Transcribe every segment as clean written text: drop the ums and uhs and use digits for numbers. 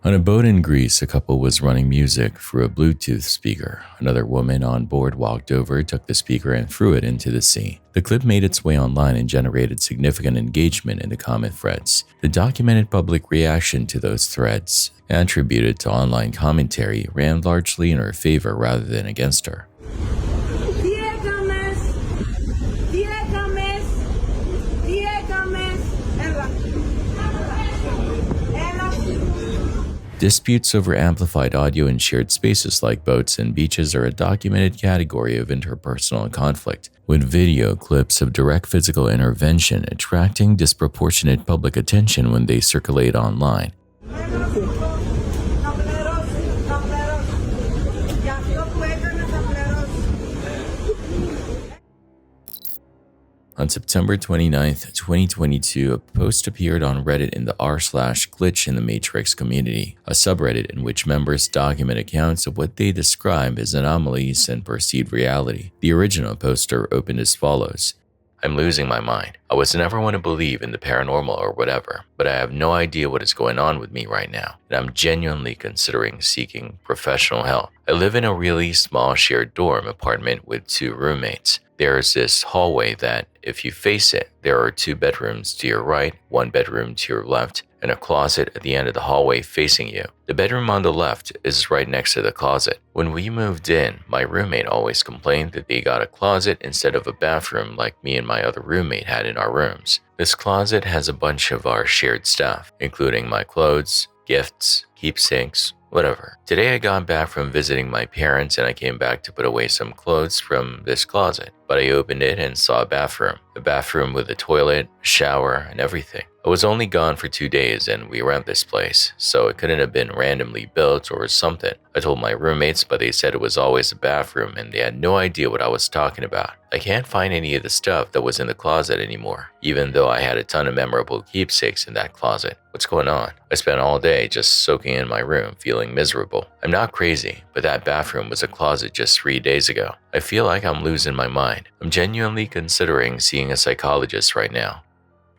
On a boat in Greece, a couple was running music through a Bluetooth speaker. Another woman on board walked over, took the speaker, and threw it into the sea. The clip made its way online and generated significant engagement in the comment threads. The documented public reaction to those threads, attributed to online commentary, ran largely in her favor rather than against her. Disputes over amplified audio in shared spaces like boats and beaches are a documented category of interpersonal conflict, with video clips of direct physical intervention attracting disproportionate public attention when they circulate online. On September 29, 2022, a post appeared on Reddit in the r/glitch in the Matrix community, a subreddit in which members document accounts of what they describe as anomalies and perceived reality. The original poster opened as follows: "I'm losing my mind. I was never one to believe in the paranormal or whatever, but I have no idea what is going on with me right now, and I'm genuinely considering seeking professional help. I live in a really small shared dorm apartment with 2 roommates. There's this hallway that, if you face it, there are 2 bedrooms to your right, 1 bedroom to your left, and a closet at the end of the hallway facing you. The bedroom on the left is right next to the closet. When we moved in, my roommate always complained that they got a closet instead of a bathroom like me and my other roommate had in our rooms. This closet has a bunch of our shared stuff, including my clothes, gifts, keepsakes, whatever. Today I got back from visiting my parents and I came back to put away some clothes from this closet, but I opened it and saw a bathroom with a toilet, shower, and everything. I was only gone for 2 days and we rent this place, so it couldn't have been randomly built or something. I told my roommates, but they said it was always a bathroom and they had no idea what I was talking about. I can't find any of the stuff that was in the closet anymore, even though I had a ton of memorable keepsakes in that closet. What's going on? I spent all day just soaking in my room, feeling miserable. I'm not crazy, but that bathroom was a closet just 3 days ago. I feel like I'm losing my mind. I'm genuinely considering seeing a psychologist right now."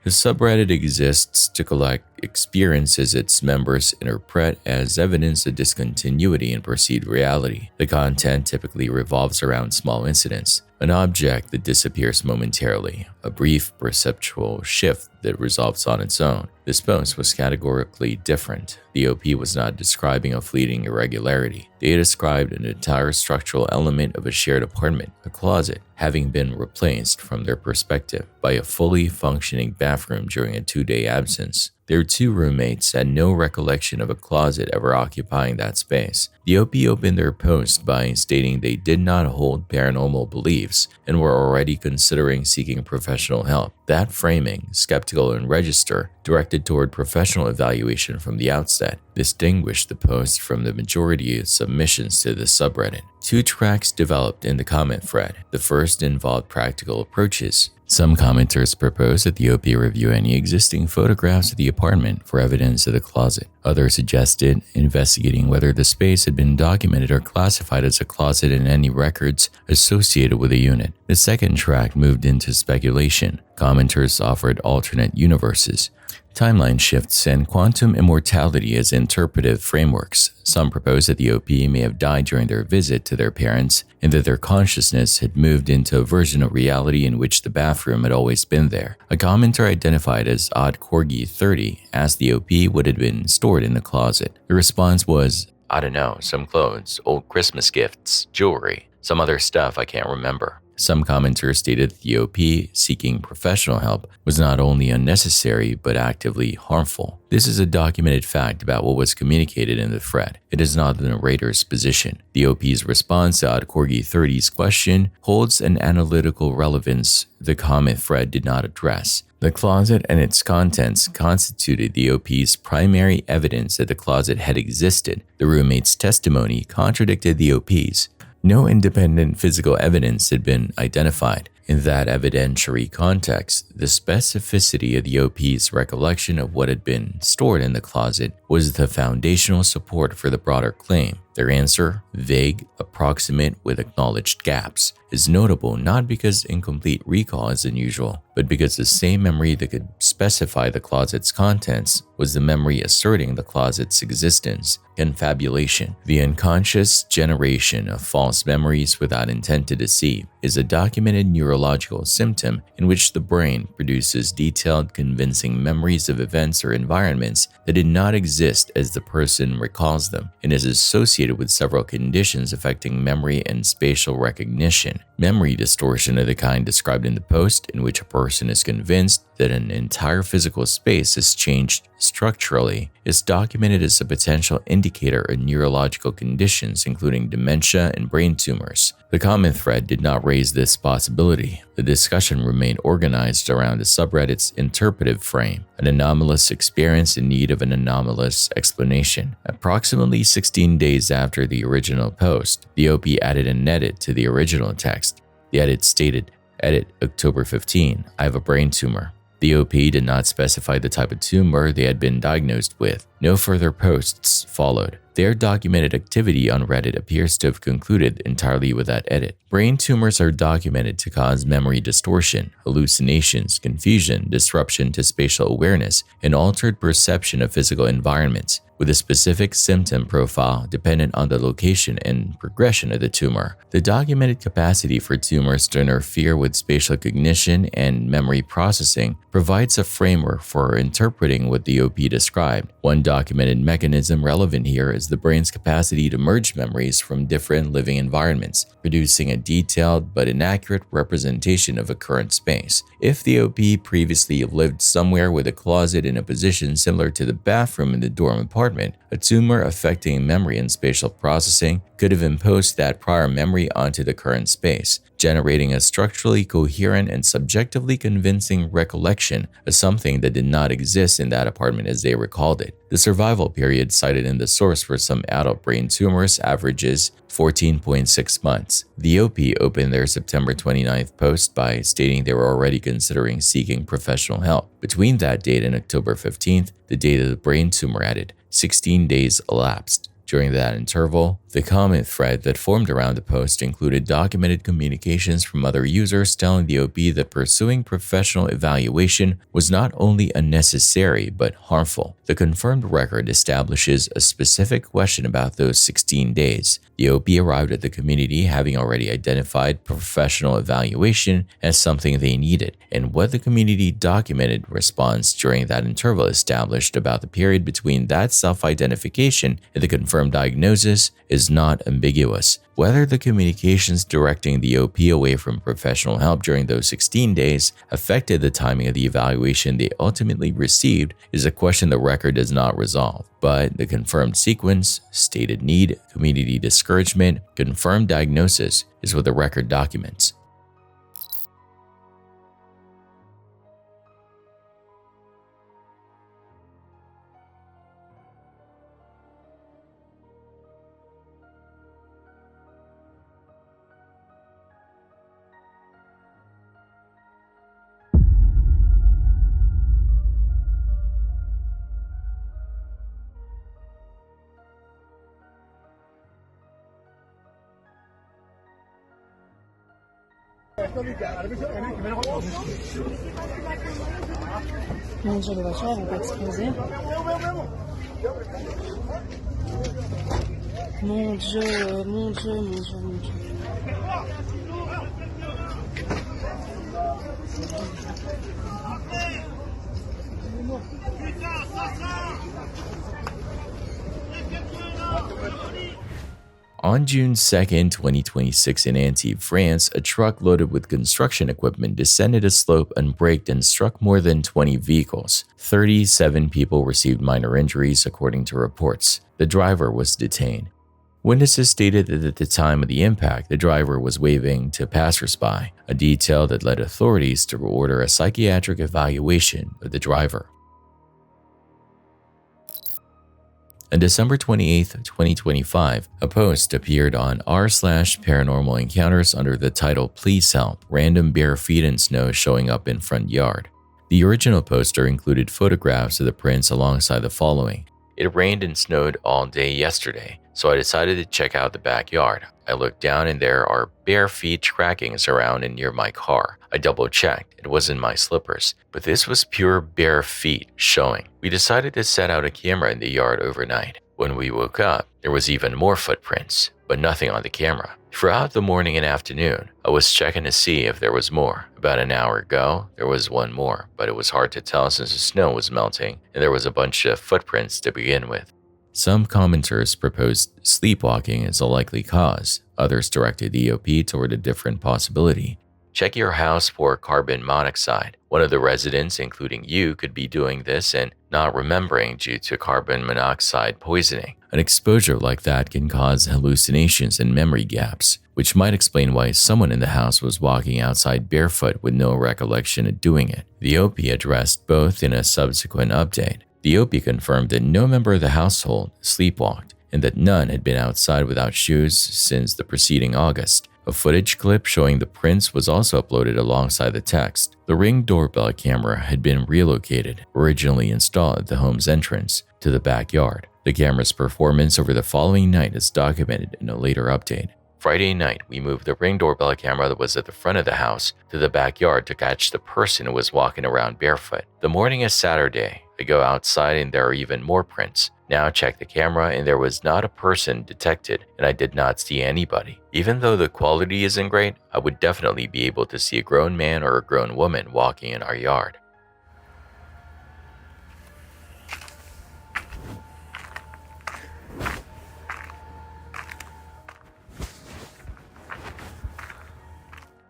The subreddit exists to collect experiences its members interpret as evidence of discontinuity in perceived reality. The content typically revolves around small incidents, an object that disappears momentarily, a brief perceptual shift that resolves on its own. This post was categorically different. The OP was not describing a fleeting irregularity. They described an entire structural element of a shared apartment, a closet, having been replaced from their perspective by a fully functioning bathroom during a 2-day absence. Their 2 roommates had no recollection of a closet ever occupying that space. The OP opened their post by stating they did not hold paranormal beliefs and were already considering seeking professional help. That framing, skeptical and register, directed toward professional evaluation from the outset, distinguished the post from the majority of submissions to the subreddit. 2 tracks developed in the comment thread. The first involved practical approaches. Some commenters proposed that the OP review any existing photographs of the apartment for evidence of the closet. Others suggested investigating whether the space had been documented or classified as a closet and any records associated with the unit. The second track moved into speculation. Commenters offered alternate universes, timeline shifts, and quantum immortality as interpretive frameworks. Some proposed that the OP may have died during their visit to their parents and that their consciousness had moved into a version of reality in which the bathroom had always been there. A commenter identified as Odd Corgi 30 asked the OP what had been stored in the closet. The response was, "I don't know, some clothes, old Christmas gifts, jewelry, some other stuff I can't remember." Some commenters stated that the OP seeking professional help was not only unnecessary but actively harmful. This is a documented fact about what was communicated in the thread. It is not the narrator's position. The OP's response to Odd Corgi 30's question holds an analytical relevance the comment thread did not address. The closet and its contents constituted the OP's primary evidence that the closet had existed. The roommate's testimony contradicted the OP's. No independent physical evidence had been identified. In that evidentiary context, the specificity of the OP's recollection of what had been stored in the closet was the foundational support for the broader claim. Their answer, vague, approximate with acknowledged gaps, is notable not because incomplete recall is unusual, but because the same memory that could specify the closet's contents was the memory asserting the closet's existence. Confabulation, the unconscious generation of false memories without intent to deceive, is a documented neurological symptom in which the brain produces detailed, convincing memories of events or environments that did not exist as the person recalls them, and is associated with several conditions affecting memory and spatial recognition. Memory distortion of the kind described in the post, in which a person is convinced that an entire physical space has changed structurally, is documented as a potential indicator of neurological conditions including dementia and brain tumors. The common thread did not raise this possibility. The discussion remained organized around the subreddit's interpretive frame, an anomalous experience in need of an anomalous explanation. Approximately 16 days after the original post, the OP added an edit to the original text. The edit stated, "Edit October 15, I have a brain tumor." The OP did not specify the type of tumor they had been diagnosed with. No further posts followed. Their documented activity on Reddit appears to have concluded entirely with that edit. Brain tumors are documented to cause memory distortion, hallucinations, confusion, disruption to spatial awareness, and altered perception of physical environments, with a specific symptom profile dependent on the location and progression of the tumor. The documented capacity for tumors to interfere with spatial cognition and memory processing provides a framework for interpreting what the OP described. One documented mechanism relevant here is the brain's capacity to merge memories from different living environments, producing a detailed but inaccurate representation of a current space. If the OP previously lived somewhere with a closet in a position similar to the bathroom in the dorm apartment, a tumor affecting memory and spatial processing could have imposed that prior memory onto the current space, generating a structurally coherent and subjectively convincing recollection of something that did not exist in that apartment as they recalled it. The survival period cited in the source for some adult brain tumors averages 14.6 months. The OP opened their September 29th post by stating they were already considering seeking professional help. Between that date and October 15th, the date of the brain tumor added, 16 days elapsed. During that interval, the comment thread that formed around the post included documented communications from other users telling the OP that pursuing professional evaluation was not only unnecessary but harmful. The confirmed record establishes a specific question about those 16 days. The OP arrived at the community having already identified professional evaluation as something they needed, and what the community documented response during that interval established about the period between that self-identification and the confirmed diagnosis is not ambiguous. Whether the communications directing the OP away from professional help during those 16 days affected the timing of the evaluation they ultimately received is a question the record does not resolve. But the confirmed sequence, stated need, community discouragement, confirmed diagnosis is what the record documents. Mon Dieu, les voitures elles vont pas exploser. Mon Dieu, mon Dieu, mon Dieu, mon Dieu. On June 2, 2026 in Antibes, France, a truck loaded with construction equipment descended a slope unbraked and struck more than 20 vehicles. 37 people received minor injuries, according to reports. The driver was detained. Witnesses stated that at the time of the impact, the driver was waving to passersby, a detail that led authorities to order a psychiatric evaluation of the driver. On December 28, 2025, a post appeared on r/paranormal encounters under the title "Please Help, Random Bare Feet in Snow Showing Up in Front Yard." The original poster included photographs of the prints alongside the following: "It rained and snowed all day yesterday, so I decided to check out the backyard. I looked down and there are bare feet tracking around and near my car. I double-checked, it wasn't my slippers, but this was pure bare feet showing. We decided to set out a camera in the yard overnight. When we woke up, there was even more footprints, but nothing on the camera. Throughout the morning and afternoon, I was checking to see if there was more. About an hour ago, there was one more, but it was hard to tell since the snow was melting and there was a bunch of footprints to begin with." Some commenters proposed sleepwalking as a likely cause. Others directed the EOP toward a different possibility. "Check your house for carbon monoxide. One of the residents, including you, could be doing this and not remembering due to carbon monoxide poisoning. An exposure like that can cause hallucinations and memory gaps, which might explain why someone in the house was walking outside barefoot with no recollection of doing it." The OP addressed both in a subsequent update. The OP confirmed that no member of the household sleepwalked and that none had been outside without shoes since the preceding August. A footage clip showing the prints was also uploaded alongside the text. The Ring doorbell camera had been relocated, originally installed at the home's entrance, to the backyard. The camera's performance over the following night is documented in a later update. "Friday night, we moved the Ring doorbell camera that was at the front of the house to the backyard to catch the person who was walking around barefoot. The morning of Saturday, I go outside and there are even more prints. Now check the camera and there was not a person detected and I did not see anybody. Even though the quality isn't great, I would definitely be able to see a grown man or a grown woman walking in our yard."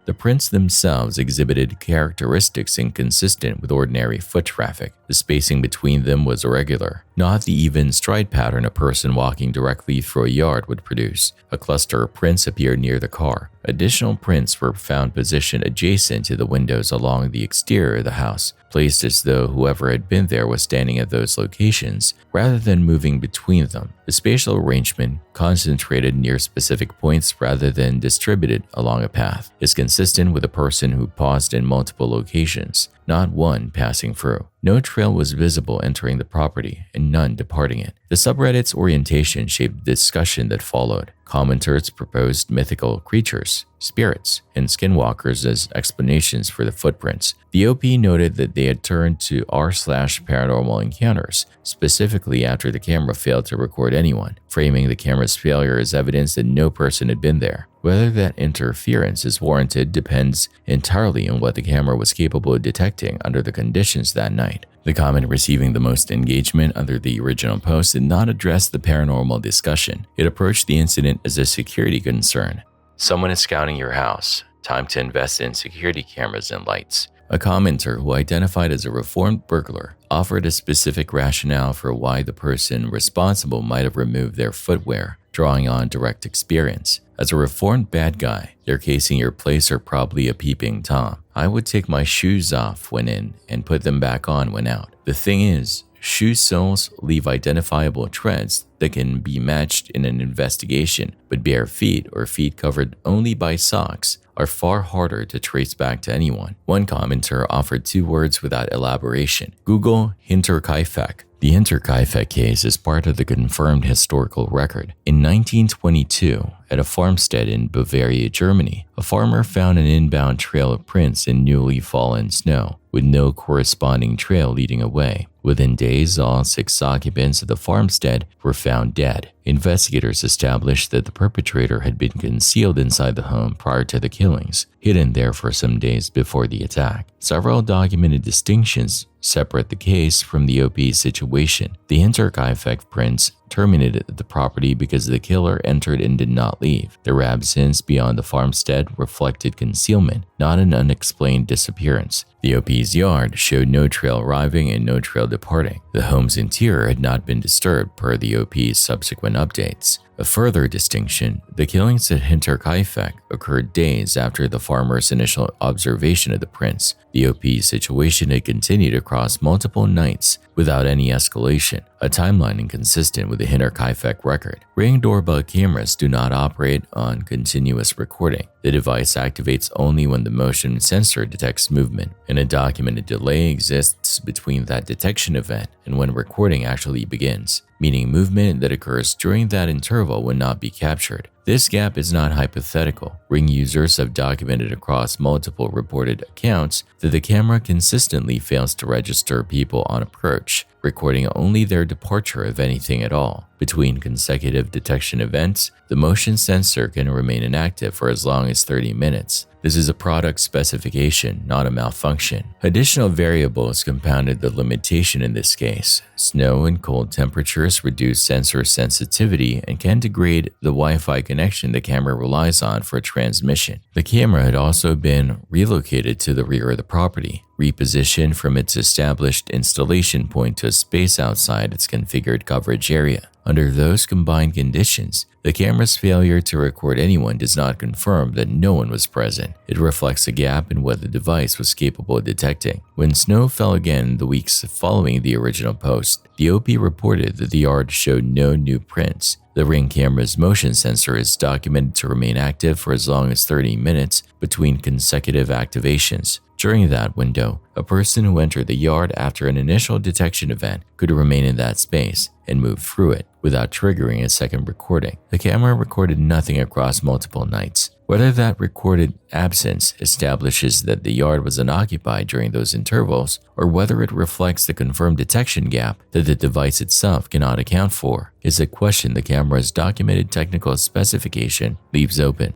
The prints themselves exhibited characteristics inconsistent with ordinary foot traffic. The spacing between them was irregular, not the even stride pattern a person walking directly through a yard would produce. A cluster of prints appeared near the car. Additional prints were found positioned adjacent to the windows along the exterior of the house, placed as though whoever had been there was standing at those locations rather than moving between them. The spatial arrangement, concentrated near specific points rather than distributed along a path, is consistent with a person who paused in multiple locations, not one passing through. No trail was visible entering the property and none departing it. The subreddit's orientation shaped the discussion that followed. Commenters proposed mythical creatures, spirits, and skinwalkers as explanations for the footprints. The OP noted that they had turned to r/paranormal encounters, specifically after the camera failed to record anyone, framing the camera's failure as evidence that no person had been there. Whether that interference is warranted depends entirely on what the camera was capable of detecting under the conditions that night. The comment receiving the most engagement under the original post did not address the paranormal discussion. It approached the incident as a security concern. "Someone is scouting your house. Time to invest in security cameras and lights." A commenter who identified as a reformed burglar offered a specific rationale for why the person responsible might have removed their footwear, drawing on direct experience. "As a reformed bad guy, they're casing your place are probably a peeping Tom. I would take my shoes off when in and put them back on when out. The thing is, shoe soles leave identifiable treads that can be matched in an investigation, but bare feet or feet covered only by socks are far harder to trace back to anyone." One commenter offered 2 words without elaboration: Google Hinterkaifeck. The Hinterkaifeck case is part of the confirmed historical record. In 1922, at a farmstead in Bavaria, Germany, a farmer found an inbound trail of prints in newly fallen snow, with no corresponding trail leading away. Within days, all 6 occupants of the farmstead were found dead. Investigators established that the perpetrator had been concealed inside the home prior to the killings, hidden there for some days before the attack. Several documented distinctions separate the case from the OP's situation. The Hinterkaifeck prints terminated at the property because the killer entered and did not leave. Their absence beyond the farmstead reflected concealment, not an unexplained disappearance. The OP's yard showed no trail arriving and no trail departing. The home's interior had not been disturbed per the OP's subsequent updates. A further distinction, the killings at Hinterkaifeck occurred days after the farmer's initial observation of the prints. The OP's situation had continued across multiple nights without any escalation, a timeline inconsistent with the Hinterkaifeck record. Ring doorbell cameras do not operate on continuous recording. The device activates only when the motion sensor detects movement, and a documented delay exists between that detection event and when recording actually begins, meaning movement that occurs during that interval will not be captured. This gap is not hypothetical. Ring users have documented across multiple reported accounts that the camera consistently fails to register people on approach, recording only their departure if anything at all. Between consecutive detection events, the motion sensor can remain inactive for as long as 30 minutes. This is a product specification, not a malfunction. Additional variables compounded the limitation in this case. Snow and cold temperatures reduce sensor sensitivity and can degrade the Wi-Fi connection the camera relies on for transmission. The camera had also been relocated to the rear of the property, repositioned from its established installation point to a space outside its configured coverage area. Under those combined conditions, the camera's failure to record anyone does not confirm that no one was present. It reflects a gap in what the device was capable of detecting. When snow fell again the weeks following the original post, the OP reported that the yard showed no new prints. The Ring camera's motion sensor is documented to remain active for as long as 30 minutes between consecutive activations. During that window, a person who entered the yard after an initial detection event could remain in that space and move through it without triggering a second recording. The camera recorded nothing across multiple nights. Whether that recorded absence establishes that the yard was unoccupied during those intervals, or whether it reflects the confirmed detection gap that the device itself cannot account for, is a question the camera's documented technical specification leaves open.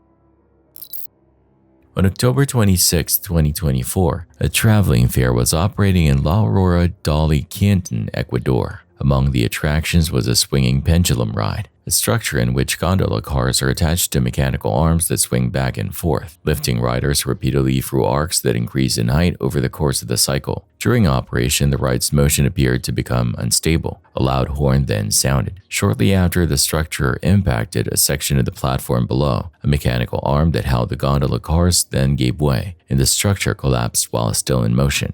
On October 26, 2024, a traveling fair was operating in La Aurora Dali Canton, Ecuador. Among the attractions was a swinging pendulum ride, a structure in which gondola cars are attached to mechanical arms that swing back and forth, lifting riders repeatedly through arcs that increase in height over the course of the cycle. During operation, the ride's motion appeared to become unstable. A loud horn then sounded. Shortly after, the structure impacted a section of the platform below. A mechanical arm that held the gondola cars then gave way, and the structure collapsed while still in motion.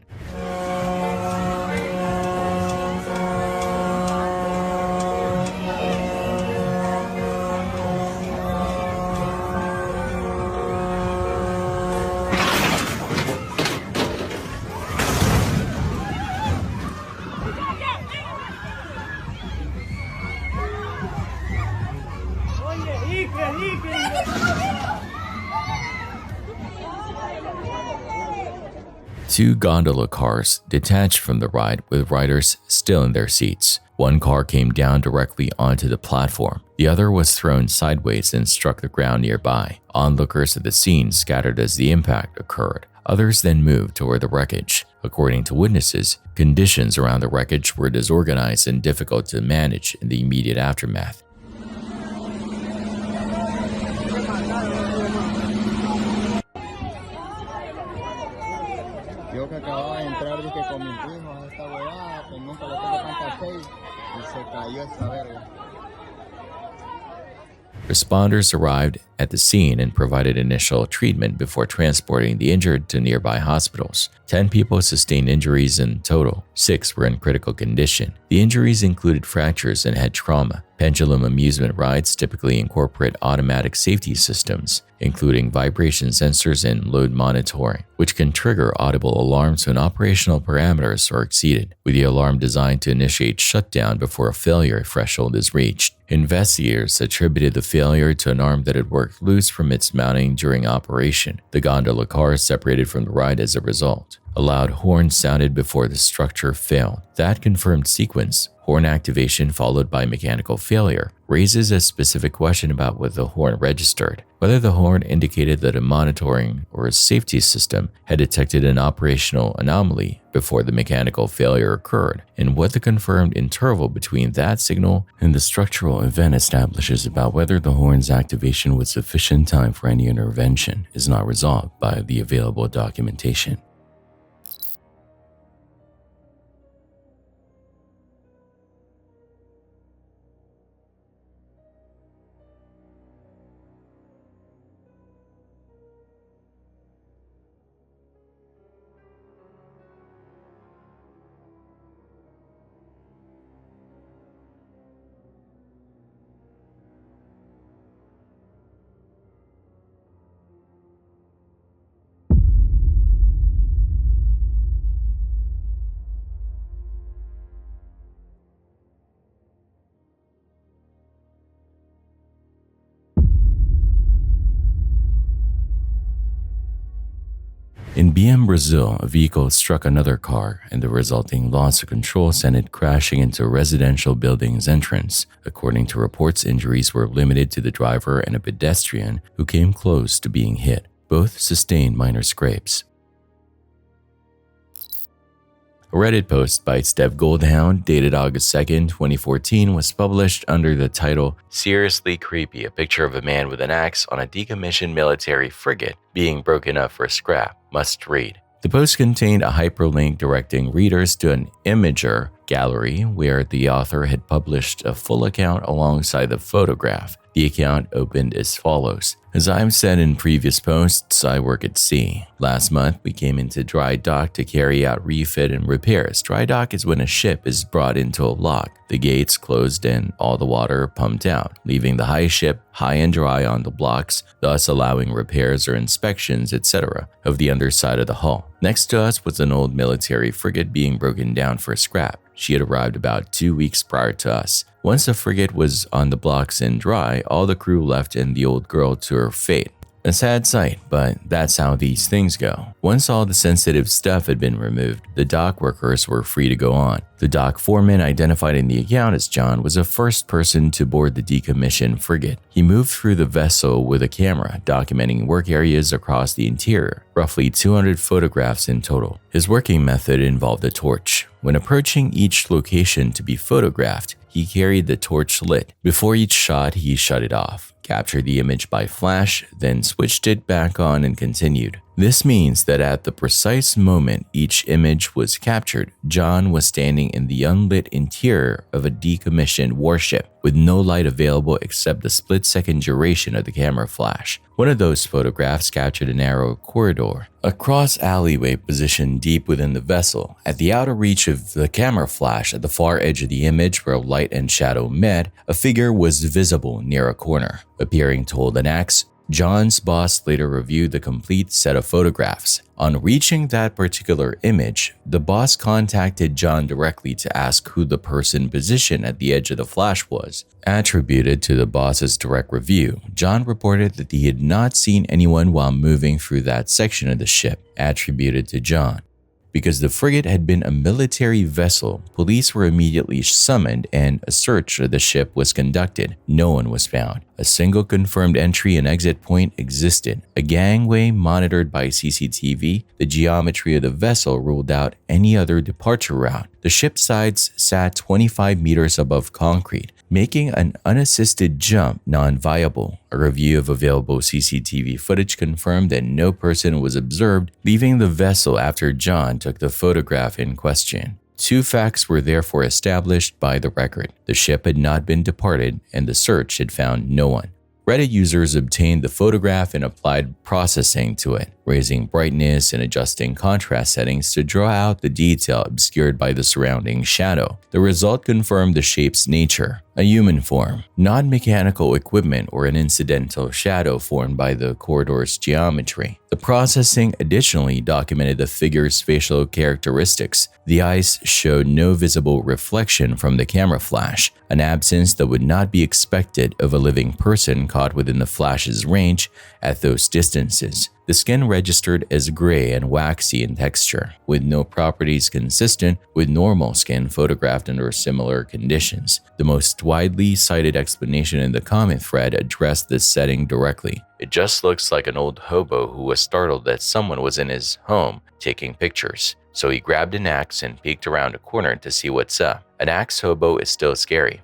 Two gondola cars detached from the ride with riders still in their seats. One car came down directly onto the platform. The other was thrown sideways and struck the ground nearby. Onlookers at the scene scattered as the impact occurred. Others then moved toward the wreckage. According to witnesses, conditions around the wreckage were disorganized and difficult to manage in the immediate aftermath. Yo que acababa de entrar dije con mis primos a esta huevada, pues nunca le tengo tanta fe y se cayó esta verga. Responders arrived at the scene and provided initial treatment before transporting the injured to nearby hospitals. 10 people sustained injuries in total. 6 were in critical condition. The injuries included fractures and head trauma. Pendulum amusement rides typically incorporate automatic safety systems, including vibration sensors and load monitoring, which can trigger audible alarms when operational parameters are exceeded, with the alarm designed to initiate shutdown before a failure threshold is reached. Investigators attributed the failure to an arm that had worked loose from its mounting during operation. The gondola car separated from the ride as a result. A loud horn sounded before the structure failed. That confirmed sequence, horn activation followed by mechanical failure, raises a specific question about what the horn registered. Whether the horn indicated that a monitoring or a safety system had detected an operational anomaly before the mechanical failure occurred, and what the confirmed interval between that signal and the structural event establishes about whether the horn's activation was sufficient time for any intervention is not resolved by the available documentation. In BM, Brazil, a vehicle struck another car, and the resulting loss of control sent it crashing into a residential building's entrance. According to reports, injuries were limited to the driver and a pedestrian who came close to being hit. Both sustained minor scrapes. A Reddit post by Steph Goldhound, dated August 2nd, 2014, was published under the title, "Seriously Creepy, a picture of a man with an axe on a decommissioned military frigate being broken up for scrap. Must read." The post contained a hyperlink directing readers to an Imager gallery where the author had published a full account alongside the photograph. The account opened as follows. As I've said in previous posts, I work at sea. Last month, we came into dry dock to carry out refit and repairs. Dry dock is when a ship is brought into a lock, the gates closed and all the water pumped out, leaving the high ship high and dry on the blocks, thus allowing repairs or inspections, etc. of the underside of the hull. Next to us was an old military frigate being broken down for scrap. She had arrived about 2 weeks prior to us. Once the frigate was on the blocks and dry, all the crew left and the old girl to her fate. A sad sight, but that's how these things go. Once all the sensitive stuff had been removed, the dock workers were free to go on. The dock foreman, identified in the account as John, was the first person to board the decommissioned frigate. He moved through the vessel with a camera, documenting work areas across the interior, roughly 200 photographs in total. His working method involved a torch. When approaching each location to be photographed, he carried the torch lit. Before each shot, he shut it off, captured the image by flash, then switched it back on and continued. This means that at the precise moment each image was captured, John was standing in the unlit interior of a decommissioned warship with no light available except the split-second duration of the camera flash. One of those photographs captured a narrow corridor, a cross alleyway positioned deep within the vessel. At the outer reach of the camera flash, at the far edge of the image where light and shadow met, a figure was visible near a corner, appearing to hold an axe. John's boss later reviewed the complete set of photographs. On reaching that particular image, the boss contacted John directly to ask who the person positioned at the edge of the flash was. Attributed to the boss's direct review, John reported that he had not seen anyone while moving through that section of the ship. Attributed to John. Because the frigate had been a military vessel, police were immediately summoned and a search of the ship was conducted. No one was found. A single confirmed entry and exit point existed. A gangway monitored by CCTV. The geometry of the vessel ruled out any other departure route. The ship's sides sat 25 meters above concrete, making an unassisted jump non-viable. A review of available CCTV footage confirmed that no person was observed leaving the vessel after John took the photograph in question. 2 facts were therefore established by the record. The ship had not been departed and the search had found no one. Reddit users obtained the photograph and applied processing to it, raising brightness and adjusting contrast settings to draw out the detail obscured by the surrounding shadow. The result confirmed the shape's nature, a human form, not mechanical equipment or an incidental shadow formed by the corridor's geometry. The processing additionally documented the figure's facial characteristics. The eyes showed no visible reflection from the camera flash, an absence that would not be expected of a living person caught within the flash's range at those distances. The skin registered as gray and waxy in texture, with no properties consistent with normal skin photographed under similar conditions. The most widely cited explanation in the comment thread addressed this setting directly. It just looks like an old hobo who was startled that someone was in his home taking pictures. So he grabbed an axe and peeked around a corner to see what's up. An axe hobo is still scary.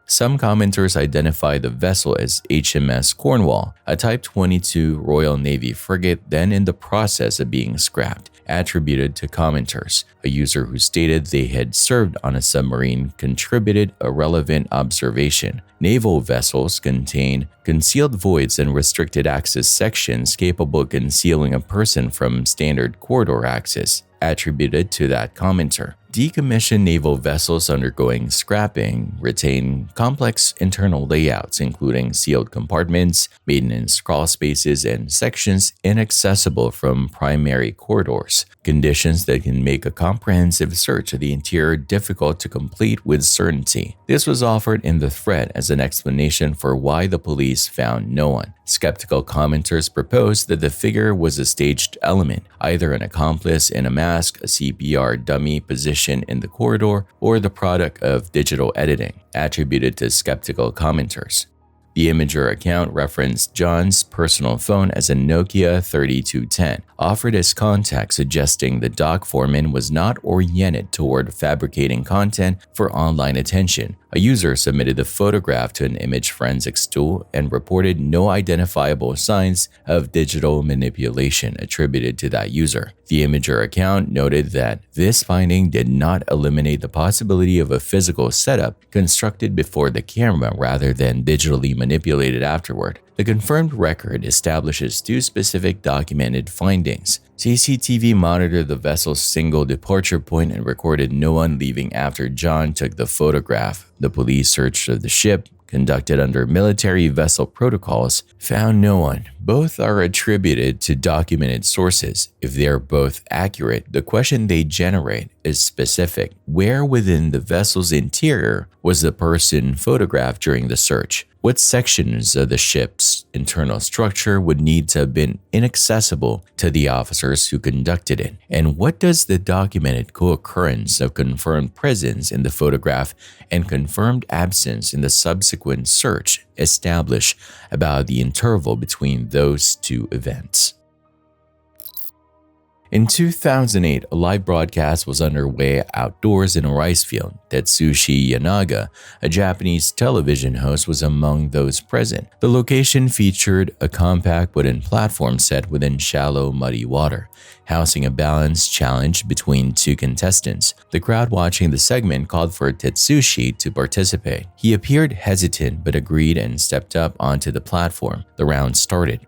Some commenters identify the vessel as HMS Cornwall, a Type 22 Royal Navy frigate then in the process of being scrapped, attributed to commenters. A user who stated they had served on a submarine contributed a relevant observation. Naval vessels contain concealed voids and restricted access sections capable of concealing a person from standard corridor access, attributed to that commenter. Decommissioned naval vessels undergoing scrapping retain complex internal layouts, including sealed compartments, maintenance crawl spaces, and sections inaccessible from primary corridors, conditions that can make a comprehensive search of the interior difficult to complete with certainty. This was offered in the thread as an explanation for why the police found no one. Skeptical commenters proposed that the figure was a staged element, either an accomplice in a mask, a CPR dummy positioned in the corridor, or the product of digital editing, attributed to skeptical commenters. The Imager account referenced John's personal phone as a Nokia 3210, offered as context suggesting the dock foreman was not oriented toward fabricating content for online attention. A user submitted the photograph to an image forensics tool and reported no identifiable signs of digital manipulation attributed to that user. The Imager account noted that this finding did not eliminate the possibility of a physical setup constructed before the camera rather than digitally manipulated afterward. The confirmed record establishes two specific documented findings. CCTV monitored the vessel's single departure point and recorded no one leaving after John took the photograph. The police search of the ship, conducted under military vessel protocols, found no one. Both are attributed to documented sources. If they are both accurate, the question they generate is specific. Where within the vessel's interior was the person photographed during the search? What sections of the ship's internal structure would need to have been inaccessible to the officers who conducted it? And what does the documented co-occurrence of confirmed presence in the photograph and confirmed absence in the subsequent search establish about the interval between those two events? In 2008, a live broadcast was underway outdoors in a rice field. Tetsushi Yanaga, a Japanese television host, was among those present. The location featured a compact wooden platform set within shallow, muddy water, housing a balance challenge between two contestants. The crowd watching the segment called for Tetsushi to participate. He appeared hesitant but agreed and stepped up onto the platform. The round started.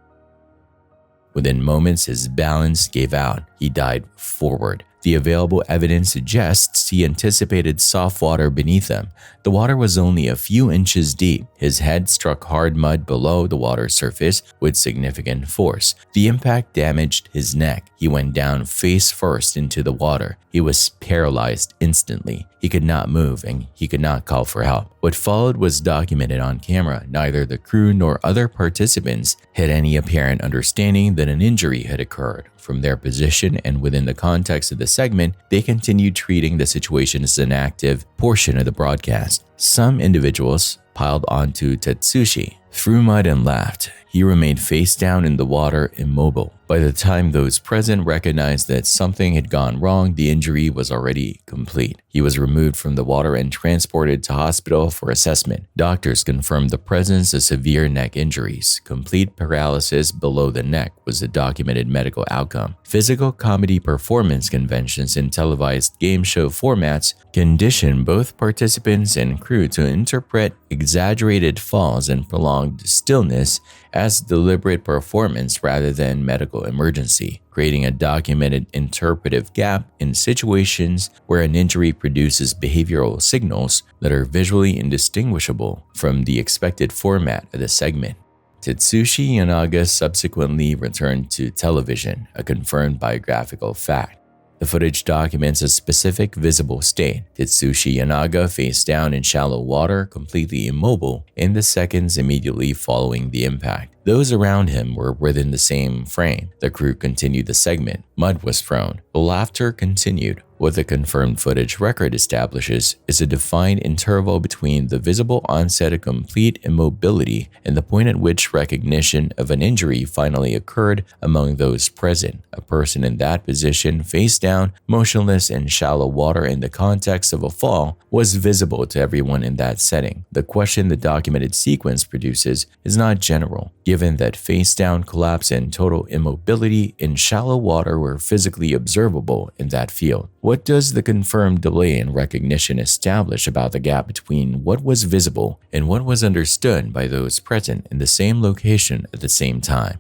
Within moments, his balance gave out. He dived forward. The available evidence suggests he anticipated soft water beneath him. The water was only a few inches deep. His head struck hard mud below the water surface with significant force. The impact damaged his neck. He went down face first into the water. He was paralyzed instantly. He could not move and he could not call for help. What followed was documented on camera. Neither the crew nor other participants had any apparent understanding that an injury had occurred. From their position and within the context of the segment, they continued treating the situation as an active portion of the broadcast. Some individuals piled onto Tetsushi, threw mud and laughed. He remained face down in the water, immobile. By the time those present recognized that something had gone wrong, the injury was already complete. He was removed from the water and transported to hospital for assessment. Doctors confirmed the presence of severe neck injuries. Complete paralysis below the neck was a documented medical outcome. Physical comedy performance conventions in televised game show formats condition both participants and crew to interpret exaggerated falls and prolonged stillness as deliberate performance rather than medical emergency, creating a documented interpretive gap in situations where an injury produces behavioral signals that are visually indistinguishable from the expected format of the segment. Tetsushi Yanaga subsequently returned to television, a confirmed biographical fact. The footage documents a specific visible state. Tetsushi Yanaga face down in shallow water, completely immobile, in the seconds immediately following the impact. Those around him were within the same frame. The crew continued the segment. Mud was thrown. The laughter continued. What the confirmed footage record establishes is a defined interval between the visible onset of complete immobility and the point at which recognition of an injury finally occurred among those present. A person in that position, face down, motionless in shallow water in the context of a fall, was visible to everyone in that setting. The question the documented sequence produces is not general, given that face down collapse and total immobility in shallow water were physically observable in that field. What does the confirmed delay in recognition establish about the gap between what was visible and what was understood by those present in the same location at the same time?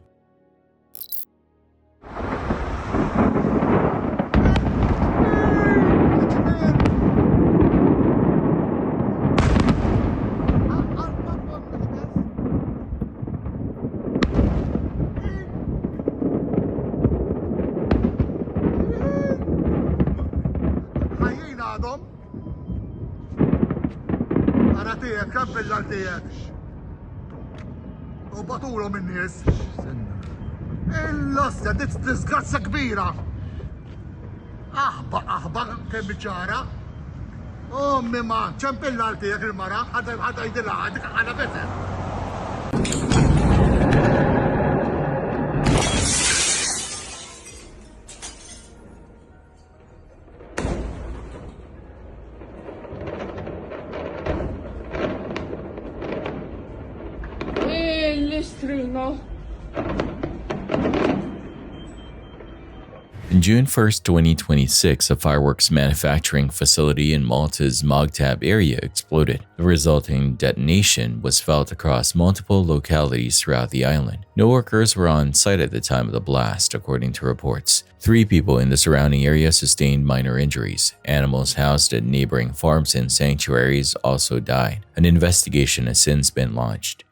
U batulhom in-nies. Il-lossa disgrazza kbira. Aħba kemm biċara. Ommi ma ċempillalti jekk il-mara ħadha jdilha dik ħana beser. L-istrino. On June 1st, 2026, a fireworks manufacturing facility in Malta's Mogtab area exploded. The resulting detonation was felt across multiple localities throughout the island. No workers were on site at the time of the blast, according to reports. 3 people in the surrounding area sustained minor injuries. Animals housed at neighboring farms and sanctuaries also died. An investigation has since been launched.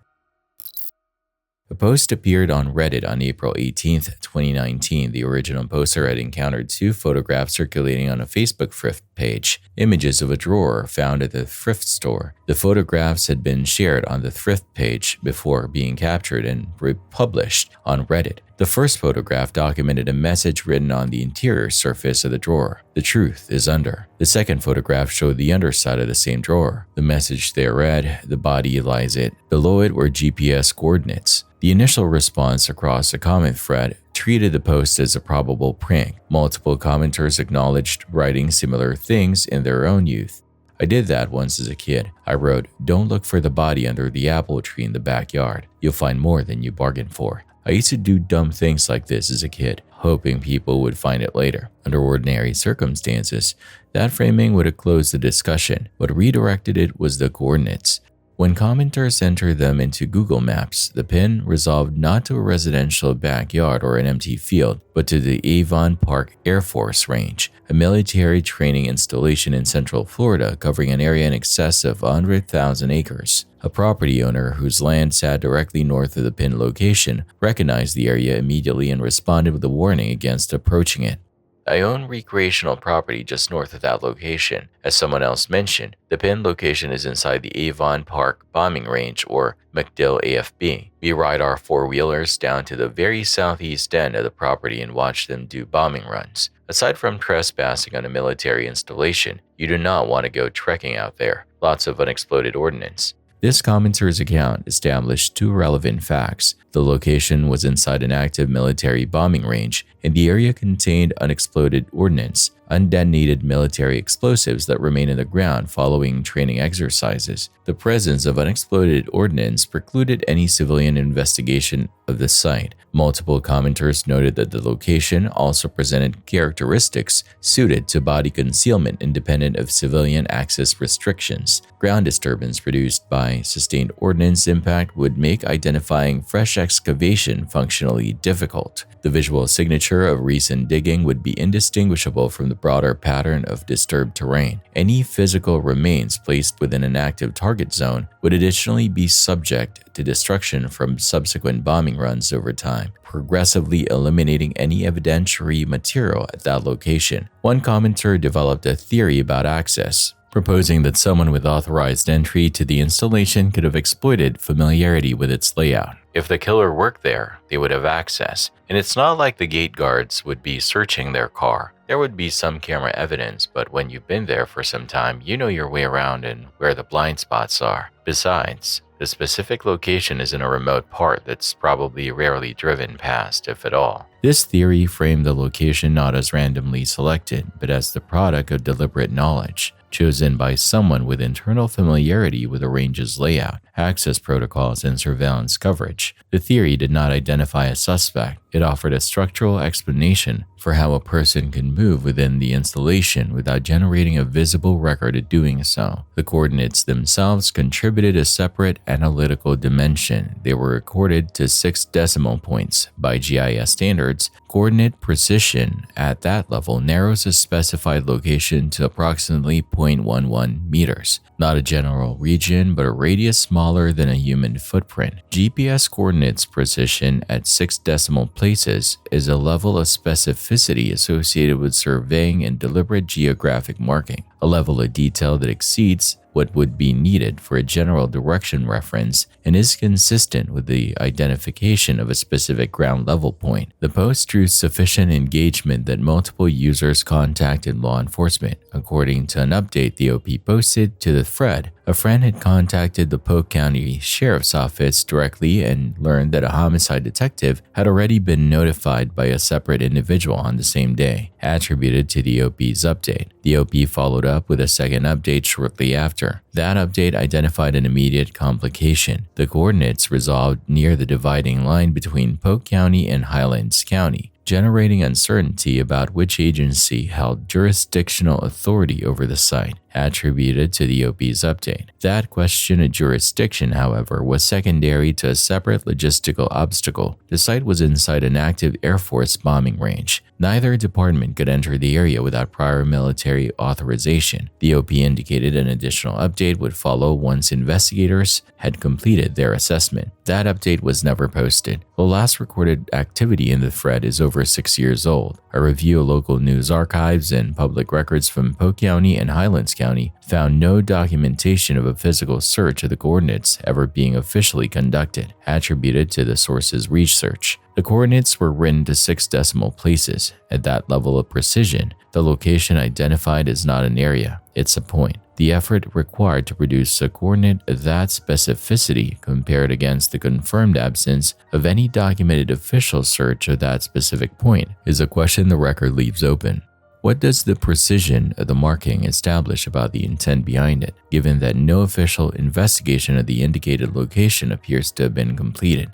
A post appeared on Reddit on April 18, 2019. The original poster had encountered 2 photographs circulating on a Facebook thrift page, images of a drawer found at the thrift store. The photographs had been shared on the thrift page before being captured and republished on Reddit. The first photograph documented a message written on the interior surface of the drawer. "The truth is under." The second photograph showed the underside of the same drawer. The message there read, "The body lies it." Below it were GPS coordinates. The initial response across the comment thread treated the post as a probable prank. Multiple commenters acknowledged writing similar things in their own youth. "I did that once as a kid. I wrote, 'Don't look for the body under the apple tree in the backyard. You'll find more than you bargained for.' I used to do dumb things like this as a kid, hoping people would find it later. Under ordinary circumstances, that framing would have closed the discussion. What redirected it was the coordinates. When commenters entered them into Google Maps, the pin resolved not to a residential backyard or an empty field, but to the Avon Park Air Force Range, a military training installation in Central Florida covering an area in excess of 100,000 acres. A property owner whose land sat directly north of the pin location recognized the area immediately and responded with a warning against approaching it. "I own recreational property just north of that location. As someone else mentioned, the pin location is inside the Avon Park Bombing Range, or MacDill AFB. We ride our 4-wheelers down to the very southeast end of the property and watch them do bombing runs. Aside from trespassing on a military installation, you do not want to go trekking out there. Lots of unexploded ordnance." This commenter's account established 2 relevant facts. The location was inside an active military bombing range, and the area contained unexploded ordnance, undetonated military explosives that remain in the ground following training exercises. The presence of unexploded ordnance precluded any civilian investigation of the site. Multiple commenters noted that the location also presented characteristics suited to body concealment independent of civilian access restrictions. Ground disturbance produced by sustained ordnance impact would make identifying fresh excavation functionally difficult. The visual signature of recent digging would be indistinguishable from the broader pattern of disturbed terrain. Any physical remains placed within an active target zone would additionally be subject to destruction from subsequent bombing runs over time, progressively eliminating any evidentiary material at that location. One commenter developed a theory about access, proposing that someone with authorized entry to the installation could have exploited familiarity with its layout. If the killer worked there, they would have access, and it's not like the gate guards would be searching their car. There would be some camera evidence, but when you've been there for some time, you know your way around and where the blind spots are. Besides, the specific location is in a remote part that's probably rarely driven past, if at all. This theory framed the location not as randomly selected, but as the product of deliberate knowledge, chosen by someone with internal familiarity with the range's layout, access protocols, and surveillance coverage. The theory did not identify a suspect. It offered a structural explanation for how a person can move within the installation without generating a visible record of doing so. The coordinates themselves contributed a separate analytical dimension. They were recorded to 6 decimal points. By GIS standards, coordinate precision at that level narrows a specified location to approximately 0.11 meters. Not a general region, but a radius smaller than a human footprint. GPS coordinates precision at 6 decimal places is a level of specificity associated with surveying and deliberate geographic marking, a level of detail that exceeds what would be needed for a general direction reference and is consistent with the identification of a specific ground level point. The post drew sufficient engagement that multiple users contacted law enforcement. According to an update the OP posted to the thread, a friend had contacted the Polk County Sheriff's Office directly and learned that a homicide detective had already been notified by a separate individual on the same day, attributed to the OP's update. The OP followed up with a second update shortly after. That update identified an immediate complication. The coordinates resolved near the dividing line between Polk County and Highlands County, generating uncertainty about which agency held jurisdictional authority over the site, attributed to the OP's update. That question of jurisdiction, however, was secondary to a separate logistical obstacle. The site was inside an active Air Force bombing range. Neither department could enter the area without prior military authorization. The OP indicated an additional update would follow once investigators had completed their assessment. That update was never posted. The last recorded activity in the thread is over 6 years old. A review of local news archives and public records from Polk County and Highlands County found no documentation of a physical search of the coordinates ever being officially conducted, attributed to the source's research. The coordinates were written to 6 decimal places. At that level of precision, the location identified is not an area, it's a point. The effort required to produce a coordinate of that specificity compared against the confirmed absence of any documented official search of that specific point is a question the record leaves open. What does the precision of the marking establish about the intent behind it, given that no official investigation of the indicated location appears to have been completed?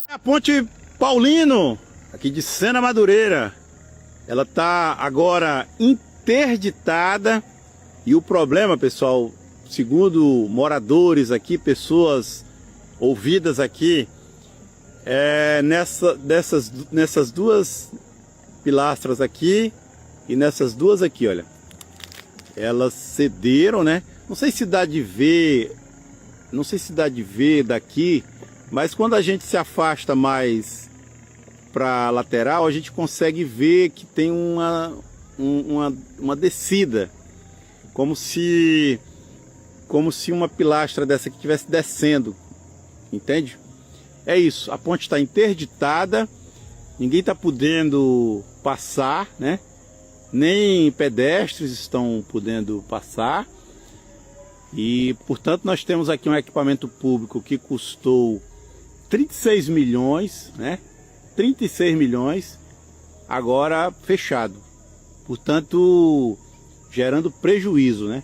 A Ponte Paulino, aqui de Sena Madureira, ela está agora interditada e o problema, pessoal, segundo moradores aqui, pessoas ouvidas aqui, é nessas duas pilastras aqui e nessas duas aqui, olha. Elas cederam, né? Não sei se dá de ver daqui, mas quando a gente se afasta mais para a lateral, a gente consegue ver que tem uma descida, como se uma pilastra dessa aqui estivesse descendo, entende? É isso, a ponte está interditada, ninguém está podendo passar, né? Nem pedestres estão podendo passar e, portanto, nós temos aqui um equipamento público que custou 36 milhões, né? 36 milhões, agora fechado. Portanto, gerando prejuízo, né?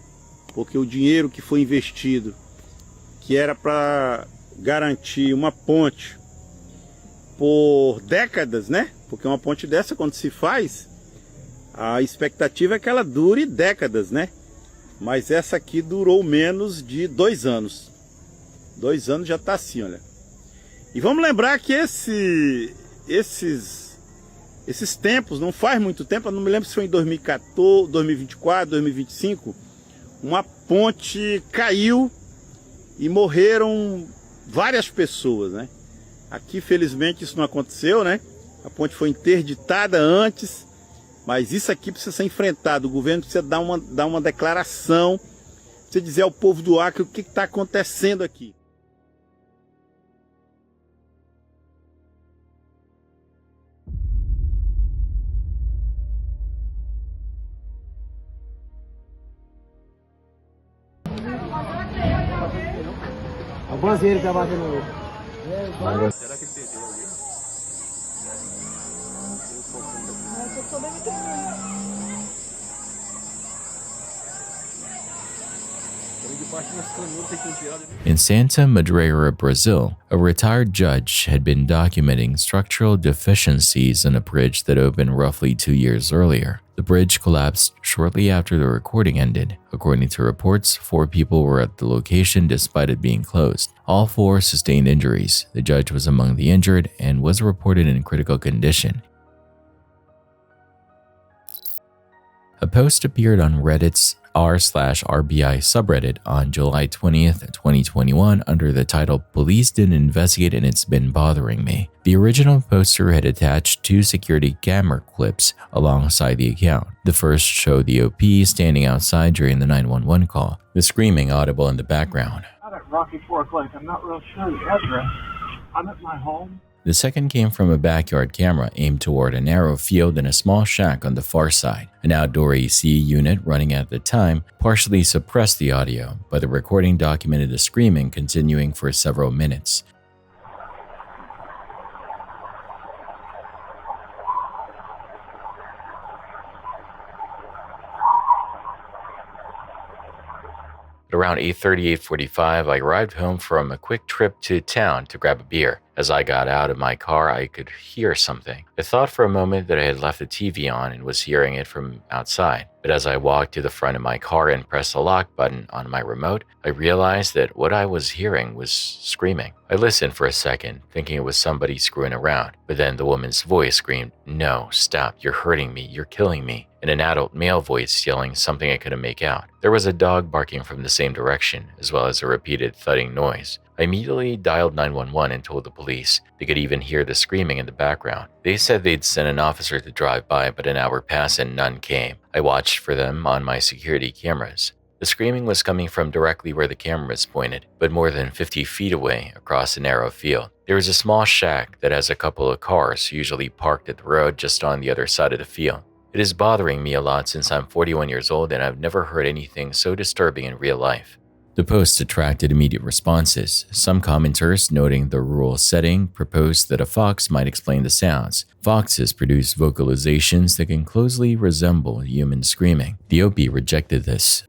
Porque o dinheiro que foi investido, que era para garantir uma ponte por décadas, né? Porque uma ponte dessa, quando se faz, a expectativa é que ela dure décadas, né? Mas essa aqui durou menos de 2 anos. 2 anos já está assim, olha. E vamos lembrar que esses tempos, não faz muito tempo, eu não me lembro se foi em 2014, 2024, 2025, uma ponte caiu e morreram várias pessoas, né? Aqui, felizmente, isso não aconteceu, né? A ponte foi interditada antes, mas isso aqui precisa ser enfrentado. O governo precisa dar uma declaração, precisa dizer ao povo do Acre o que está acontecendo aqui. O banzeiro tá batendo no... Será que ele perdeu alguém? In Santa Madureira, Brazil, a retired judge had been documenting structural deficiencies in a bridge that opened roughly 2 years earlier. The bridge collapsed shortly after the recording ended. According to reports, 4 people were at the location despite it being closed. All 4 sustained injuries. The judge was among the injured and was reported in critical condition. A post appeared on Reddit's r/RBI subreddit on July 20th, 2021 under the title "Police Didn't Investigate and It's Been Bothering Me." The original poster had attached 2 security camera clips alongside the account. The first showed the OP standing outside during the 911 call, the screaming audible in the background. I'm at Rocky Fork Lake. I'm not real sure the address. I'm at my home. The second came from a backyard camera aimed toward a narrow field and a small shack on the far side. An outdoor AC unit running at the time partially suppressed the audio, but the recording documented the screaming continuing for several minutes. At around 8:30, 8:45, I arrived home from a quick trip to town to grab a beer. As I got out of my car, I could hear something. I thought for a moment that I had left the TV on and was hearing it from outside. But as I walked to the front of my car and pressed the lock button on my remote, I realized that what I was hearing was screaming. I listened for a second, thinking it was somebody screwing around. But then the woman's voice screamed, "No, stop, you're hurting me, you're killing me," and an adult male voice yelling something I couldn't make out. There was a dog barking from the same direction, as well as a repeated thudding noise. I immediately dialed 911 and told the police. They could even hear the screaming in the background. They said they'd send an officer to drive by, but an hour passed and none came. I watched for them on my security cameras. The screaming was coming from directly where the camera was pointed, but more than 50 feet away across a narrow field. There is a small shack that has a couple of cars usually parked at the road just on the other side of the field. It is bothering me a lot since I'm 41 years old and I've never heard anything so disturbing in real life. The post attracted immediate responses. Some commenters, noting the rural setting, proposed that a fox might explain the sounds. Foxes produce vocalizations that can closely resemble human screaming. The OP rejected this.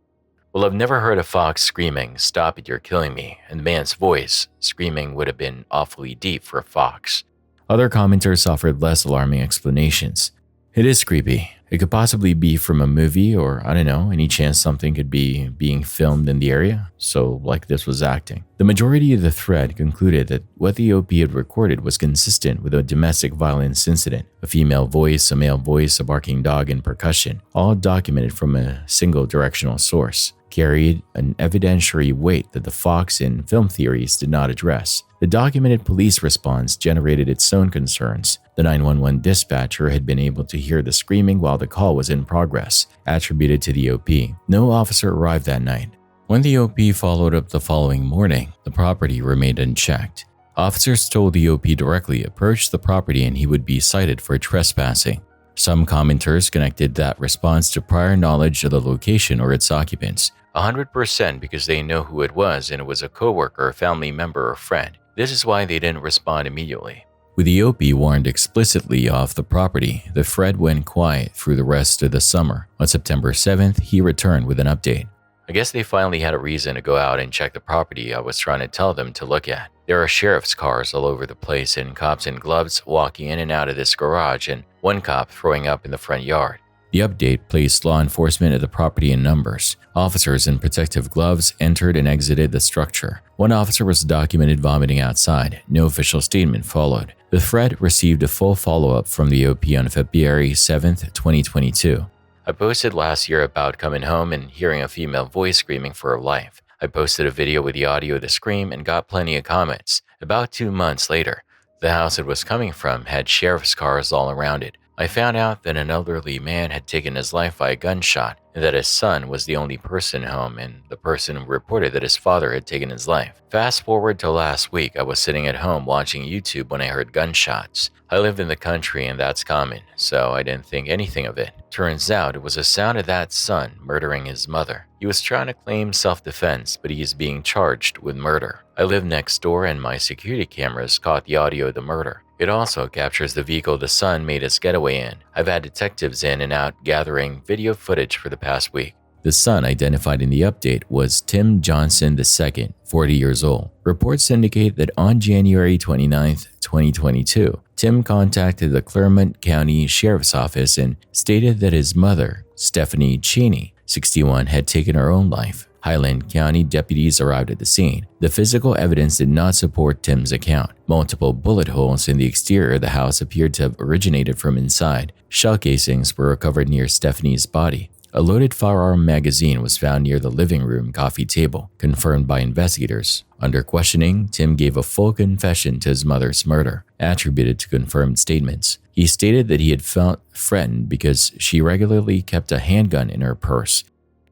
"Well, I've never heard a fox screaming, 'Stop it, you're killing me,' and the man's voice, screaming, would have been awfully deep for a fox." Other commenters offered less alarming explanations. "It is creepy. It could possibly be from a movie or, I don't know, any chance something could be being filmed in the area, so like this was acting." The majority of the thread concluded that what the OP had recorded was consistent with a domestic violence incident. A female voice, a male voice, a barking dog, and percussion, all documented from a single directional source, carried an evidentiary weight that the Fox and film theories did not address. The documented police response generated its own concerns. The 911 dispatcher had been able to hear the screaming while the call was in progress, attributed to the OP. No officer arrived that night. When the OP followed up the following morning, the property remained unchecked. Officers told the OP directly approach the property and he would be cited for trespassing. Some commenters connected that response to prior knowledge of the location or its occupants, 100% because they know who it was and it was a coworker, family member, or friend. This is why they didn't respond immediately. With the OP warned explicitly off the property, the Fred went quiet through the rest of the summer. On September 7th, he returned with an update. "I guess they finally had a reason to go out and check the property I was trying to tell them to look at. There are sheriff's cars all over the place and cops in gloves walking in and out of this garage and one cop throwing up in the front yard." The update placed law enforcement at the property in numbers. Officers in protective gloves entered and exited the structure. One officer was documented vomiting outside. No official statement followed. The thread received a full follow-up from the OP on February 7th, 2022. "I posted last year about coming home and hearing a female voice screaming for her life. I posted a video with the audio of the scream and got plenty of comments. About 2 months later, the house it was coming from had sheriff's cars all around it. I found out that an elderly man had taken his life by a gunshot and that his son was the only person home and the person reported that his father had taken his life. Fast forward to last week, I was sitting at home watching YouTube when I heard gunshots. I lived in the country and that's common, so I didn't think anything of it. Turns out it was the sound of that son murdering his mother. He was trying to claim self-defense, but he is being charged with murder. I live next door and my security cameras caught the audio of the murder. It also captures the vehicle the son made his getaway in. I've had detectives in and out gathering video footage for the past week." The son identified in the update was Tim Johnson II, 40 years old. Reports indicate that on January 29th, 2022, Tim contacted the Clermont County Sheriff's Office and stated that his mother, Stephanie Cheney, 61, had taken her own life. Highland County deputies arrived at the scene. The physical evidence did not support Tim's account. Multiple bullet holes in the exterior of the house appeared to have originated from inside. Shell casings were recovered near Stephanie's body. A loaded firearm magazine was found near the living room coffee table, confirmed by investigators. Under questioning, Tim gave a full confession to his mother's murder, attributed to confirmed statements. He stated that he had felt threatened because she regularly kept a handgun in her purse.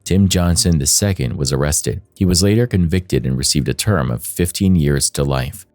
Tim Johnson II was arrested. He was later convicted and received a term of 15 years to life.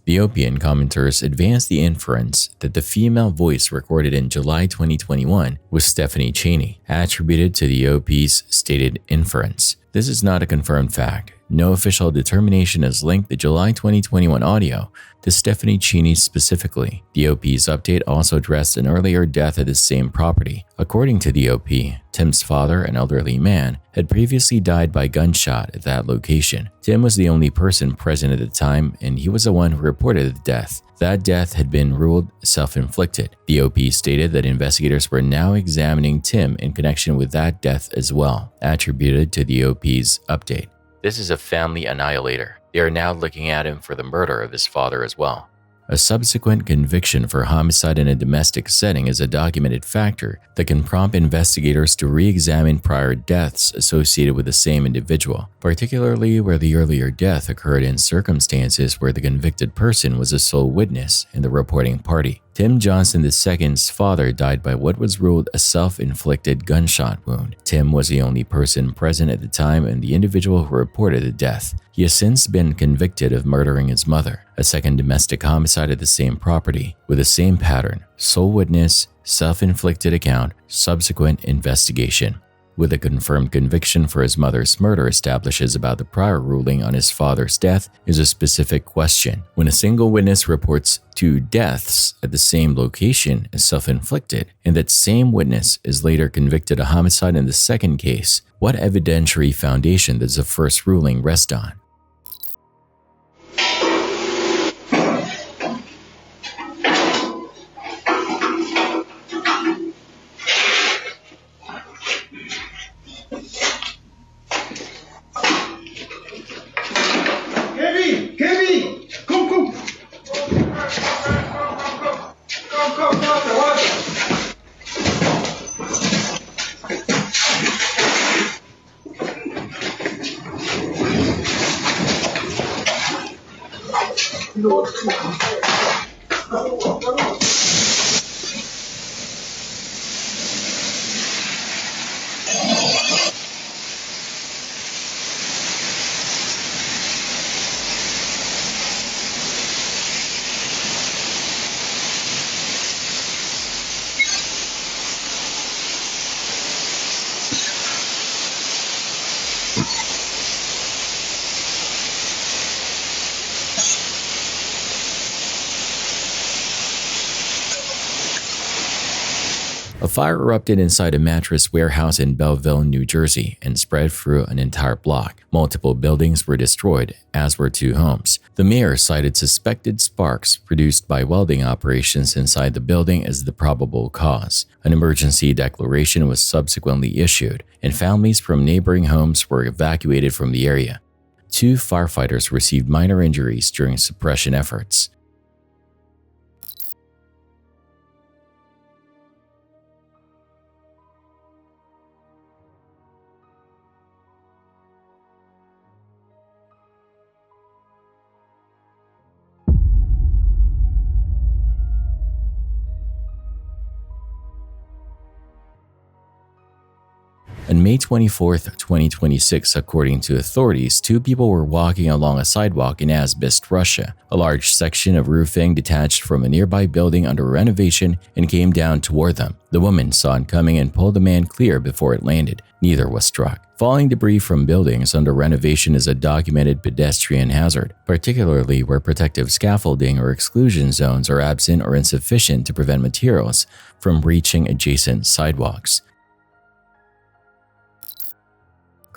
The Opian commenters advanced the inference that the female voice recorded in July 2021 was Stephanie Cheney, attributed to the OP's stated inference. This is not a confirmed fact. No official determination has linked the July 2021 audio to Stephanie Cheney specifically. The OP's update also addressed an earlier death at the same property. According to the OP, Tim's father, an elderly man, had previously died by gunshot at that location. Tim was the only person present at the time, and he was the one who reported the death. That death had been ruled self-inflicted. The OP stated that investigators were now examining Tim in connection with that death as well, attributed to the OP's update. This is a family annihilator. They are now looking at him for the murder of his father as well. A subsequent conviction for homicide in a domestic setting is a documented factor that can prompt investigators to re-examine prior deaths associated with the same individual, particularly where the earlier death occurred in circumstances where the convicted person was a sole witness in the reporting party. Tim Johnson II's father died by what was ruled a self-inflicted gunshot wound. Tim was the only person present at the time and the individual who reported the death. He has since been convicted of murdering his mother. A second domestic homicide at the same property, with the same pattern: sole witness, self-inflicted account, subsequent investigation. With a confirmed conviction for his mother's murder establishes about the prior ruling on his father's death is a specific question. When a single witness reports 2 deaths at the same location as self-inflicted, and that same witness is later convicted of homicide in the second case, what evidentiary foundation does the first ruling rest on? Kevin! Come! A fire erupted inside a mattress warehouse in Belleville, New Jersey, and spread through an entire block. Multiple buildings were destroyed, as were 2 homes. The mayor cited suspected sparks produced by welding operations inside the building as the probable cause. An emergency declaration was subsequently issued, and families from neighboring homes were evacuated from the area. 2 firefighters received minor injuries during suppression efforts. On May 24, 2026, according to authorities, 2 people were walking along a sidewalk in Asbest, Russia. A large section of roofing detached from a nearby building under renovation and came down toward them. The woman saw it coming and pulled the man clear before it landed. Neither was struck. Falling debris from buildings under renovation is a documented pedestrian hazard, particularly where protective scaffolding or exclusion zones are absent or insufficient to prevent materials from reaching adjacent sidewalks.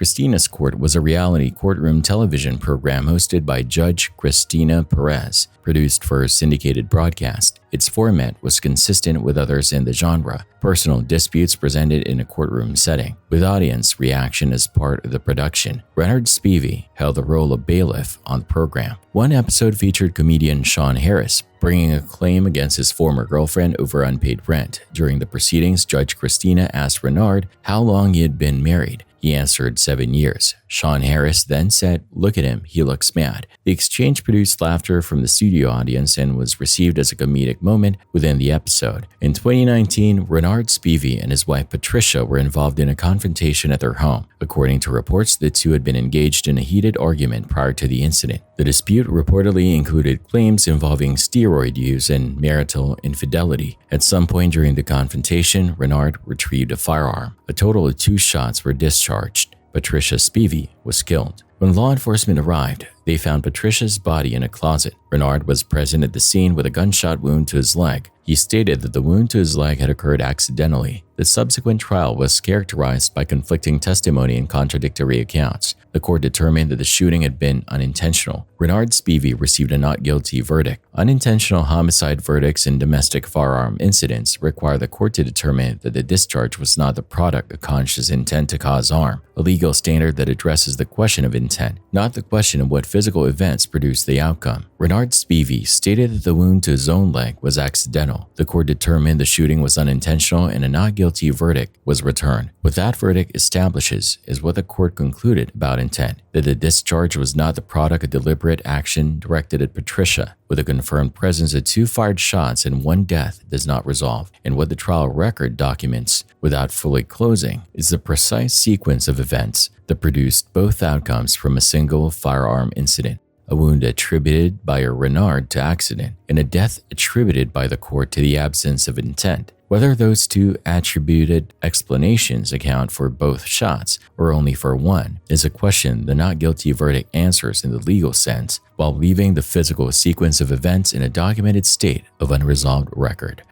Christina's Court was a reality courtroom television program hosted by Judge Cristina Perez, produced for syndicated broadcast. Its format was consistent with others in the genre, personal disputes presented in a courtroom setting, with audience reaction as part of the production. Renard Spivey held the role of bailiff on the program. One episode featured comedian Sean Harris bringing a claim against his former girlfriend over unpaid rent. During the proceedings, Judge Cristina asked Renard how long he had been married. He answered 7 years. Sean Harris then said, "Look at him, he looks mad." The exchange produced laughter from the studio audience and was received as a comedic moment within the episode. In 2019, Renard Spivey and his wife Patricia were involved in a confrontation at their home. According to reports, the two had been engaged in a heated argument prior to the incident. The dispute reportedly included claims involving steroid use and marital infidelity. At some point during the confrontation, Renard retrieved a firearm. A total of 2 shots were discharged. Patricia Spivey was killed. When law enforcement arrived, they found Patricia's body in a closet. Renard was present at the scene with a gunshot wound to his leg. He stated that the wound to his leg had occurred accidentally. The subsequent trial was characterized by conflicting testimony and contradictory accounts. The court determined that the shooting had been unintentional. Renard Spivey received a not guilty verdict. Unintentional homicide verdicts in domestic firearm incidents require the court to determine that the discharge was not the product of conscious intent to cause harm, a legal standard that addresses the question of intent, not the question of what physical events produced the outcome. Renard Spivey stated that the wound to his own leg was accidental. The court determined the shooting was unintentional and a not guilty verdict was returned. What that verdict establishes is what the court concluded about intent, that the discharge was not the product of deliberate action directed at Patricia, with a confirmed presence of 2 fired shots and 1 death does not resolve, and what the trial record documents without fully closing is the precise sequence of events that produced both outcomes from a single firearm incident. A wound attributed by a Renard to accident, and a death attributed by the court to the absence of intent. Whether those 2 attributed explanations account for both shots or only for one is a question the not guilty verdict answers in the legal sense, while leaving the physical sequence of events in a documented state of unresolved record.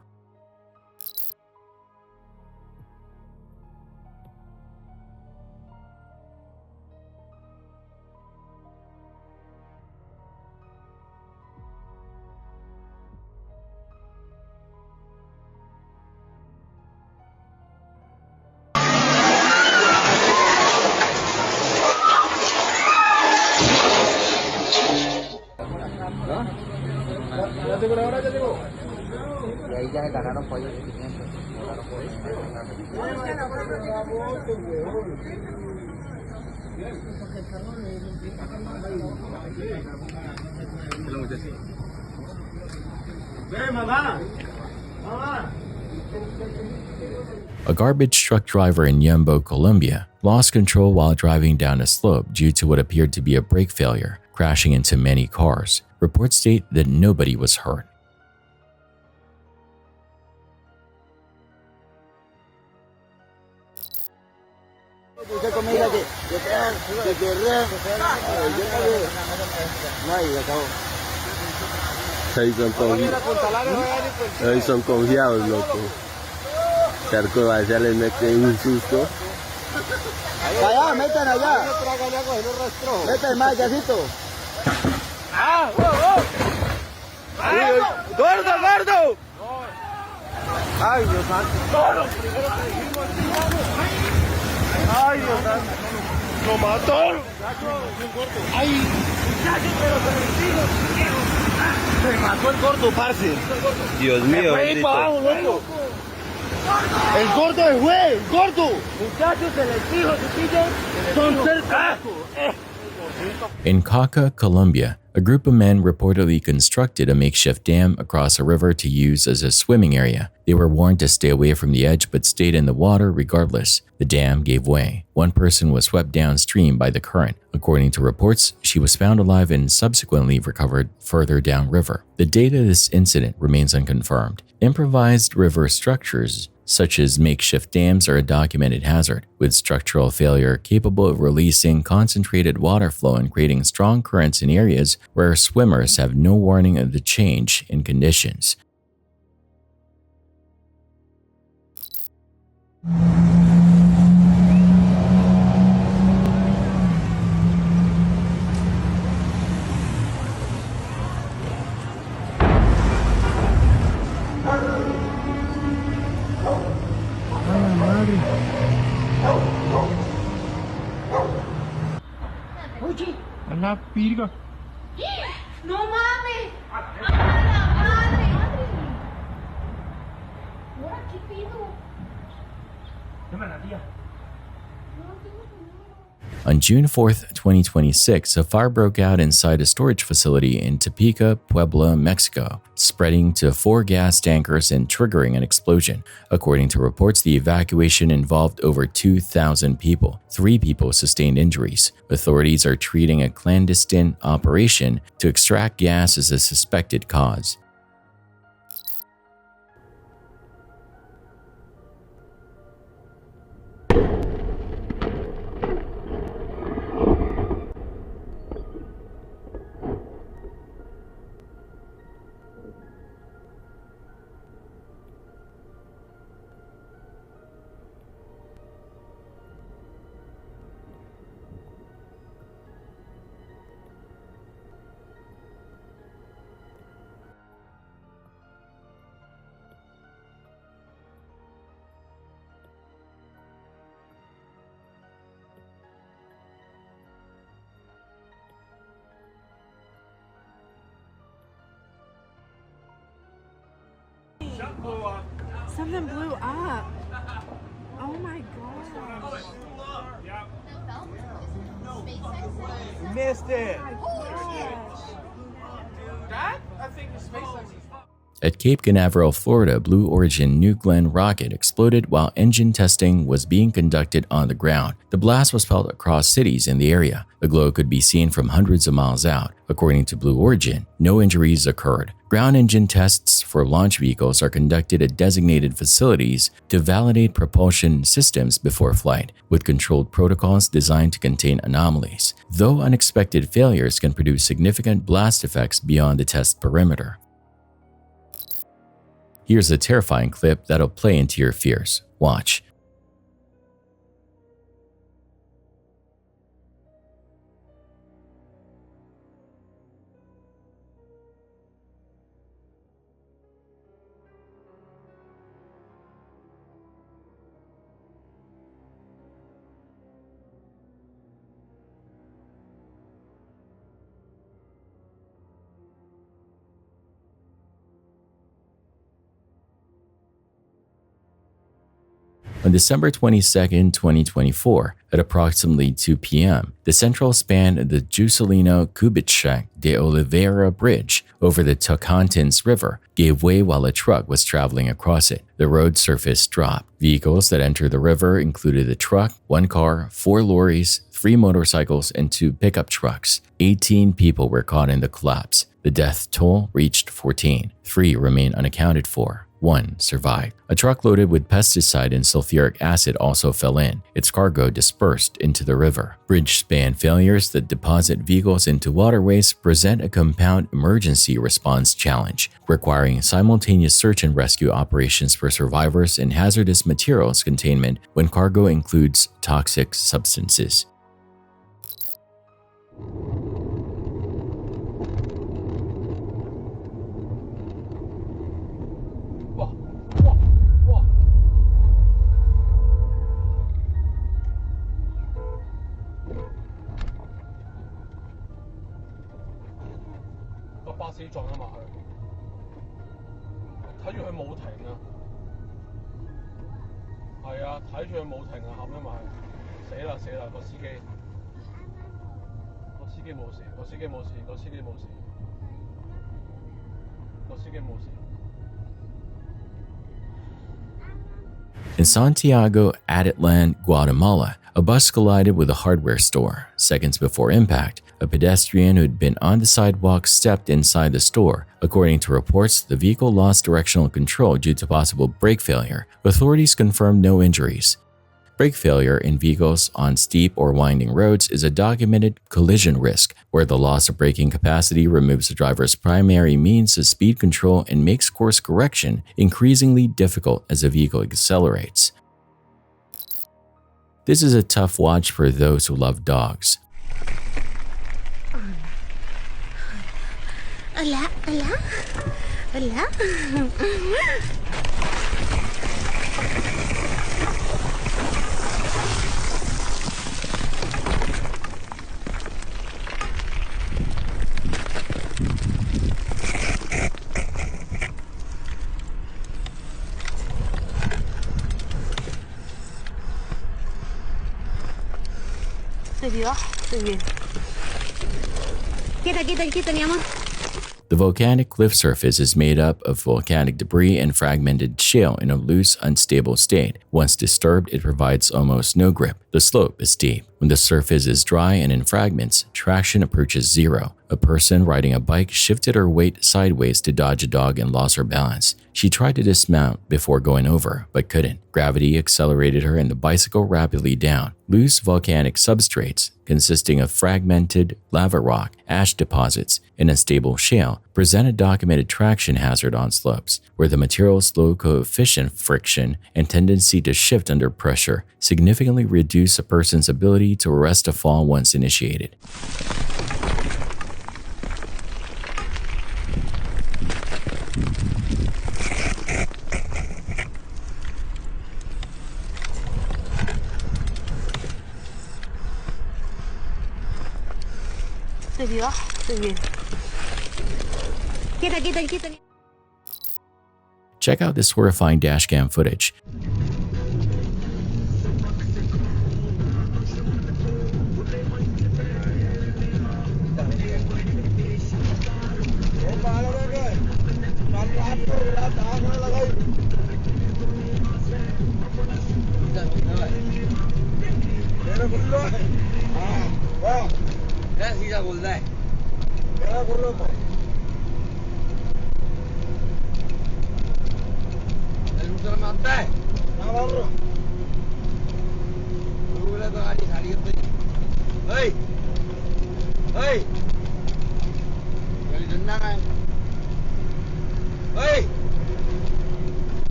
Y ahí ya se ganaron pollos. A garbage truck driver in Yumbo, Colombia, lost control while driving down a slope due to what appeared to be a brake failure, crashing into many cars. Reports state that nobody was hurt. Ahí son confiados, loco. Cerco vaya les meten un susto. Allá, metan allá. Metan más, Yacito. ¡Gordo, gordo! ¡Ay, Dios santo! ¡Ay, Dios santo! ¡Lo mató! ¡Ay! Se mató el gordo, parce. Dios mío. ¡Ey, para abajo, loco! ¡El gordo es güey! ¡El gordo! Muchachos, se les dijo, chiquillos, son cerca. In Cauca, Colombia, a group of men reportedly constructed a makeshift dam across a river to use as a swimming area. They were warned to stay away from the edge but stayed in the water regardless. The dam gave way. One person was swept downstream by the current. According to reports, she was found alive and subsequently recovered further downriver. The date of this incident remains unconfirmed. Improvised river structures such as makeshift dams are a documented hazard, with structural failure capable of releasing concentrated water flow and creating strong currents in areas where swimmers have no warning of the change in conditions. madre. A la virga. ¡No mames! ¡A la madre! ¿Ahora qué pido? Llama a la tía. On June 4th, 2026, a fire broke out inside a storage facility in Topeka, Puebla, Mexico, spreading to 4 gas tankers and triggering an explosion. According to reports, the evacuation involved over 2,000 people. 3 people sustained injuries. Authorities are treating a clandestine operation to extract gas as a suspected cause. Something blew up. Oh my gosh. Missed it. At Cape Canaveral, Florida, Blue Origin New Glenn rocket exploded while engine testing was being conducted on the ground. The blast was felt across cities in the area. The glow could be seen from hundreds of miles out. According to Blue Origin, no injuries occurred. Ground engine tests for launch vehicles are conducted at designated facilities to validate propulsion systems before flight, with controlled protocols designed to contain anomalies, though unexpected failures can produce significant blast effects beyond the test perimeter. Here's a terrifying clip that'll play into your fears. Watch. On December 22, 2024, at approximately 2 p.m., the central span of the Juscelino Kubitschek de Oliveira Bridge over the Tocantins River gave way while a truck was traveling across it. The road surface dropped. Vehicles that entered the river included a truck, 1 car, 4 lorries, 3 motorcycles, and 2 pickup trucks. 18 people were caught in the collapse. The death toll reached 14. 3 remain unaccounted for. 1 survived. A truck loaded with pesticide and sulfuric acid also fell in. Its cargo dispersed into the river. Bridge span failures that deposit vehicles into waterways present a compound emergency response challenge, requiring simultaneous search and rescue operations for survivors and hazardous materials containment when cargo includes toxic substances. In Santiago, Atitlan, Guatemala, a bus collided with a hardware store. Seconds before impact, a pedestrian who'd been on the sidewalk stepped inside the store. According to reports, the vehicle lost directional control due to possible brake failure. Authorities confirmed no injuries. Brake failure in vehicles on steep or winding roads is a documented collision risk, where the loss of braking capacity removes the driver's primary means of speed control and makes course correction increasingly difficult as the vehicle accelerates. This is a tough watch for those who love dogs. Hola, hola, hola. Se vio. Estoy bien. Quita, mi amor. The volcanic cliff surface is made up of volcanic debris and fragmented shale in a loose, unstable state. Once disturbed, it provides almost no grip. The slope is steep. When the surface is dry and in fragments, traction approaches zero. A person riding a bike shifted her weight sideways to dodge a dog and lost her balance. She tried to dismount before going over, but couldn't. Gravity accelerated her and the bicycle rapidly down. Loose volcanic substrates, consisting of fragmented lava rock, ash deposits, and unstable shale, present a documented traction hazard on slopes, where the material's low coefficient friction and tendency to shift under pressure significantly reduce a person's ability to arrest a fall once initiated. Se vio. Estoy bien. Quita. Check out this horrifying dashcam footage.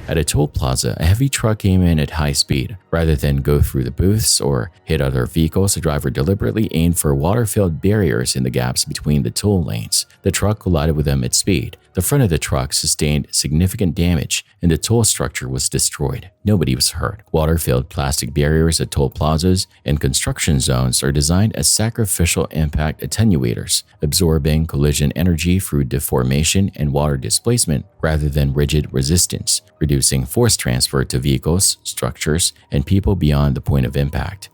At a toll plaza, a heavy truck came in at high speed. Rather than go through the booths or hit other vehicles, the driver deliberately aimed for water-filled barriers in the gaps between the toll lanes. The truck collided with them at speed. The front of the truck sustained significant damage, and the toll structure was destroyed. Nobody was hurt. Water-filled plastic barriers at toll plazas and construction zones are designed as sacrificial impact attenuators, absorbing collision energy through deformation and water displacement rather than rigid resistance, reducing force transfer to vehicles, structures, and people beyond the point of impact.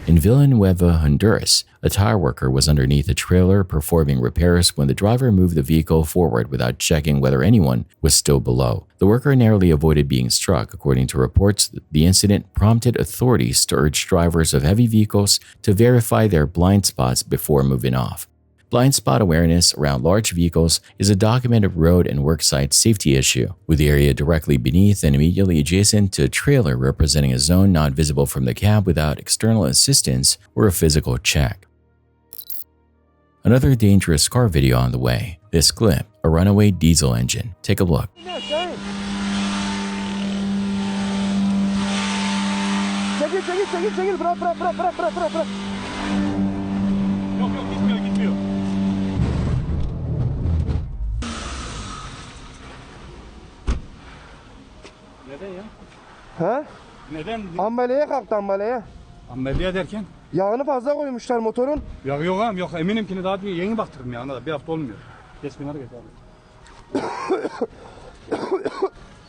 In Villanueva, Honduras, a tire worker was underneath a trailer performing repairs when the driver moved the vehicle forward without checking whether anyone was still below. The worker narrowly avoided being struck. According to reports, the incident prompted authorities to urge drivers of heavy vehicles to verify their blind spots before moving off. Blind spot awareness around large vehicles is a documented road and worksite safety issue, with the area directly beneath and immediately adjacent to a trailer representing a zone not visible from the cab without external assistance or a physical check. Another dangerous car video on the way. This clip, a runaway diesel engine. Take a look. Çekil, bırak. Yok gitmiyor. Neden ya? Ha? Neden? Ambaleye kalktı ambaleye. Ameliye derken? Yağını fazla koymuşlar motorun. Yok eminim ki daha yeni baktırdım ya. Bir hafta olmuyor. Geç binarı geç abi.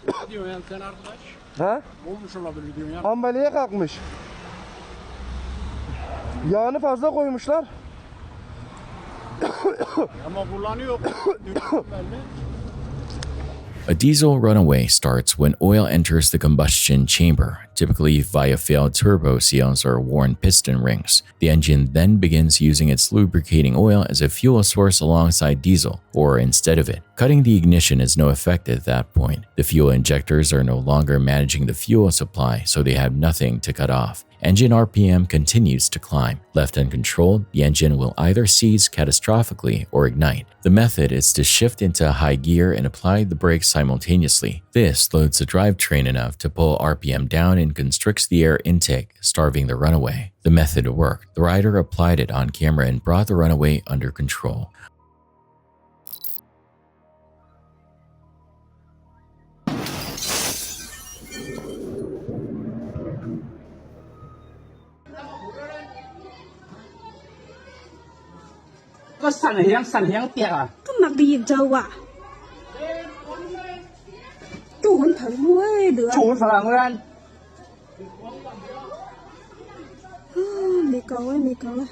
Ne diyorsun yani sen arkadaş? Ha? Olmuş olabilir diyorsun ya. Ambaleye kalkmış. Yağını fazla koymuşlar. Ama kullanıyor. A diesel runaway starts when oil enters the combustion chamber, typically via failed turbo seals or worn piston rings. The engine then begins using its lubricating oil as a fuel source alongside diesel, or instead of it. Cutting the ignition has no effect at that point. The fuel injectors are no longer managing the fuel supply, so they have nothing to cut off. Engine RPM continues to climb. Left uncontrolled, the engine will either seize catastrophically or ignite. The method is to shift into high gear and apply the brakes simultaneously. This loads the drivetrain enough to pull RPM down and constricts the air intake, starving the runaway. The method worked. The rider applied it on camera and brought the runaway under control. Có sẵn hiếng tiệc à? Có mặc đi châu à? Chủ hôn thử nuôi được. Chủ phải là người ăn. Mì cầu ơi, mì cầu ơi.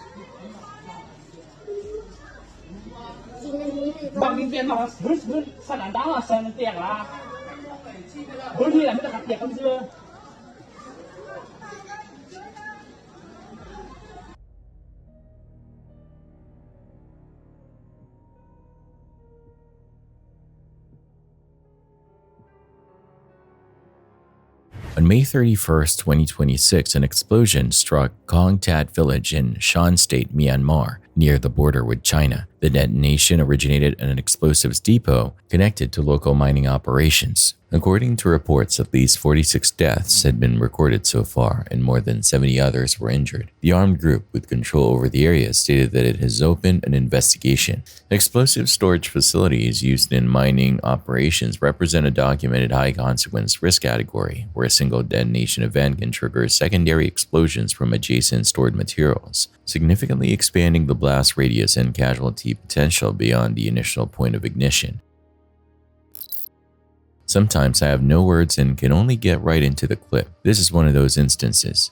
Bằng những tiền mà sẵn ăn đá là sẵn tiệc là. Đôi khi là mới được gặp tiệc con dưa. On May 31st, 2026, an explosion struck Kong Tat village in Shan State, Myanmar, near the border with China. The detonation originated at an explosives depot connected to local mining operations. According to reports, at least 46 deaths had been recorded so far, and more than 70 others were injured. The armed group with control over the area stated that it has opened an investigation. Explosive storage facilities used in mining operations represent a documented high-consequence risk category, where a single detonation event can trigger secondary explosions from adjacent stored materials, significantly expanding the blast radius and casualty potential beyond the initial point of ignition. Sometimes I have no words and can only get right into the clip. This is one of those instances.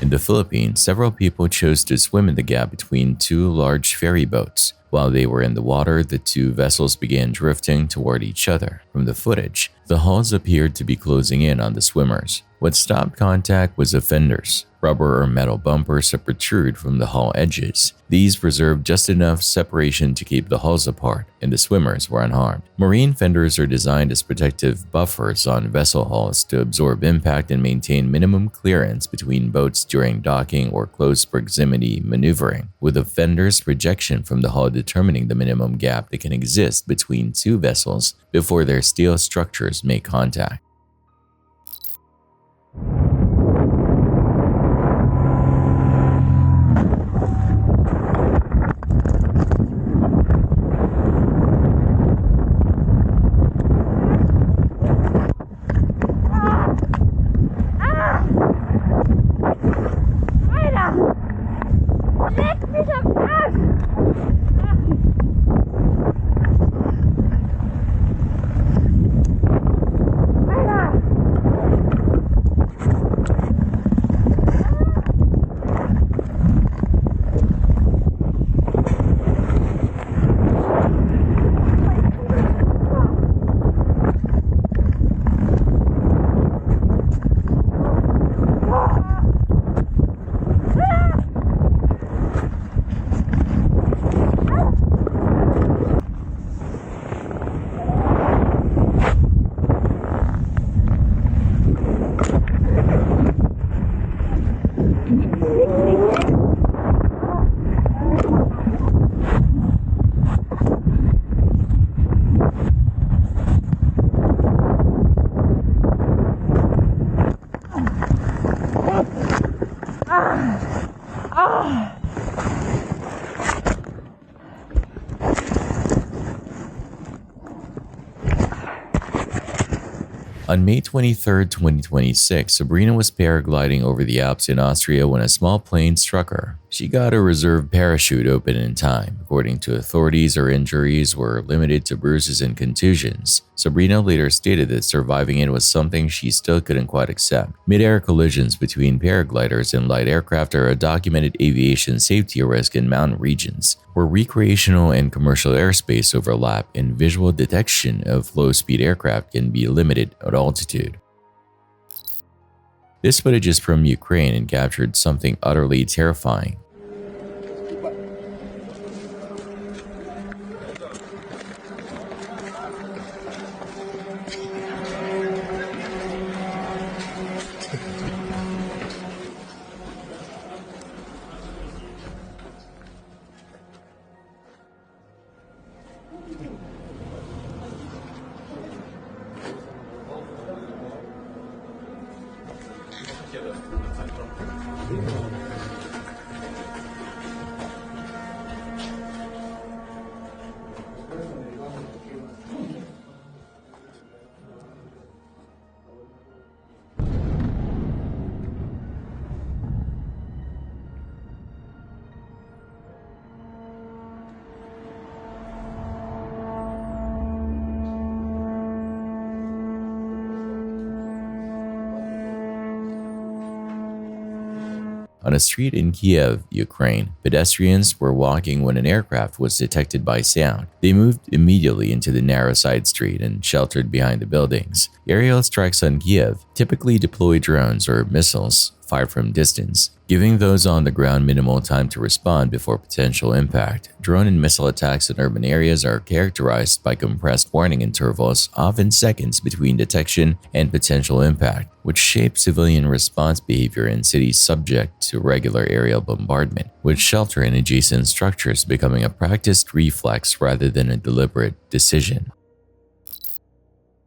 In the Philippines, several people chose to swim in the gap between two large ferry boats. While they were in the water, the two vessels began drifting toward each other. From the footage, the hulls appeared to be closing in on the swimmers. What stopped contact was the fenders, rubber or metal bumpers that protrude from the hull edges. These preserved just enough separation to keep the hulls apart, and the swimmers were unharmed. Marine fenders are designed as protective buffers on vessel hulls to absorb impact and maintain minimum clearance between boats during docking or close proximity maneuvering, with the fender's projection from the hull determining the minimum gap that can exist between two vessels before their steel structures make contact. On May 23, 2026, Sabrina was paragliding over the Alps in Austria when a small plane struck her. She got a reserve parachute open in time. According to authorities, her injuries were limited to bruises and contusions. Sabrina later stated that surviving it was something she still couldn't quite accept. Mid-air collisions between paragliders and light aircraft are a documented aviation safety risk in mountain regions, where recreational and commercial airspace overlap and visual detection of low-speed aircraft can be limited at altitude. This footage is from Ukraine and captured something utterly terrifying. On a street in Kiev, Ukraine, pedestrians were walking when an aircraft was detected by sound. They moved immediately into the narrow side street and sheltered behind the buildings. Aerial strikes on Kiev typically deploy drones or missiles fired from distance, giving those on the ground minimal time to respond before potential impact. Drone and missile attacks in urban areas are characterized by compressed warning intervals, often seconds between detection and potential impact, which shape civilian response behavior in cities subject to regular aerial bombardment, with shelter and adjacent structures becoming a practiced reflex rather than a deliberate decision.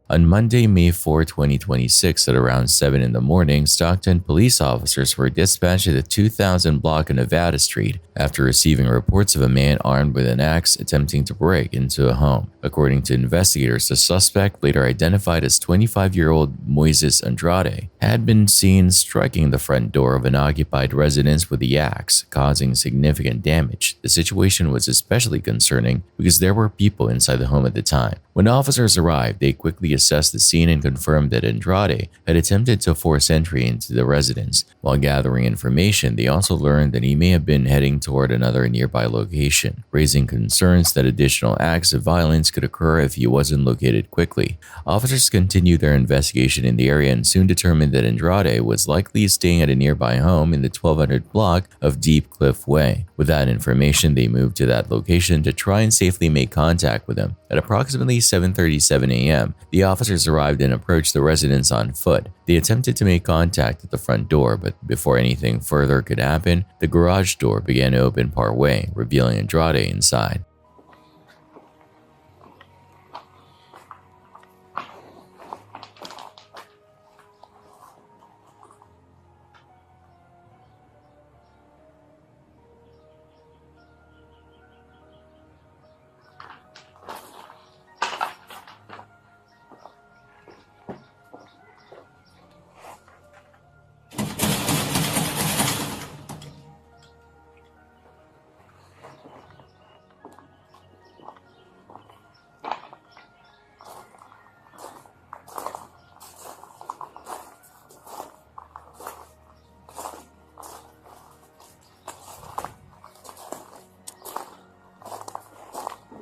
On Monday, May 4, 2026, at around 7 in the morning, Stockton police officers were dispatched to the 2000 block of Nevada Street after receiving reports of a man armed with an axe attempting to break into a home. According to investigators, the suspect, later identified as 25-year-old Moises Andrade, had been seen striking the front door of an occupied residence with the axe, causing significant damage. The situation was especially concerning because there were people inside the home at the time. When officers arrived, they quickly assessed the scene and confirmed that Andrade had attempted to force entry into the residence. While gathering information, they also learned that he may have been heading toward another nearby location, raising concerns that additional acts of violence could occur if he wasn't located quickly. Officers continued their investigation in the area and soon determined that Andrade was likely staying at a nearby home in the 1200 block of Deep Cliff Way. With that information, they moved to that location to try and safely make contact with him. At approximately 7:37 a.m., the officers arrived and approached the residence on foot. They attempted to make contact at the front door, but before anything further could happen, the garage door began to open partway, revealing Andrade inside.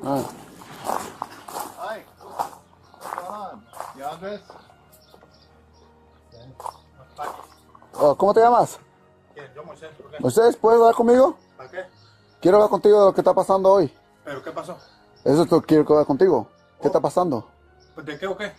Hi. What's going on? You Andres? Oh, ¿cómo te llamas? ¿Quién? Yo, Moisés. ¿Por qué? Moisés, ¿puedes hablar conmigo? ¿Para qué? Quiero hablar contigo de lo que está pasando hoy. ¿Pero qué pasó? Eso es lo que quiero hablar contigo. ¿Qué está pasando? ¿De qué o qué?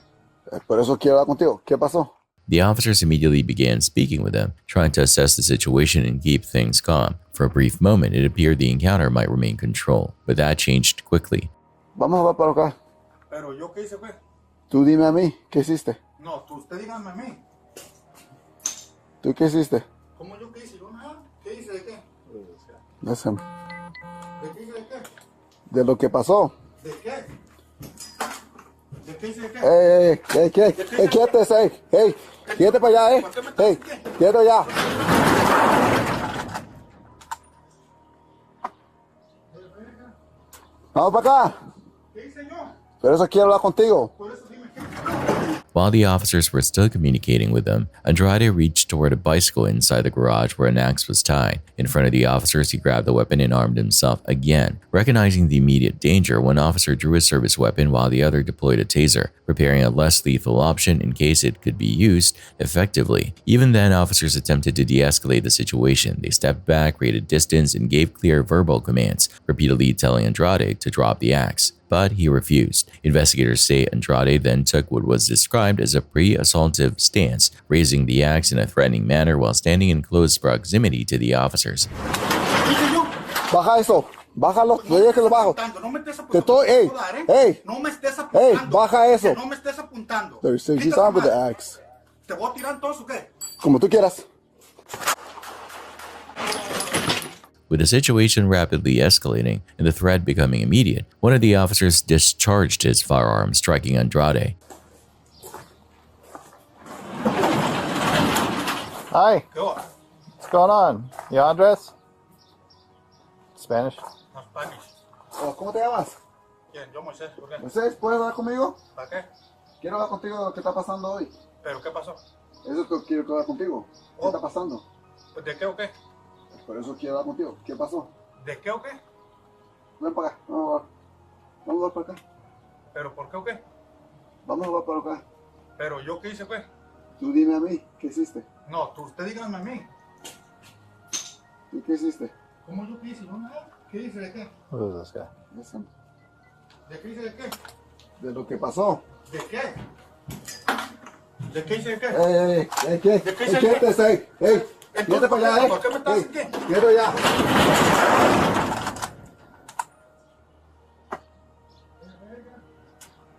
Por eso quiero hablar contigo. ¿Qué pasó? The officers immediately began speaking with them, trying to assess the situation and keep things calm. For a brief moment, it appeared the encounter might remain controlled, but that changed quickly. Vamos a ver para acá. ¿Pero yo qué hice, pues? Tú dime a mí, ¿qué hiciste? No, usted dígame a mí. ¿Tú qué hiciste? ¿Cómo yo qué hice? Yo nada. ¿Qué hice de qué? Déjame. ¿De qué hice de qué? De lo que pasó. ¿De qué? ¿De Quédate, hey, quédate para allá, hey, quédate allá. Vamos para acá. Pero eso quiero hablar contigo. While the officers were still communicating with them, Andrade reached toward a bicycle inside the garage where an axe was tied. In front of the officers, he grabbed the weapon and armed himself again. Recognizing the immediate danger, one officer drew his service weapon while the other deployed a taser, preparing a less lethal option in case it could be used effectively. Even then, officers attempted to de-escalate the situation. They stepped back, created distance, and gave clear verbal commands, repeatedly telling Andrade to drop the axe. But he refused. Investigators say Andrade then took what was described as a pre-assaultive stance, raising the axe in a threatening manner while standing in close proximity to the officers. Baja eso, bájalo, yo que lo bajo. Te estoy, hey, baja eso. No me estés apuntando. He's armed with the axe. ¿Te voy a tirar entonces o qué? Como tú quieras. With the situation rapidly escalating and the threat becoming immediate, one of the officers discharged his firearm, striking Andrade. Hi. What's going on? You Andres? Spanish. No, Spanish. Oh, ¿cómo te llamas? ¿Quién? Yo, Moisés. ¿Por qué? Moisés, ¿puedes hablar conmigo? ¿Para qué? Quiero hablar contigo de lo que está pasando hoy. ¿Pero qué pasó? Eso es lo que quiero hablar contigo. ¿Qué está pasando? Pues, ¿de qué o qué? Por eso quiero hablar contigo. ¿Qué pasó? ¿De qué o qué? Ven para acá. Vamos a jugar para acá. ¿Pero por qué o qué? Vamos a jugar para acá. ¿Pero yo qué hice, pues? Tú dime a mí, ¿qué hiciste? No, usted dígame a mí. ¿Tú qué hiciste? ¿Cómo yo qué hice? No, nada. ¿Qué hice de qué? Who is this guy? Listen. ¿De qué hice de qué? De lo que pasó. ¿De qué? ¿De qué hice de qué? ¿Qué? ¿De qué hice de qué? Quédate, quédate para allá, ¿Por qué me estás haciendo? Quédate allá.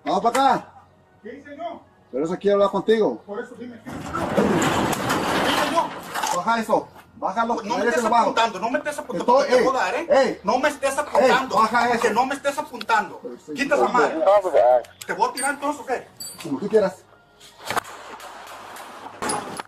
Vamos para acá. ¿Qué hice yo? Pero eso quiero hablar contigo. Por eso dime qué hice yo. Baja eso. Bájalo. No me estés apuntando, no me estés apuntando. Te voy a dar, No me estés apuntando. Baja eso. Que no me estés apuntando. Quita esa mano. ¿Te voy a tirar entonces o qué? Como tú quieras.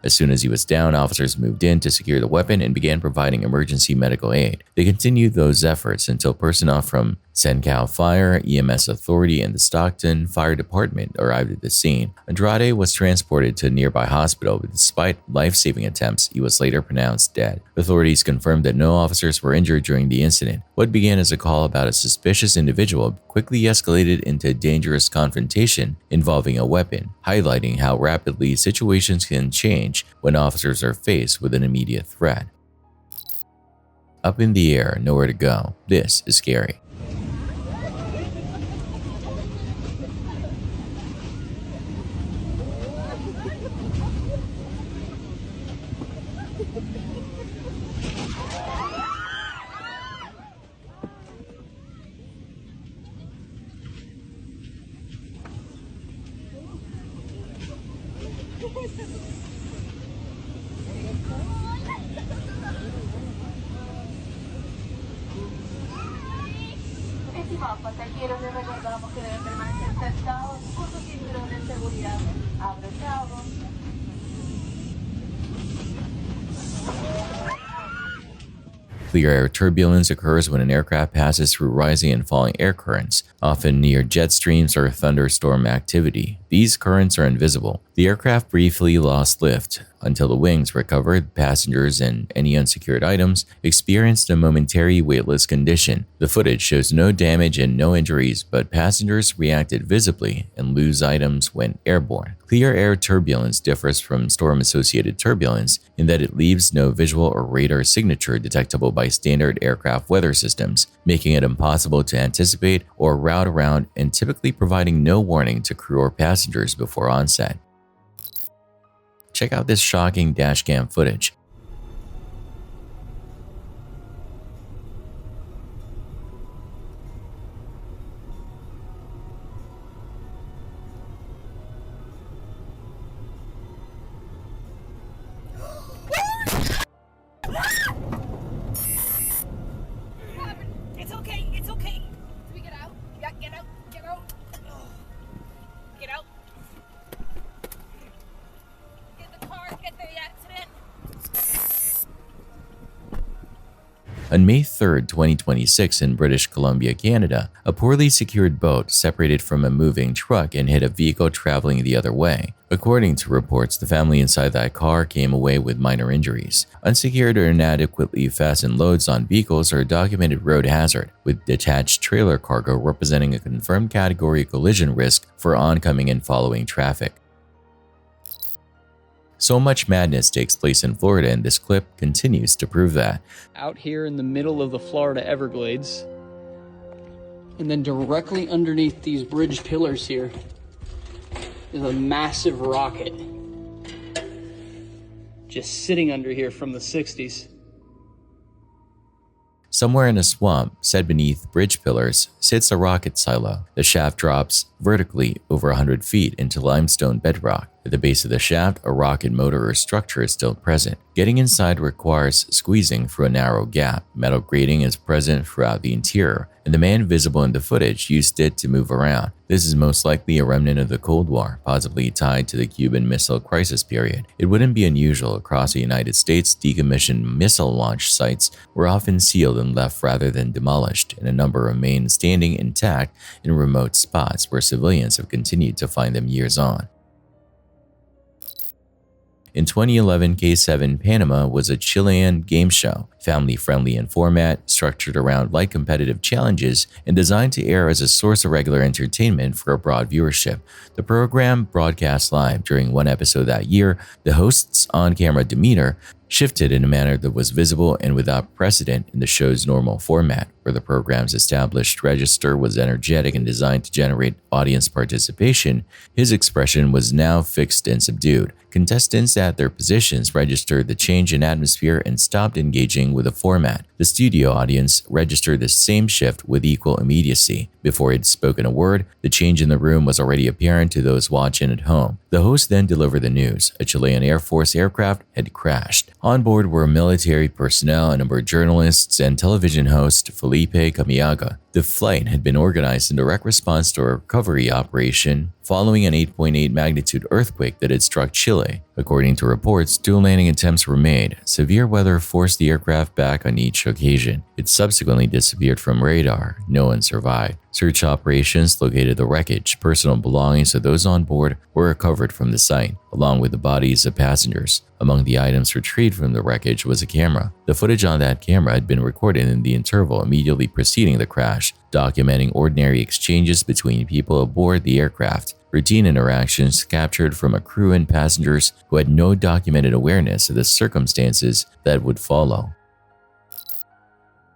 As soon as he was down, officers moved in to secure the weapon and began providing emergency medical aid. They continued those efforts until personnel from Sencal Fire, EMS Authority, and the Stockton Fire Department arrived at the scene. Andrade was transported to a nearby hospital, but despite life-saving attempts, he was later pronounced dead. Authorities confirmed that no officers were injured during the incident. What began as a call about a suspicious individual quickly escalated into a dangerous confrontation involving a weapon, highlighting how rapidly situations can change when officers are faced with an immediate threat. Up in the air, nowhere to go. This is scary. Estimados pasajeros, les recordamos que deben permanecer sentados con sus cinturones de seguridad abrochados. Clear air turbulence occurs when an aircraft passes through rising and falling air currents, often near jet streams or thunderstorm activity. These currents are invisible. The aircraft briefly lost lift until the wings recovered. Passengers and any unsecured items experienced a momentary weightless condition. The footage shows no damage and no injuries, but passengers reacted visibly and loose items went airborne. Clear air turbulence differs from storm-associated turbulence in that it leaves no visual or radar signature detectable by standard aircraft weather systems, making it impossible to anticipate or route around and typically providing no warning to crew or passengers before onset. Check out this shocking dashcam footage. It's okay. Can we get out? Yeah, get out. On May 3, 2026, in British Columbia, Canada, a poorly secured boat separated from a moving truck and hit a vehicle traveling the other way. According to reports, the family inside that car came away with minor injuries. Unsecured or inadequately fastened loads on vehicles are a documented road hazard, with detached trailer cargo representing a confirmed category collision risk for oncoming and following traffic. So much madness takes place in Florida, and this clip continues to prove that. Out here in the middle of the Florida Everglades, and then directly underneath these bridge pillars here is a massive rocket just sitting under here from the 60s. Somewhere in a swamp, set beneath bridge pillars, sits a rocket silo. The shaft drops vertically over 100 feet into limestone bedrock. At the base of the shaft, a rocket motor or structure is still present. Getting inside requires squeezing through a narrow gap. Metal grating is present throughout the interior, and the man visible in the footage used it to move around. This is most likely a remnant of the Cold War, possibly tied to the Cuban Missile Crisis period. It wouldn't be unusual across the United States. Decommissioned missile launch sites were often sealed and left rather than demolished, and a number remain standing intact in remote spots where civilians have continued to find them years on. In 2011, K7 Panama was a Chilean game show, family-friendly in format, structured around light competitive challenges, and designed to air as a source of regular entertainment for a broad viewership. The program broadcast live. During one episode that year, the host's on-camera demeanor shifted in a manner that was visible and without precedent in the show's normal format, where the program's established register was energetic and designed to generate audience participation. His expression was now fixed and subdued. Contestants at their positions registered the change in atmosphere and stopped engaging with the format. The studio audience registered the same shift with equal immediacy. Before he'd spoken a word, the change in the room was already apparent to those watching at home. The host then delivered the news. A Chilean Air Force aircraft had crashed. On board were military personnel, a number of journalists, and television host Felipe Camiaga. The flight had been organized in direct response to a recovery operation following an 8.8 magnitude earthquake that had struck Chile. According to reports, 2 landing attempts were made. Severe weather forced the aircraft back on each occasion. It subsequently disappeared from radar. No one survived. Search operations located the wreckage. Personal belongings of those on board were recovered from the site, along with the bodies of passengers. Among the items retrieved from the wreckage was a camera. The footage on that camera had been recorded in the interval immediately preceding the crash, documenting ordinary exchanges between people aboard the aircraft. Routine interactions captured from a crew and passengers who had no documented awareness of the circumstances that would follow.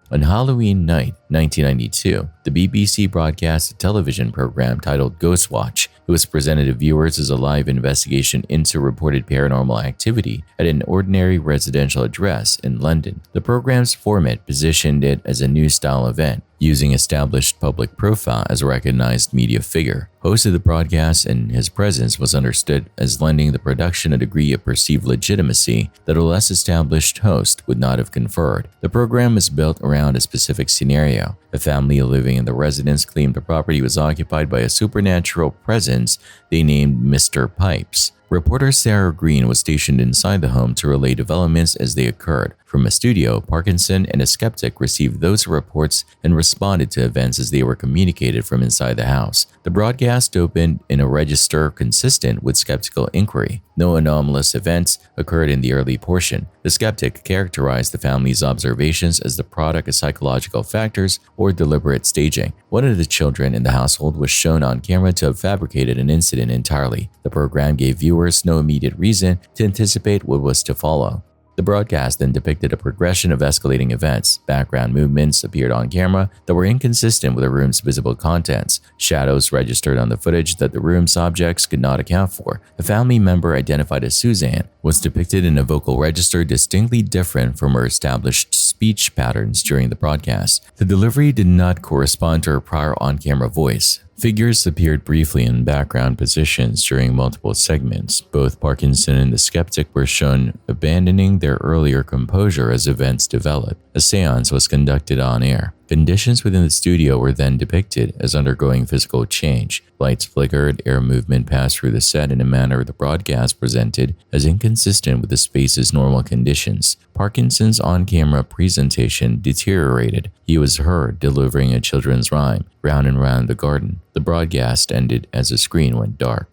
On Halloween night, 1992, the BBC broadcast a television program titled Ghost Watch. It was presented to viewers as a live investigation into reported paranormal activity at an ordinary residential address in London. The program's format positioned it as a new-style event, using established public profile as a recognized media figure. Hosted the broadcast, and his presence was understood as lending the production a degree of perceived legitimacy that a less established host would not have conferred. The program was built around a specific scenario. A family living in the residence claimed the property was occupied by a supernatural presence they named Mr. Pipes. Reporter Sarah Green was stationed inside the home to relay developments as they occurred. From a studio, Parkinson and a skeptic received those reports and responded to events as they were communicated from inside the house. The broadcast opened in a register consistent with skeptical inquiry. No anomalous events occurred in the early portion. The skeptic characterized the family's observations as the product of psychological factors or deliberate staging. One of the children in the household was shown on camera to have fabricated an incident entirely. The program gave viewers no immediate reason to anticipate what was to follow. The broadcast then depicted a progression of escalating events. Background movements appeared on camera that were inconsistent with the room's visible contents. Shadows registered on the footage that the room's objects could not account for. A family member identified as Suzanne was depicted in a vocal register distinctly different from her established speech patterns during the broadcast. The delivery did not correspond to her prior on-camera voice. Figures appeared briefly in background positions during multiple segments. Both Parkinson and the skeptic were shown abandoning their earlier composure as events developed. A seance was conducted on air. Conditions within the studio were then depicted as undergoing physical change. Lights flickered, air movement passed through the set in a manner the broadcast presented as inconsistent with the space's normal conditions. Parkinson's on-camera presentation deteriorated. He was heard delivering a children's rhyme, Round and Round the Garden. The broadcast ended as the screen went dark.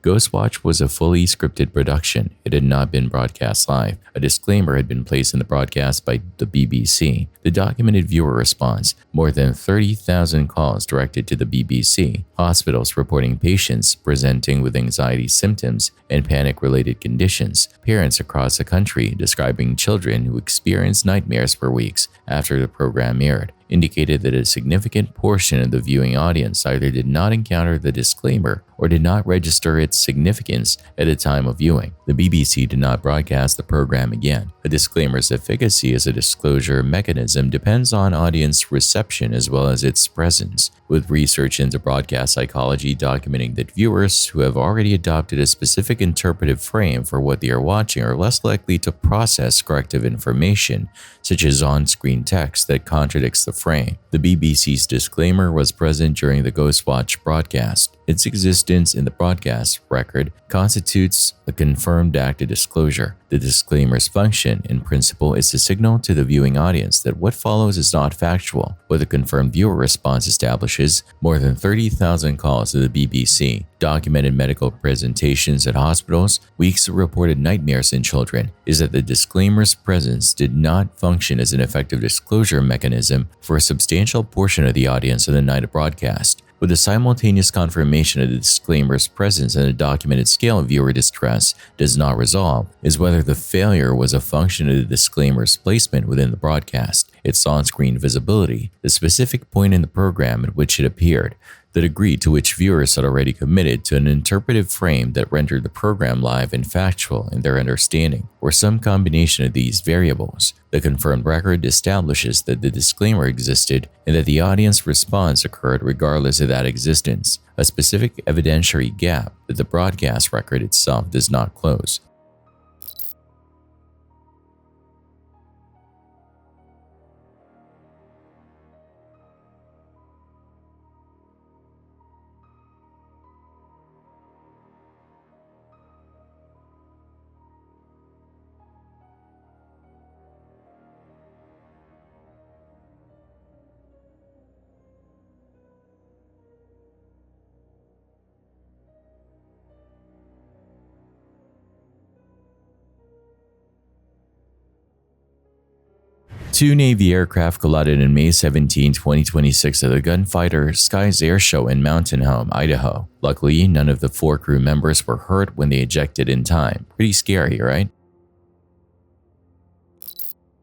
Ghostwatch was a fully scripted production. It had not been broadcast live. A disclaimer had been placed in the broadcast by the BBC. The documented viewer response: more than 30,000 calls directed to the BBC, hospitals reporting patients presenting with anxiety symptoms and panic-related conditions, parents across the country describing children who experienced nightmares for weeks after the program aired, indicated that a significant portion of the viewing audience either did not encounter the disclaimer or did not register its significance at the time of viewing. The BBC did not broadcast the program again. A disclaimer's efficacy as a disclosure mechanism depends on audience reception as well as its presence, with research into broadcast psychology documenting that viewers who have already adopted a specific interpretive frame for what they are watching are less likely to process corrective information, such as on-screen text that contradicts the frame. The BBC's disclaimer was present during the Ghostwatch broadcast. Its existence in the broadcast record constitutes a confirmed act of disclosure. The disclaimer's function, in principle, is to signal to the viewing audience that what follows is not factual. What the confirmed viewer response establishes: more than 30,000 calls to the BBC, documented medical presentations at hospitals, weeks of reported nightmares in children, is that the disclaimer's presence did not function as an effective disclosure mechanism for a substantial portion of the audience on the night of broadcast. With the simultaneous confirmation of the disclaimer's presence and a documented scale of viewer distress does not resolve, is whether the failure was a function of the disclaimer's placement within the broadcast, its on-screen visibility, the specific point in the program at which it appeared, the degree to which viewers had already committed to an interpretive frame that rendered the program live and factual in their understanding, or some combination of these variables. The confirmed record establishes that the disclaimer existed and that the audience response occurred regardless of that existence, a specific evidentiary gap that the broadcast record itself does not close. Two Navy aircraft collided on May 17, 2026 at the Gunfighter Skies Air Show in Mountain Home, Idaho. Luckily, none of the 4 crew members were hurt when they ejected in time. Pretty scary, right?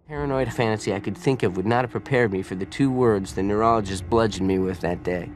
Paranoid fantasy I could think of would not have prepared me for the 2 words the neurologist bludgeoned me with that day.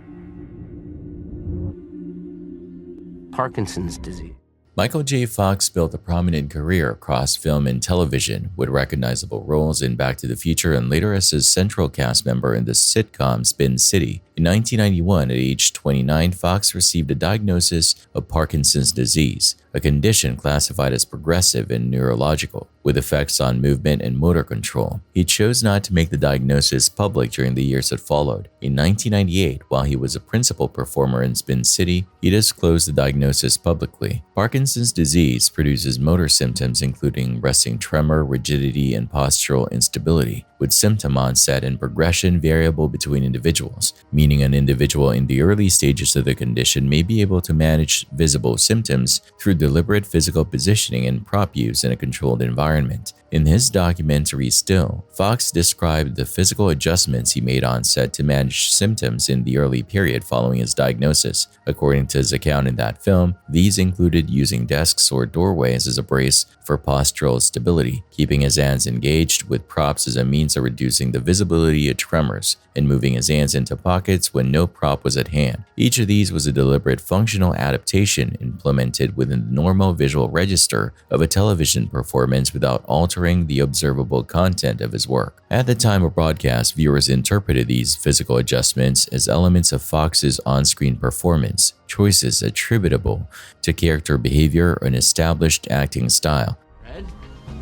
Parkinson's disease. Michael J. Fox built a prominent career across film and television, with recognizable roles in Back to the Future and later as a central cast member in the sitcom Spin City. In 1991, at age 29, Fox received a diagnosis of Parkinson's disease, a condition classified as progressive and neurological, with effects on movement and motor control. He chose not to make the diagnosis public during the years that followed. In 1998, while he was a principal performer in Spin City, he disclosed the diagnosis publicly. Parkinson's disease produces motor symptoms including resting tremor, rigidity, and postural instability, with symptom onset and progression variable between individuals, meaning an individual in the early stages of the condition may be able to manage visible symptoms through deliberate physical positioning and prop use in a controlled environment. In his documentary Still, Fox described the physical adjustments he made on set to manage symptoms in the early period following his diagnosis. According to his account in that film, these included using desks or doorways as a brace for postural stability, keeping his hands engaged with props as a means of reducing the visibility of tremors, and moving his hands into pockets when no prop was at hand. Each of these was a deliberate functional adaptation implemented within the normal visual register of a television performance without altering the observable content of his work. At the time of broadcast, viewers interpreted these physical adjustments as elements of Fox's on-screen performance, choices attributable to character behavior or an established acting style. Red?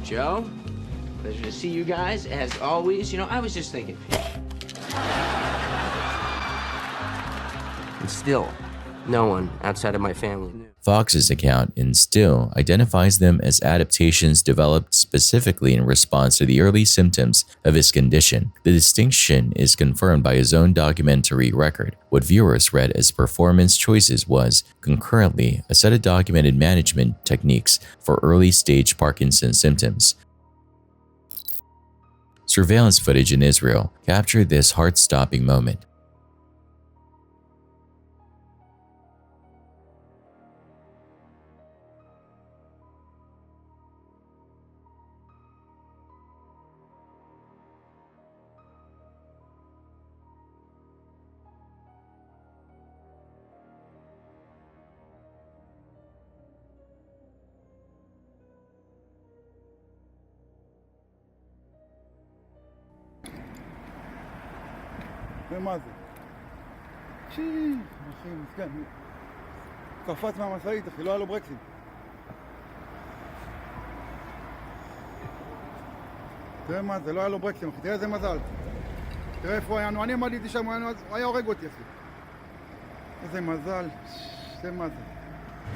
Joe? Pleasure to see you guys, as always. You know, I was just thinking. And still, no one outside of my family knew. Fox's account in Still identifies them as adaptations developed specifically in response to the early symptoms of his condition. The distinction is confirmed by his own documentary record. What viewers read as performance choices was, concurrently, a set of documented management techniques for early-stage Parkinson's symptoms. Surveillance footage in Israel captured this heart-stopping moment. ומה זה? אחי, מסכן. קפץ מהמשאית, אחי, לא היה לו ברקסים. תראה מה זה, לא היה לו ברקסים, אחי, תראה איזה מזל. תראה איפה היה, אני עמדתי שם, הוא היה הורג אותי, אחי. איזה מזל, תראה מה זה.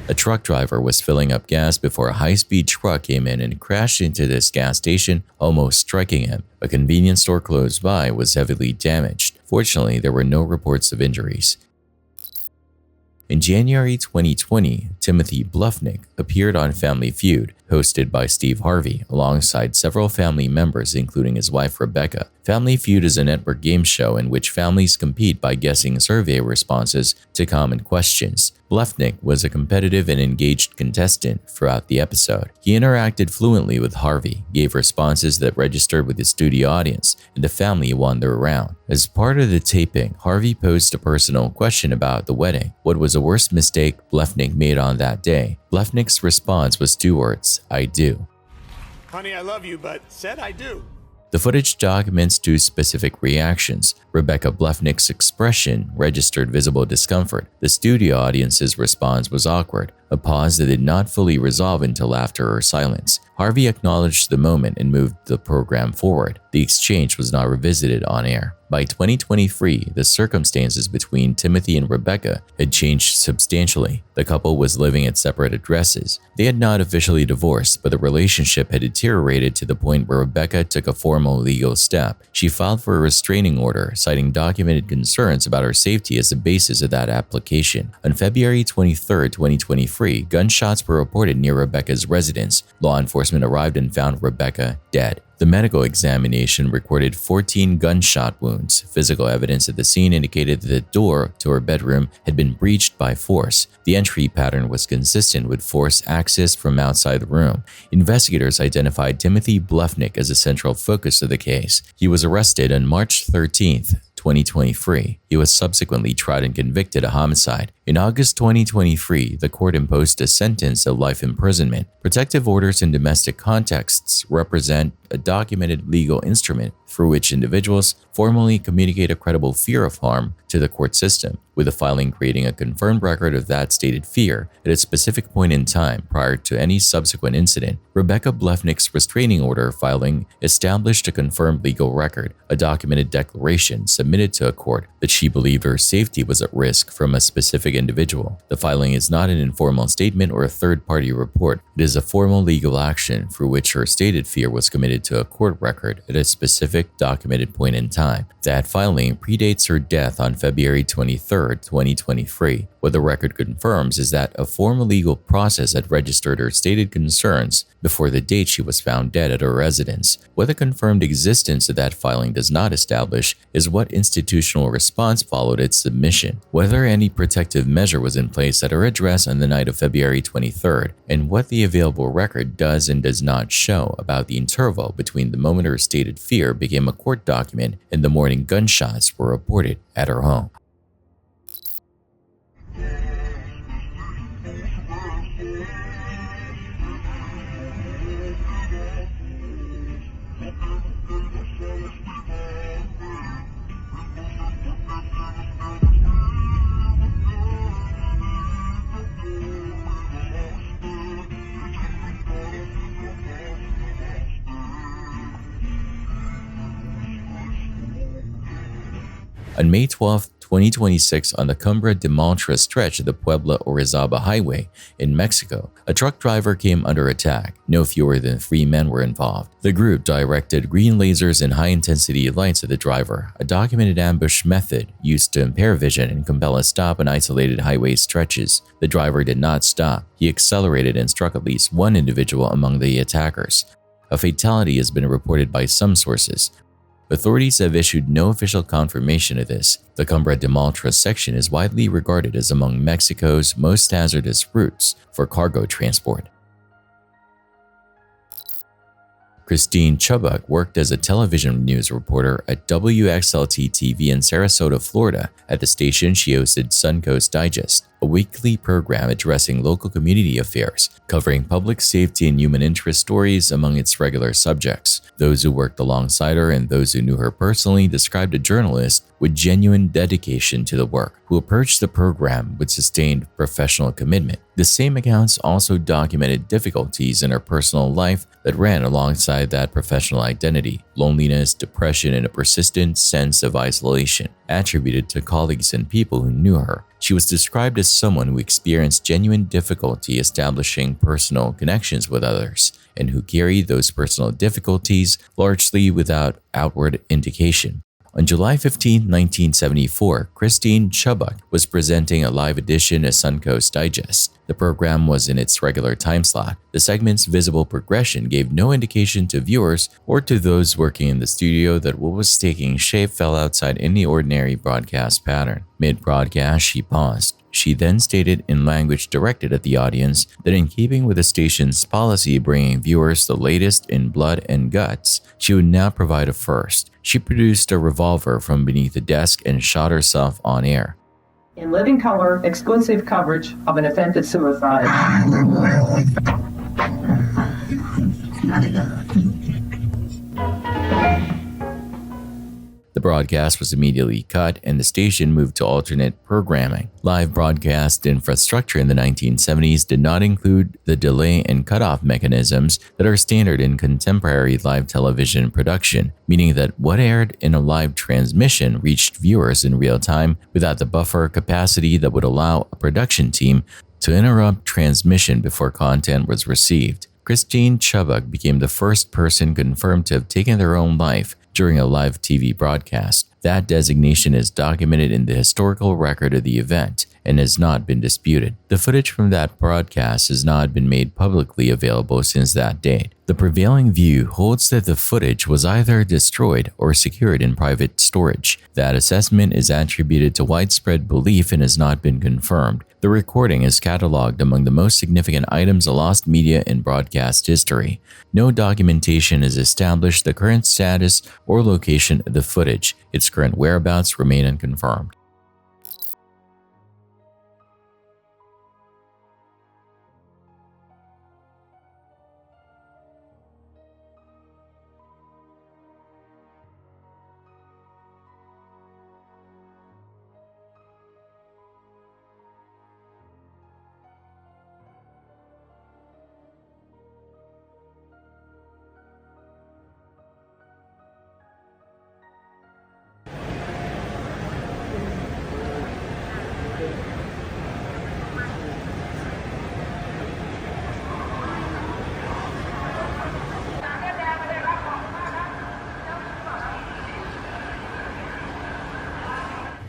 A truck driver was filling up gas before a high-speed truck came in and crashed into this gas station, almost striking him. A convenience store close by was heavily damaged. Fortunately, there were no reports of injuries. In January 2020, Timothy Bluffnick appeared on Family Feud, hosted by Steve Harvey, alongside several family members including his wife Rebecca. Family Feud is a network game show in which families compete by guessing survey responses to common questions. Bluffnick was a competitive and engaged contestant throughout the episode. He interacted fluently with Harvey, gave responses that registered with the studio audience, and the family won their round. As part of the taping, Harvey posed a personal question about the wedding. What was the worst mistake Bluffnick made on that day? Bluffnick's response was 2 words, I do. Honey, I love you, but said I do. The footage documents 2 specific reactions. Rebecca Bluffnick's expression registered visible discomfort. The studio audience's response was awkward, a pause that did not fully resolve into laughter or silence. Harvey acknowledged the moment and moved the program forward. The exchange was not revisited on air. By 2023, the circumstances between Timothy and Rebecca had changed substantially. The couple was living at separate addresses. They had not officially divorced, but the relationship had deteriorated to the point where Rebecca took a formal legal step. She filed for a restraining order, citing documented concerns about her safety as the basis of that application. On February 23, 2023, gunshots were reported near Rebecca's residence. Law enforcement arrived and found Rebecca dead. The medical examination recorded 14 gunshot wounds. Physical evidence at the scene indicated that the door to her bedroom had been breached by force. The entry pattern was consistent with force accessed from outside the room. Investigators identified Timothy Bluffnick as a central focus of the case. He was arrested on March 13th, 2023. He was subsequently tried and convicted of homicide. In August 2023, the court imposed a sentence of life imprisonment. Protective orders in domestic contexts represent a documented legal instrument through which individuals formally communicate a credible fear of harm to the court system, with the filing creating a confirmed record of that stated fear at a specific point in time prior to any subsequent incident. Rebecca Bluffnick's restraining order filing established a confirmed legal record, a documented declaration submitted to a court that she believed her safety was at risk from a specific individual. The filing is not an informal statement or a third-party report. It is a formal legal action through which her stated fear was committed to a court record at a specific documented point in time. That filing predates her death on February 23, 2023. What the record confirms is that a formal legal process had registered her stated concerns before the date she was found dead at her residence. What the confirmed existence of that filing does not establish is what institutional response followed its submission, whether any protective measure was in place at her address on the night of February 23rd, and what the available record does and does not show about the interval between the moment her stated fear became a court document and the morning gunshots were reported at her home. On May 12, 2026, on the Cumbra de Maltra stretch of the Puebla-Orizaba Highway in Mexico, a truck driver came under attack. No fewer than 3 men were involved. The group directed green lasers and high-intensity lights at the driver, a documented ambush method used to impair vision and compel a stop on isolated highway stretches. The driver did not stop. He accelerated and struck at least one individual among the attackers. A fatality has been reported by some sources. Authorities have issued no official confirmation of this. The Cumbra de Maltra section is widely regarded as among Mexico's most hazardous routes for cargo transport. Christine Chubbuck worked as a television news reporter at WXLT-TV in Sarasota, Florida. At the station, she hosted Suncoast Digest, a weekly program addressing local community affairs, covering public safety and human interest stories among its regular subjects. Those who worked alongside her and those who knew her personally described a journalist with genuine dedication to the work, who approached the program with sustained professional commitment. The same accounts also documented difficulties in her personal life that ran alongside that professional identity: loneliness, depression, and a persistent sense of isolation, attributed to colleagues and people who knew her. She was described as someone who experienced genuine difficulty establishing personal connections with others, and who carried those personal difficulties largely without outward indication. On July 15, 1974, Christine Chubbuck was presenting a live edition of Suncoast Digest. The program was in its regular time slot. The segment's visible progression gave no indication to viewers or to those working in the studio that what was taking shape fell outside any ordinary broadcast pattern. Mid-broadcast, she paused. She then stated in language directed at the audience that in keeping with the station's policy bringing viewers the latest in blood and guts, she would now provide a first. She produced a revolver from beneath the desk and shot herself on air. In living color, exclusive coverage of an attempted suicide. The broadcast was immediately cut and the station moved to alternate programming. Live broadcast infrastructure in the 1970s did not include the delay and cutoff mechanisms that are standard in contemporary live television production, meaning that what aired in a live transmission reached viewers in real time without the buffer capacity that would allow a production team to interrupt transmission before content was received. Christine Chubbuck became the first person confirmed to have taken their own life during a live TV broadcast. That designation is documented in the historical record of the event and has not been disputed. The footage from that broadcast has not been made publicly available since that date. The prevailing view holds that the footage was either destroyed or secured in private storage. That assessment is attributed to widespread belief and has not been confirmed. The recording is cataloged among the most significant items of lost media in broadcast history. No documentation has established the current status or location of the footage. Its current whereabouts remain unconfirmed.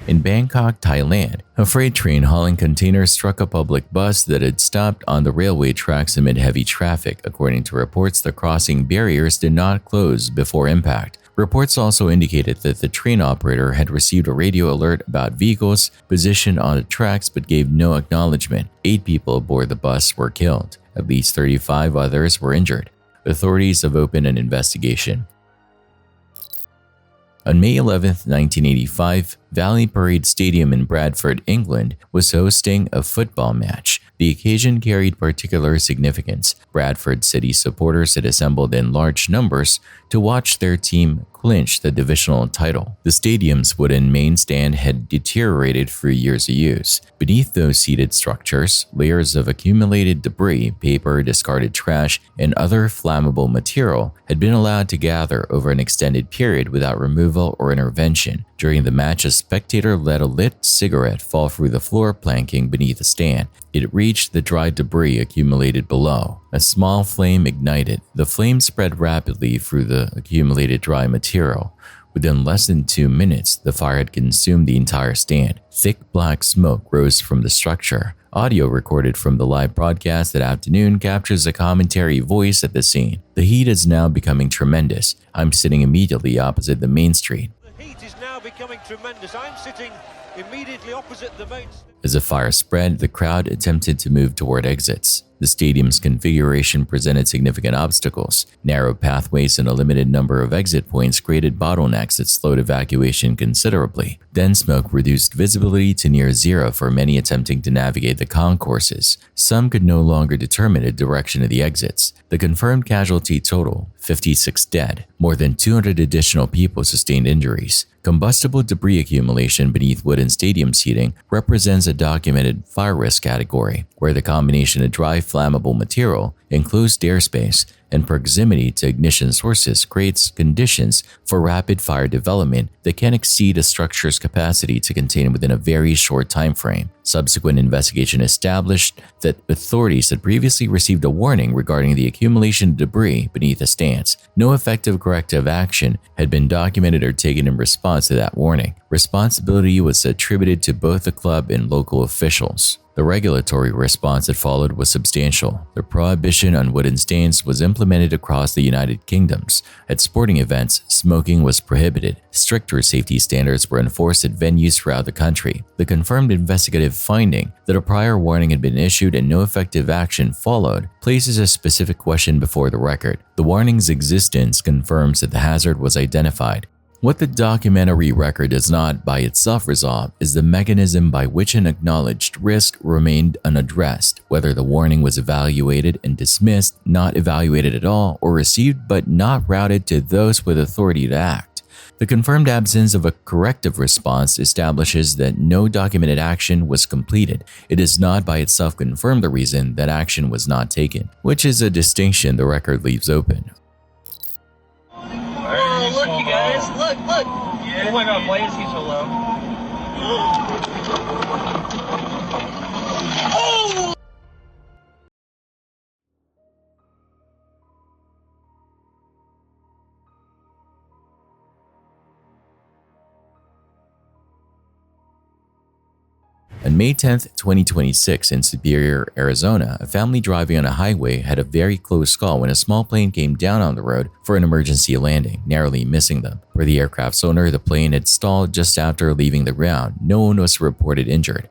In Bangkok, Thailand, a freight train hauling containers struck a public bus that had stopped on the railway tracks amid heavy traffic. According to reports, the crossing barriers did not close before impact. Reports also indicated that the train operator had received a radio alert about vehicles positioned on the tracks but gave no acknowledgement. 8 people aboard the bus were killed. At least 35 others were injured. Authorities have opened an investigation. On May 11, 1985, Valley Parade Stadium in Bradford, England, was hosting a football match. The occasion carried particular significance. Bradford City supporters had assembled in large numbers to watch their team clinched the divisional title. The stadium's wooden main stand had deteriorated through years of use. Beneath those seated structures, layers of accumulated debris, paper, discarded trash, and other flammable material had been allowed to gather over an extended period without removal or intervention. During the match, a spectator let a lit cigarette fall through the floor planking beneath the stand. It reached the dry debris accumulated below. A small flame ignited. The flame spread rapidly through the accumulated dry material. Within less than 2 minutes, the fire had consumed the entire stand. Thick black smoke rose from the structure. Audio recorded from the live broadcast that afternoon captures a commentary voice at the scene. The heat is now becoming tremendous. I'm sitting immediately opposite the main street. The heat is now becoming tremendous. I'm sitting immediately opposite the main street. As the fire spread, the crowd attempted to move toward exits. The stadium's configuration presented significant obstacles. Narrow pathways and a limited number of exit points created bottlenecks that slowed evacuation considerably. Dense smoke reduced visibility to near zero for many attempting to navigate the concourses. Some could no longer determine the direction of the exits. The confirmed casualty total, 56 dead. More than 200 additional people sustained injuries. Combustible debris accumulation beneath wooden stadium seating represents a documented fire risk category, where the combination of dry flammable material, enclosed airspace, and proximity to ignition sources creates conditions for rapid fire development that can exceed a structure's capacity to contain within a very short time frame. Subsequent investigation established that authorities had previously received a warning regarding the accumulation of debris beneath the stands. No effective corrective action had been documented or taken in response to that warning. Responsibility was attributed to both the club and local officials. The regulatory response that followed was substantial. The prohibition on wooden stands was implemented across the United Kingdoms. At sporting events, smoking was prohibited. Stricter safety standards were enforced at venues throughout the country. The confirmed investigative finding that a prior warning had been issued and no effective action followed places a specific question before the record. The warning's existence confirms that the hazard was identified. What the documentary record does not by itself resolve is the mechanism by which an acknowledged risk remained unaddressed, whether the warning was evaluated and dismissed, not evaluated at all, or received but not routed to those with authority to act. The confirmed absence of a corrective response establishes that no documented action was completed. It does not by itself confirm the reason that action was not taken, which is a distinction the record leaves open. Oh, look, you guys. Look. Yeah. Oh my god, why is he so low? Oh! On May 10, 2026, in Superior, Arizona, a family driving on a highway had a very close call when a small plane came down on the road for an emergency landing, narrowly missing them. For the aircraft's owner, the plane had stalled just after leaving the ground. No one was reported injured.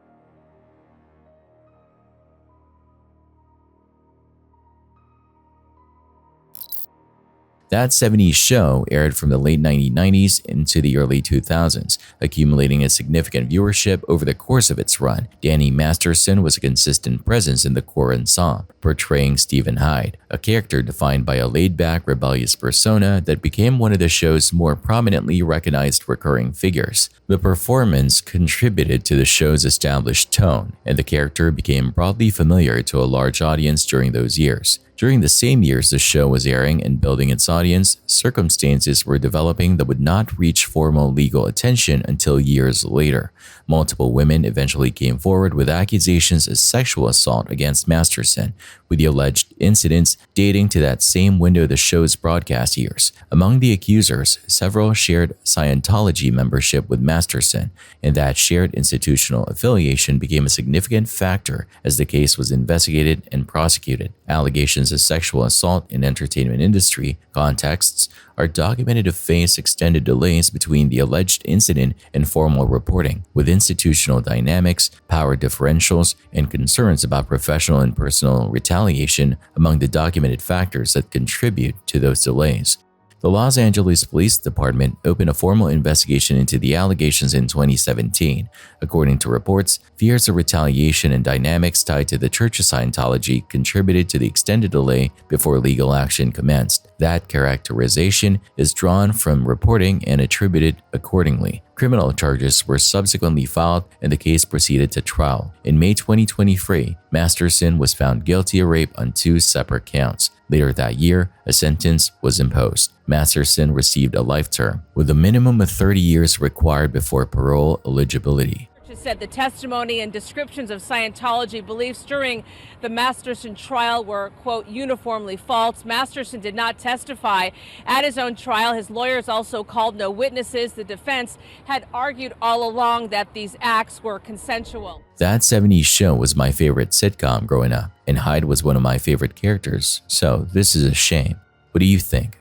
That 70s show aired from the late 1990s into the early 2000s, accumulating a significant viewership over the course of its run. Danny Masterson was a consistent presence in the core ensemble, portraying Stephen Hyde, a character defined by a laid-back, rebellious persona that became one of the show's more prominently recognized recurring figures. The performance contributed to the show's established tone, and the character became broadly familiar to a large audience during those years. During the same years the show was airing and building its audience, circumstances were developing that would not reach formal legal attention until years later. Multiple women eventually came forward with accusations of sexual assault against Masterson, with the alleged incidents dating to that same window of the show's broadcast years. Among the accusers, several shared Scientology membership with Masterson, and that shared institutional affiliation became a significant factor as the case was investigated and prosecuted. Allegations of sexual assault in entertainment industry contexts are documented to face extended delays between the alleged incident and formal reporting, with institutional dynamics, power differentials, and concerns about professional and personal retaliation among the documented factors that contribute to those delays. The Los Angeles Police Department opened a formal investigation into the allegations in 2017. According to reports, fears of retaliation and dynamics tied to the Church of Scientology contributed to the extended delay before legal action commenced. That characterization is drawn from reporting and attributed accordingly. Criminal charges were subsequently filed and the case proceeded to trial. In May 2023, Masterson was found guilty of rape on 2 separate counts. Later that year, a sentence was imposed. Masterson received a life term, with a minimum of 30 years required before parole eligibility. Said the testimony and descriptions of Scientology beliefs during the Masterson trial were, quote, uniformly false. Masterson did not testify at his own trial. His lawyers also called no witnesses. The defense had argued all along that these acts were consensual. That 70s Show was my favorite sitcom growing up, and Hyde was one of my favorite characters, so this is a shame. What do you think?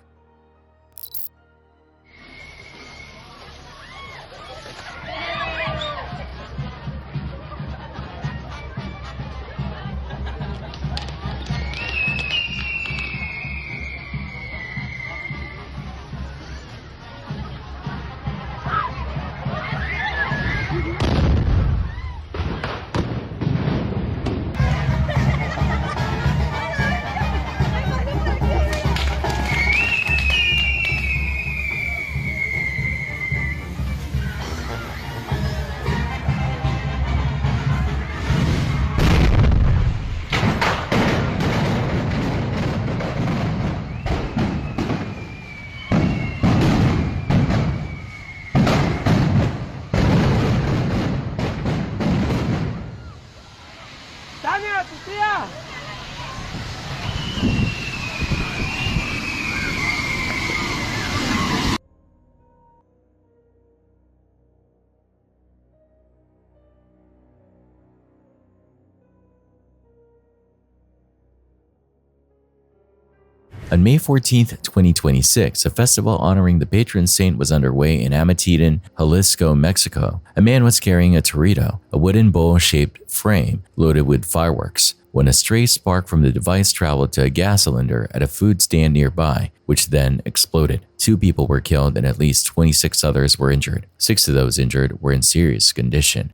On May 14, 2026, a festival honoring the patron saint was underway in Amatitan, Jalisco, Mexico. A man was carrying a torito, a wooden bowl-shaped frame loaded with fireworks, when a stray spark from the device traveled to a gas cylinder at a food stand nearby, which then exploded. 2 people were killed and at least 26 others were injured. 6 of those injured were in serious condition.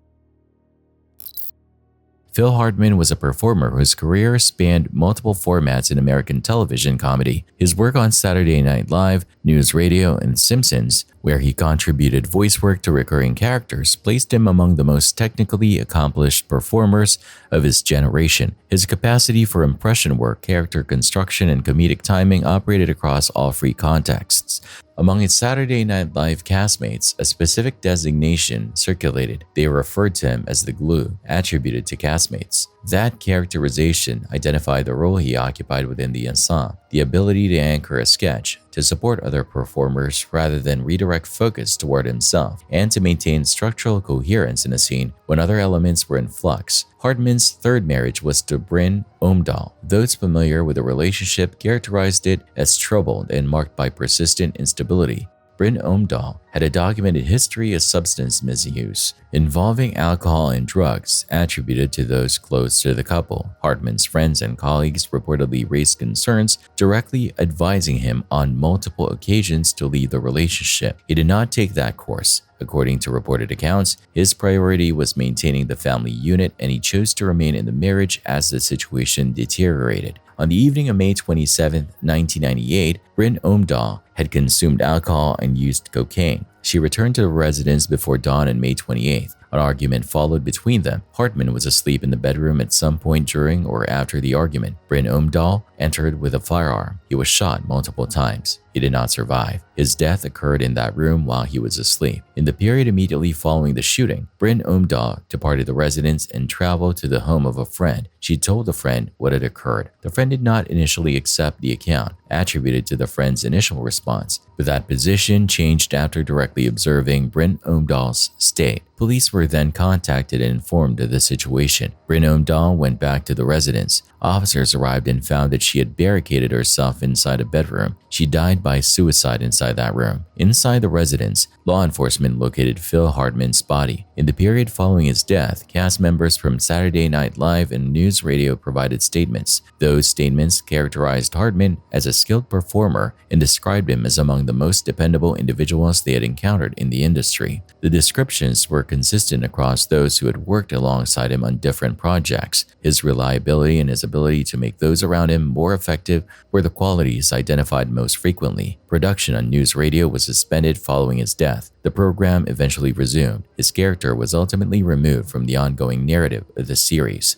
Phil Hartman was a performer whose career spanned multiple formats in American television comedy. His work on Saturday Night Live, News Radio, and Simpsons, where he contributed voice work to recurring characters, placed him among the most technically accomplished performers of his generation. His capacity for impression work, character construction, and comedic timing operated across all 3 contexts. Among its Saturday Night Live castmates, a specific designation circulated. They referred to him as the glue, attributed to castmates. That characterization identified the role he occupied within the ensemble, the ability to anchor a sketch, to support other performers rather than redirect focus toward himself, and to maintain structural coherence in a scene when other elements were in flux. Hartman's 3rd marriage was to Bryn Omdahl. Those familiar with the relationship characterized it as troubled and marked by persistent instability. Bryn Omdahl had a documented history of substance misuse involving alcohol and drugs attributed to those close to the couple. Hartman's friends and colleagues reportedly raised concerns, directly advising him on multiple occasions to leave the relationship. He did not take that course. According to reported accounts, his priority was maintaining the family unit, and he chose to remain in the marriage as the situation deteriorated. On the evening of May 27, 1998, Bryn Omdahl had consumed alcohol and used cocaine. She returned to the residence before dawn on May 28th. An argument followed between them. Hartman was asleep in the bedroom at some point during or after the argument. Bryn Omdahl entered with a firearm. He was shot multiple times. He did not survive. His death occurred in that room while he was asleep. In the period immediately following the shooting, Bryn Omdahl departed the residence and traveled to the home of a friend. She told the friend what had occurred. The friend did not initially accept the account attributed to the friend's initial response, but that position changed after directly observing Bryn Omdahl's state. Police were then contacted and informed of the situation. Bryn Omdahl went back to the residence. Officers arrived and found that she had barricaded herself inside a bedroom. She died by suicide inside that room. Inside the residence, law enforcement located Phil Hartman's body. In the period following his death, cast members from Saturday Night Live and News Radio provided statements. Those statements characterized Hartman as a skilled performer and described him as among the most dependable individuals they had encountered in the industry. The descriptions were consistent across those who had worked alongside him on different projects. His reliability and his ability to make those around him more effective were the qualities identified most frequently. Production on News Radio was suspended following his death. The program eventually resumed. His character was ultimately removed from the ongoing narrative of the series.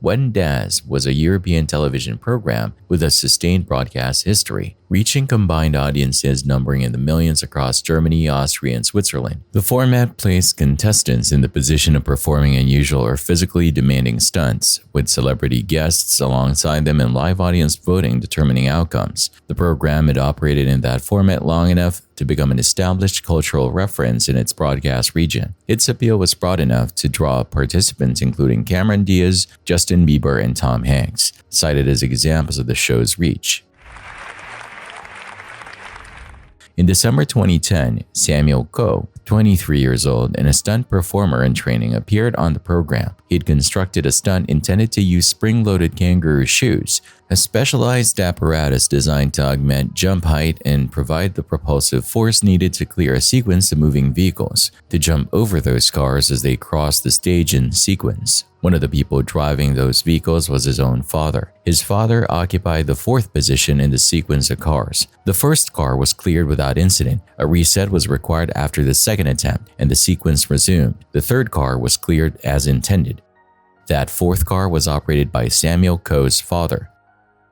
When Das was a European television program with a sustained broadcast history, reaching combined audiences numbering in the millions across Germany, Austria, and Switzerland. The format placed contestants in the position of performing unusual or physically demanding stunts, with celebrity guests alongside them and live audience voting determining outcomes. The program had operated in that format long enough to become an established cultural reference in its broadcast region. Its appeal was broad enough to draw participants including Cameron Diaz, Justin Bieber, and Tom Hanks, cited as examples of the show's reach. In December 2010, Samuel Coe, 23 years old and a stunt performer in training, appeared on the program. He had constructed a stunt intended to use spring-loaded kangaroo shoes, a specialized apparatus designed to augment jump height and provide the propulsive force needed to clear a sequence of moving vehicles, to jump over those cars as they crossed the stage in sequence. One of the people driving those vehicles was his own father. His father occupied the fourth position in the sequence of cars. The first car was cleared without incident. A reset was required after the second attempt, and the sequence resumed. The third car was cleared as intended. That fourth car was operated by Samuel Coe's father.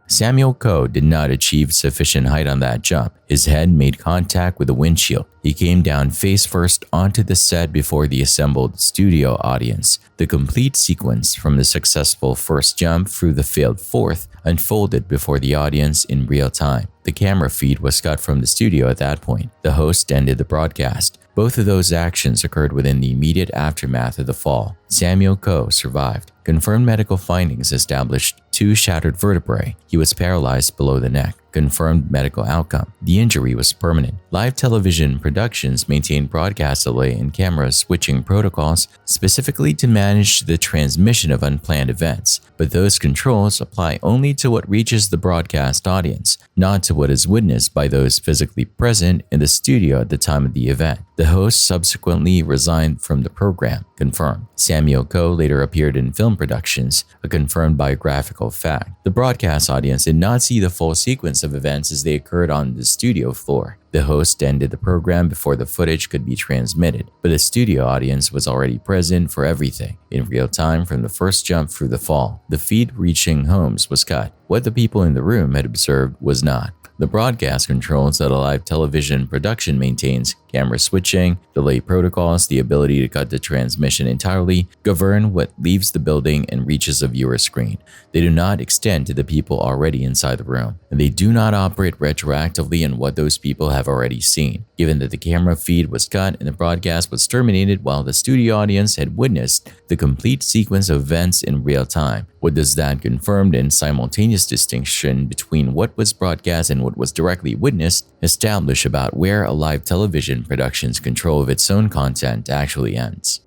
Samuel Coe did not achieve sufficient height on that jump. His head made contact with the windshield. He came down face first onto the set before the assembled studio audience. The complete sequence from the successful first jump through the failed fourth unfolded before the audience in real time. The camera feed was cut from the studio at that point. The host ended the broadcast. Both of those actions occurred within the immediate aftermath of the fall. Samuel Coe survived. Confirmed medical findings established 2 shattered vertebrae. He was paralyzed below the neck. Confirmed medical outcome. The injury was permanent. Live television productions maintain broadcast delay and camera switching protocols specifically to manage the transmission of unplanned events, but those controls apply only to what reaches the broadcast audience, not to what is witnessed by those physically present in the studio at the time of the event. The host subsequently resigned from the program, confirmed. Samuel Coe later appeared in film productions, a confirmed biographical fact. The broadcast audience did not see the full sequence of events as they occurred on the studio floor. The host ended the program before the footage could be transmitted, but the studio audience was already present for everything, in real time from the first jump through the fall. The feed reaching homes was cut. What the people in the room had observed was not. The broadcast controls that a live television production maintains, camera switching, delay protocols, the ability to cut the transmission entirely, govern what leaves the building and reaches a viewer screen. They do not extend to the people already inside the room, and they do not operate retroactively on what those people have already seen, given that the camera feed was cut and the broadcast was terminated while the studio audience had witnessed the complete sequence of events in real time. What does that confirmed and simultaneous distinction between what was broadcast and what was directly witnessed establish about where a live television production's control of its own content actually ends.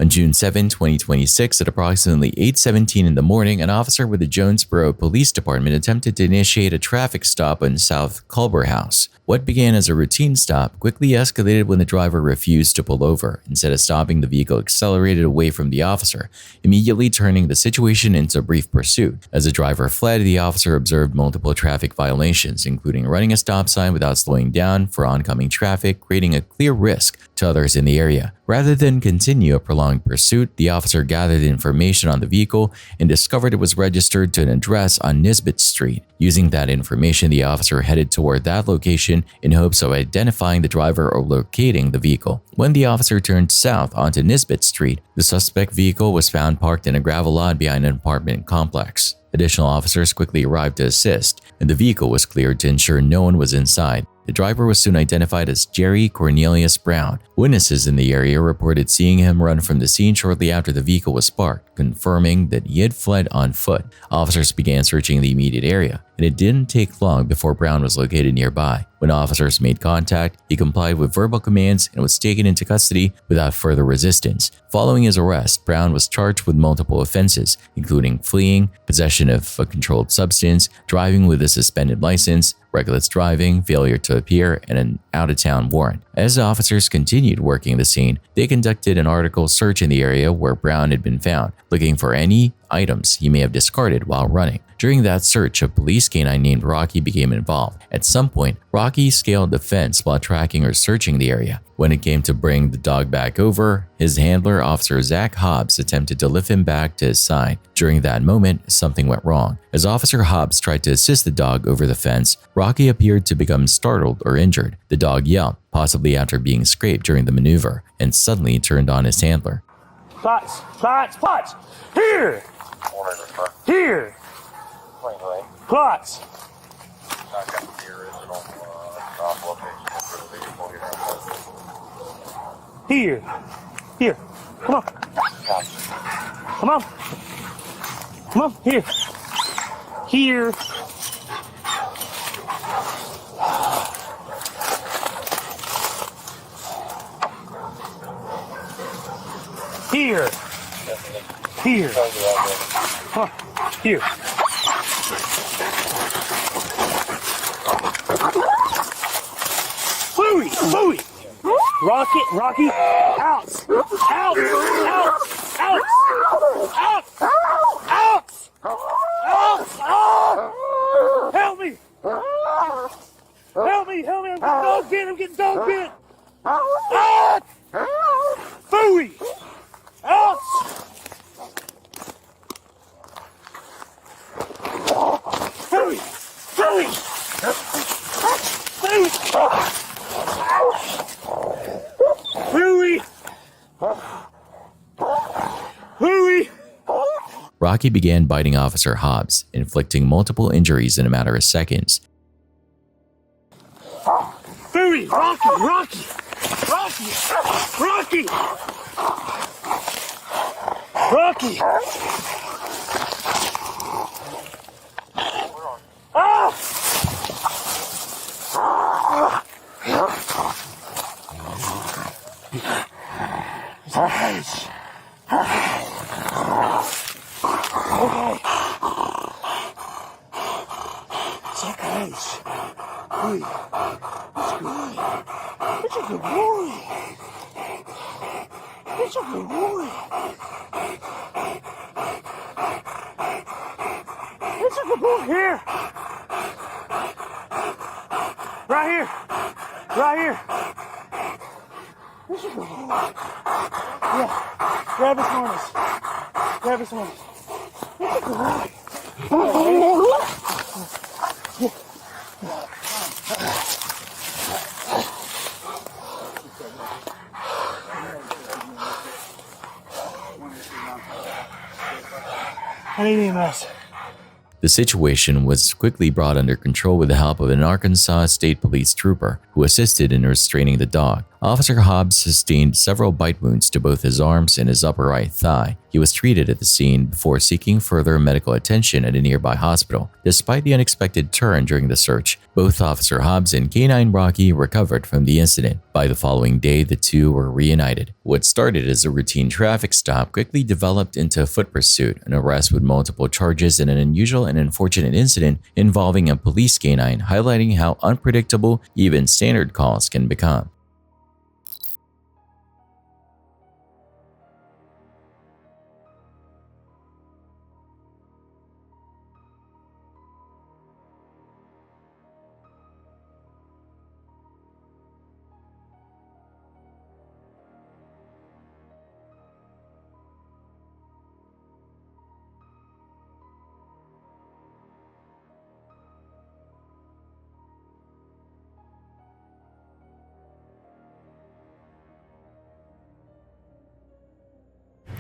On June 7, 2026, at approximately 8:17 in the morning, an officer with the Jonesboro Police Department attempted to initiate a traffic stop on South Culver House. What began as a routine stop quickly escalated when the driver refused to pull over. Instead of stopping, the vehicle accelerated away from the officer, immediately turning the situation into a brief pursuit. As the driver fled, the officer observed multiple traffic violations, including running a stop sign without slowing down for oncoming traffic, creating a clear risk to others in the area. Rather than continue a prolonged pursuit, the officer gathered information on the vehicle and discovered it was registered to an address on Nisbet Street. Using that information, the officer headed toward that location in hopes of identifying the driver or locating the vehicle. When the officer turned south onto Nisbet Street, the suspect vehicle was found parked in a gravel lot behind an apartment complex. Additional officers quickly arrived to assist, and the vehicle was cleared to ensure no one was inside. The driver was soon identified as Jerry Cornelius Brown. Witnesses in the area reported seeing him run from the scene shortly after the vehicle was sparked, confirming that he had fled on foot. Officers began searching the immediate area, and it didn't take long before Brown was located nearby. When officers made contact, he complied with verbal commands and was taken into custody without further resistance. Following his arrest, Brown was charged with multiple offenses, including fleeing, possession of a controlled substance, driving with a suspended license, reckless driving, failure to appear, and an out-of-town warrant. As the officers continued working the scene, they conducted an article search in the area where Brown had been found, looking for any items he may have discarded while running. During that search, a police canine named Rocky became involved. At some point, Rocky scaled the fence while tracking or searching the area. When it came to bring the dog back over, his handler, Officer Zach Hobbs, attempted to lift him back to his side. During that moment, something went wrong. As Officer Hobbs tried to assist the dog over the fence, Rocky appeared to become startled or injured. The dog yelped, possibly after being scraped during the maneuver, and suddenly turned on his handler. Plots, plots, plots! Here! Here! Plots! Here! Here! Come on! Come on! Come on! Here! Here! Here! Here! Come on! Here! Louie! Louie! Rocky! Out! Out! Out! Out! Out! Out! Out! Help me! Help me! Help me! I'm getting dog bit! Out! Louie! Out! Louie! Louie! Louie! Louie! Rocky began biting Officer Hobbs, inflicting multiple injuries in a matter of seconds. Louie! Rocky! Rocky! Rocky! Rocky! Rocky! Ah! Okay. Second ace. Hey, that's good. That's a good boy. That's a good boy. That's a good boy. Here. Right here. Right here. That's a good boy. Yeah. Grab his harness. Grab his harness. That's a good boy. I need EMS. The situation was quickly brought under control with the help of an Arkansas State Police trooper who assisted in restraining the dog. Officer Hobbs sustained several bite wounds to both his arms and his upper right thigh. He was treated at the scene before seeking further medical attention at a nearby hospital. Despite the unexpected turn during the search, both Officer Hobbs and Canine Rocky recovered from the incident. By the following day, the two were reunited. What started as a routine traffic stop quickly developed into a foot pursuit, an arrest with multiple charges, and an unusual and unfortunate incident involving a police canine, highlighting how unpredictable even standard calls can become.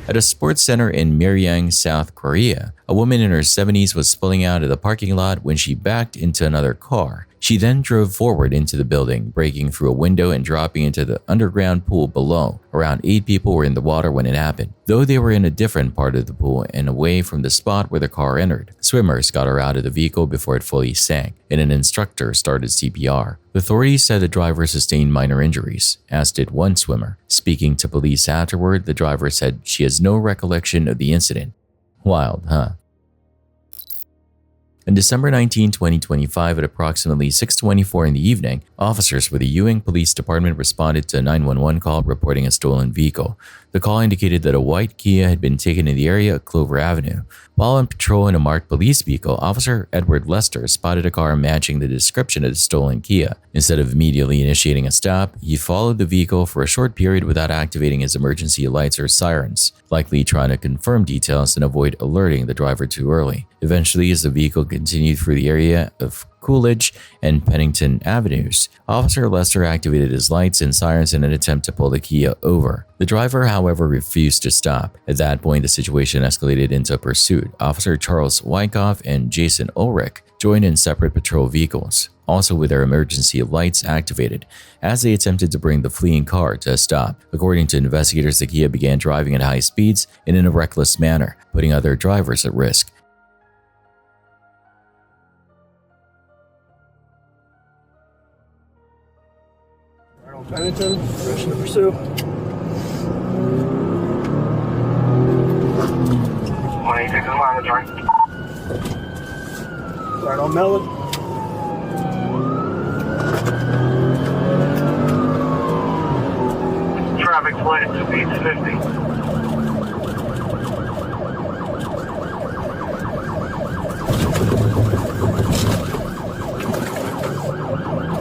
At a sports center in Myeong, South Korea, a woman in her 70s was spilling out of the parking lot when she backed into another car. She then drove forward into the building, breaking through a window and dropping into the underground pool below. Around 8 people were in the water when it happened, though they were in a different part of the pool and away from the spot where the car entered. Swimmers got her out of the vehicle before it fully sank, and an instructor started CPR. Authorities said the driver sustained minor injuries, as did one swimmer. Speaking to police afterward, the driver said she has no recollection of the incident. Wild, huh? On December 19, 2025, at approximately 6:24 in the evening, officers with the Ewing Police Department responded to a 911 call reporting a stolen vehicle. The call indicated that a white Kia had been taken in the area of Clover Avenue. While on patrol in a marked police vehicle, Officer Edward Lester spotted a car matching the description of the stolen Kia. Instead of immediately initiating a stop, he followed the vehicle for a short period without activating his emergency lights or sirens, likely trying to confirm details and avoid alerting the driver too early. Eventually, as the vehicle continued through the area of Coolidge and Pennington Avenues, Officer Lester activated his lights and sirens in an attempt to pull the Kia over. The driver, however, refused to stop. At that point, the situation escalated into a pursuit. Officer Charles Wyckoff and Jason Ulrich joined in separate patrol vehicles, also with their emergency lights activated, as they attempted to bring the fleeing car to a stop. According to investigators, the Kia began driving at high speeds and in a reckless manner, putting other drivers at risk. Pennington, permission to pursue. Money, take the line, right? Right on Mellon. Traffic light speeds 50.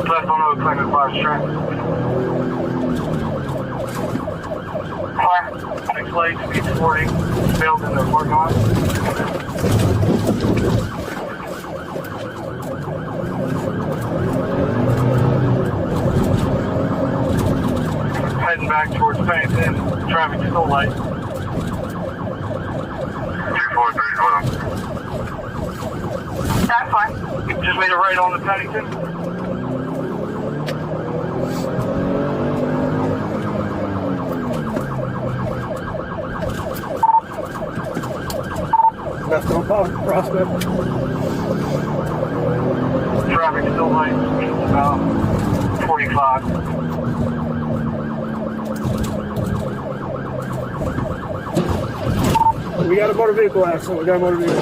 Left on the Clement Class track. Next light speeds 40. Failed in the parking lot. Heading back towards Pennington. Traffic still light. 243, hold on. That's fine. Just made a right on the Pennington. Left on Prospect. Traffic still light. Speeds about 45. We got a motor vehicle accident. We got a motor vehicle.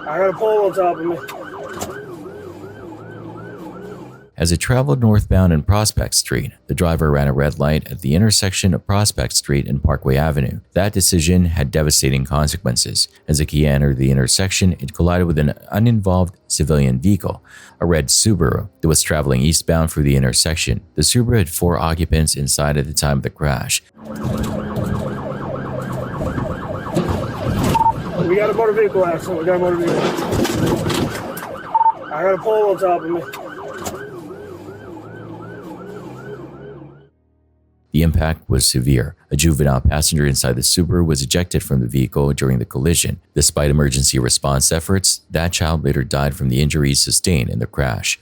I got a pole on top of me. As it traveled northbound in Prospect Street, the driver ran a red light at the intersection of Prospect Street and Parkway Avenue. That decision had devastating consequences. As the Kia entered the intersection, it collided with an uninvolved civilian vehicle, a red Subaru, that was traveling eastbound through the intersection. The Subaru had 4 occupants inside at the time of the crash. We got a motor vehicle accident. We got a motor vehicle. I got a pole on top of me. The impact was severe. A juvenile passenger inside the Subaru was ejected from the vehicle during the collision. Despite emergency response efforts, that child later died from the injuries sustained in the crash.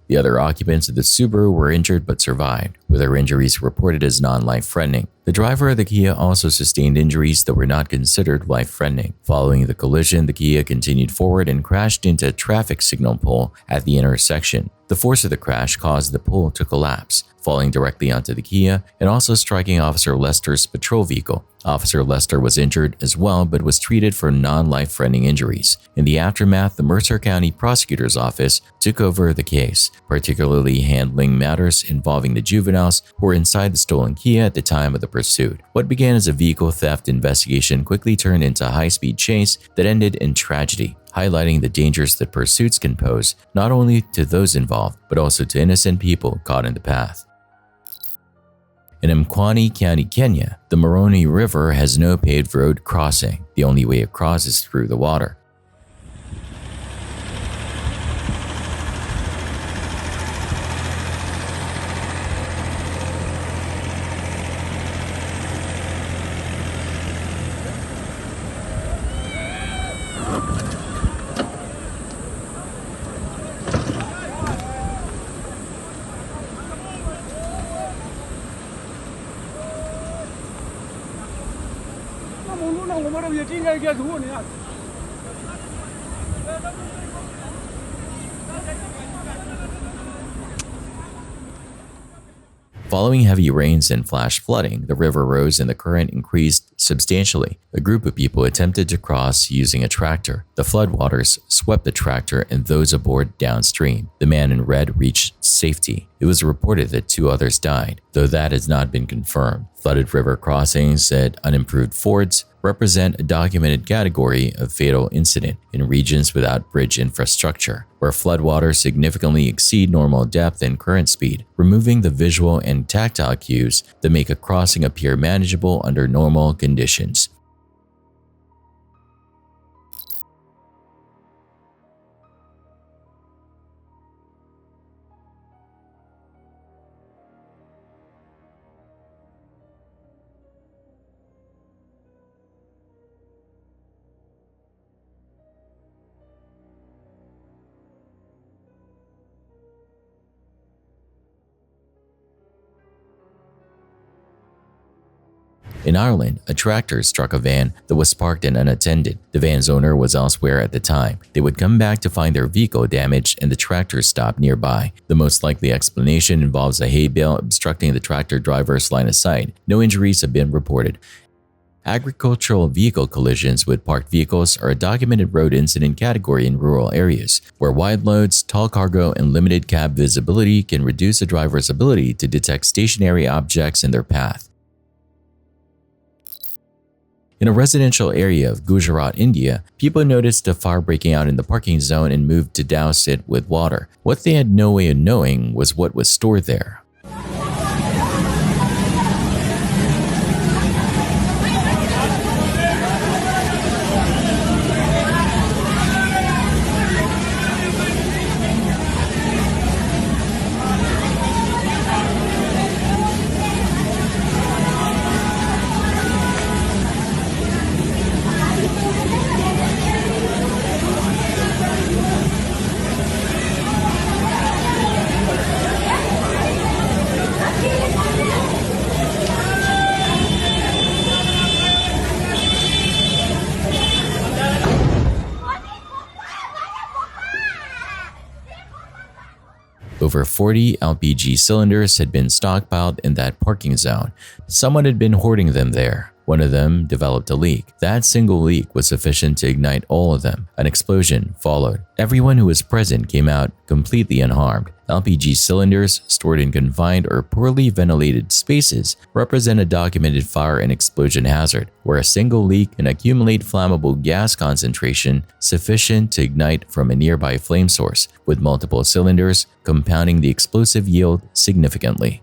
The other occupants of the Subaru were injured but survived, with their injuries reported as non-life-threatening. The driver of the Kia also sustained injuries that were not considered life-threatening. Following the collision, the Kia continued forward and crashed into a traffic signal pole at the intersection. The force of the crash caused the pole to collapse, falling directly onto the Kia and also striking Officer Lester's patrol vehicle. Officer Lester was injured as well but was treated for non-life-threatening injuries. In the aftermath, the Mercer County Prosecutor's Office took over the case, particularly handling matters involving the juveniles who were inside the stolen Kia at the time of the pursuit. What began as a vehicle theft investigation quickly turned into a high-speed chase that ended in tragedy, highlighting the dangers that pursuits can pose not only to those involved, but also to innocent people caught in the path. In Mkoani County, Kenya, the Moroni River has no paved road crossing. The only way across is through the water. Following heavy rains and flash flooding, the river rose and the current increased substantially. A group of people attempted to cross using a tractor. The floodwaters swept the tractor and those aboard downstream. The man in red reached safety. It was reported that 2 others died, though that has not been confirmed. Flooded river crossings at unimproved fords represent a documented category of fatal incident in regions without bridge infrastructure, where floodwaters significantly exceed normal depth and current speed, removing the visual and tactile cues that make a crossing appear manageable under normal conditions. In Ireland, a tractor struck a van that was parked and unattended. The van's owner was elsewhere at the time. They would come back to find their vehicle damaged and the tractor stopped nearby. The most likely explanation involves a hay bale obstructing the tractor driver's line of sight. No injuries have been reported. Agricultural vehicle collisions with parked vehicles are a documented road incident category in rural areas, where wide loads, tall cargo, and limited cab visibility can reduce a driver's ability to detect stationary objects in their path. In a residential area of Gujarat, India, people noticed a fire breaking out in the parking zone and moved to douse it with water. What they had no way of knowing was what was stored there. Over 40 LPG cylinders had been stockpiled in that parking zone. Someone had been hoarding them there. One of them developed a leak. That single leak was sufficient to ignite all of them. An explosion followed. Everyone who was present came out completely unharmed. LPG cylinders stored in confined or poorly ventilated spaces represent a documented fire and explosion hazard, where a single leak can accumulate flammable gas concentration sufficient to ignite from a nearby flame source, with multiple cylinders compounding the explosive yield significantly.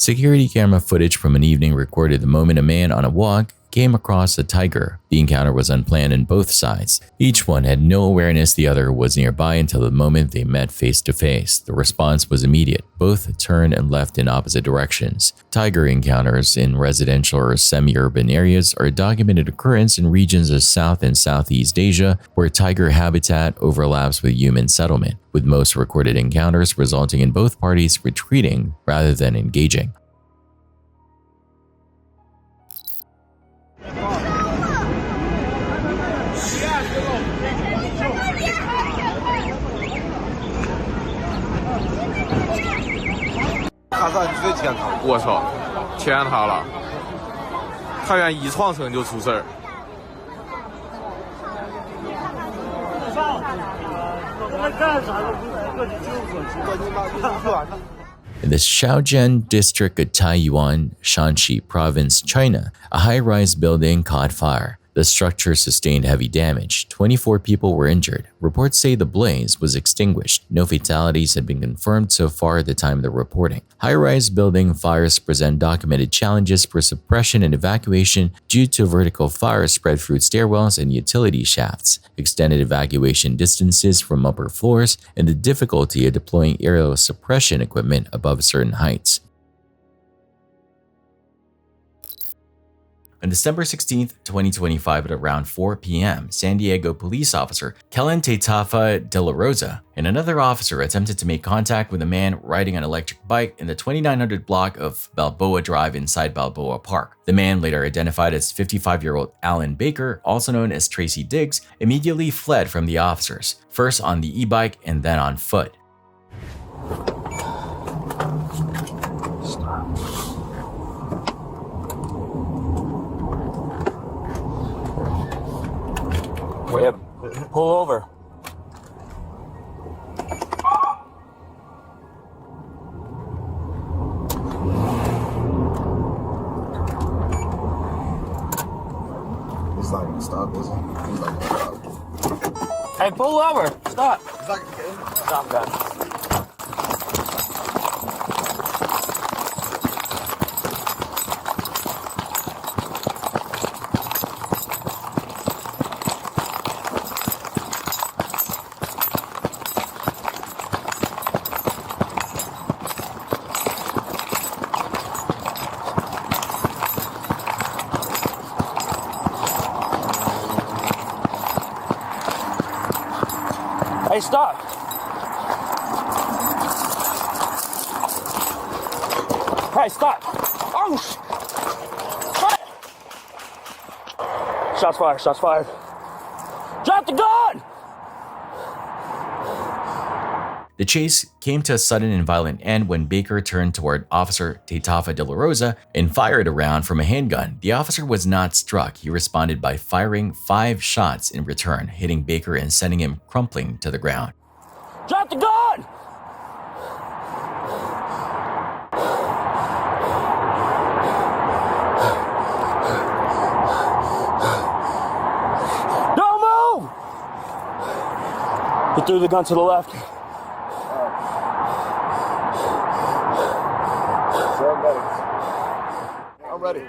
Security camera footage from an evening recorded the moment a man on a walk came across a tiger. The encounter was unplanned on both sides. Each one had no awareness the other was nearby until the moment they met face to face. The response was immediate. Both turned and left in opposite directions. Tiger encounters in residential or semi-urban areas are a documented occurrence in regions of South and Southeast Asia where tiger habitat overlaps with human settlement, with most recorded encounters resulting in both parties retreating rather than engaging.我操，天塌了！太原一创城就出事儿。In the Shaojian district of Taiyuan, Shanxi province, China, a high-rise building caught fire. The structure sustained heavy damage. 24 people were injured. Reports say the blaze was extinguished. No fatalities had been confirmed so far at the time of the reporting. High-rise building fires present documented challenges for suppression and evacuation due to vertical fires spread through stairwells and utility shafts, extended evacuation distances from upper floors, and the difficulty of deploying aerial suppression equipment above certain heights. On December 16, 2025 at around 4 p.m., San Diego police officer Kellen Taitafa de la Rosa and another officer attempted to make contact with a man riding an electric bike in the 2900 block of Balboa Drive inside Balboa Park. The man, later identified as 55-year-old Alan Baker, also known as Tracy Diggs, immediately fled from the officers, first on the e-bike and then on foot. Wait, pull over. He's not gonna stop, is he? He's not gonna stop. Hey, pull over. Stop. He's not gonna Stop, guys. Hey, stop! Hey, stop! Oh, shit! Shots fired, shots fired. Drop the gun! The chase came to a sudden and violent end when Baker turned toward Officer Taitafa de la Rosa and fired a round from a handgun. The officer was not struck. He responded by firing 5 shots in return, hitting Baker and sending him crumpling to the ground. Drop the gun! Don't move! He threw the gun to the left. I'm ready.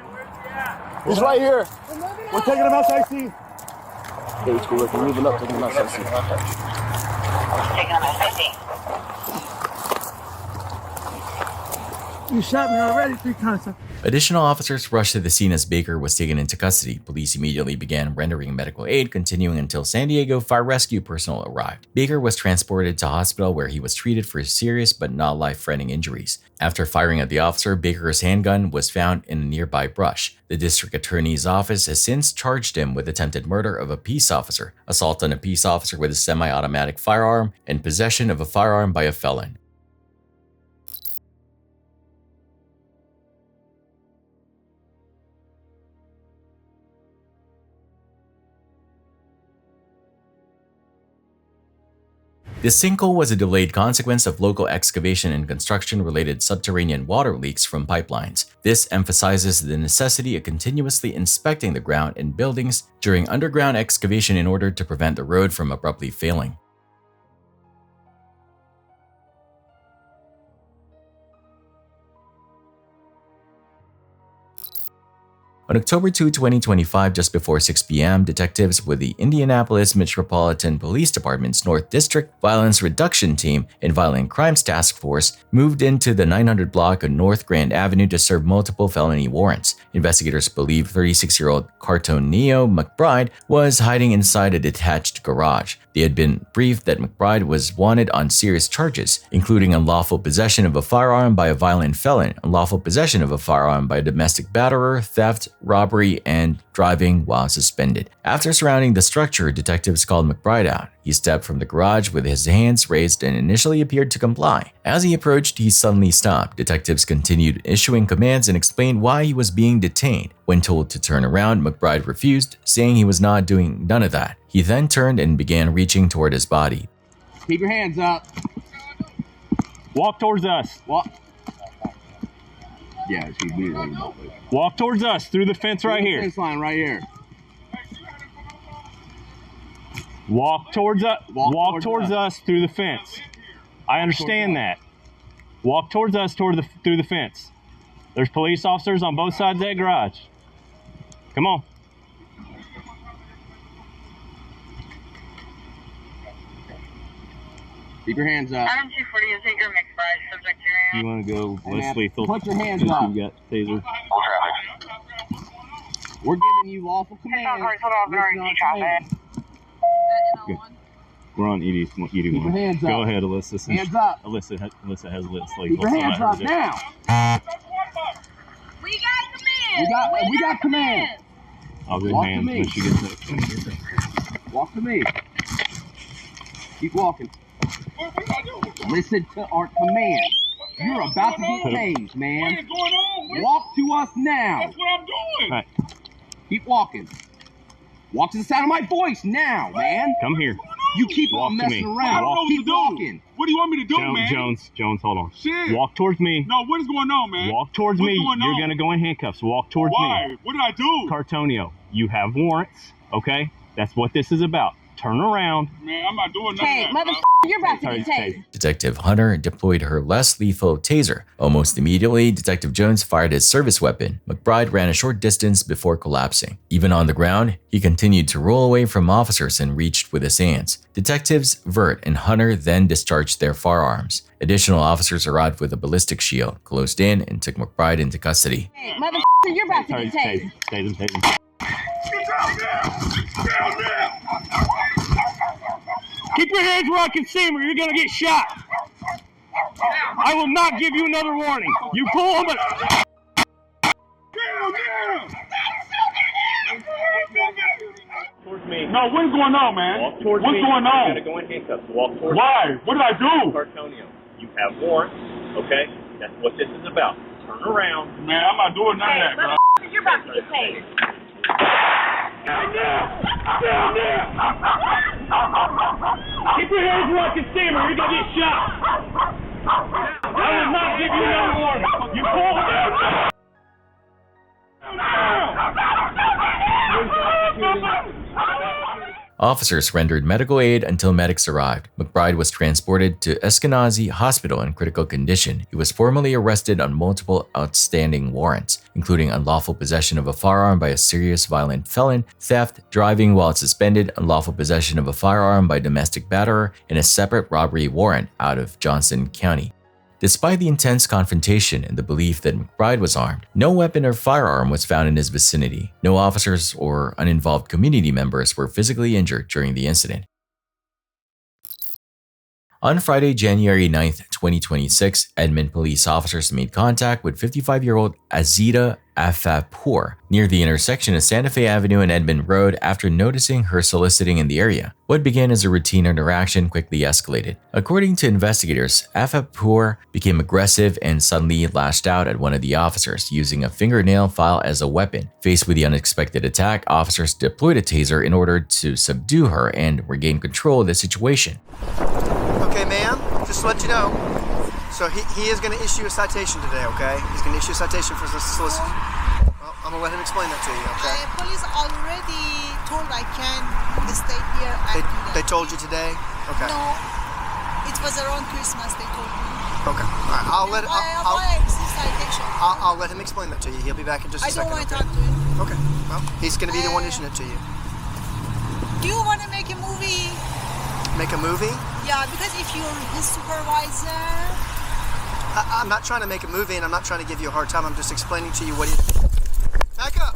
He's right here. We're taking him outside scene. Hey, it's cool. If you're moving up, taking him outside scene. Taking him outside scene. You shot me already 3 times. Additional officers rushed to the scene as Baker was taken into custody. Police immediately began rendering medical aid, continuing until San Diego fire rescue personnel arrived. Baker was transported to hospital where he was treated for serious but not life-threatening injuries. After firing at the officer, Baker's handgun was found in a nearby brush. The district attorney's office has since charged him with attempted murder of a peace officer, assault on a peace officer with a semi-automatic firearm, and possession of a firearm by a felon. This sinkhole was a delayed consequence of local excavation and construction-related subterranean water leaks from pipelines. This emphasizes the necessity of continuously inspecting the ground and buildings during underground excavation in order to prevent the road from abruptly failing. On October 2, 2025, just before 6 p.m., detectives with the Indianapolis Metropolitan Police Department's North District Violence Reduction Team and Violent Crimes Task Force moved into the 900 block of North Grand Avenue to serve multiple felony warrants. Investigators believe 36-year-old Cartonio McBride was hiding inside a detached garage. They had been briefed that McBride was wanted on serious charges, including unlawful possession of a firearm by a violent felon, unlawful possession of a firearm by a domestic batterer, theft, robbery, and driving while suspended. After surrounding the structure, detectives called McBride out. He stepped from the garage with his hands raised and initially appeared to comply. As he approached, he suddenly stopped. Detectives continued issuing commands and explained why he was being detained. When told to turn around, McBride refused, saying he was not doing none of that. He then turned and began reaching toward his body. Keep your hands up. Walk towards us. Walk. Yeah, she's weird. Walk towards us through the fence right here. Fence line right here. Walk towards us. Walk towards us through the fence. I understand that. Walk towards us through the fence. There's police officers on both sides of that garage. Come on. Keep your hands up. Adam 240 is at your mixed price, subject to your You want to go less lethal? Put your hands up. You got taser. We're giving you lawful commands. Good. We're on ED1. Keep your hands up. Go ahead, Alyssa. Hands up. Alyssa has lit sleep. Keep your hands up now. We got commands. We got commands. I'll good Walk hands to me. when she gets it. Walk to me. Keep walking. Listen to our command. You're about to get tased, man. What is going on? Walk to us now. That's what I'm doing. Right. Keep walking. Walk to the sound of my voice now, man. Come here. You keep Walk on to messing me. around. Walk. Keep walking. What do you want me to do, man? Jones, hold on. Shit. Walk towards me. No, what is going on, man? Walk towards What's me. going You're on? gonna go in handcuffs. Walk towards Why? me. What did I do? Cartonio, you have warrants, okay? That's what this is about. Turn around. Man, I'm not doing nothing. Hey, motherfucker, you're about to get tased. Detective Hunter deployed her less lethal taser. Almost immediately, Detective Jones fired his service weapon. McBride ran a short distance before collapsing. Even on the ground, he continued to roll away from officers and reached with his hands. Detectives Vert and Hunter then discharged their firearms. Additional officers arrived with a ballistic shield, closed in, and took McBride into custody. Hey, motherfucker, you're about to get tased. Tase him. Get down there! Down there! Keep your hands where I can see them or you're gonna get shot. I will not give you another warning. You pull them, Down there! towards me. No, what's going on, man? Walk towards What's me. going on? You're gonna go in handcuffs. Walk towards Why? me. What did I do? Cartonio, you have warrants, okay? That's what this is about. Turn around. Man, I'm not doing none of Hey, that, bro. motherfucker, you're about to get tased. Down there! Down there! Keep your hands where I can see them or you're gonna get shot. I will not give you another warning. You pull them down. Officers rendered medical aid until medics arrived. McBride was transported to Eskenazi Hospital in critical condition. He was formally arrested on multiple outstanding warrants, including unlawful possession of a firearm by a serious violent felon, theft, driving while suspended, unlawful possession of a firearm by domestic batterer, and a separate robbery warrant out of Johnson County. Despite the intense confrontation and the belief that McBride was armed, no weapon or firearm was found in his vicinity. No officers or uninvolved community members were physically injured during the incident. On Friday, January 9th, 2026, Edmond police officers made contact with 55-year-old Azita Afapour near the intersection of Santa Fe Avenue and Edmond Road after noticing her soliciting in the area. What began as a routine interaction quickly escalated. According to investigators, Afapour became aggressive and suddenly lashed out at one of the officers, using a fingernail file as a weapon. Faced with the unexpected attack, officers deployed a taser in order to subdue her and regain control of the situation. Okay, ma'am, just to let you know. So he is going to issue a citation today, okay? He's going to issue a citation for solicitation. Well, I'm going to let him explain that to you, okay? Police already told I can stay here. They told you today? Okay. No, it was around Christmas they told me. Okay, all right, I'll let I'll let him explain that to you. He'll be back in just a second. I don't want to okay? talk to him. Okay, well, he's going to be the one issuing it to you. Do you want to make a movie? Make a movie? Yeah, because if you're his supervisor... I'm not trying to make a movie and I'm not trying to give you a hard time. I'm just explaining to you what he... Back up!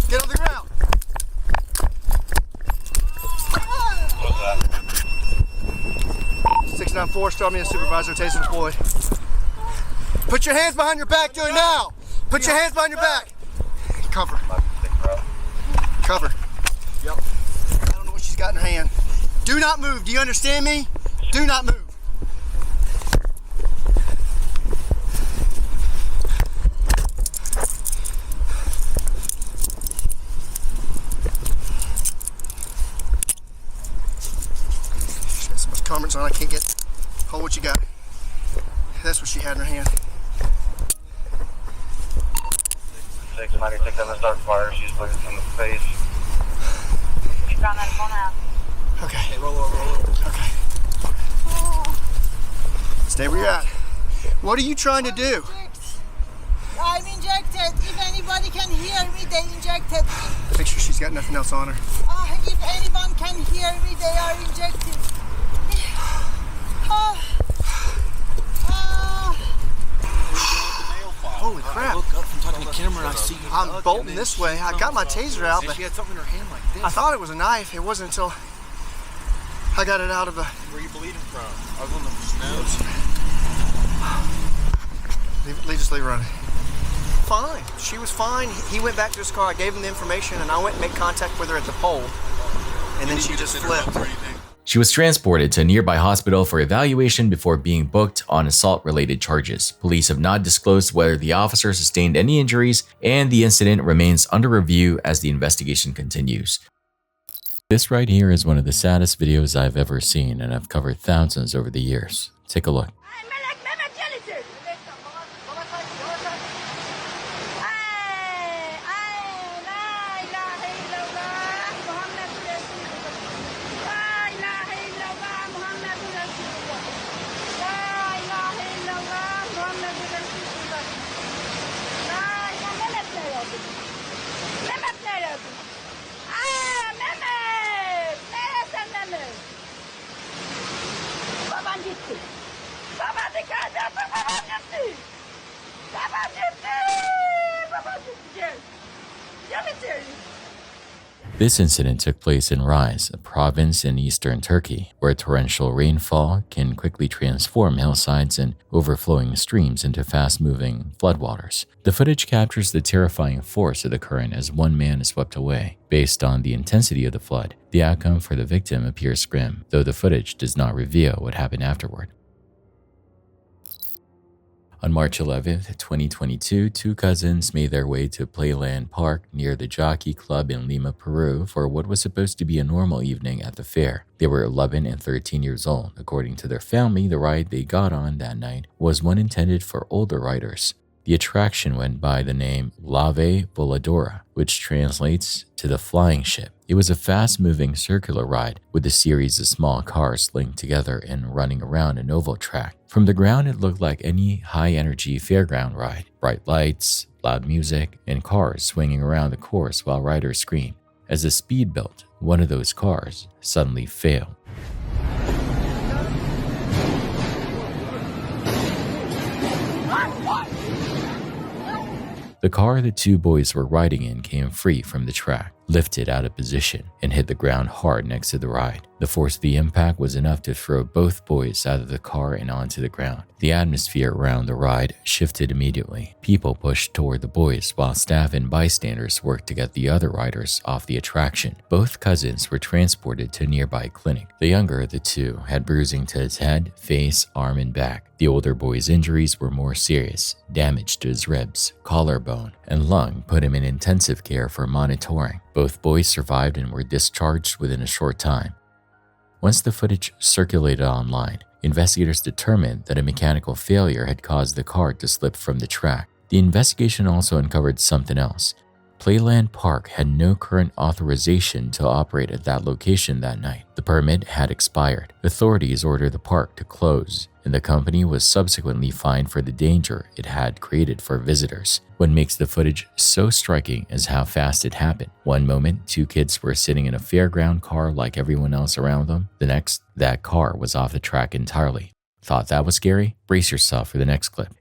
Get on the ground! 694, start me a supervisor, taser deployed. Put your hands behind your back, do it now! Put your hands behind your back! Cover. Cover. Yep. I don't know what she's got in her hand. Do not move, do you understand me? Do not move. She's got so much comments on I can't get hold what you got. That's what she had in her hand. 696 on the start fire. She's bleeding from the face. She's on that phone now. Okay. Hey, roll over. Okay. Stay where you're at. What are you trying to do? I'm injected. If anybody can hear me, they injected me. Make sure she's got nothing else on her. If anyone can hear me, they are injected. Holy crap. I woke up from talking to Kimmer and I see you. I'm bolting this way. I got my taser out, but she had something in her hand like this. I thought it was a knife. It wasn't until I got it out of the... Where are you bleeding from? I was on the nose. Just leave her running. Fine. She was fine. He went back to his car. I gave him the information, and I went and made contact with her at the pole. And then she just flipped. She was transported to a nearby hospital for evaluation before being booked on assault-related charges. Police have not disclosed whether the officer sustained any injuries, and the incident remains under review as the investigation continues. This right here is one of the saddest videos I've ever seen, and I've covered thousands over the years. Take a look. This incident took place in Rize, a province in eastern Turkey, where torrential rainfall can quickly transform hillsides and overflowing streams into fast-moving floodwaters. The footage captures the terrifying force of the current as one man is swept away. Based on the intensity of the flood, the outcome for the victim appears grim, though the footage does not reveal what happened afterward. On March 11, 2022, two cousins made their way to Playland Park near the Jockey Club in Lima, Peru for what was supposed to be a normal evening at the fair. They were 11 and 13 years old. According to their family, the ride they got on that night was one intended for older riders. The attraction went by the name Lave Voladora, which translates to the flying ship. It was a fast-moving circular ride with a series of small cars linked together and running around an oval track. From the ground, it looked like any high-energy fairground ride. Bright lights, loud music, and cars swinging around the course while riders screamed. As the speed built, one of those cars suddenly failed. The car the two boys were riding in came free from the track, lifted out of position, and hit the ground hard next to the ride. The force of the impact was enough to throw both boys out of the car and onto the ground. The atmosphere around the ride shifted immediately. People pushed toward the boys while staff and bystanders worked to get the other riders off the attraction. Both cousins were transported to a nearby clinic. The younger of the two had bruising to his head, face, arm, and back. The older boy's injuries were more serious. Damage to his ribs, collarbone, and lung put him in intensive care for monitoring. Both boys survived and were discharged within a short time. Once the footage circulated online, investigators determined that a mechanical failure had caused the car to slip from the track. The investigation also uncovered something else. Playland Park had no current authorization to operate at that location that night. The permit had expired. Authorities ordered the park to close, and the company was subsequently fined for the danger it had created for visitors. What makes the footage so striking is how fast it happened. One moment, two kids were sitting in a fairground car like everyone else around them. The next, that car was off the track entirely. Thought that was scary? Brace yourself for the next clip.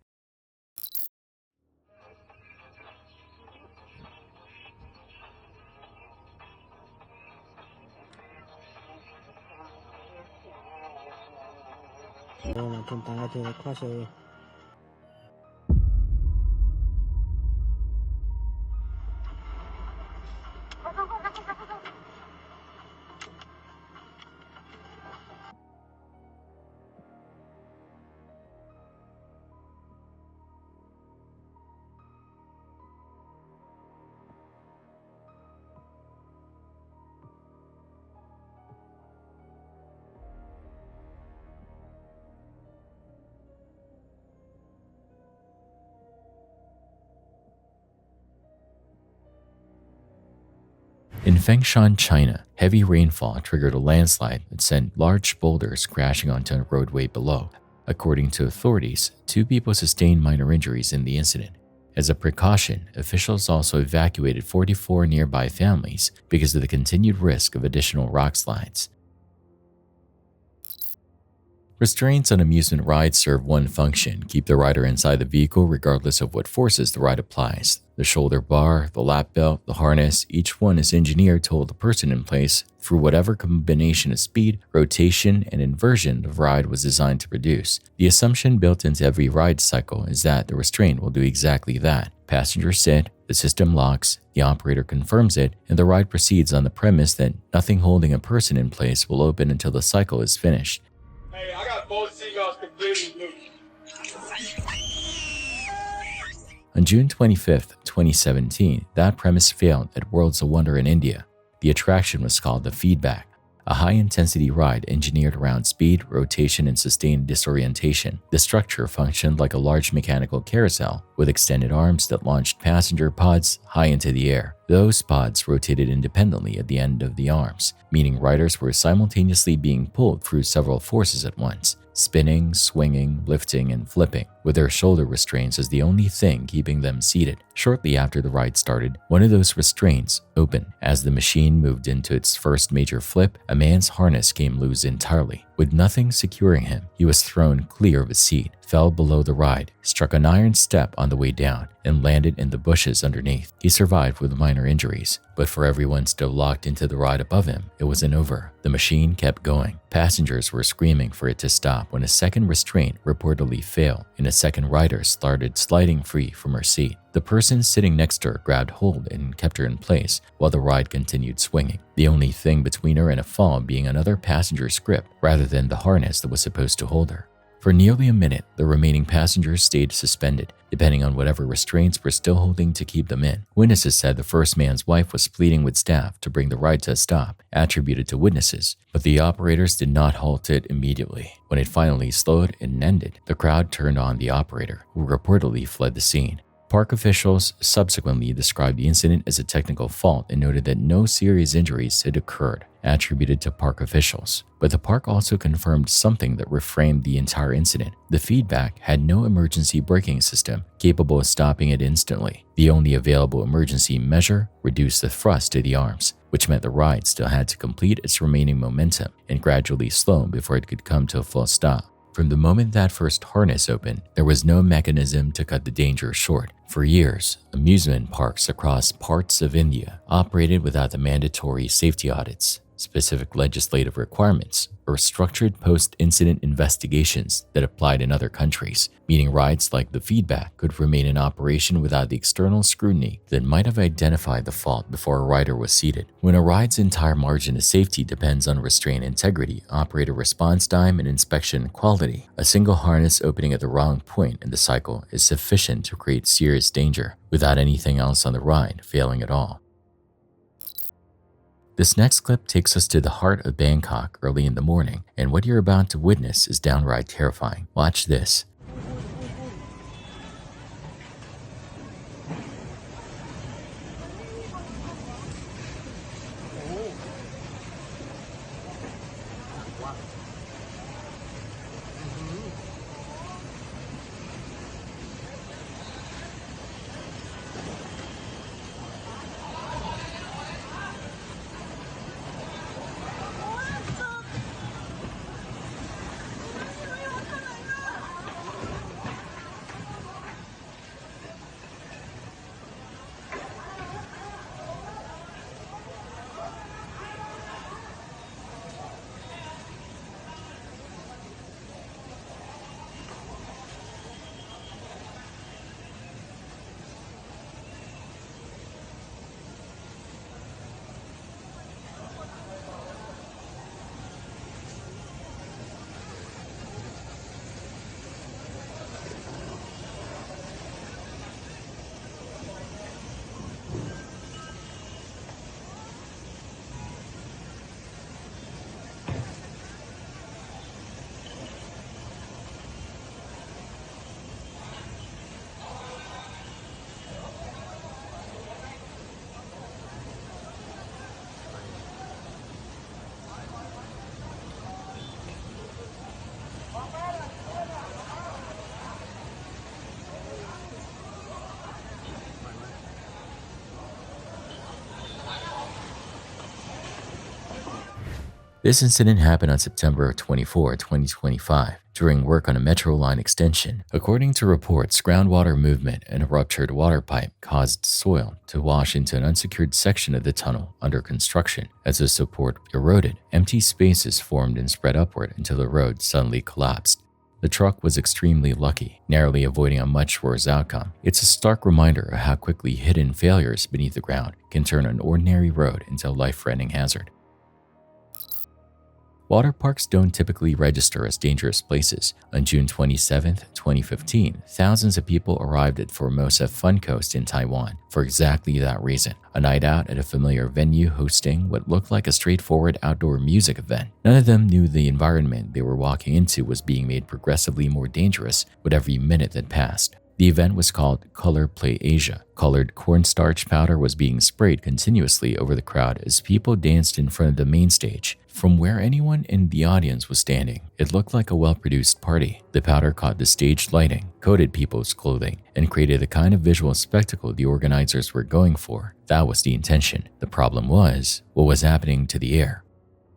In Fengshan, China, heavy rainfall triggered a landslide that sent large boulders crashing onto a roadway below. According to authorities, 2 people sustained minor injuries in the incident. As a precaution, officials also evacuated 44 nearby families because of the continued risk of additional rock slides. Restraints on amusement rides serve one function: keep the rider inside the vehicle regardless of what forces the ride applies. The shoulder bar, the lap belt, the harness, each one is engineered to hold the person in place through whatever combination of speed, rotation, and inversion the ride was designed to produce. The assumption built into every ride cycle is that the restraint will do exactly that. Passengers sit, the system locks, the operator confirms it, and the ride proceeds on the premise that nothing holding a person in place will open until the cycle is finished. Hey, I got both seagulls completely loose. On June 25, 2017, that premise failed at Worlds of Wonder in India. The attraction was called the Feedback, a high-intensity ride engineered around speed, rotation, and sustained disorientation. The structure functioned like a large mechanical carousel with extended arms that launched passenger pods high into the air. Those pods rotated independently at the end of the arms, meaning riders were simultaneously being pulled through several forces at once: spinning, swinging, lifting, and flipping, with their shoulder restraints as the only thing keeping them seated. Shortly after the ride started, one of those restraints opened. As the machine moved into its first major flip, a man's harness came loose entirely. With nothing securing him, he was thrown clear of his seat, fell below the ride, struck an iron step on the way down, and landed in the bushes underneath. He survived with minor injuries, but for everyone still locked into the ride above him, it wasn't over. The machine kept going. Passengers were screaming for it to stop when a second restraint reportedly failed, and a second rider started sliding free from her seat. The person sitting next to her grabbed hold and kept her in place while the ride continued swinging, the only thing between her and a fall being another passenger's grip rather than the harness that was supposed to hold her. For nearly a minute, the remaining passengers stayed suspended, depending on whatever restraints were still holding to keep them in. Witnesses said the first man's wife was pleading with staff to bring the ride to a stop, attributed to witnesses, but the operators did not halt it immediately. When it finally slowed and ended, the crowd turned on the operator, who reportedly fled the scene. Park officials subsequently described the incident as a technical fault and noted that no serious injuries had occurred, attributed to park officials. But the park also confirmed something that reframed the entire incident. The Feedback had no emergency braking system capable of stopping it instantly. The only available emergency measure reduced the thrust to the arms, which meant the ride still had to complete its remaining momentum and gradually slow before it could come to a full stop. From the moment that first harness opened, there was no mechanism to cut the danger short. For years, amusement parks across parts of India operated without the mandatory safety audits, specific legislative requirements, or structured post-incident investigations that applied in other countries, meaning rides like the Feedback could remain in operation without the external scrutiny that might have identified the fault before a rider was seated. When a ride's entire margin of safety depends on restraint integrity, operator response time, and inspection quality, a single harness opening at the wrong point in the cycle is sufficient to create serious danger without anything else on the ride failing at all. This next clip takes us to the heart of Bangkok early in the morning, and what you're about to witness is downright terrifying. Watch this. This incident happened on September 24, 2025, during work on a metro line extension. According to reports, groundwater movement and a ruptured water pipe caused soil to wash into an unsecured section of the tunnel under construction. As the support eroded, empty spaces formed and spread upward until the road suddenly collapsed. The truck was extremely lucky, narrowly avoiding a much worse outcome. It's a stark reminder of how quickly hidden failures beneath the ground can turn an ordinary road into a life-threatening hazard. Water parks don't typically register as dangerous places. On June 27, 2015, thousands of people arrived at Formosa Fun Coast in Taiwan for exactly that reason, a night out at a familiar venue hosting what looked like a straightforward outdoor music event. None of them knew the environment they were walking into was being made progressively more dangerous with every minute that passed. The event was called Color Play Asia. Colored cornstarch powder was being sprayed continuously over the crowd as people danced in front of the main stage. From where anyone in the audience was standing, it looked like a well-produced party. The powder caught the stage lighting, coated people's clothing, and created the kind of visual spectacle the organizers were going for. That was the intention. The problem was, what was happening to the air?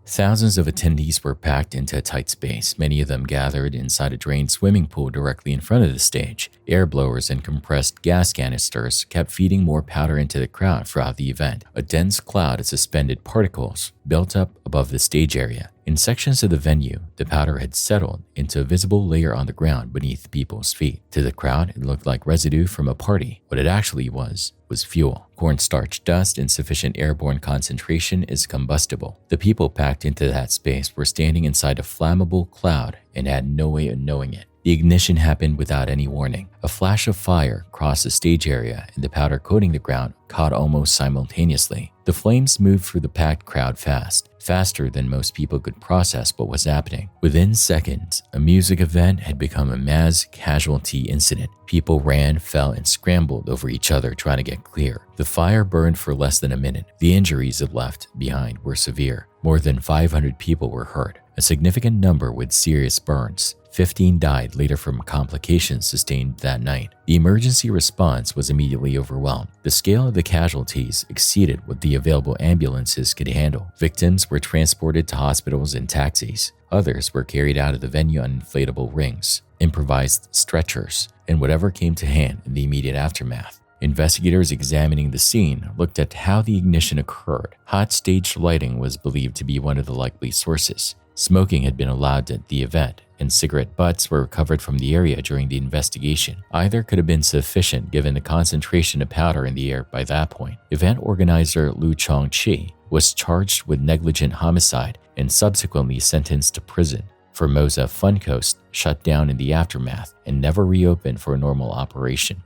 Thousands of attendees were packed into a tight space, many of them gathered inside a drained swimming pool directly in front of the stage. Air blowers and compressed gas canisters kept feeding more powder into the crowd throughout the event. A dense cloud of suspended particles built up above the stage area. In sections of the venue, the powder had settled into a visible layer on the ground beneath people's feet. To the crowd, it looked like residue from a party. What it actually was fuel. Cornstarch dust in sufficient airborne concentration is combustible. The people packed into that space were standing inside a flammable cloud and had no way of knowing it. The ignition happened without any warning. A flash of fire crossed the stage area and the powder coating the ground caught almost simultaneously. The flames moved through the packed crowd fast, faster than most people could process what was happening. Within seconds, a music event had become a mass casualty incident. People ran, fell, and scrambled over each other trying to get clear. The fire burned for less than a minute. The injuries it left behind were severe. More than 500 people were hurt, a significant number with serious burns. 15 died later from complications sustained that night. The emergency response was immediately overwhelmed. The scale of the casualties exceeded what the available ambulances could handle. Victims were transported to hospitals in taxis. Others were carried out of the venue on inflatable rings, improvised stretchers, and whatever came to hand in the immediate aftermath. Investigators examining the scene looked at how the ignition occurred. Hot stage lighting was believed to be one of the likely sources. Smoking had been allowed at the event, and cigarette butts were recovered from the area during the investigation. Either could have been sufficient given the concentration of powder in the air by that point. Event organizer Lu Chong-chi was charged with negligent homicide and subsequently sentenced to prison. Formosa Fun Coast shut down in the aftermath and never reopened for a normal operation.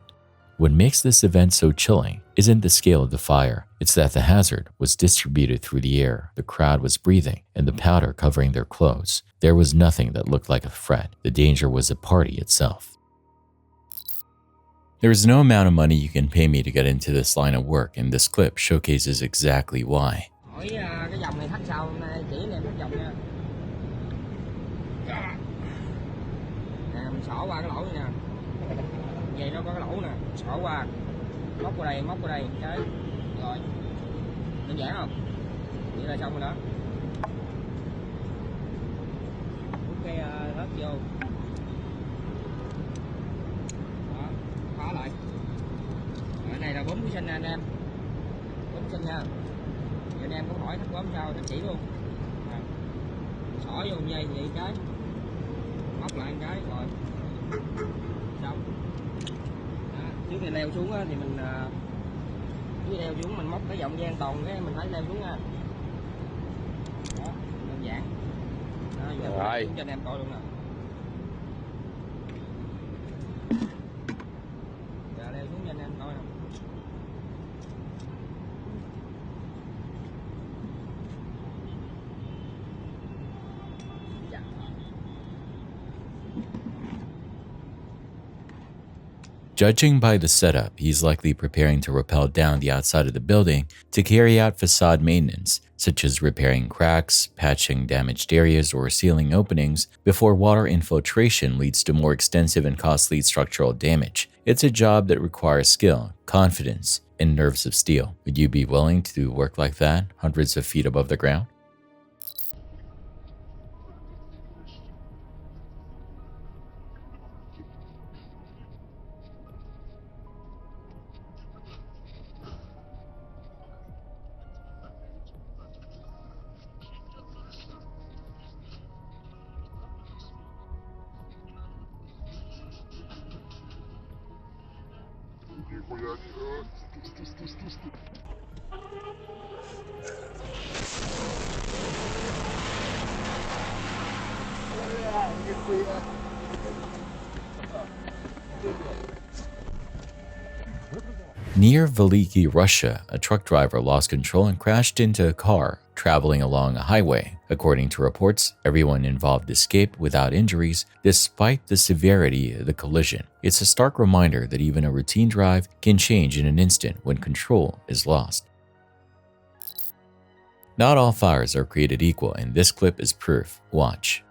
What makes this event so chilling isn't the scale of the fire, it's that the hazard was distributed through the air, the crowd was breathing, and the powder covering their clothes. There was nothing that looked like a threat. The danger was the party itself. There is no amount of money you can pay me to get into this line of work, and this clip showcases exactly why. Vậy nó có cái lỗ nè, xỏ qua, móc qua đây, cái rồi, đơn giản không? Vậy là xong rồi đó. Rút cái hết vô, đó, khóa lại. Cái này là 4 cái sinh nè anh em, 4 sinh nha. Vậy anh em có hỏi thắc mắc sao thầy chỉ luôn. Xỏ vô dây vậy cái, móc lại cái rồi, xong. Trước khi leo xuống thì mình leo xuống mình móc cái vòng dây an toàn cái mình phải leo xuống nha. Đó, đơn giản. Đó, giờ rồi. Xuống cho anh em coi luôn nè. Giờ leo xuống cho anh em coi nè. Judging by the setup, he's likely preparing to rappel down the outside of the building to carry out facade maintenance, such as repairing cracks, patching damaged areas, or sealing openings before water infiltration leads to more extensive and costly structural damage. It's a job that requires skill, confidence, and nerves of steel. Would you be willing to work like that, hundreds of feet above the ground? Near Veliki, Russia, a truck driver lost control and crashed into a car traveling along a highway. According to reports, everyone involved escaped without injuries despite the severity of the collision. It's a stark reminder that even a routine drive can change in an instant when control is lost. Not all fires are created equal, and this clip is proof. Watch.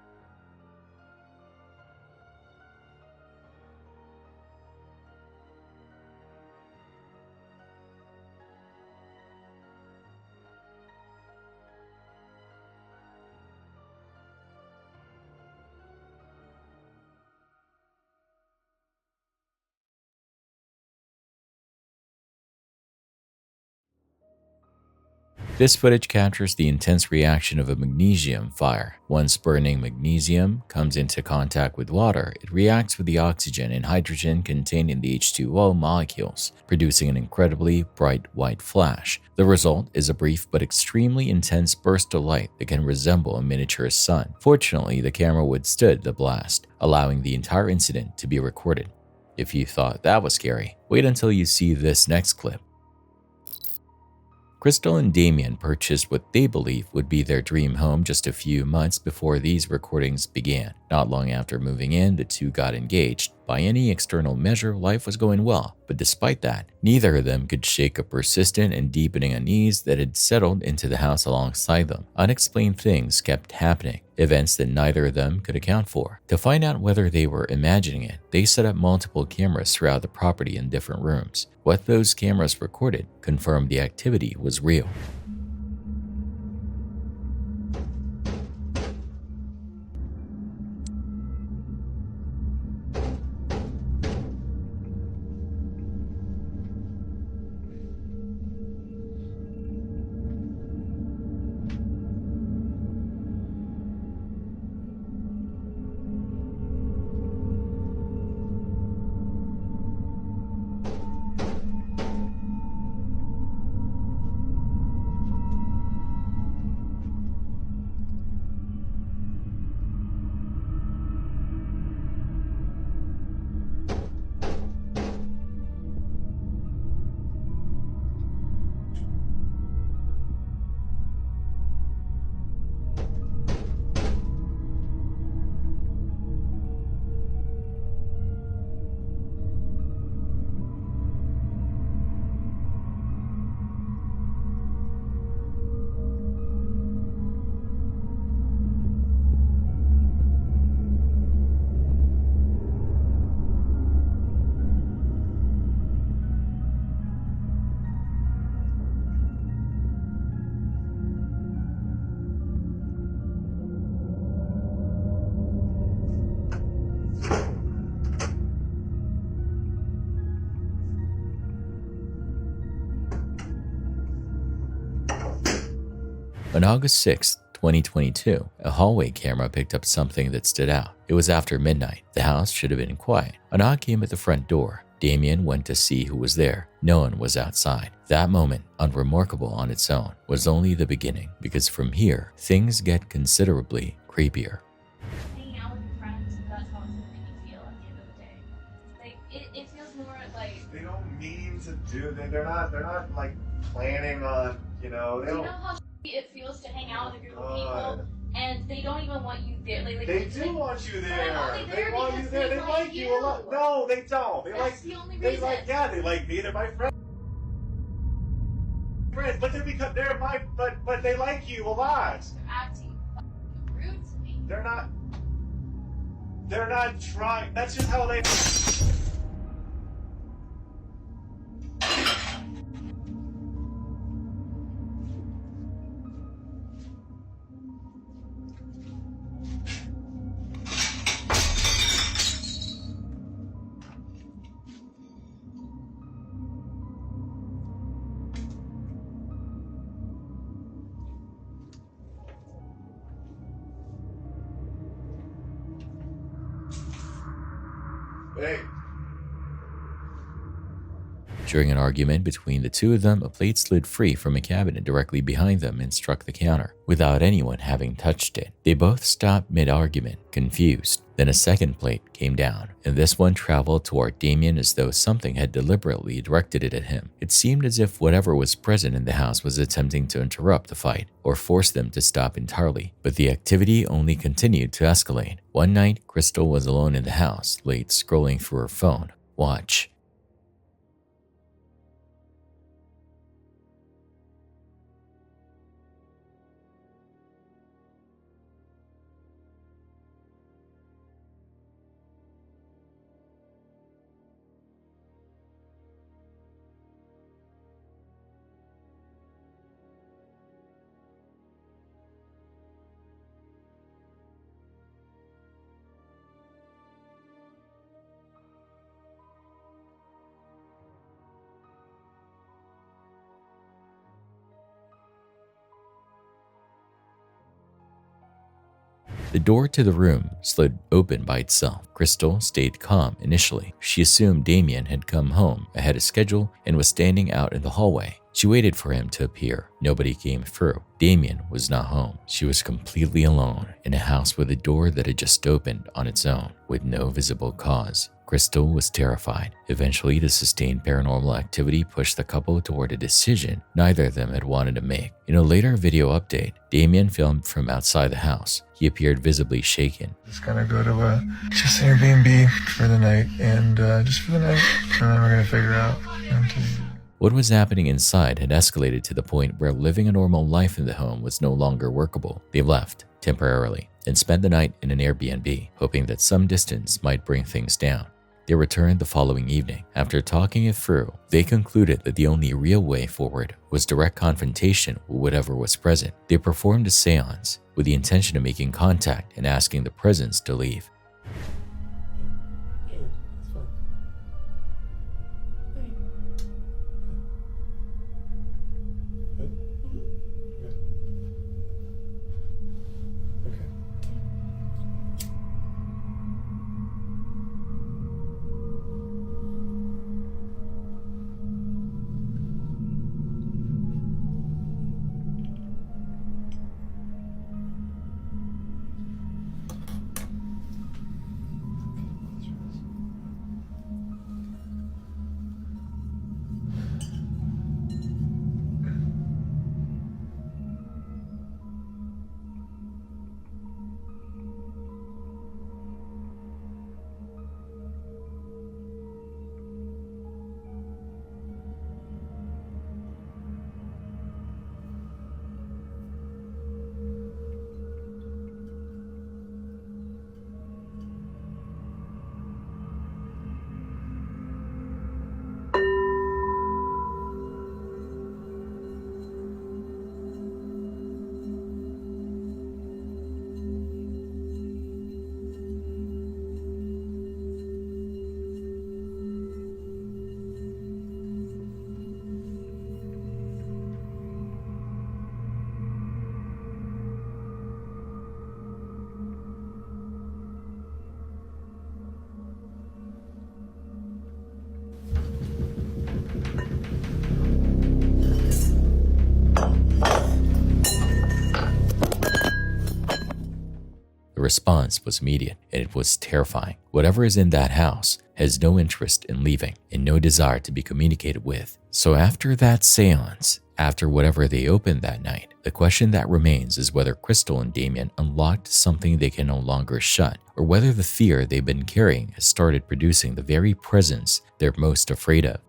This footage captures the intense reaction of a magnesium fire. Once burning magnesium comes into contact with water, it reacts with the oxygen and hydrogen contained in the H2O molecules, producing an incredibly bright white flash. The result is a brief but extremely intense burst of light that can resemble a miniature sun. Fortunately, the camera withstood the blast, allowing the entire incident to be recorded. If you thought that was scary, wait until you see this next clip. Crystal and Damien purchased what they believe would be their dream home just a few months before these recordings began. Not long after moving in, the two got engaged. By any external measure, life was going well, but despite that, neither of them could shake a persistent and deepening unease that had settled into the house alongside them. Unexplained things kept happening, events that neither of them could account for. To find out whether they were imagining it, they set up multiple cameras throughout the property in different rooms. What those cameras recorded confirmed the activity was real. On August 6, 2022, a hallway camera picked up something that stood out. It was after midnight. The house should have been quiet. A knock came at the front door. Damien went to see who was there. No one was outside. That moment, unremarkable on its own, was only the beginning, because from here, things get considerably creepier. Hanging out with your friends, that's how it's gonna make you feel at the end of the day. Like, it feels more like... They don't mean to do, they're not like planning on, you know, they Do you don't... know how it feels to hang out with a group of people and they don't even want you there? They do want you there. They want you there. They like you a lot. No, they don't. That's the only They reason. like me. They're my friends. But but they like you a lot. They're acting rude to me. They're not trying. That's just how they. During an argument between the two of them, a plate slid free from a cabinet directly behind them and struck the counter, without anyone having touched it. They both stopped mid-argument, confused. Then a second plate came down, and this one traveled toward Damien as though something had deliberately directed it at him. It seemed as if whatever was present in the house was attempting to interrupt the fight or force them to stop entirely, but the activity only continued to escalate. One night, Crystal was alone in the house, late scrolling through her phone. Watch. The door to the room slid open by itself. Crystal stayed calm initially. She assumed Damien had come home ahead of schedule and was standing out in the hallway. She waited for him to appear. Nobody came through. Damien was not home. She was completely alone in a house with a door that had just opened on its own with no visible cause. Crystal was terrified. Eventually, the sustained paranormal activity pushed the couple toward a decision neither of them had wanted to make. In a later video update, Damien filmed from outside the house. He appeared visibly shaken. Just gonna go to just Airbnb for the night, and just for the night, and then we're gonna figure out. What was happening inside had escalated to the point where living a normal life in the home was no longer workable. They left, temporarily, and spent the night in an Airbnb, hoping that some distance might bring things down. They returned the following evening. After talking it through, they concluded that the only real way forward was direct confrontation with whatever was present. They performed a seance with the intention of making contact and asking the presence to leave. The response was immediate, and it was terrifying. Whatever is in that house has no interest in leaving and no desire to be communicated with. So after that seance, after whatever they opened that night, the question that remains is whether Crystal and Damien unlocked something they can no longer shut, or whether the fear they've been carrying has started producing the very presence they're most afraid of.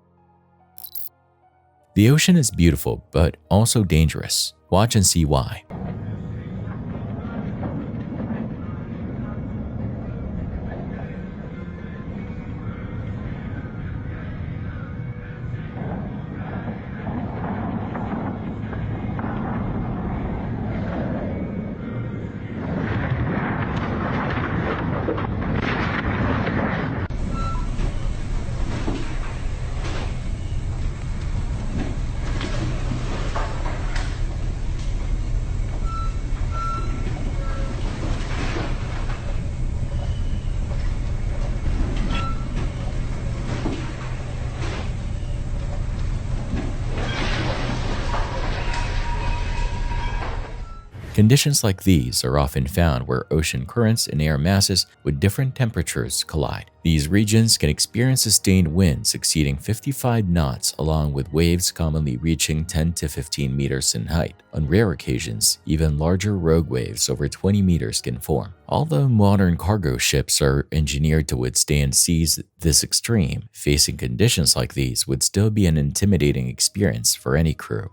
The ocean is beautiful, but also dangerous. Watch and see why. Conditions like these are often found where ocean currents and air masses with different temperatures collide. These regions can experience sustained winds exceeding 55 knots, along with waves commonly reaching 10 to 15 meters in height. On rare occasions, even larger rogue waves over 20 meters can form. Although modern cargo ships are engineered to withstand seas this extreme, facing conditions like these would still be an intimidating experience for any crew.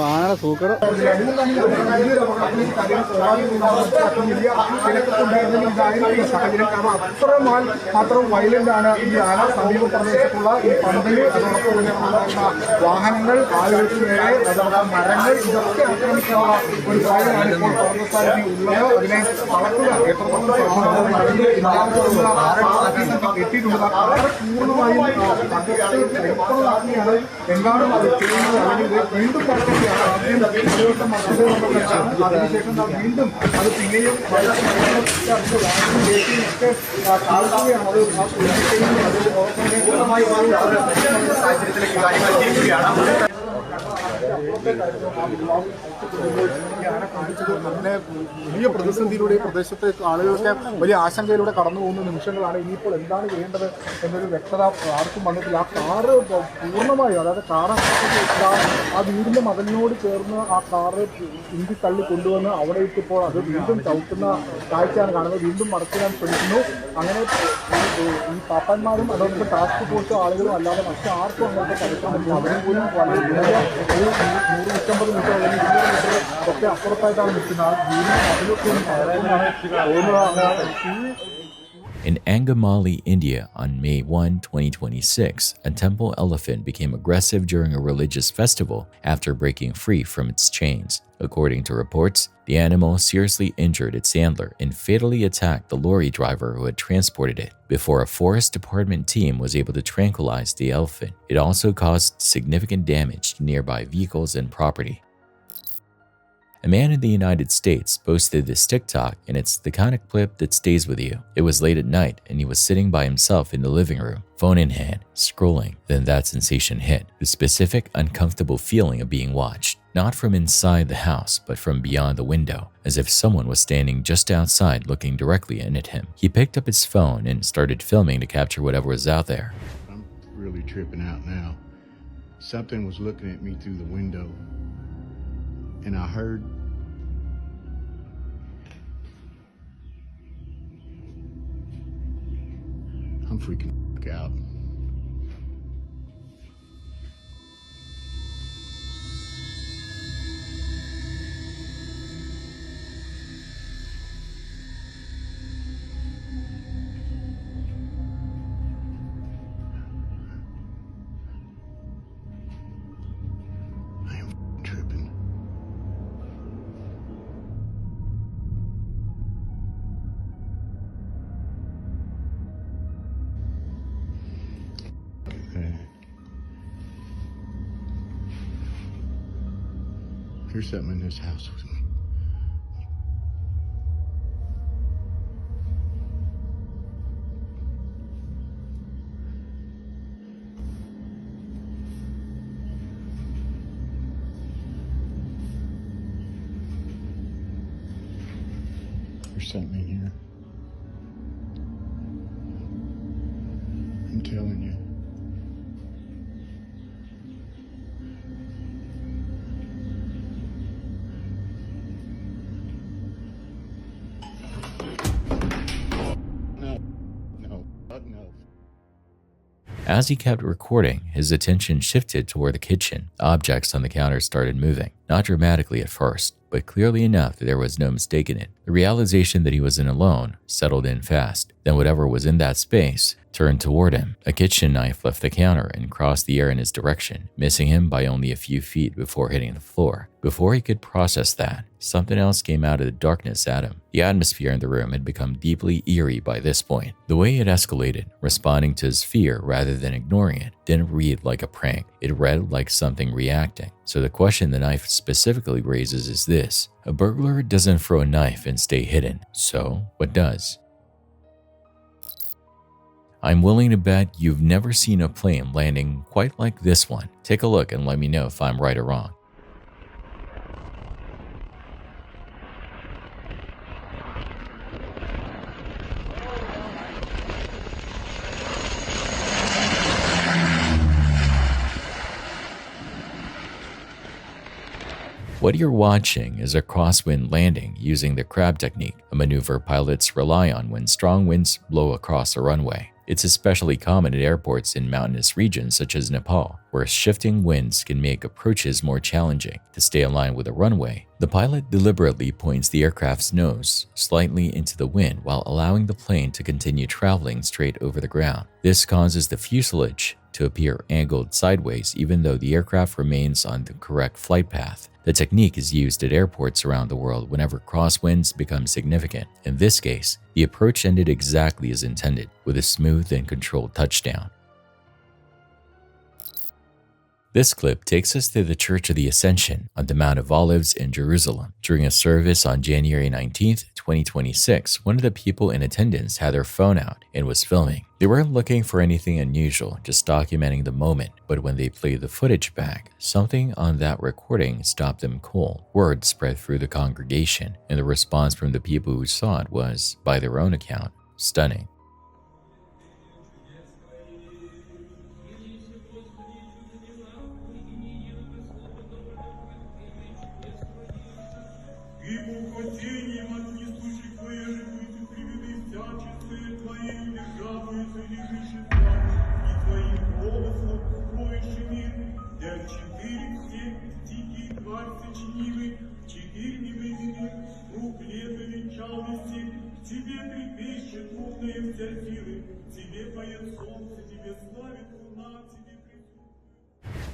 ആനയുടെ സൂക്കട് മാത്രം violent ആണ് ഈ ആന സമീപ പ്രദേശത്തുള്ള ഈ പന്തല് അതോടൊപ്പം വാഹനങ്ങൾ ആളുകൾക്ക് നേരെ അതോടൊപ്പം മരങ്ങൾ ഇതൊക്കെ ആക്രമിക്കാനുള്ള ഒരു സാഹചര്യമാണ് ഇപ്പോൾ പാകിസ്ഥാനിൽ ഉള്ളത്. അതിനെ തളർത്തുക എത്രത്തോളം എത്തിയിട്ടുണ്ട്. വളരെ പൂർണ്ണമായും എത്രയാക്കിയാണ് എന്താണ് അത് ചെയ്യുന്നത് അല്ലെങ്കിൽ വീണ്ടും പറക്കുകയാണ്. ആദ്യം അതിനുശേഷം വീണ്ടും അത് പിന്നെയും താഴ്ത്തുകയാണ്. അത് പൂർണ്ണമായി സാഹചര്യത്തിലേക്ക് കാര്യങ്ങൾ ചെയ്യുകയാണ്. അങ്ങനെ വലിയ പ്രതിസന്ധിയിലൂടെ പ്രദേശത്തെ ആളുകൾക്ക് വലിയ ആശങ്കയിലൂടെ കടന്നു പോകുന്ന നിമിഷങ്ങളാണ്. ഇനിയിപ്പോൾ എന്താണ് ചെയ്യേണ്ടത് എന്നൊരു വ്യക്തത ആർക്കും വന്നിട്ടില്ല. ആ കാറ് പൂർണ്ണമായും, അതായത് കാറ് ആ വീടിൻ്റെ മതിലിനോട് ചേർന്ന് ആ കാറ് ഇന്ത്യ തള്ളി കൊണ്ടുവന്ന് അവിടെ ഇട്ടിപ്പോൾ അത് വീണ്ടും ചവിട്ടുന്ന കാഴ്ചയാണ് കാണുന്നത്. വീണ്ടും മറച്ചിടാൻ ശ്രമിക്കുന്നു. അങ്ങനെ ഈ പാപ്പന്മാരും അതോടൊപ്പം ടാസ്ക് ഫോഴ്സ് ആളുകളും അല്ലാതെ മറ്റു ആർക്കും അങ്ങനത്തെ കളിക്കാൻ പറ്റില്ല. അവരും പോലും വളരെ 150 മീറ്റർ അല്ലെങ്കിൽ 200 മീറ്റർ ഒക്കെ അപ്പുറത്തായിട്ടാണ് നിൽക്കുന്നത്. ആ വീടിന് അതിലൊക്കെ In Angamali, India, on May 1, 2026, a temple elephant became aggressive during a religious festival after breaking free from its chains. According to reports, the animal seriously injured its handler and fatally attacked the lorry driver who had transported it. Before a forest department team was able to tranquilize the elephant, it also caused significant damage to nearby vehicles and property. A man in the United States posted this TikTok, and it's the kind of clip that stays with you. It was late at night, and he was sitting by himself in the living room, phone in hand, scrolling. Then that sensation hit, the specific uncomfortable feeling of being watched, not from inside the house, but from beyond the window, as if someone was standing just outside looking directly in at him. He picked up his phone and started filming to capture whatever was out there. I'm really tripping out now. Something was looking at me through the window, and I heard I'm freaking out. I am tripping. There's something in this house with me. There's something in here. I'm telling you. As he kept recording, his attention shifted toward the kitchen. Objects on the counter started moving. Not dramatically at first, but clearly enough that there was no mistaking it. The realization that he wasn't alone settled in fast. Then whatever was in that space turned toward him. A kitchen knife left the counter and crossed the air in his direction, missing him by only a few feet before hitting the floor. Before he could process that, something else came out of the darkness at him. The atmosphere in the room had become deeply eerie by this point. The way it escalated, responding to his fear rather than ignoring it, didn't read like a prank. It read like something reacting. So the question the knife specifically raises is this: a burglar doesn't throw a knife and stay hidden. So what does? I'm willing to bet you've never seen a plane landing quite like this one. Take a look and let me know if I'm right or wrong. What you're watching is a crosswind landing using the crab technique, a maneuver pilots rely on when strong winds blow across a runway. It's especially common at airports in mountainous regions such as Nepal, where shifting winds can make approaches more challenging. To stay aligned with a runway, the pilot deliberately points the aircraft's nose slightly into the wind while allowing the plane to continue traveling straight over the ground. This causes the fuselage to appear angled sideways even though the aircraft remains on the correct flight path. The technique is used at airports around the world whenever crosswinds become significant. In this case, the approach ended exactly as intended, with a smooth and controlled touchdown. This clip takes us to the Church of the Ascension on the Mount of Olives in Jerusalem. During a service on January 19, 2026, one of the people in attendance had their phone out and was filming. They weren't looking for anything unusual, just documenting the moment, but when they played the footage back, something on that recording stopped them cold. Word spread through the congregation, and the response from the people who saw it was, by their own account, stunning.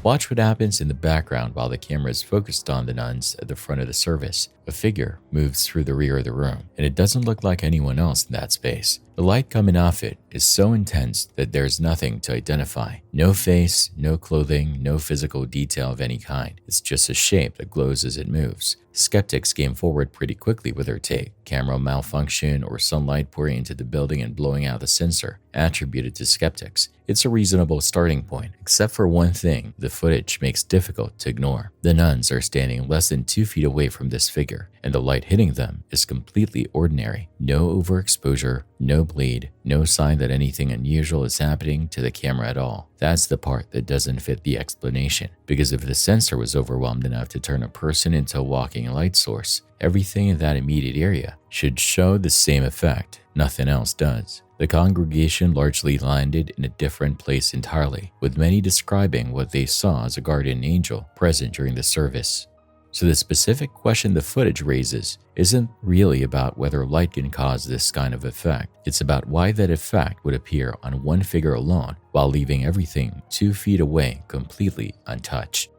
Watch what happens in the background while the camera is focused on the nuns at the front of the service. A figure moves through the rear of the room, and it doesn't look like anyone else in that space. The light coming off it is so intense that there's nothing to identify. No face, no clothing, no physical detail of any kind. It's just a shape that glows as it moves. Skeptics came forward pretty quickly with their take. Camera malfunction or sunlight pouring into the building and blowing out the sensor, attributed to skeptics. It's a reasonable starting point, except for one thing the footage makes difficult to ignore. The nuns are standing less than 2 feet away from this figure, and the light hitting them is completely ordinary. No overexposure, no bleed, no sign that anything unusual is happening to the camera at all. That's the part that doesn't fit the explanation, because if the sensor was overwhelmed enough to turn a person into a walking light source, everything in that immediate area should show the same effect. Nothing else does. The congregation largely landed in a different place entirely, with many describing what they saw as a guardian angel present during the service. So the specific question the footage raises isn't really about whether light can cause this kind of effect. It's about why that effect would appear on one figure alone while leaving everything 2 feet away completely untouched.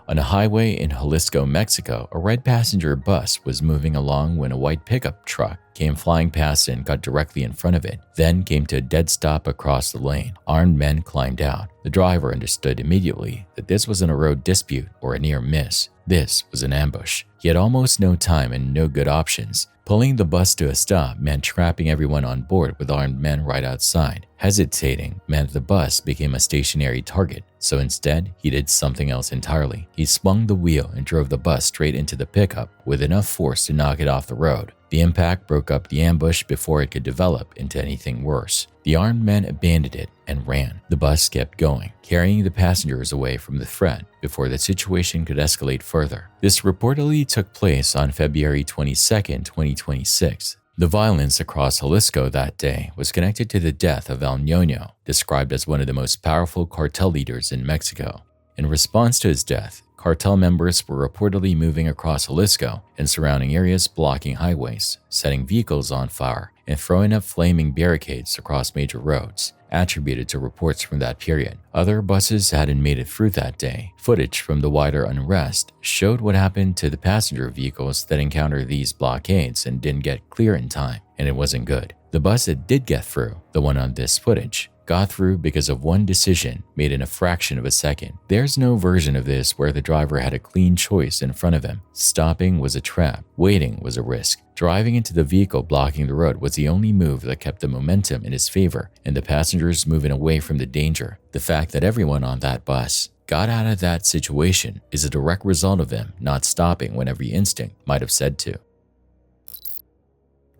On a highway in Jalisco, Mexico, a red passenger bus was moving along when a white pickup truck came flying past and got directly in front of it, then came to a dead stop across the lane. Armed men climbed out. The driver understood immediately that this wasn't a road dispute or a near miss. This was an ambush. He had almost no time and no good options. Pulling the bus to a stop meant trapping everyone on board with armed men right outside. Hesitating meant the bus became a stationary target, so instead, he did something else entirely. He swung the wheel and drove the bus straight into the pickup with enough force to knock it off the road. The impact broke up the ambush before it could develop into anything worse. The armed men abandoned it and ran. The bus kept going, carrying the passengers away from the threat before the situation could escalate further. This reportedly took place on February 22, 2026. The violence across Jalisco that day was connected to the death of El Ñoño, described as one of the most powerful cartel leaders in Mexico. In response to his death, Cartel members were reportedly moving across Jalisco and surrounding areas, blocking highways, setting vehicles on fire, and throwing up flaming barricades across major roads, attributed to reports from that period. Other buses hadn't made it through that day. Footage from the wider unrest showed what happened to the passenger vehicles that encountered these blockades and didn't get clear in time, and it wasn't good. The bus that did get through, the one on this footage, got through because of one decision made in a fraction of a second. There's no version of this where the driver had a clean choice in front of him. Stopping was a trap. Waiting was a risk. Driving into the vehicle blocking the road was the only move that kept the momentum in his favor and the passengers moving away from the danger. The fact that everyone on that bus got out of that situation is a direct result of him not stopping when every instinct might have said to.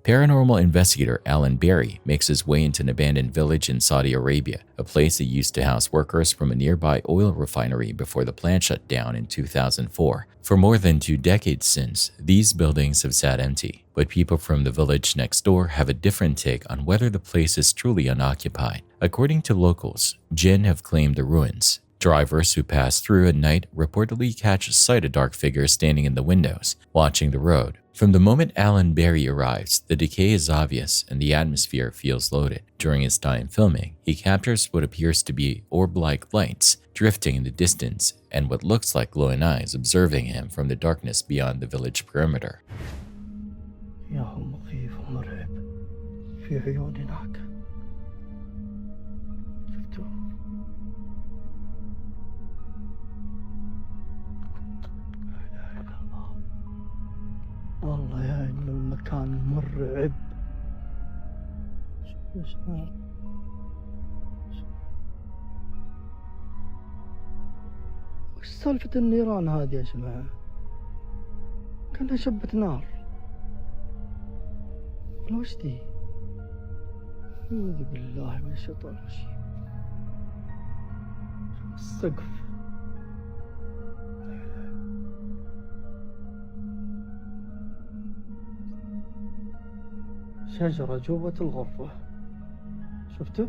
Paranormal investigator Alan Berry makes his way into an abandoned village in Saudi Arabia, a place that used to house workers from a nearby oil refinery before the plant shut down in 2004. For more than 2 decades since, these buildings have sat empty, but people from the village next door have a different take on whether the place is truly unoccupied. According to locals, jinn have claimed the ruins. Drivers who pass through at night reportedly catch sight of dark figures standing in the windows, watching the road. From the moment Alan Berry arrives, the decay is obvious and the atmosphere feels loaded. During his time filming, he captures what appears to be orb-like lights drifting in the distance and what looks like glowing eyes observing him from the darkness beyond the village perimeter. والله يا إنه المكان مرعب. وش سالفة النيران هذه يا جماعة؟ كأنها شبة نار. وش دي؟ أعوذ بالله من الشيطان الرجيم. السقف. شجرة جوبة الغرفة. شفتوا؟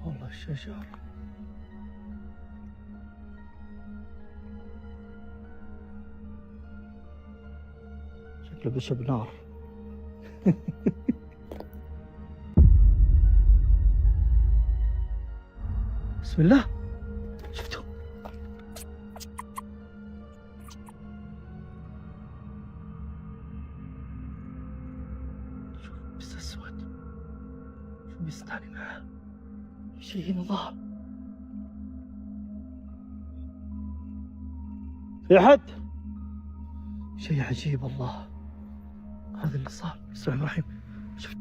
والله الشجر. شكله بشب نار. بسم الله. شفتوا؟ شوف بس اسود. شو بيستعني معاه؟ شيء هنا ظهر. في أحد؟ شيء عجيب والله. هذا اللي صار. بسم الله الرحمن الرحيم. شفت؟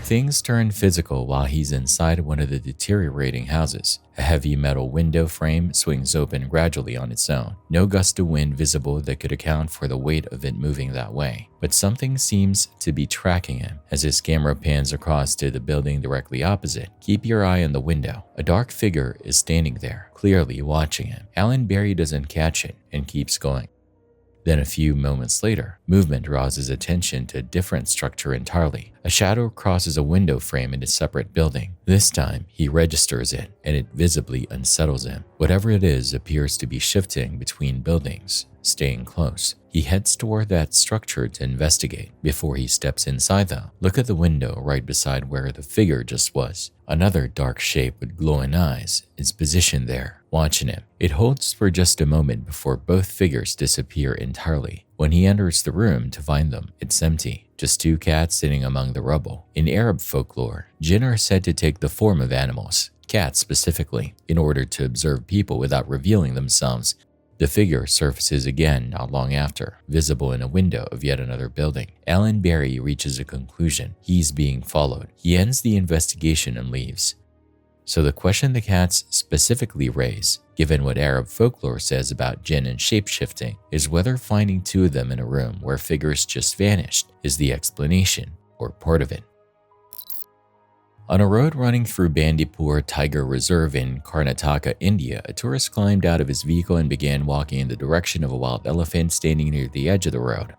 Things turn physical while he's inside one of the deteriorating houses. A heavy metal window frame swings open gradually on its own. No gust of wind visible that could account for the weight of it moving that way. But something seems to be tracking him. As his camera pans across to the building directly opposite, keep your eye on the window. A dark figure is standing there, clearly watching him. Alan Berry doesn't catch it and keeps going. Then a few moments later, movement draws his attention to a different structure entirely. A shadow crosses a window frame in a separate building. This time, he registers it, and it visibly unsettles him. Whatever it is appears to be shifting between buildings, staying close. He heads toward that structure to investigate. Before he steps inside though, look at the window right beside where the figure just was. Another dark shape with glowing eyes is positioned there, watching him. It holds for just a moment before both figures disappear entirely. When he enters the room to find them, it's empty. Just 2 cats sitting among the rubble. In Arab folklore, jinn are said to take the form of animals, cats specifically, in order to observe people without revealing themselves. The figure surfaces again not long after, visible in a window of yet another building. Alan Berry reaches a conclusion. He's being followed. He ends the investigation and leaves. So the question the cats specifically raise, given what Arab folklore says about jinn and shape-shifting, is whether finding 2 of them in a room where figures just vanished is the explanation or part of it. On a road running through Bandipur Tiger Reserve in Karnataka, India, a tourist climbed out of his vehicle and began walking in the direction of a wild elephant standing near the edge of the road.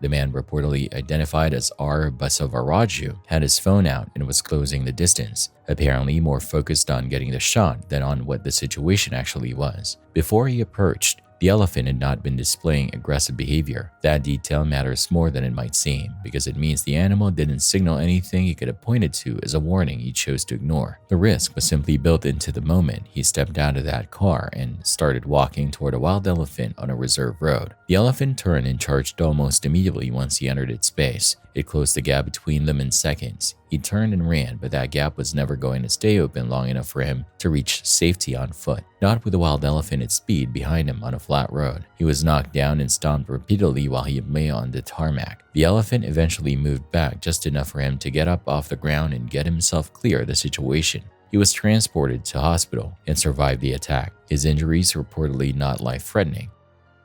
The man, reportedly identified as R. Basavaraju, had his phone out and was closing the distance, apparently more focused on getting the shot than on what the situation actually was. Before he approached, the elephant had not been displaying aggressive behavior. That detail matters more than it might seem, because it means the animal didn't signal anything he could have pointed to as a warning he chose to ignore. The risk was simply built into the moment he stepped out of that car and started walking toward a wild elephant on a reserve road. The elephant turned and charged almost immediately once he entered its space. It closed the gap between them in seconds. He turned and ran, but that gap was never going to stay open long enough for him to reach safety on foot, not with a wild elephant at speed behind him on a flat road. He was knocked down and stomped repeatedly while he lay on the tarmac. The elephant eventually moved back just enough for him to get up off the ground and get himself clear of the situation. He was transported to hospital and survived the attack. His injuries were reportedly not life-threatening.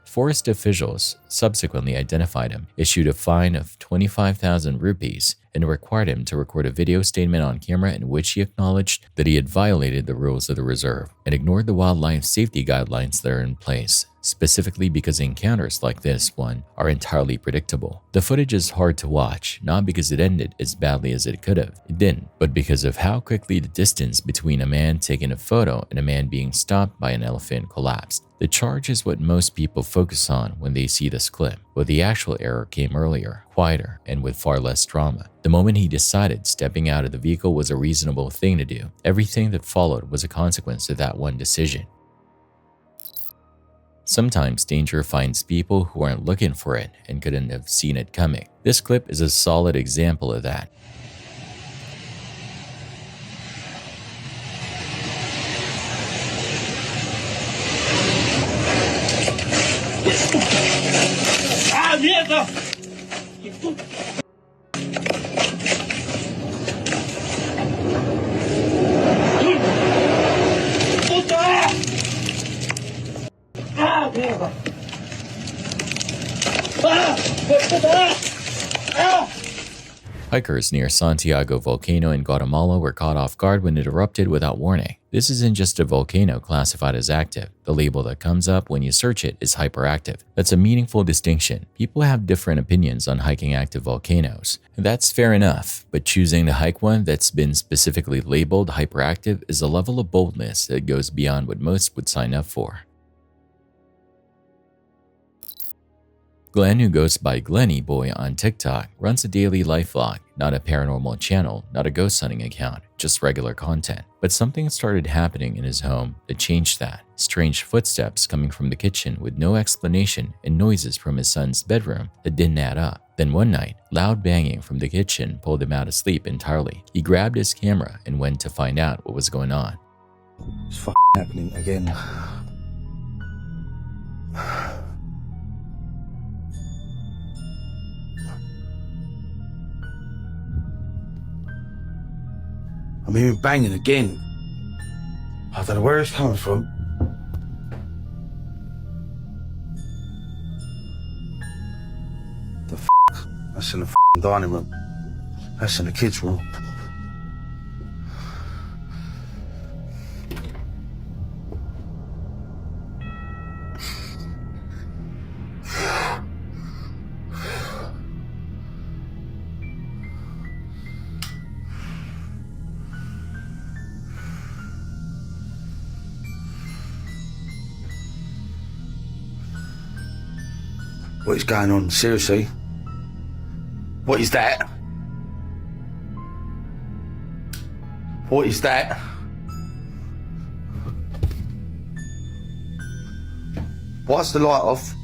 Forest officials subsequently identified him, issued a fine of 25,000 rupees, and required him to record a video statement on camera in which he acknowledged that he had violated the rules of the reserve and ignored the wildlife safety guidelines that are in place, specifically because encounters like this one are entirely predictable. The footage is hard to watch, not because it ended as badly as it could have. It didn't, but because of how quickly the distance between a man taking a photo and a man being stopped by an elephant collapsed. The charge is what most people focus on when they see this clip, but the actual error came earlier, quieter, and with far less drama. The moment he decided stepping out of the vehicle was a reasonable thing to do, everything that followed was a consequence of that one decision. Sometimes danger finds people who aren't looking for it and couldn't have seen it coming. This clip is a solid example of that. Ah, mierda! Puta! Ah, mierda! Ah! Puta! Ah! Hikers near Santiago volcano in Guatemala were caught off guard when it erupted without warning. This isn't just a volcano classified as active. The label that comes up when you search it is hyperactive. That's a meaningful distinction. People have different opinions on hiking active volcanoes. That's fair enough, but choosing to hike one that's been specifically labeled hyperactive is a level of boldness that goes beyond what most would sign up for. Glenn, who goes by Glenny Boy on TikTok, runs a daily life vlog, not a paranormal channel, not a ghost hunting account, just regular content. But something started happening in his home that changed that. Strange footsteps coming from the kitchen with no explanation and noises from his son's bedroom that didn't add up. Then one night, loud banging from the kitchen pulled him out of sleep entirely. He grabbed his camera and went to find out what was going on. It's happening again. I'm hearing banging again. I don't know where it's coming from. The f***? That's in the f***ing dining room. That's in the kids' room. What is going on? Seriously? What is that? What is that? Why's the light off?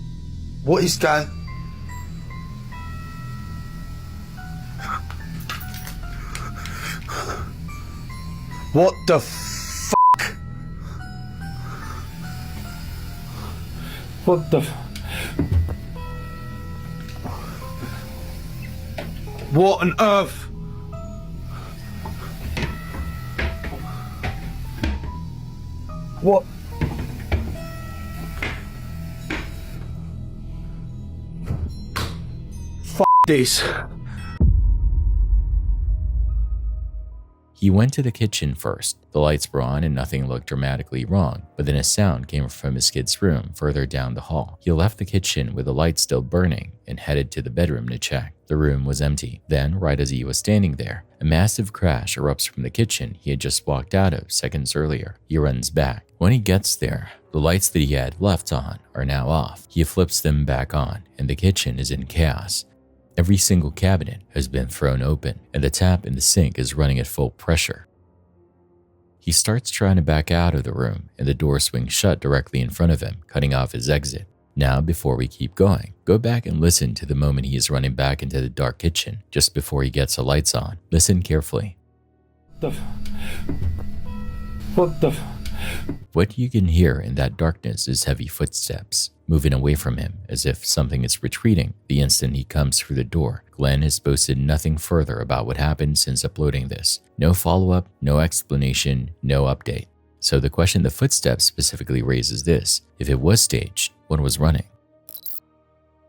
What is going... What the fuck? What the... What on earth? What? F*** this. He went to the kitchen first. The lights were on and nothing looked dramatically wrong, but then a sound came from his kid's room further down the hall. He left the kitchen with the light still burning and headed to the bedroom to check. The room was empty. Then, right as he was standing there, a massive crash erupts from the kitchen he had just walked out of seconds earlier. He runs back. When he gets there, the lights that he had left on are now off. He flips them back on, and the kitchen is in chaos. Every single cabinet has been thrown open, and the tap in the sink is running at full pressure. He starts trying to back out of the room, and the door swings shut directly in front of him, cutting off his exit. Now, before we keep going, go back and listen to the moment he is running back into the dark kitchen, just before he gets the lights on. Listen carefully. What you can hear in that darkness is heavy footsteps, moving away from him as if something is retreating the instant he comes through the door. Glenn has posted nothing further about what happened since uploading this. No follow-up, no explanation, no update. So the question the footsteps specifically raise is this: if it was staged, what was running?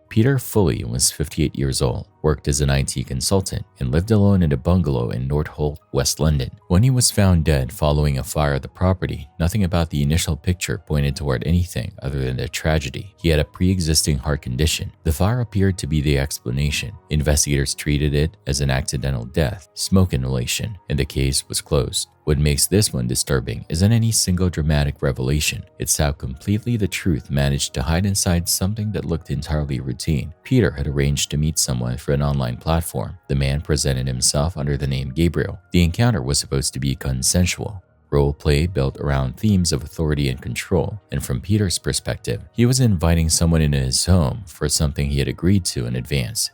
Peter Foley was 58 years old, worked as an IT consultant, and lived alone in a bungalow in North Holt, West London. When he was found dead following a fire at the property, nothing about the initial picture pointed toward anything other than a tragedy. He had a pre-existing heart condition. The fire appeared to be the explanation. Investigators treated it as an accidental death, smoke inhalation, and the case was closed. What makes this one disturbing isn't any single dramatic revelation. It's how completely the truth managed to hide inside something that looked entirely routine. Peter had arranged to meet someone through an online platform. The man presented himself under the name Gabriel. The encounter was supposed to be consensual. Roleplay built around themes of authority and control, and from Peter's perspective, he was inviting someone into his home for something he had agreed to in advance.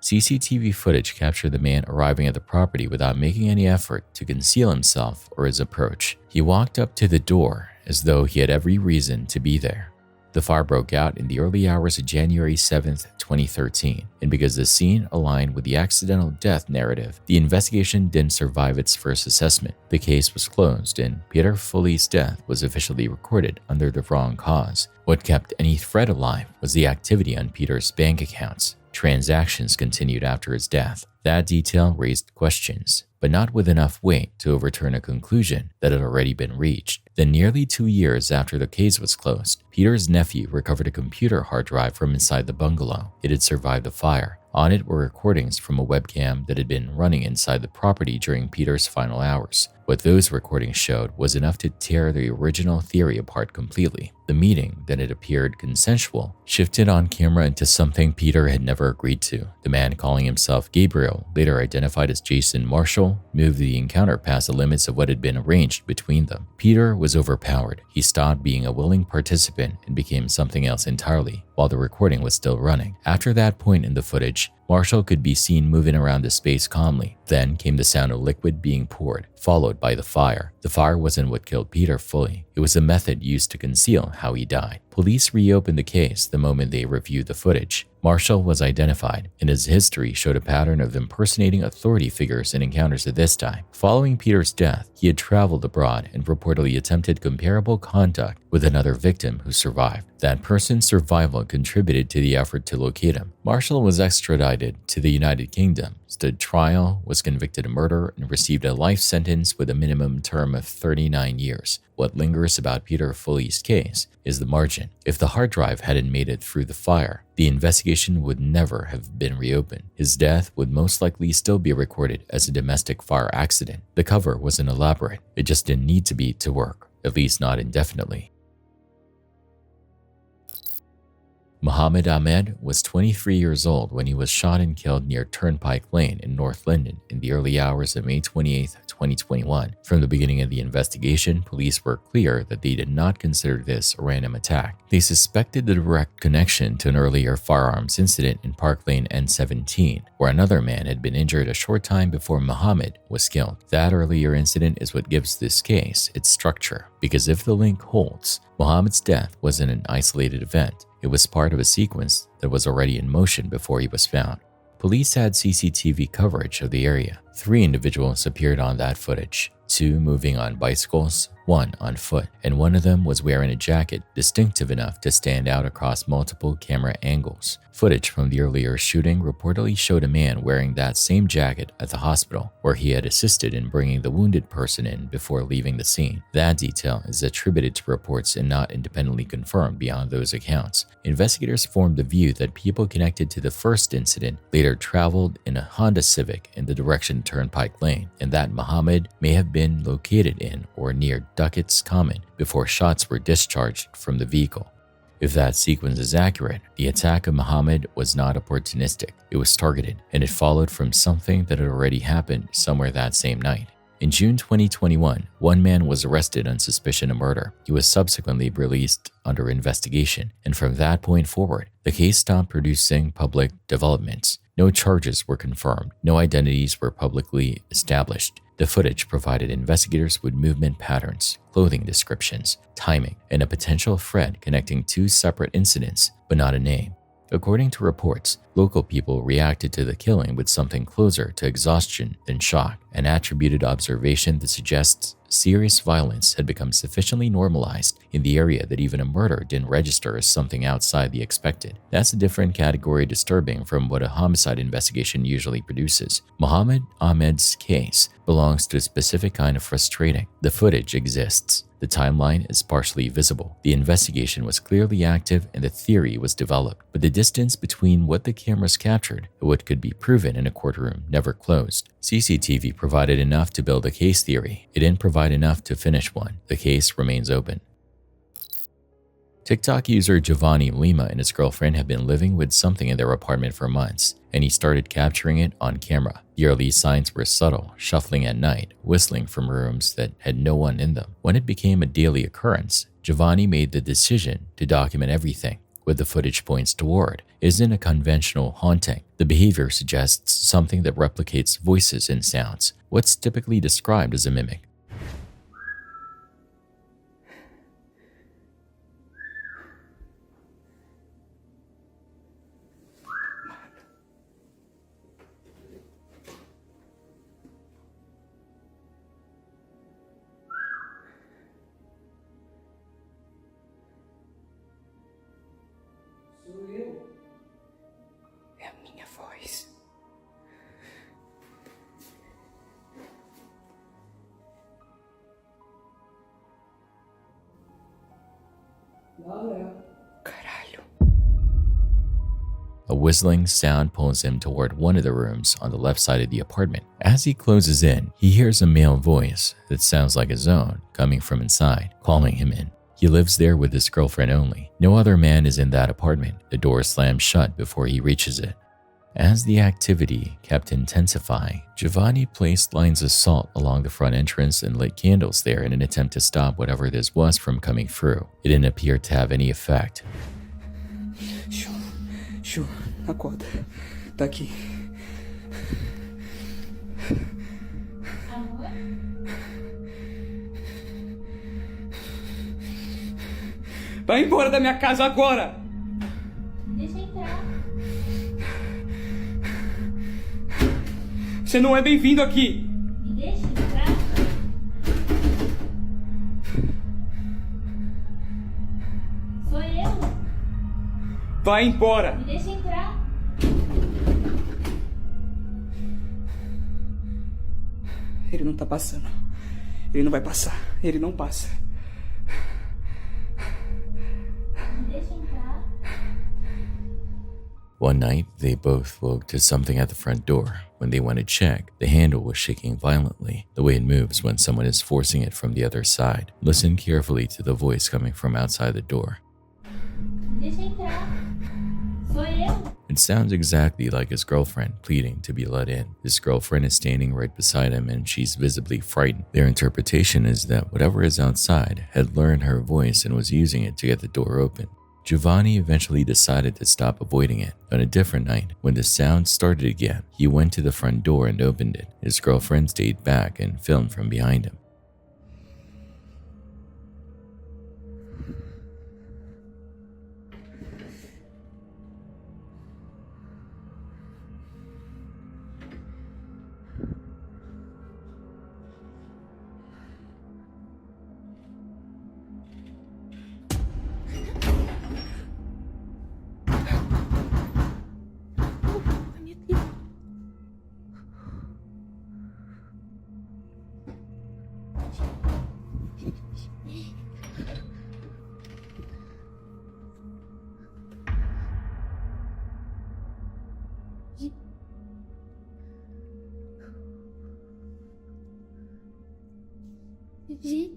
CCTV footage captured the man arriving at the property without making any effort to conceal himself or his approach. He walked up to the door as though he had every reason to be there. The fire broke out in the early hours of January 7th, 2013, and because the scene aligned with the accidental death narrative, the investigation didn't survive its first assessment. The case was closed, and Peter Foley's death was officially recorded under the wrong cause. What kept any thread alive was the activity on Peter's bank accounts. Transactions continued after his death. That detail raised questions, but not with enough weight to overturn a conclusion that had already been reached. Then, nearly 2 years after the case was closed, Peter's nephew recovered a computer hard drive from inside the bungalow. It had survived the fire. On it were recordings from a webcam that had been running inside the property during Peter's final hours. What those recordings showed was enough to tear the original theory apart completely. The meeting that had appeared consensual shifted on camera into something Peter had never agreed to. The man calling himself Gabriel, later identified as Jason Marshall, moved the encounter past the limits of what had been arranged between them. Peter was overpowered. He stopped being a willing participant and became something else entirely, while the recording was still running. After that point in the footage, Marshall could be seen moving around the space calmly. Then came the sound of liquid being poured, followed by the fire. The fire wasn't what killed Peter Foley. It was a method used to conceal how he died. Police reopened the case the moment they reviewed the footage. Marshall was identified, and his history showed a pattern of impersonating authority figures in encounters at this time. Following Peter's death, he had traveled abroad and reportedly attempted comparable conduct with another victim who survived. That person's survival contributed to the effort to locate him. Marshall was extradited to the United Kingdom, stood trial, was convicted of murder, and received a life sentence with a minimum term of 39 years. What lingers about Peter Foley's case is the margin. If the hard drive hadn't made it through the fire, the investigation would never have been reopened. His death would most likely still be recorded as a domestic fire accident. The cover wasn't elaborate. It just didn't need to be to work, at least not indefinitely. Muhammad Ahmed was 23 years old when he was shot and killed near Turnpike Lane in North London in the early hours of May 28, 2021. From the beginning of the investigation, police were clear that they did not consider this a random attack. They suspected the direct connection to an earlier firearms incident in Park Lane N17, where another man had been injured a short time before Muhammad was killed. That earlier incident is what gives this case its structure, because if the link holds, Muhammad's death wasn't an isolated event. It was part of a sequence that was already in motion before he was found. Police had CCTV coverage of the area. 3 individuals appeared on that footage, 2 moving on bicycles, one on foot, and one of them was wearing a jacket distinctive enough to stand out across multiple camera angles. Footage from the earlier shooting reportedly showed a man wearing that same jacket at the hospital, where he had assisted in bringing the wounded person in before leaving the scene. That detail is attributed to reports and not independently confirmed beyond those accounts. Investigators formed the view that people connected to the first incident later traveled in a Honda Civic in the direction Turnpike Lane, and that Muhammad may have been located in or near Duckett's Common before shots were discharged from the vehicle. If that sequence is accurate, the attack of Muhammad was not opportunistic. It was targeted, and it followed from something that had already happened somewhere that same night. In June 2021, one man was arrested on suspicion of murder. He was subsequently released under investigation, and from that point forward, the case stopped producing public developments. No charges were confirmed, no identities were publicly established. The footage provided investigators with movement patterns, clothing descriptions, timing, and a potential thread connecting two separate incidents, but not a name. According to reports, local people reacted to the killing with something closer to exhaustion than shock, an attributed observation that suggests serious violence had become sufficiently normalized in the area that even a murder didn't register as something outside the expected. That's a different category disturbing from what a homicide investigation usually produces. Muhammad Ahmed's case belongs to a specific kind of frustrating. The footage exists. The timeline is partially visible. The investigation was clearly active and the theory was developed, but the distance between what the cameras captured and what could be proven in a courtroom never closed. CCTV provided enough to build a case theory. It didn't provide enough to finish one. The case remains open. TikTok user Giovanni Lima and his girlfriend have been living with something in their apartment for months, and he started capturing it on camera. The early signs were subtle, shuffling at night, whistling from rooms that had no one in them. When it became a daily occurrence, Giovanni made the decision to document everything. What the footage points toward isn't a conventional haunting. The behavior suggests something that replicates voices and sounds, what's typically described as a mimic. É a minha voz. Caralho. A whistling sound pulls him toward one of the rooms on the left side of the apartment. As he closes in, he hears a male voice that sounds like his own coming from inside, calling him in. He lives there with his girlfriend only. No other man is in that apartment. The door slams shut before he reaches it. As the activity kept intensifying, Giovanni placed lines of salt along the front entrance and lit candles there in an attempt to stop whatever this was from coming through. It didn't appear to have any effect. Chu, acorda. Tá aqui. Vai embora da minha casa agora! Deixa entrar. Você não é bem-vindo aqui! Me deixa entrar. Sou eu. Vai embora! Me deixa entrar. Ele não tá passando. Ele não vai passar. Ele não passa. One night, they both woke to something at the front door. When they went to check, the handle was shaking violently, the way it moves when someone is forcing it from the other side. Listen carefully to the voice coming from outside the door. Deixa entrar. Sou eu. It sounds exactly like his girlfriend pleading to be let in. His girlfriend is standing right beside him and she's visibly frightened. Their interpretation is that whatever is outside had learned her voice and was using it to get the door open. Giovanni eventually decided to stop avoiding it. On a different night, when the sound started again, he went to the front door and opened it. His girlfriend stayed back and filmed from behind him. He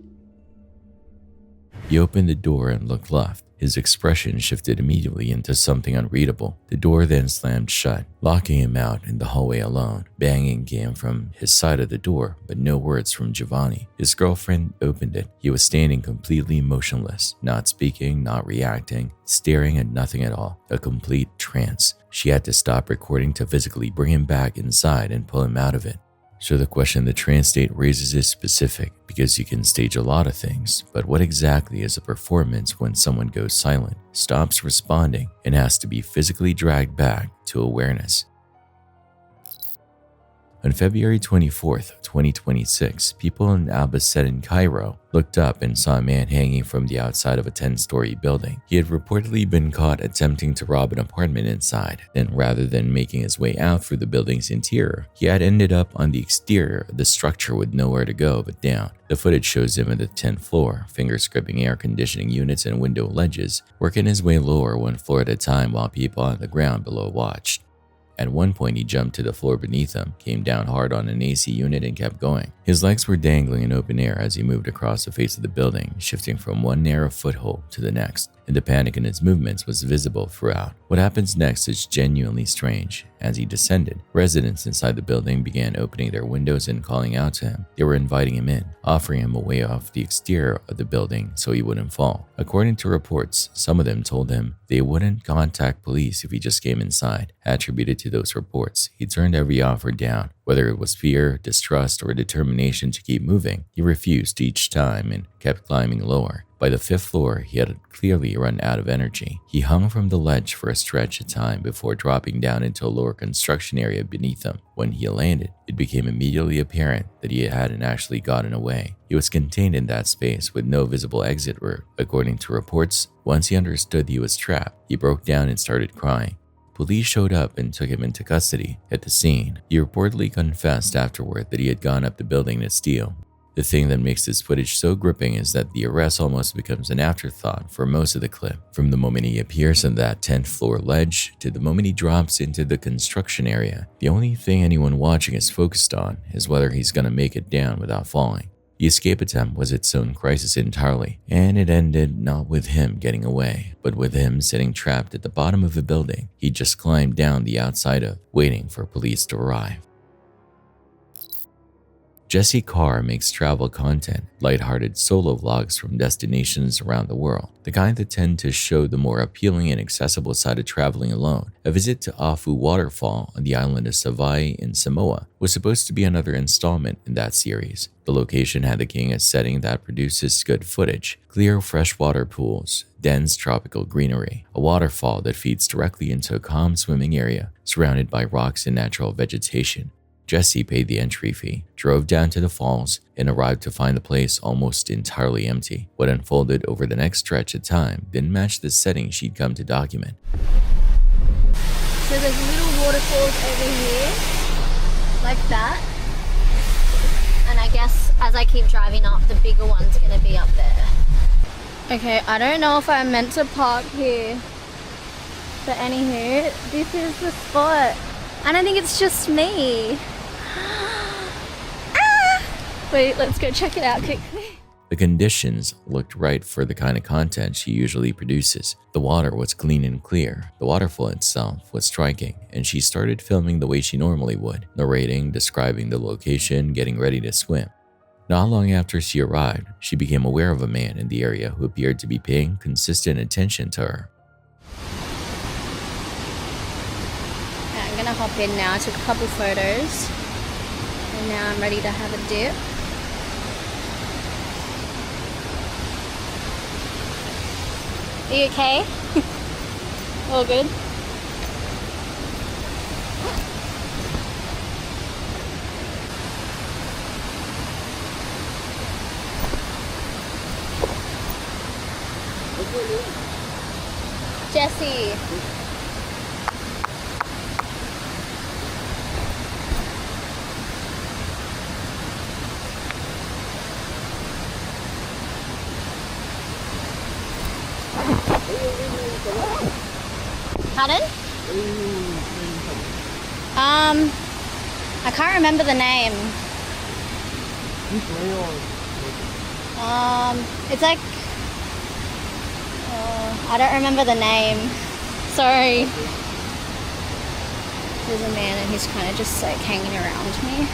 opened the door and looked left. His expression shifted immediately into something unreadable. The door then slammed shut, locking him out in the hallway alone. Banging came from his side of the door, but no words from Giovanni. His girlfriend opened it. He was standing completely motionless, not speaking, not reacting, staring at nothing at all. A complete trance. She had to stop recording to physically bring him back inside and pull him out of it. So the question the trance state raises is specific, because you can stage a lot of things, but what exactly is a performance when someone goes silent, stops responding, and has to be physically dragged back to awareness? On February 24th, 2026, people in Albacete, Cairo, looked up and saw a man hanging from the outside of a 10-story building. He had reportedly been caught attempting to rob an apartment inside, and rather than making his way out through the building's interior, he had ended up on the exterior of the structure with nowhere to go but down. The footage shows him at the 10th floor, finger-scraping air conditioning units and window ledges, working his way lower one floor at a time while people on the ground below watched. At one point, he jumped to the floor beneath him, came down hard on an AC unit, and kept going. His legs were dangling in open air as he moved across the face of the building, shifting from one narrow foothold to the next, and the panic in his movements was visible throughout. What happens next is genuinely strange. As he descended, residents inside the building began opening their windows and calling out to him. They were inviting him in, offering him a way off the exterior of the building so he wouldn't fall. According to reports, some of them told him they wouldn't contact police if he just came inside. Attributed to those reports, he turned every offer down. Whether it was fear, distrust, or determination to keep moving, he refused each time and kept climbing lower. By the 5th floor, he had clearly run out of energy. He hung from the ledge for a stretch of time before dropping down into a lower construction area beneath him. When he landed, it became immediately apparent that he hadn't actually gotten away. He was contained in that space with no visible exit route. According to reports, once he understood he was trapped, he broke down and started crying. Police showed up and took him into custody. At the scene, he reportedly confessed afterward that he had gone up the building to steal. The thing that makes this footage so gripping is that the arrest almost becomes an afterthought for most of the clip. From the moment he appears on that 10th floor ledge to the moment he drops into the construction area, the only thing anyone watching is focused on is whether he's gonna make it down without falling. The escape attempt was its own crisis entirely, and it ended not with him getting away, but with him sitting trapped at the bottom of a building he just climbed down the outside of, waiting for police to arrive. Jesse Carr makes travel content, lighthearted solo vlogs from destinations around the world, the kind that tend to show the more appealing and accessible side of traveling alone. A visit to Afu Waterfall on the island of Savai in Samoa was supposed to be another installment in that series. The location had the king a setting that produces good footage, clear freshwater pools, dense tropical greenery, a waterfall that feeds directly into a calm swimming area surrounded by rocks and natural vegetation. Jesse paid the entry fee, drove down to the falls, and arrived to find the place almost entirely empty. What unfolded over the next stretch of time didn't match the setting she'd come to document. So there's little waterfalls over here, like that. And I guess as I keep driving up, the bigger one's gonna be up there. Okay, I don't know if I'm meant to park here. But anywho, this is the spot. And I think it's just me. Wait, let's go check it out quickly. The conditions looked right for the kind of content she usually produces. The water was clean and clear. The waterfall itself was striking, and she started filming the way she normally would, narrating, describing the location, getting ready to swim. Not long after she arrived, she became aware of a man in the area who appeared to be paying consistent attention to her. I'm gonna hop in now. I took a couple photos and now I'm ready to have a dip. Are you okay? All good? Jesse. Pardon? I can't remember the name. It's like, I don't remember the name. Sorry. There's a man and he's kind of just like hanging around me.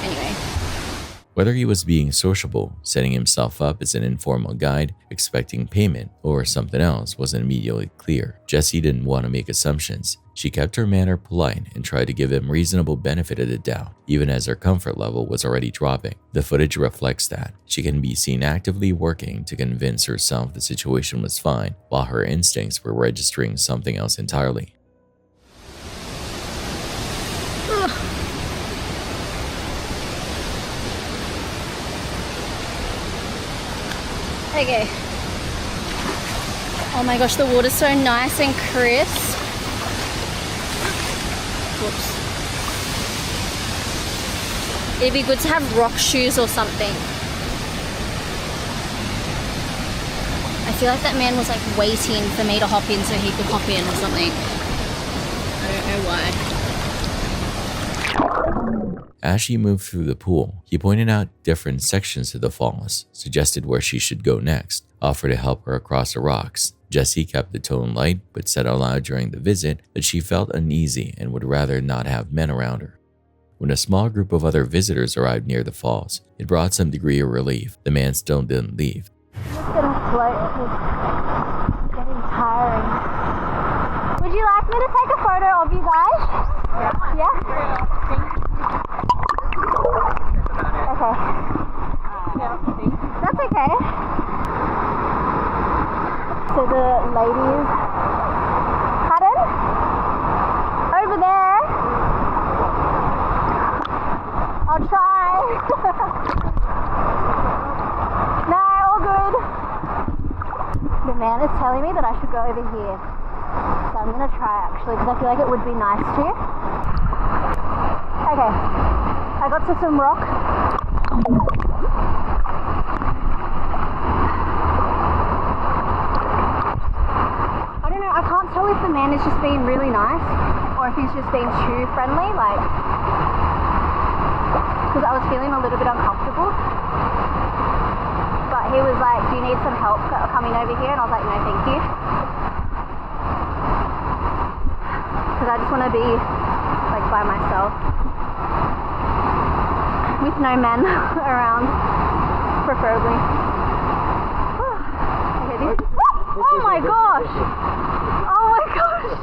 Anyway. Whether he was being sociable, setting himself up as an informal guide, expecting payment, or something else wasn't immediately clear. Jessie didn't want to make assumptions. She kept her manner polite and tried to give him reasonable benefit of the doubt, even as her comfort level was already dropping. The footage reflects that. She can be seen actively working to convince herself the situation was fine, while her instincts were registering something else entirely. Okay. Oh my gosh, the water's so nice and crisp. Whoops. It'd be good to have rock shoes or something. I feel like that man was like waiting for me to hop in so he could hop in or something. I don't know why. As she moved through the pool, he pointed out different sections to the falls, suggested where she should go next, offered to help her across the rocks. Jessie kept the tone light, but said aloud during the visit that she felt uneasy and would rather not have men around her. When a small group of other visitors arrived near the falls, it brought some degree of relief. The man still didn't leave. I'm just gonna float because it's getting tiring. Would you like me to take a photo of you guys? Yeah? Okay. That's okay. So the ladies, pardon? Over there. I'll try. No, all good. The man is telling me that I should go over here. So I'm gonna try actually because I feel like it would be nice to. Okay. I got to some rock. I don't know, I can't tell if the man is just being really nice or if he's just being too friendly, like, because I was feeling a little bit uncomfortable. But he was like, do you need some help coming over here? And I was like, no, thank you. Because I just want to be like by myself. With no men around, preferably. Okay, this. Oh my gosh! Oh my gosh!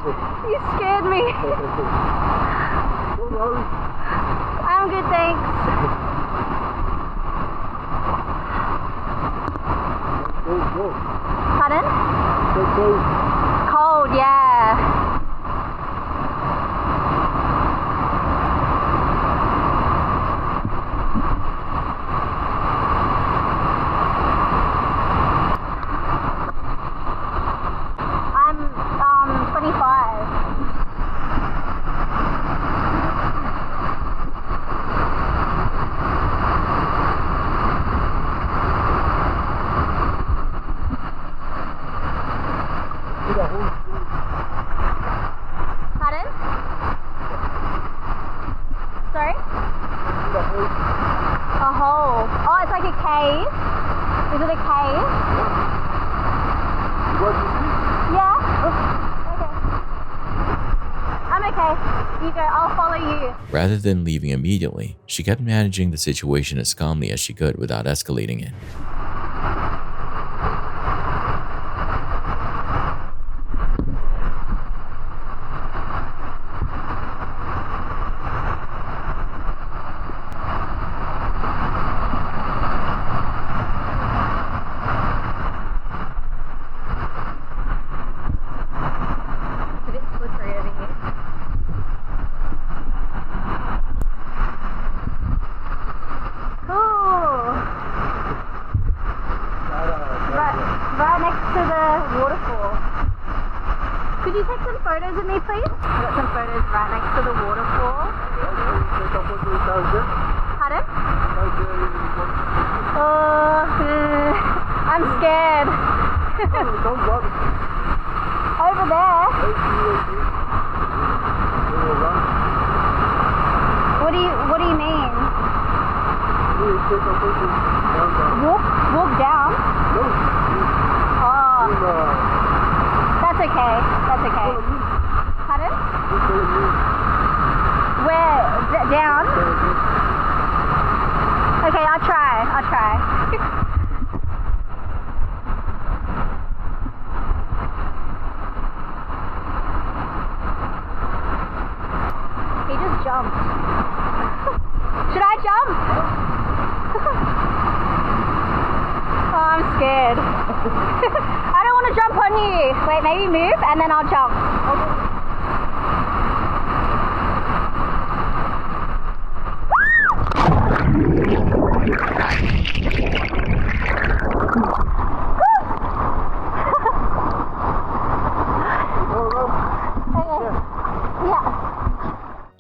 You scared me. I'm good, thanks. Pardon? Cold, yeah. Pardon? Sorry? A hole. Oh, it's like a cave. Is it a cave? Yeah? Okay. I'm okay. You go, I'll follow you. Rather than leaving immediately, she kept managing the situation as calmly as she could without escalating it. Could you take some photos of me, please? I've got some photos right next to the waterfall. Pardon? I'm scared. Over there. What do you mean? Walk? Walk down? Oh. That's okay. That's okay. Pardon? Where? Down? Okay, I'll try. I'll try. He just jumped. Should I jump? Oh, I'm scared. I don't want to jump on you. Wait, maybe move and then I'll jump.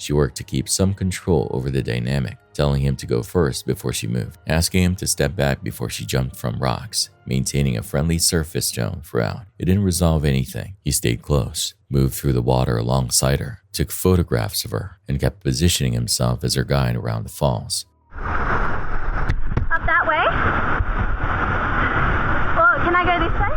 She worked to keep some control over the dynamic, telling him to go first before she moved, asking him to step back before she jumped from rocks, maintaining a friendly surface tone throughout. It didn't resolve anything. He stayed close, moved through the water alongside her, took photographs of her, and kept positioning himself as her guide around the falls. Up that way? Well, can I go this way?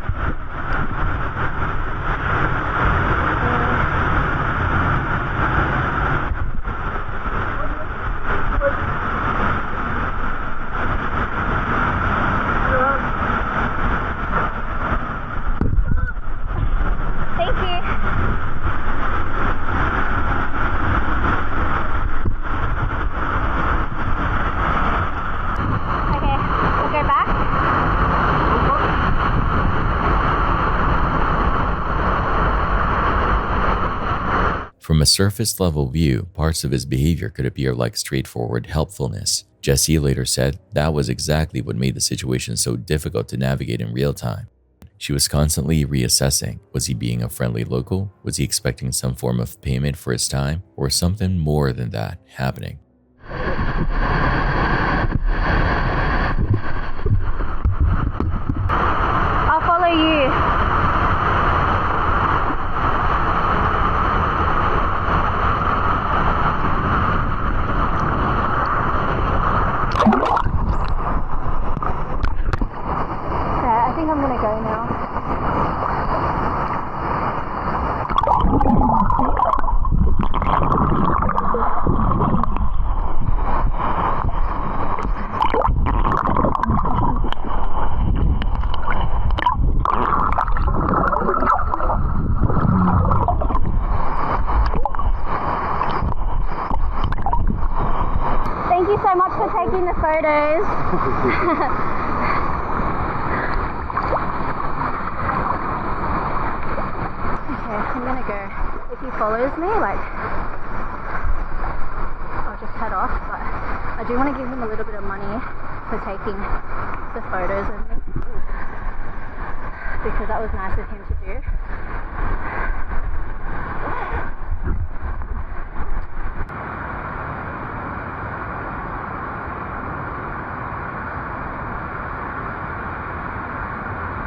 From a surface-level view, parts of his behavior could appear like straightforward helpfulness. Jessie later said that was exactly what made the situation so difficult to navigate in real time. She was constantly reassessing. Was he being a friendly local? Was he expecting some form of payment for his time? Or something more than that happening? I'll follow you. I think I'm gonna go now. Thank you so much for taking the photos. I'm gonna go. If he follows me, like, I'll just head off, but I do want to give him a little bit of money for taking the photos of me, because that was nice of him to do.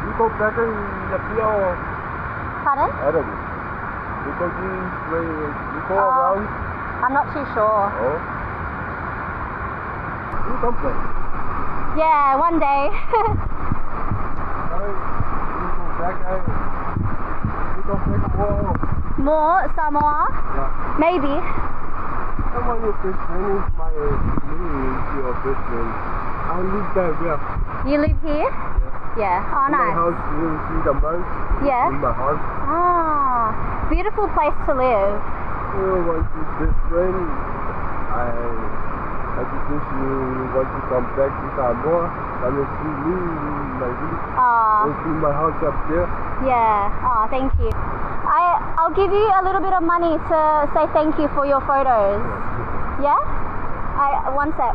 You go back in the field. Pardon? I don't know. You go around? I'm not too sure. Oh. You come back. Yeah, one day. You go back. You go back more. More? Samoa? Yeah. Maybe. Come on, your fish friend is my your fish friend. I live there, yeah. You live here? Yeah. Oh, in nice. my house, you see the birds? Yeah. In my house. Oh, beautiful place to live. You want to fish friend? I just wish you want to come back to Samoa. Come and see me in my village. You see my house up there. Yeah. Oh, thank you. I'll give you a little bit of money to say thank you for your photos. Yeah? One sec.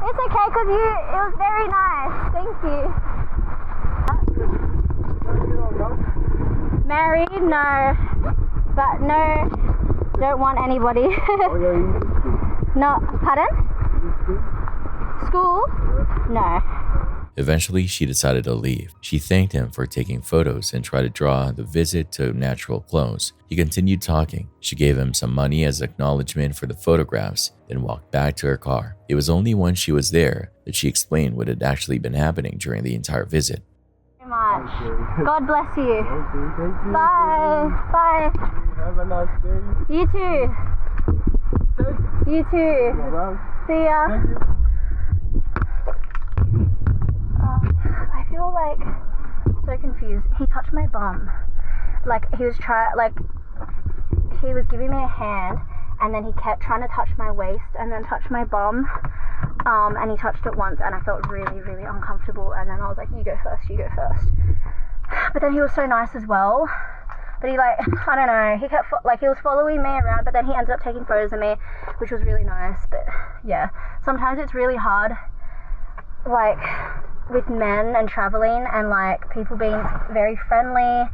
It's okay, because it was very nice. Thank you. Married? No. But no, don't want anybody. No, pardon? School? No. Eventually, she decided to leave. She thanked him for taking photos and tried to draw the visit to natural close. He continued talking. She gave him some money as acknowledgement for the photographs, then walked back to her car. It was only once she was there that she explained what had actually been happening during the entire visit. Much. God bless you. Okay, thank you. Bye. Bye. Have a nice day. You too. You too. See ya. I feel like so confused. He touched my bum. Like he was he was giving me a hand, and then he kept trying to touch my waist and then touch my bum. And he touched it once, and I felt really, really uncomfortable. And then I was like, "You go first. You go first." But then he was so nice as well. But he I don't know. He kept he was following me around, but then he ended up taking photos of me, which was really nice. But yeah, sometimes it's really hard, with men and traveling and people being very friendly.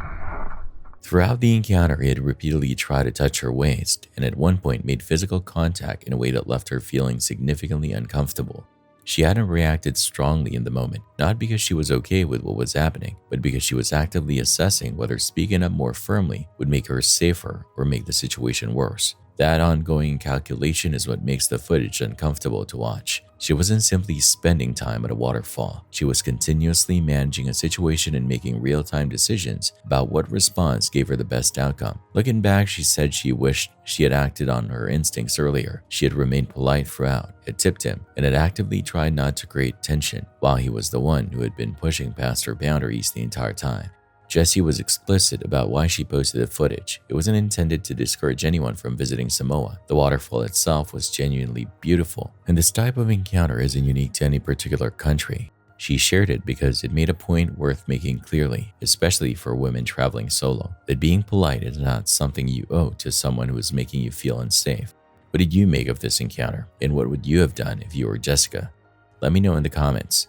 Throughout the encounter, he had repeatedly tried to touch her waist and at one point made physical contact in a way that left her feeling significantly uncomfortable. She hadn't reacted strongly in the moment, not because she was okay with what was happening, but because she was actively assessing whether speaking up more firmly would make her safer or make the situation worse. That ongoing calculation is what makes the footage uncomfortable to watch. She wasn't simply spending time at a waterfall. She was continuously managing a situation and making real-time decisions about what response gave her the best outcome. Looking back, she said she wished she had acted on her instincts earlier. She had remained polite throughout, had tipped him, and had actively tried not to create tension, while he was the one who had been pushing past her boundaries the entire time. Jessie was explicit about why she posted the footage. It wasn't intended to discourage anyone from visiting Samoa. The waterfall itself was genuinely beautiful, and this type of encounter isn't unique to any particular country. She shared it because it made a point worth making clearly, especially for women traveling solo, that being polite is not something you owe to someone who is making you feel unsafe. What did you make of this encounter, and what would you have done if you were Jessica? Let me know in the comments.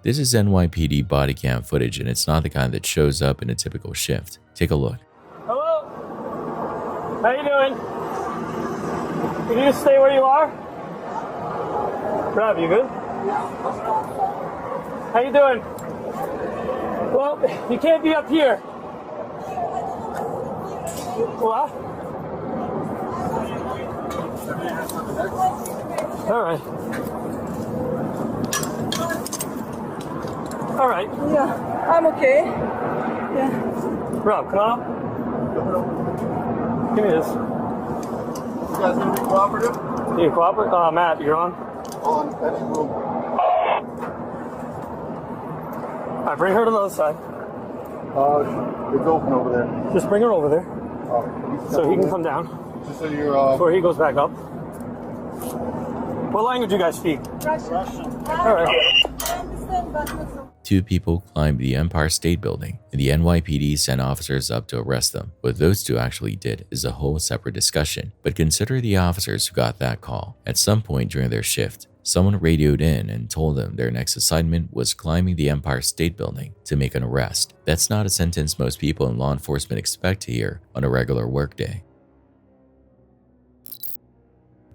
This is NYPD body cam footage, and it's not the kind that shows up in a typical shift. Take a look. Hello? How you doing? Can you just stay where you are? Rob, you good? How you doing? Well, you can't be up here. What? All right. All right. Yeah, I'm okay. Yeah. Rob, come on up. Give me this. You guys gonna be cooperative? You cooperate? Matt, you're on? On, any room. All right, bring her to the other side. It's open over there. Just bring her over there. So he can come down. Just so you're, before he goes back up. What language do you guys speak? Russian. All right. I understand, but not so. Two people climbed the Empire State Building, and the NYPD sent officers up to arrest them. What those two actually did is a whole separate discussion, but consider the officers who got that call. At some point during their shift, someone radioed in and told them their next assignment was climbing the Empire State Building to make an arrest. That's not a sentence most people in law enforcement expect to hear on a regular workday.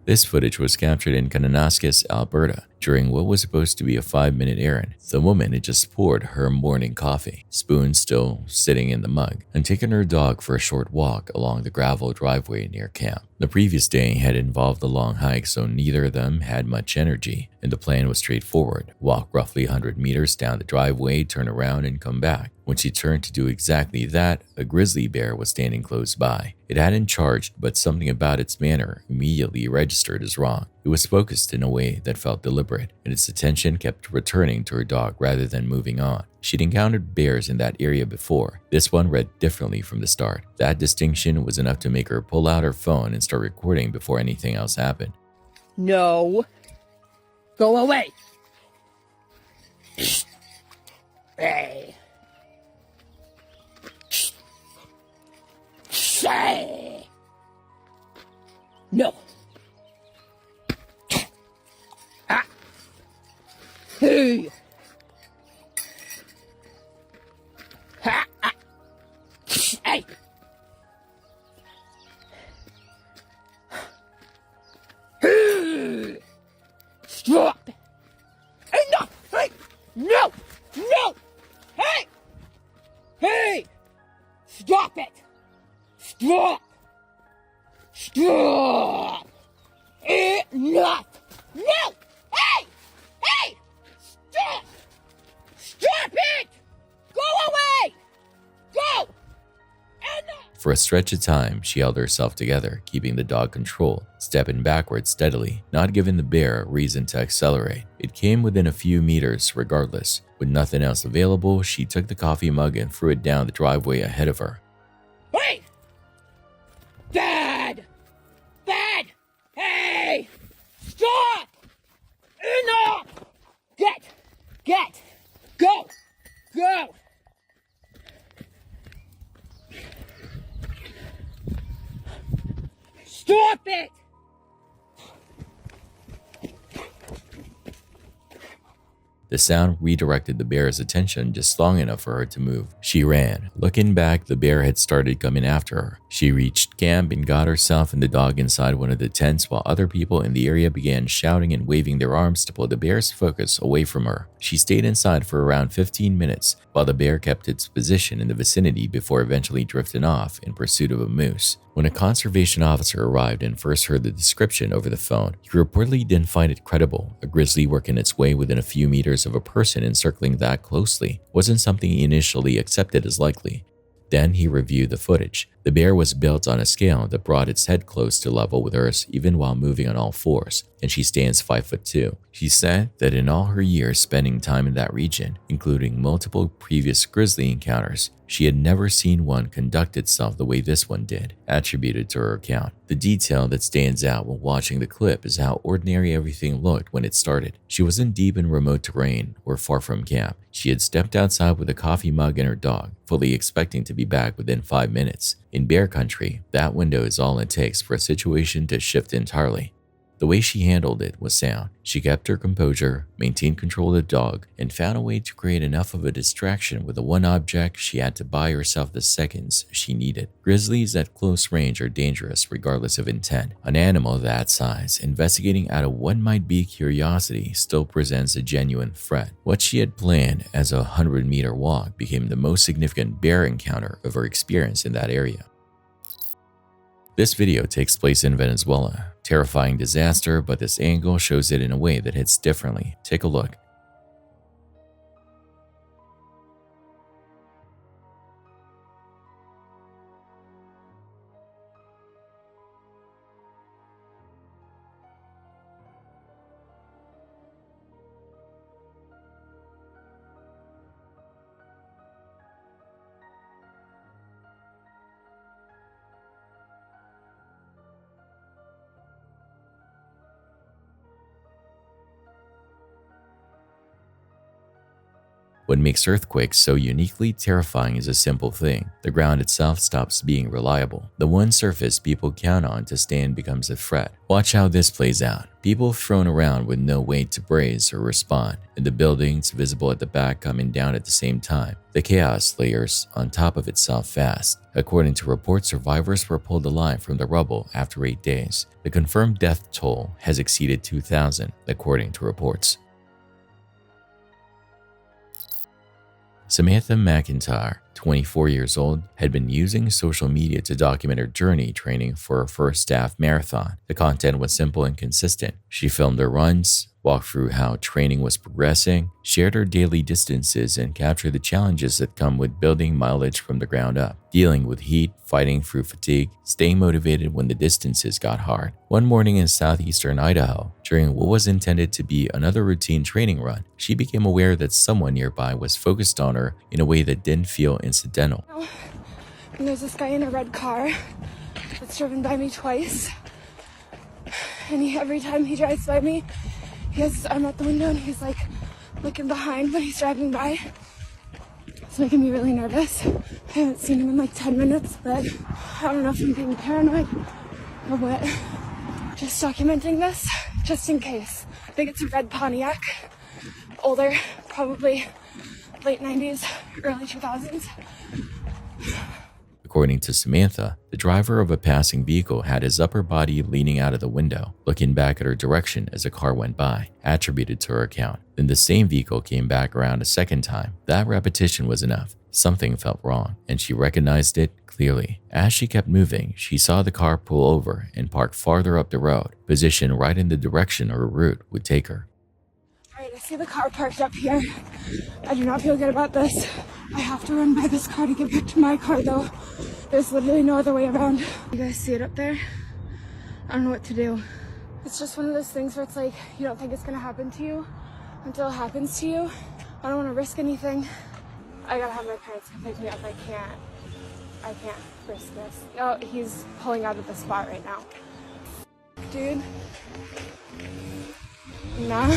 This footage was captured in Kananaskis, Alberta, during what was supposed to be a 5-minute errand. The woman had just poured her morning coffee, spoon still sitting in the mug, and taken her dog for a short walk along the gravel driveway near camp. The previous day had involved a long hike, so neither of them had much energy, and the plan was straightforward. Walk roughly 100 meters down the driveway, turn around, and come back. When she turned to do exactly that, a grizzly bear was standing close by. It hadn't charged, but something about its manner immediately registered as wrong. It was focused in a way that felt deliberate, and its attention kept returning to her dog rather than moving on. She'd encountered bears in that area before. This one read differently from the start. That distinction was enough to make her pull out her phone and start recording before anything else happened. No. Go away. Hey. Say. No. Ah. Hey. Ha. Ah. Hey. Stop. For a stretch of time, she held herself together, keeping the dog controlled, stepping backwards steadily, not giving the bear a reason to accelerate. It came within a few meters regardless. With nothing else available, she took the coffee mug and threw it down the driveway ahead of her. Wait! Dad! Dad! Hey! Stop! Enough! Get! Go! Stop it! The sound redirected the bear's attention just long enough for her to move. She ran. Looking back, the bear had started coming after her. She reached camp and got herself and the dog inside one of the tents while other people in the area began shouting and waving their arms to pull the bear's focus away from her. She stayed inside for around 15 minutes while the bear kept its position in the vicinity before eventually drifting off in pursuit of a moose. When a conservation officer arrived and first heard the description over the phone, he reportedly didn't find it credible. A grizzly working its way within a few meters of a person encircling that closely wasn't something he initially accepted as likely. Then he reviewed the footage. The bear was built on a scale that brought its head close to level with hers even while moving on all fours, and she stands 5'2". She said that in all her years spending time in that region, including multiple previous grizzly encounters, she had never seen one conduct itself the way this one did, attributed to her account. The detail that stands out while watching the clip is how ordinary everything looked when it started. She wasn't deep in remote terrain or far from camp. She had stepped outside with a coffee mug and her dog, fully expecting to be back within 5 minutes. In bear country, that window is all it takes for a situation to shift entirely. The way she handled it was sound. She kept her composure, maintained control of the dog, and found a way to create enough of a distraction with the one object she had to buy herself the seconds she needed. Grizzlies at close range are dangerous regardless of intent. An animal that size, investigating out of what might be curiosity, still presents a genuine threat. What she had planned as a 100-meter walk became the most significant bear encounter of her experience in that area. This video takes place in Venezuela. Terrifying disaster, but this angle shows it in a way that hits differently. Take a look. What makes earthquakes so uniquely terrifying is a simple thing. The ground itself stops being reliable. The one surface people count on to stand becomes a threat. Watch how this plays out. People thrown around with no way to brace or respond, and the buildings visible at the back coming down at the same time. The chaos layers on top of itself fast. According to reports, survivors were pulled alive from the rubble after 8 days. The confirmed death toll has exceeded 2,000, according to reports. Samantha McIntyre, 24 years old, had been using social media to document her journey training for her first staff marathon. The content was simple and consistent. She filmed her runs, walked through how training was progressing, shared her daily distances, and captured the challenges that come with building mileage from the ground up, dealing with heat, fighting through fatigue, staying motivated when the distances got hard. One morning in southeastern Idaho, during what was intended to be another routine training run, she became aware that someone nearby was focused on her in a way that didn't feel incidental. And there's this guy in a red car that's driven by me twice. And every time he drives by me, I'm at the window and he's like looking behind when he's driving by. It's making me really nervous. I haven't seen him in like 10 minutes, but I don't know if I'm being paranoid or what. Just documenting this, just in case. I think it's a red Pontiac, older, probably late 90s, early 2000s. According to Samantha, the driver of a passing vehicle had his upper body leaning out of the window, looking back at her direction as a car went by, attributed to her account. Then the same vehicle came back around a second time. That repetition was enough. Something felt wrong, and she recognized it clearly. As she kept moving, she saw the car pull over and park farther up the road, positioned right in the direction her route would take her. All right, I see the car parked up here. I do not feel good about this. I have to run by this car to get back to my car though. There's literally no other way around. You guys see it up there? I don't know what to do. It's just one of those things where it's like, you don't think it's gonna happen to you until it happens to you. I don't wanna risk anything. I gotta have my parents come pick me up. I can't risk this. Oh, he's pulling out of the spot right now. Dude. Nah.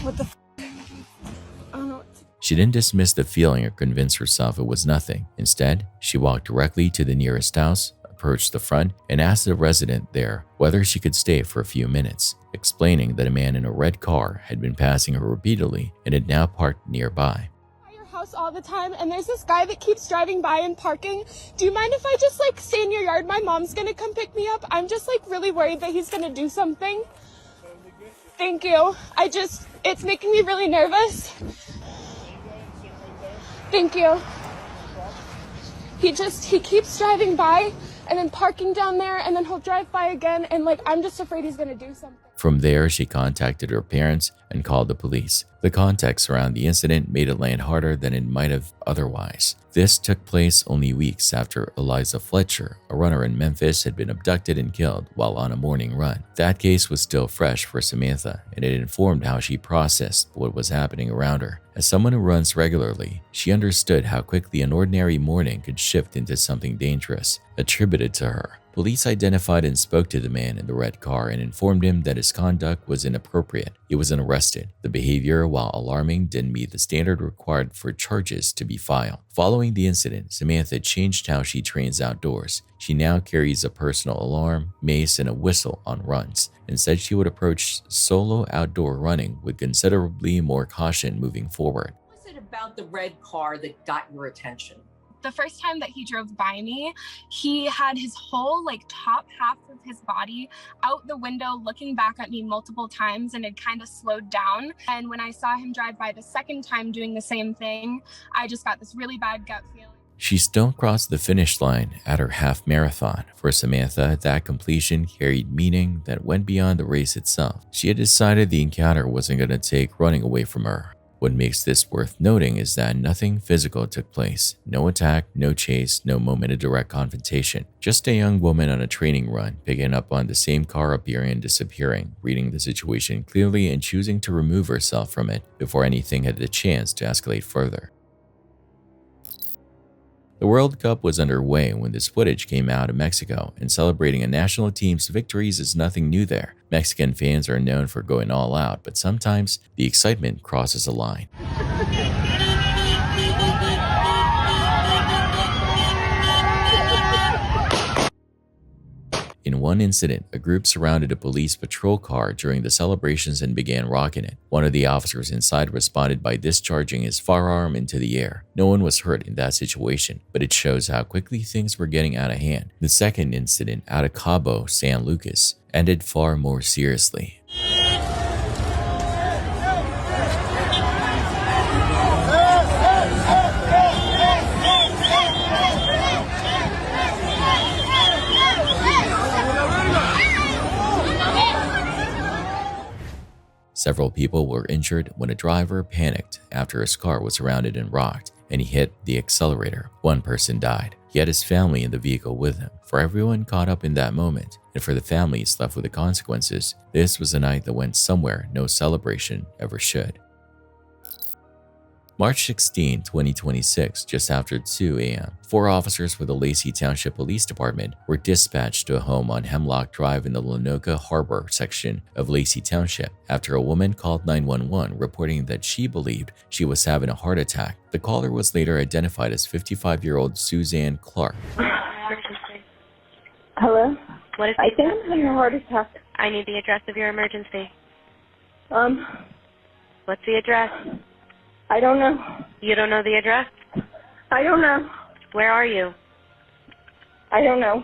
What the f? I don't know what to do. She didn't dismiss the feeling or convince herself it was nothing. Instead, she walked directly to the nearest house, approached the front, and asked the resident there whether she could stay for a few minutes, explaining that a man in a red car had been passing her repeatedly and had now parked nearby. House all the time, and there's this guy that keeps driving by and parking. Do you mind if I just like stay in your yard? My mom's gonna come pick me up. I'm just like really worried that he's gonna do something. Thank you. It's making me really nervous. Thank you. He keeps driving by and then parking down there, and then he'll drive by again, and like I'm just afraid he's gonna do something. From there, she contacted her parents and called the police. The context around the incident made it land harder than it might have otherwise. This took place only weeks after Eliza Fletcher, a runner in Memphis, had been abducted and killed while on a morning run. That case was still fresh for Samantha, and it informed how she processed what was happening around her. As someone who runs regularly, she understood how quickly an ordinary morning could shift into something dangerous, attributed to her. Police identified and spoke to the man in the red car and informed him that his conduct was inappropriate. He wasn't arrested. The behavior, while alarming, didn't meet the standard required for charges to be filed. Following the incident, Samantha changed how she trains outdoors. She now carries a personal alarm, mace, and a whistle on runs, and said she would approach solo outdoor running with considerably more caution moving forward. What was it about the red car that got your attention? The first time that he drove by me, he had his whole like top half of his body out the window looking back at me multiple times, and had kind of slowed down. And when I saw him drive by the second time doing the same thing, I just got this really bad gut feeling. She still crossed the finish line at her half marathon. For Samantha, that completion carried meaning that went beyond the race itself. She had decided the encounter wasn't going to take running away from her. What makes this worth noting is that nothing physical took place. No attack, no chase, no moment of direct confrontation. Just a young woman on a training run, picking up on the same car appearing and disappearing, reading the situation clearly and choosing to remove herself from it before anything had the chance to escalate further. The World Cup was underway when this footage came out of Mexico, and celebrating a national team's victories is nothing new there. Mexican fans are known for going all out, but sometimes the excitement crosses a line. In one incident, a group surrounded a police patrol car during the celebrations and began rocking it. One of the officers inside responded by discharging his firearm into the air. No one was hurt in that situation, but it shows how quickly things were getting out of hand. The second incident, out of Cabo San Lucas, ended far more seriously. Several people were injured when a driver panicked after his car was surrounded and rocked, and he hit the accelerator. One person died. He had his family in the vehicle with him. For everyone caught up in that moment, and for the families left with the consequences, this was a night that went somewhere no celebration ever should. March 16, 2026, just after 2 a.m., 4 officers with the Lacey Township Police Department were dispatched to a home on Hemlock Drive in the Lanoka Harbor section of Lacey Township after a woman called 911 reporting that she believed she was having a heart attack. The caller was later identified as 55-year-old Suzanne Clark. Hello? What is I think I'm having a heart attack. I need the address of your emergency. What's the address? I don't know. You don't know the address? I don't know. Where are you? I don't know.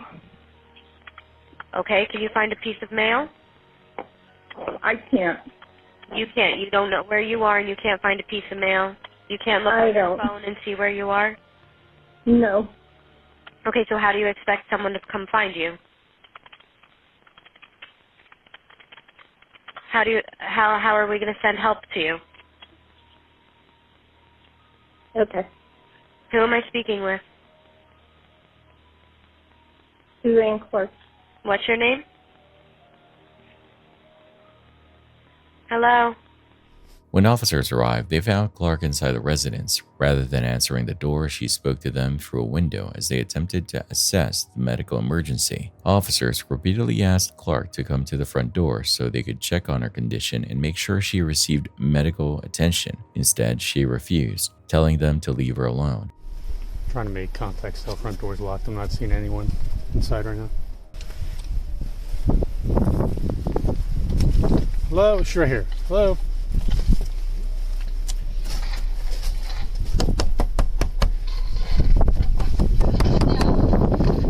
Okay, can you find a piece of mail? I can't. You can't. You don't know where you are and you can't find a piece of mail? You can't look on your phone and see where you are? No. Okay, so how do you expect someone to come find you? How are we going to send help to you? Okay. Who am I speaking with? Suzanne Clark. What's your name? Hello? When officers arrived, they found Clark inside the residence. Rather than answering the door, she spoke to them through a window as they attempted to assess the medical emergency. Officers repeatedly asked Clark to come to the front door so they could check on her condition and make sure she received medical attention. Instead, she refused, telling them to leave her alone. Trying to make contact, still front door's locked. I'm not seeing anyone inside right now. Hello, it's right here. Hello.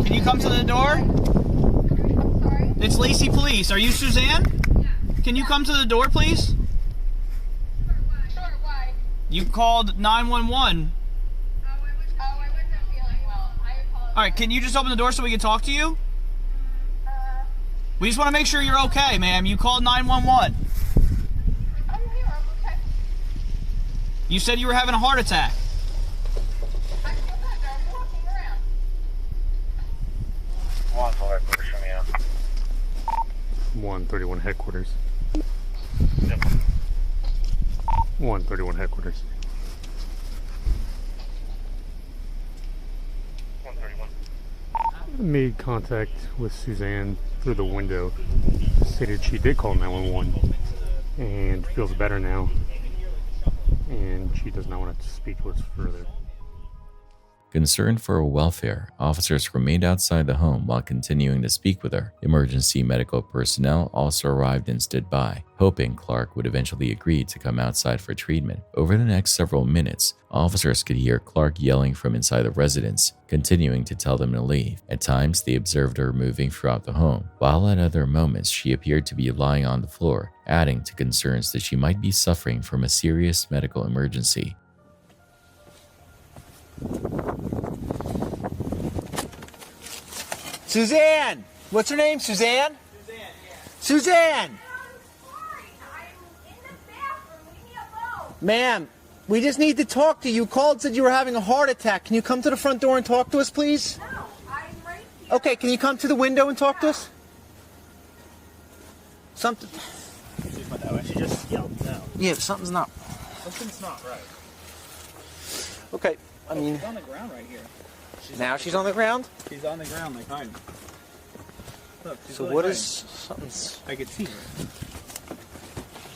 Can you come to the door? It's Lacey Police. Are you Suzanne? Can you come to the door, please? Sure, why? You called 911. I wasn't feeling well. I apologize. All right, can you just open the door so we can talk to you? We just want to make sure you're okay, ma'am. You called 911. I'm here. I'm okay. You said you were having a heart attack. I feel better. I'm walking around. 131 headquarters. 131 headquarters. 131. Made contact with Suzanne through the window. Stated she did call 911 and feels better now. And she does not want to speak to us further. Concerned for her welfare, officers remained outside the home while continuing to speak with her. Emergency medical personnel also arrived and stood by, hoping Clark would eventually agree to come outside for treatment. Over the next several minutes, officers could hear Clark yelling from inside the residence, continuing to tell them to leave. At times, they observed her moving throughout the home, while at other moments she appeared to be lying on the floor, adding to concerns that she might be suffering from a serious medical emergency. Suzanne! What's her name? Suzanne? Suzanne! Ma'am, we just need to talk to you. You called and said you were having a heart attack. Can you come to the front door and talk to us, please? No, I'm right here. Okay, can you come to the window and talk to us? Something. She just yelled no. Yeah, something's not. Something's not right. Okay, I mean. She's on the ground right here. Now she's on the ground? She's on the ground like I'm. Look, So what is something's? I could see her.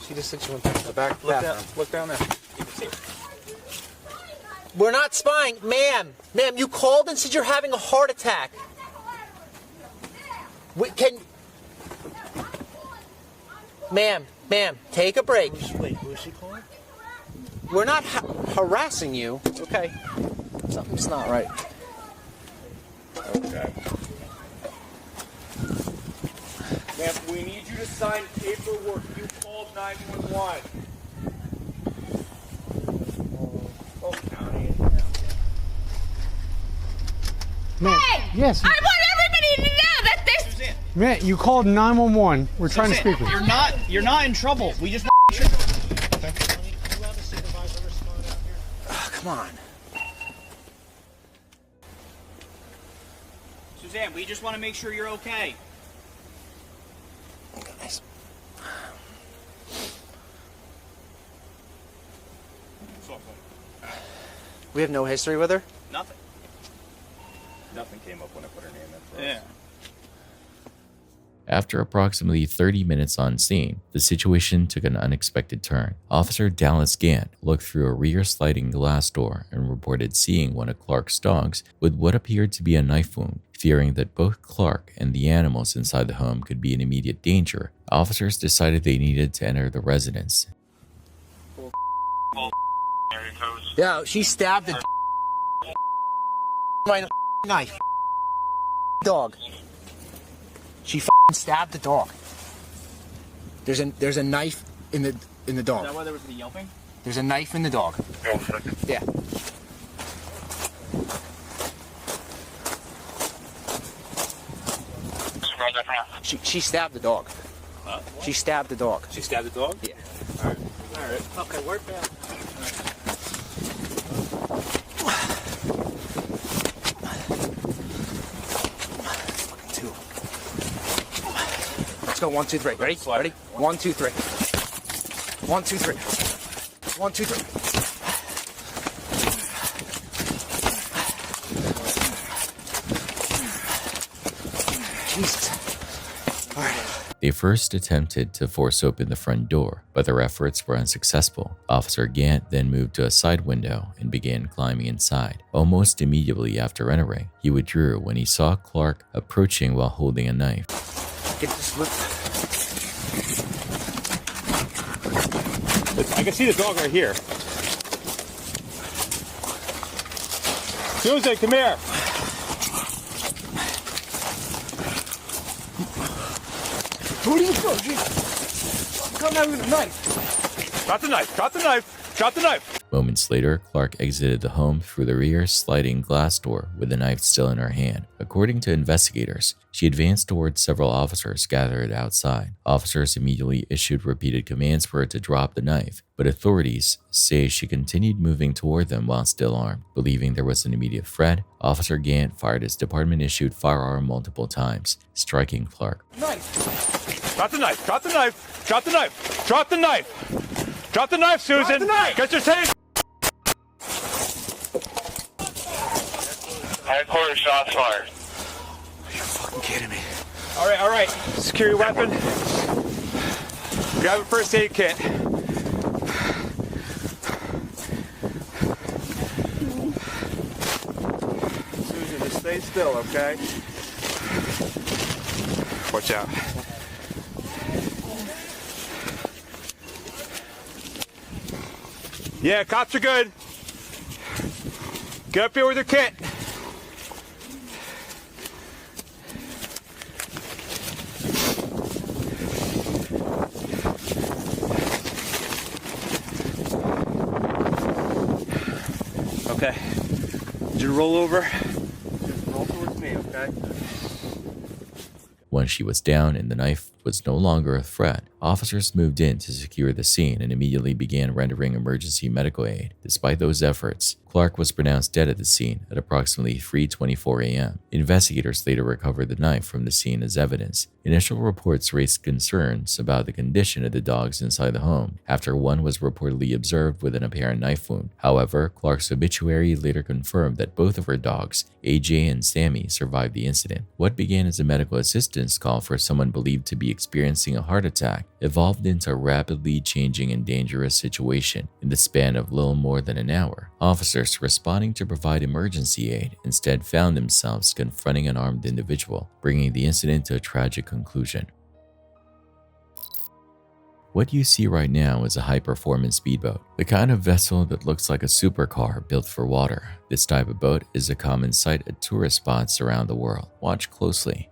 She just said she went back to the back bathroom. Look down there. You can see her. We're not spying, ma'am. Ma'am, you called and said you're having a heart attack. Ma'am, take a break. Wait, who is she calling? We're not harassing you, okay? Something's not right. Okay. Ma'am, we need you to sign paperwork. You called 911. Oh, county. Hey! Yes. I want everybody to know that this. Suzanne. Man, you called 911. We're trying to speak with you. You're not in trouble. We just want to make sure. Come on. Suzanne, we just want to make sure you're okay. Nice. We have no history with her? Nothing. Nothing came up when I put her name in. Yeah. After approximately 30 minutes on scene, the situation took an unexpected turn. Officer Dallas Gant looked through a rear sliding glass door and reported seeing one of Clark's dogs with what appeared to be a knife wound. Fearing that both Clark and the animals inside the home could be in immediate danger, officers decided they needed to enter the residence. Yeah, she stabbed the my knife. Dog. She stabbed the dog. There's a knife in the dog. Is that why there was the yelping? There's a knife in the dog. Yeah. She stabbed the dog. She stabbed the dog. She stabbed the dog? Yeah. All right. Okay, work back. Two. Let's go. 1, 2, 3. Ready? Ready? 1, 2, 3. 1, 2, 3. 1, 2, 3. Jesus. All right. They first attempted to force open the front door, but their efforts were unsuccessful. Officer Gant then moved to a side window and began climbing inside. Almost immediately after entering, he withdrew when he saw Clark approaching while holding a knife. Get this lip. I can see the dog right here. Susan, come here. Who do you throw? Come out with a knife. Drop the knife. Drop the knife. Drop the knife. Moments later, Clark exited the home through the rear sliding glass door with the knife still in her hand. According to investigators, she advanced towards several officers gathered outside. Officers immediately issued repeated commands for her to drop the knife, but authorities say she continued moving toward them while still armed. Believing there was an immediate threat, Officer Gant fired his department-issued firearm multiple times, striking Clark. Knife. Drop the knife. Drop the knife. Drop the knife. Drop the knife. Drop the knife, Susan. Drop the knife. Get your tape. Headquarters, shots fired. You're fucking kidding me. All right. Secure your weapon. Grab a first aid kit. Susan, just stay still, okay? Watch out. Yeah, cops are good. Get up here with your kit. Okay. Did you roll over? Just roll towards me, okay? Once she was down and the knife was no longer a threat, officers moved in to secure the scene and immediately began rendering emergency medical aid. Despite those efforts, Clark was pronounced dead at the scene at approximately 3:24 a.m. Investigators later recovered the knife from the scene as evidence. Initial reports raised concerns about the condition of the dogs inside the home after one was reportedly observed with an apparent knife wound. However, Clark's obituary later confirmed that both of her dogs, AJ and Sammy, survived the incident. What began as a medical assistance call for someone believed to be experiencing a heart attack evolved into a rapidly changing and dangerous situation in the span of little more than an hour. Officers responding to provide emergency aid instead found themselves confronting an armed individual, bringing the incident to a tragic conclusion. What you see right now is a high-performance speedboat, the kind of vessel that looks like a supercar built for water. This type of boat is a common sight at tourist spots around the world. Watch closely.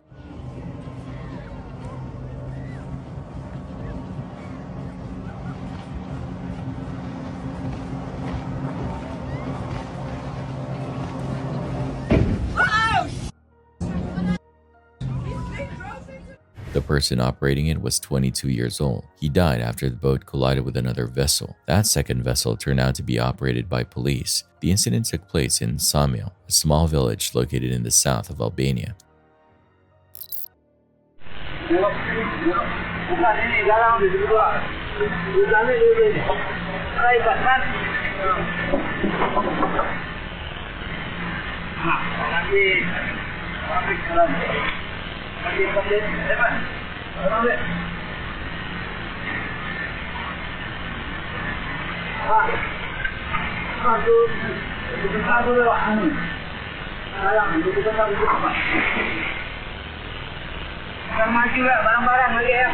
The person operating it was 22 years old. He died after the boat collided with another vessel. That second vessel turned out to be operated by police. The incident took place in Samil, a small village located in the south of Albania. Barang-barang lagi ya.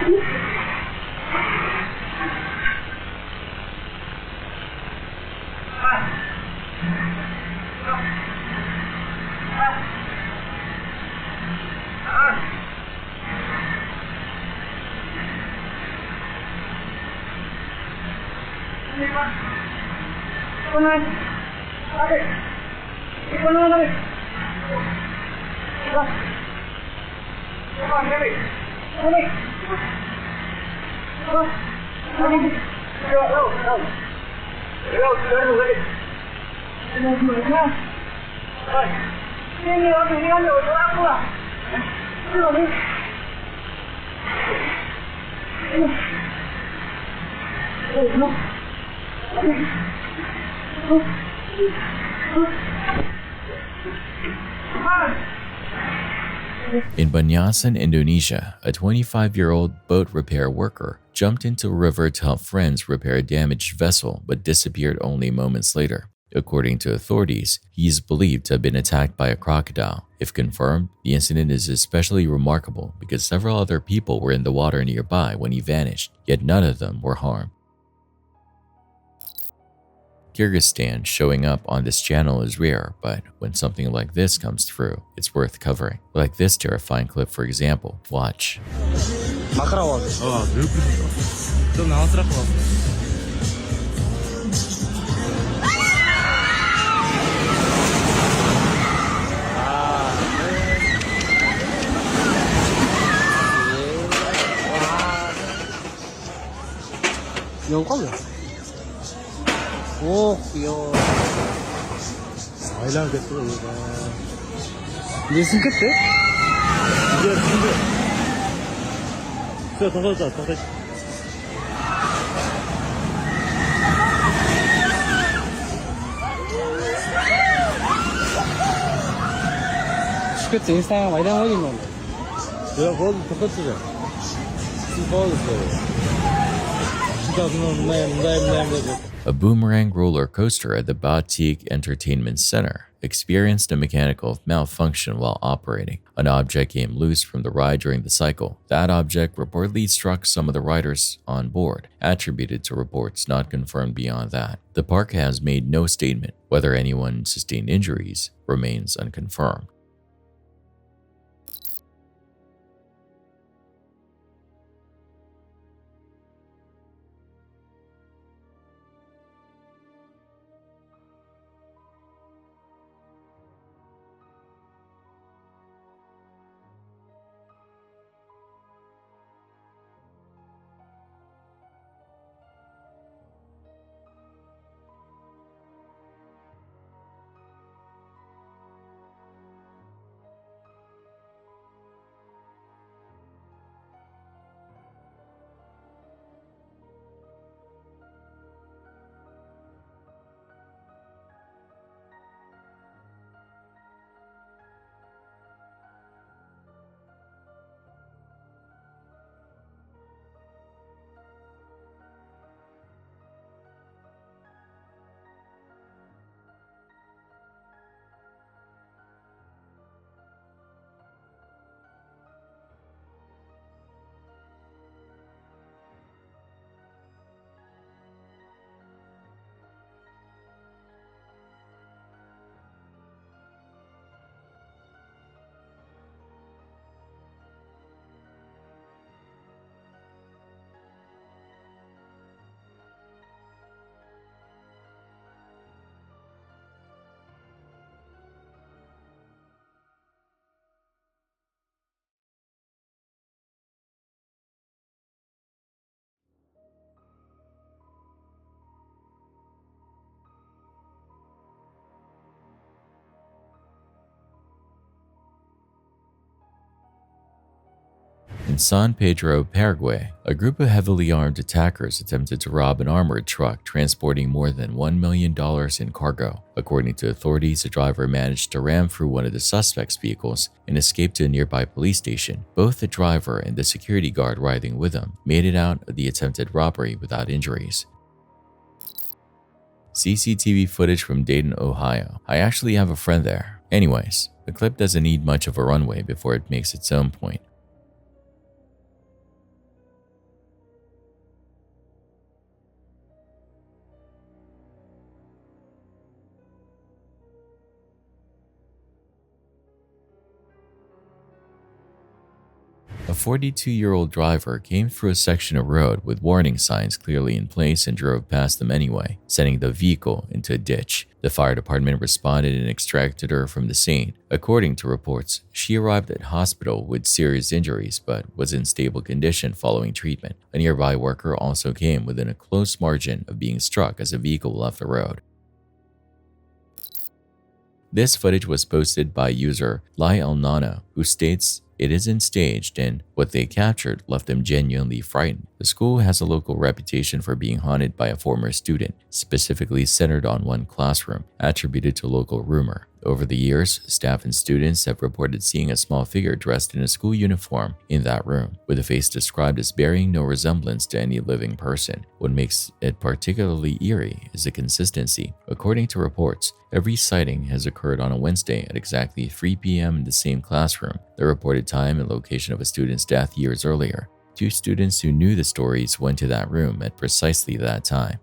In Banyasan, Indonesia, a 25-year-old boat repair worker jumped into a river to help friends repair a damaged vessel but disappeared only moments later. According to authorities, he is believed to have been attacked by a crocodile. If confirmed, the incident is especially remarkable because several other people were in the water nearby when he vanished, yet none of them were harmed. Kyrgyzstan showing up on this channel is rare, but when something like this comes through, it's worth covering. Like this terrifying clip, for example. Watch. 오, 귀여워. 아이라겠어, 얘가. 이제 숨겠대? 이제 숨겨. 더 더. 죽겠지, 인스타랑 많이 당하긴 건데. 내가 거기 더 컸지. A boomerang roller coaster at the Batik Entertainment Center experienced a mechanical malfunction while operating. An object came loose from the ride during the cycle. That object reportedly struck some of the riders on board, attributed to reports not confirmed beyond that. The park has made no statement. Whether anyone sustained injuries remains unconfirmed. In San Pedro, Paraguay, a group of heavily armed attackers attempted to rob an armored truck transporting more than $1 million in cargo. According to authorities, the driver managed to ram through one of the suspects' vehicles and escaped to a nearby police station. Both the driver and the security guard riding with him made it out of the attempted robbery without injuries. CCTV footage from Dayton, Ohio. I actually have a friend there. Anyways, the clip doesn't need much of a runway before it makes its own point. A 42-year-old driver came through a section of road with warning signs clearly in place and drove past them anyway, sending the vehicle into a ditch. The fire department responded and extracted her from the scene. According to reports, she arrived at hospital with serious injuries but was in stable condition following treatment. A nearby worker also came within a close margin of being struck as a vehicle left the road. This footage was posted by user Lai El Nana, who states it isn't staged and what they captured left them genuinely frightened. The school has a local reputation for being haunted by a former student, specifically centered on one classroom, attributed to local rumor. Over the years, staff and students have reported seeing a small figure dressed in a school uniform in that room, with a face described as bearing no resemblance to any living person. What makes it particularly eerie is the consistency. According to reports, every sighting has occurred on a Wednesday at exactly 3 p.m. in the same classroom, the reported time and location of a student's death years earlier. 2 students who knew the stories went to that room at precisely that time.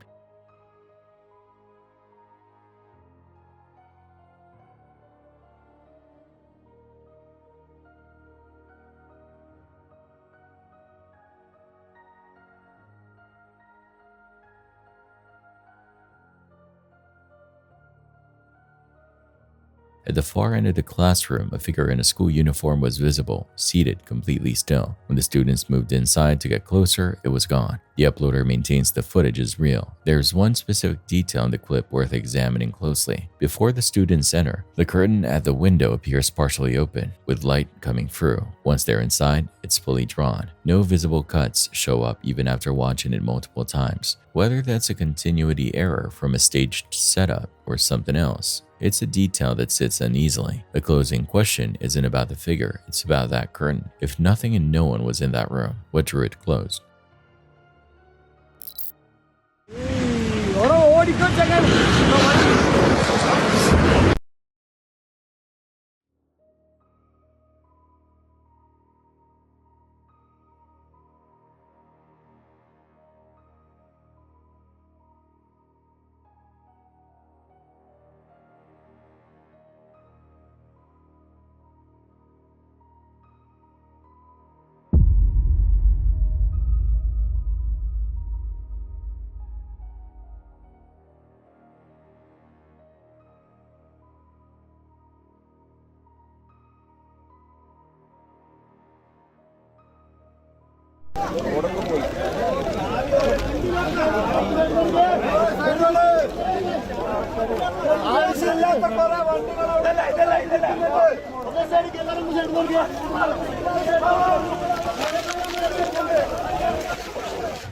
At the far end of the classroom, a figure in a school uniform was visible, seated completely still. When the students moved inside to get closer, it was gone. The uploader maintains the footage is real. There's one specific detail in the clip worth examining closely. Before the students enter, the curtain at the window appears partially open, with light coming through. Once they're inside, it's fully drawn. No visible cuts show up even after watching it multiple times. Whether that's a continuity error from a staged setup or something else, it's a detail that sits uneasily. The closing question isn't about the figure, it's about that curtain. If nothing and no one was in that room, what drew it closed?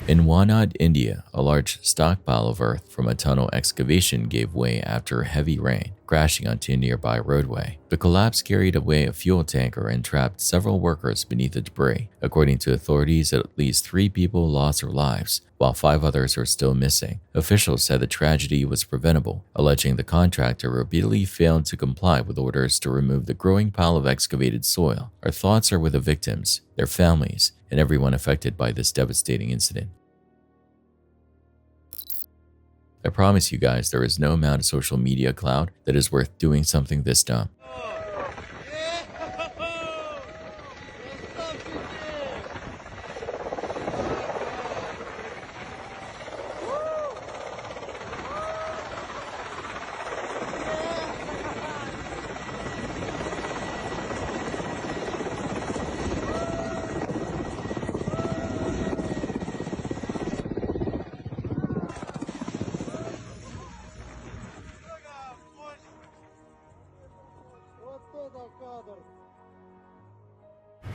In Wanad, India, a large stockpile of earth from a tunnel excavation gave way after heavy rain, crashing onto a nearby roadway. The collapse carried away a fuel tanker and trapped several workers beneath the debris. According to authorities, at least 3 people lost their lives, while 5 others are still missing. Officials said the tragedy was preventable, alleging the contractor repeatedly failed to comply with orders to remove the growing pile of excavated soil. Our thoughts are with the victims, their families, and everyone affected by this devastating incident. I promise you guys, there is no amount of social media clout that is worth doing something this dumb.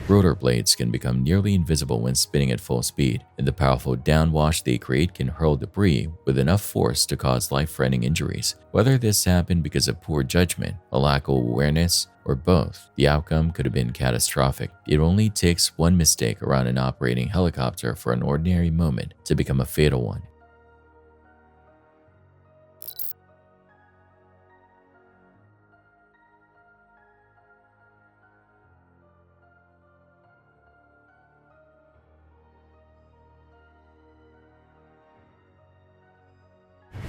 Rotor blades can become nearly invisible when spinning at full speed, and the powerful downwash they create can hurl debris with enough force to cause life-threatening injuries. Whether this happened because of poor judgment, a lack of awareness, or both, the outcome could have been catastrophic. It only takes one mistake around an operating helicopter for an ordinary moment to become a fatal one.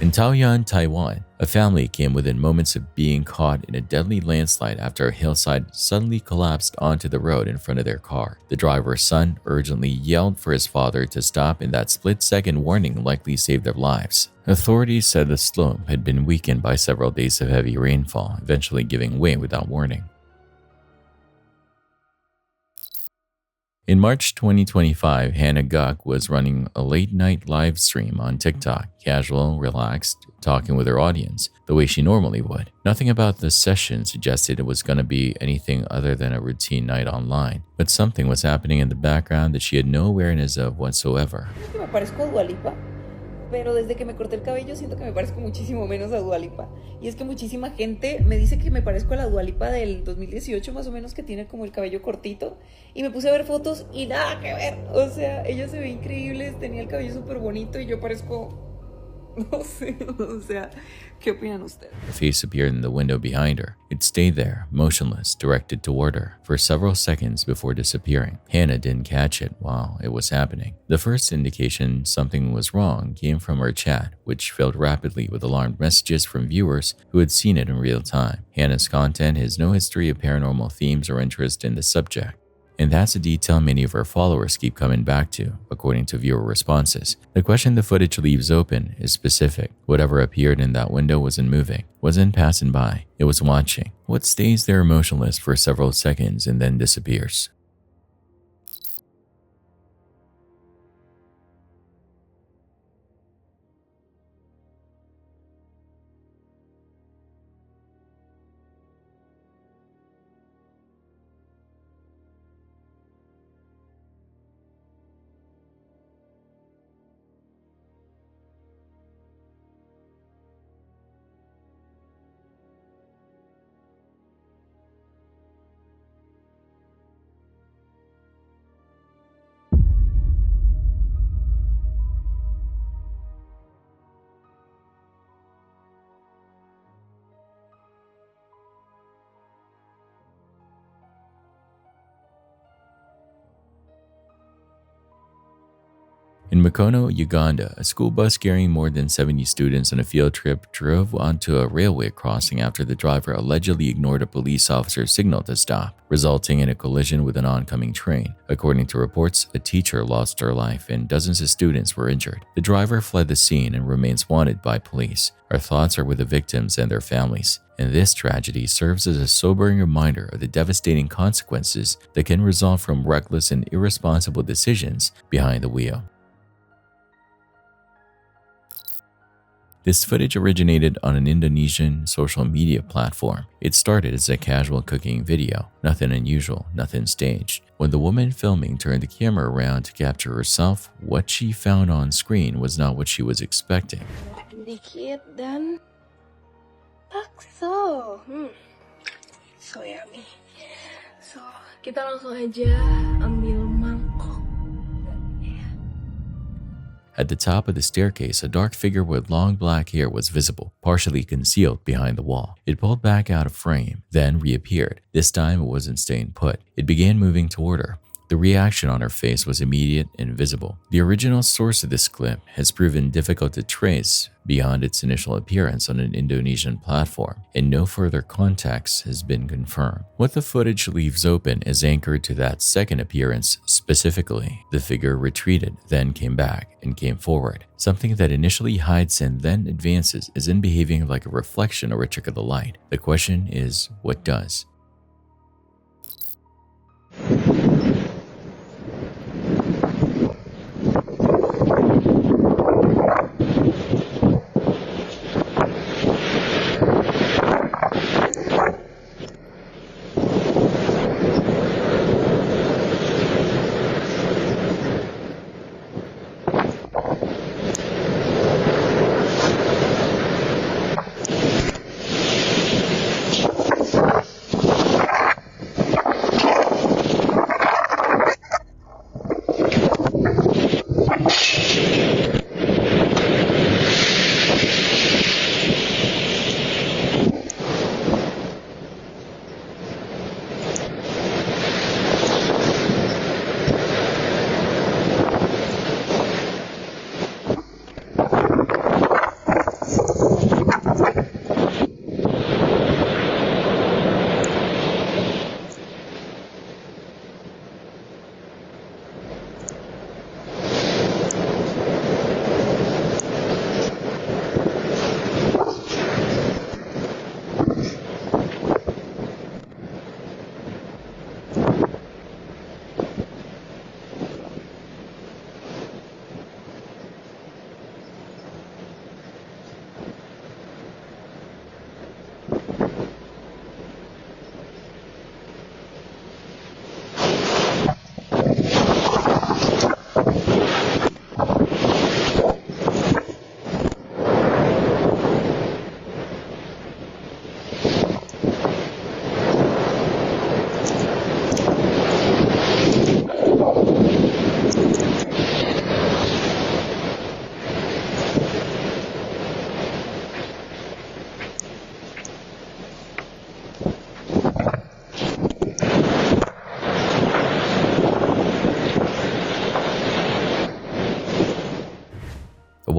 In Taoyuan, Taiwan, a family came within moments of being caught in a deadly landslide after a hillside suddenly collapsed onto the road in front of their car. The driver's son urgently yelled for his father to stop, and that split-second warning likely saved their lives. Authorities said the slope had been weakened by several days of heavy rainfall, eventually giving way without warning. In March 2025, Hannah Guk was running a late-night live stream on TikTok, casual, relaxed, talking with her audience, the way she normally would. Nothing about the session suggested it was going to be anything other than a routine night online, but something was happening in the background that she had no awareness of whatsoever. Pero desde que me corté el cabello siento que me parezco muchísimo menos a Dua Lipa. Y es que muchísima gente me dice que me parezco a la Dua Lipa del 2018 más o menos, que tiene como el cabello cortito. Y me puse a ver fotos y nada que ver. O sea, ella se ve increíble, tenía el cabello súper bonito y yo parezco... No sé, o sea, ¿qué opinan ustedes? A face appeared in the window behind her. It stayed there, motionless, directed toward her, for several seconds before disappearing. Hannah didn't catch it while it was happening. The first indication something was wrong came from her chat, which filled rapidly with alarmed messages from viewers who had seen it in real time. Hannah's content has no history of paranormal themes or interest in the subject. And that's a detail many of her followers keep coming back to, according to viewer responses. The question the footage leaves open is specific. Whatever appeared in that window wasn't moving, wasn't passing by, it was watching. What stays there motionless for several seconds and then disappears? In Mukono, Uganda, a school bus carrying more than 70 students on a field trip drove onto a railway crossing after the driver allegedly ignored a police officer's signal to stop, resulting in a collision with an oncoming train. According to reports, a teacher lost her life and dozens of students were injured. The driver fled the scene and remains wanted by police. Our thoughts are with the victims and their families. And this tragedy serves as a sobering reminder of the devastating consequences that can result from reckless and irresponsible decisions behind the wheel. This footage originated on an Indonesian social media platform. It started as a casual cooking video, nothing unusual, nothing staged. When the woman filming turned the camera around to capture herself, what she found on screen was not what she was expecting. Dikit dan bakso. So yummy. So, kita langsung aja ambil mangkok. At the top of the staircase, a dark figure with long black hair was visible, partially concealed behind the wall. It pulled back out of frame, then reappeared. This time it wasn't staying put. It began moving toward her. The reaction on her face was immediate and visible. The original source of this clip has proven difficult to trace beyond its initial appearance on an Indonesian platform, and no further context has been confirmed. What the footage leaves open is anchored to that second appearance specifically. The figure retreated, then came back, and came forward. Something that initially hides and then advances isn't behaving like a reflection or a trick of the light. The question is, what does?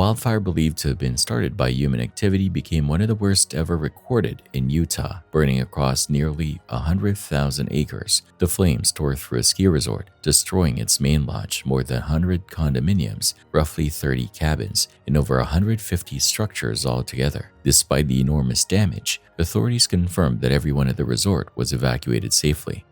wildfire believed to have been started by human activity became one of the worst ever recorded in Utah, burning across nearly 100,000 acres. The flames tore through a ski resort, destroying its main lodge, more than 100 condominiums, roughly 30 cabins, and over 150 structures altogether. Despite the enormous damage, authorities confirmed that everyone at the resort was evacuated safely.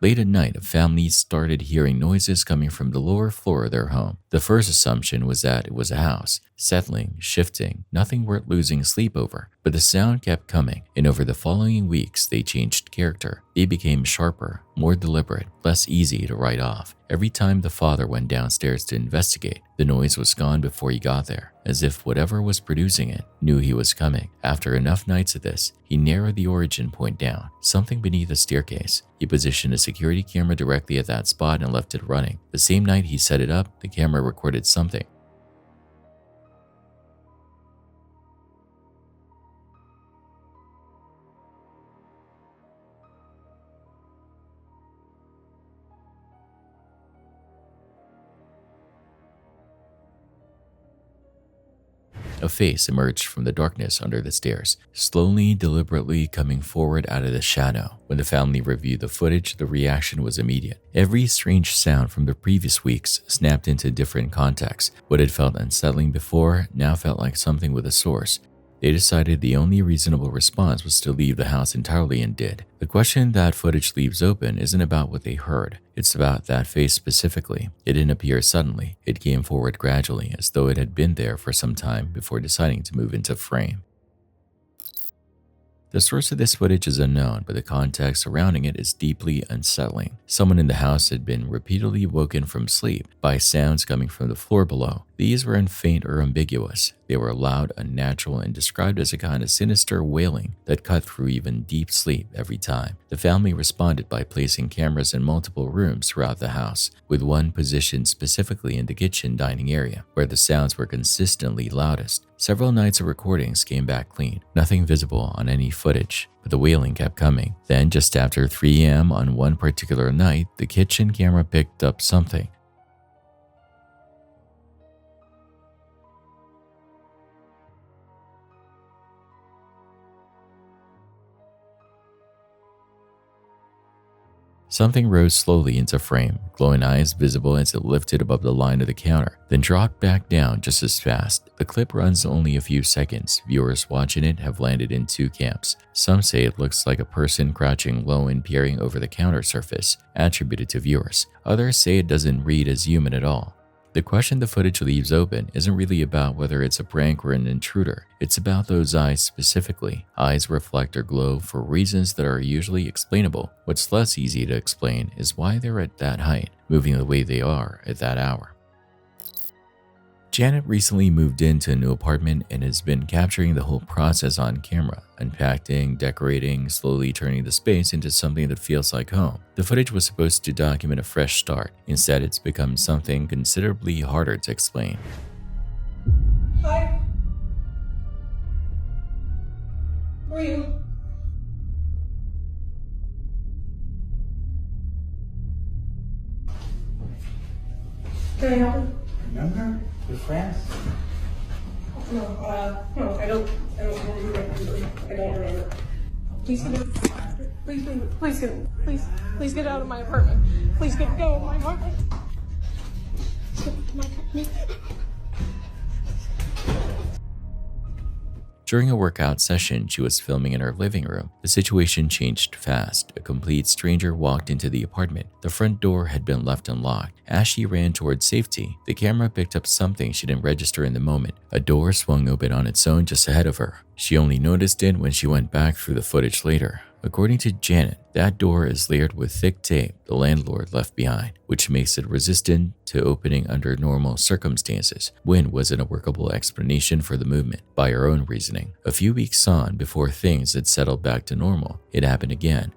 Late at night, a family started hearing noises coming from the lower floor of their home. The first assumption was that it was a house, settling, shifting, nothing worth losing sleep over. But the sound kept coming, and over the following weeks, they changed character. They became sharper, more deliberate, less easy to write off. Every time the father went downstairs to investigate, the noise was gone before he got there, as if whatever was producing it knew he was coming. After enough nights of this, he narrowed the origin point down, something beneath the staircase. He positioned a security camera directly at that spot and left it running. The same night he set it up, the camera recorded something. A face emerged from the darkness under the stairs, slowly, deliberately coming forward out of the shadow. When the family reviewed the footage, the reaction was immediate. Every strange sound from the previous weeks snapped into different contexts. What had felt unsettling before now felt like something with a source. They decided the only reasonable response was to leave the house entirely, and did. The question that footage leaves open isn't about what they heard. It's about that face specifically. It didn't appear suddenly. It came forward gradually, as though it had been there for some time before deciding to move into frame. The source of this footage is unknown, but the context surrounding it is deeply unsettling. Someone in the house had been repeatedly woken from sleep by sounds coming from the floor below. These weren't faint or ambiguous. They were loud, unnatural, and described as a kind of sinister wailing that cut through even deep sleep every time. The family responded by placing cameras in multiple rooms throughout the house, with one positioned specifically in the kitchen dining area, where the sounds were consistently loudest. Several nights of recordings came back clean, nothing visible on any footage, but the wailing kept coming. Then, just after 3 a.m. on one particular night, the kitchen camera picked up something. Something rose slowly into frame, glowing eyes visible as it lifted above the line of the counter, then dropped back down just as fast. The clip runs only a few seconds. Viewers watching it have landed in two camps. Some say it looks like a person crouching low and peering over the counter surface, attributed to viewers. Others say it doesn't read as human at all. The question the footage leaves open isn't really about whether it's a prank or an intruder. It's about those eyes specifically. Eyes reflect or glow for reasons that are usually explainable. What's less easy to explain is why they're at that height, moving the way they are at that hour. Janet recently moved into a new apartment and has been capturing the whole process on camera, unpacking, decorating, slowly turning the space into something that feels like home. The footage was supposed to document a fresh start. Instead, it's become something considerably harder to explain. Hi. Where are you? Can I help you? Remember? We're friends. No, no, I don't remember. Please get out. Please get out of my apartment. Please get out of my apartment. During a workout session she was filming in her living room, the situation changed fast. A complete stranger walked into the apartment. The front door had been left unlocked. As she ran towards safety, the camera picked up something she didn't register in the moment. A door swung open on its own just ahead of her. She only noticed it when she went back through the footage later. According to Janet, that door is layered with thick tape the landlord left behind, which makes it resistant to opening under normal circumstances. Wind wasn't a workable explanation for the movement. By her own reasoning, a few weeks on, before things had settled back to normal, it happened again.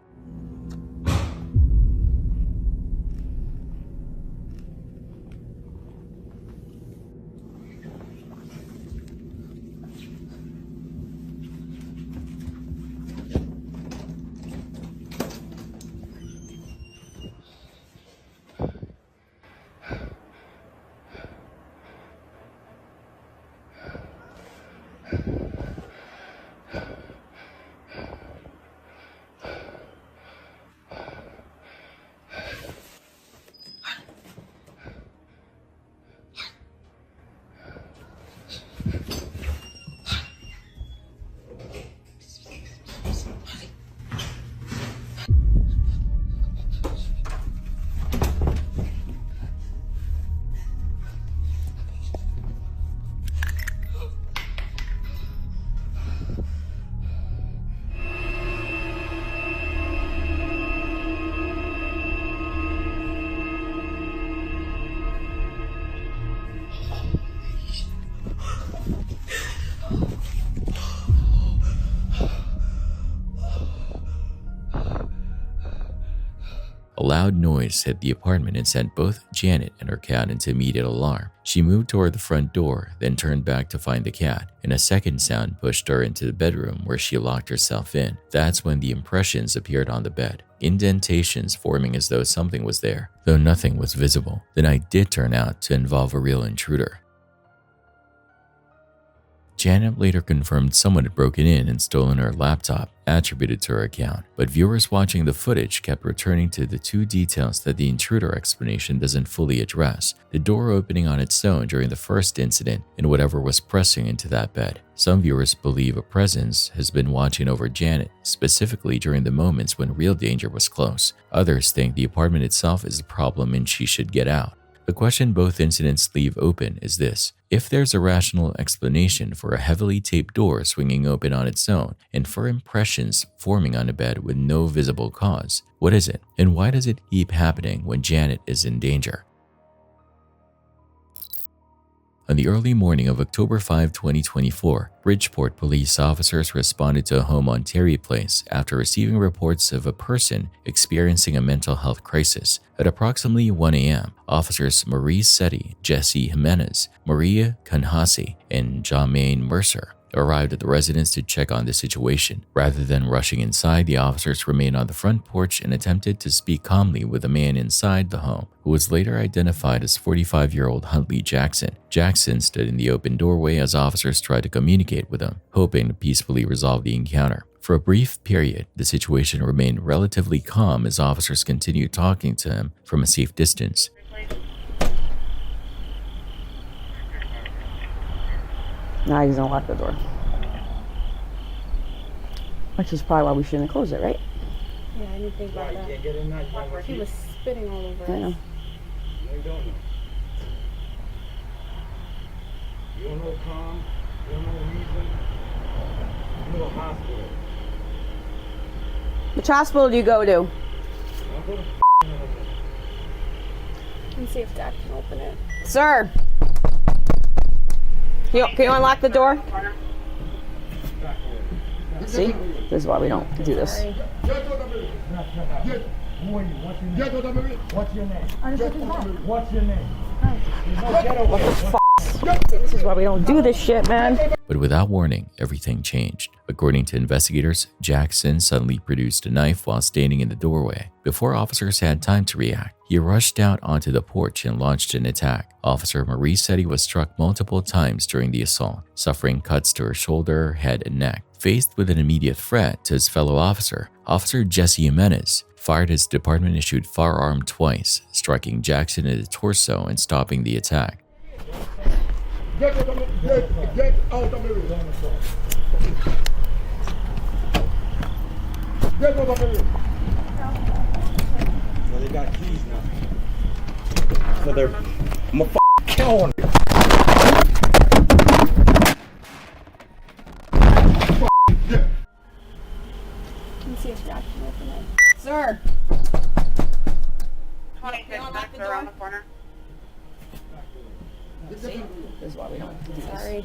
A loud noise hit the apartment and sent both Janet and her cat into immediate alarm. She moved toward the front door, then turned back to find the cat, and a second sound pushed her into the bedroom where she locked herself in. That's when the impressions appeared on the bed, indentations forming as though something was there, though nothing was visible. The night did turn out to involve a real intruder. Janet later confirmed someone had broken in and stolen her laptop, attributed to her account, but viewers watching the footage kept returning to the two details that the intruder explanation doesn't fully address: the door opening on its own during the first incident and whatever was pressing into that bed. Some viewers believe a presence has been watching over Janet, specifically during the moments when real danger was close. Others think the apartment itself is the problem and she should get out. The question both incidents leave open is this: if there's a rational explanation for a heavily taped door swinging open on its own and for impressions forming on a bed with no visible cause, what is it? And why does it keep happening when Janet is in danger? On the early morning of October 5, 2024, Bridgeport police officers responded to a home on Terry Place after receiving reports of a person experiencing a mental health crisis. At approximately 1 a.m., officers Marie Setti, Jesse Jimenez, Maria Kanhasi, and Jamaine Mercer arrived at the residence to check on the situation. Rather than rushing inside, the officers remained on the front porch and attempted to speak calmly with a man inside the home, who was later identified as 45-year-old Huntley Jackson. Jackson stood in the open doorway as officers tried to communicate with him, hoping to peacefully resolve the encounter. For a brief period, the situation remained relatively calm as officers continued talking to him from a safe distance. Now he's gonna lock the door. Which is probably why we shouldn't close it, right? Yeah, I didn't think about that. He was spitting all over us. I know. You don't know calm, you don't know reason, you know hospital. Which hospital do you go to? Let's see if Dad can open it. Sir! Can you unlock the door? See? This is why we don't do this. What's your name? What's your name? What the f***? This is why we don't do this shit, man. But without warning, everything changed. According to investigators, Jackson suddenly produced a knife while standing in the doorway. Before officers had time to react, he rushed out onto the porch and launched an attack. Officer Marie Setti was struck multiple times during the assault, suffering cuts to her shoulder, head, and neck. Faced with an immediate threat to his fellow officer, Officer Jesse Jimenez fired his department-issued firearm twice, striking Jackson in the torso and stopping the attack. Get out of the room. Get out of the room. Well, they got keys now. So they're... I'm gonna kill one. Let's see if Dad can open it. Sir! Can you unlock the door? Around the corner. See? This is why we don't do this. Sorry.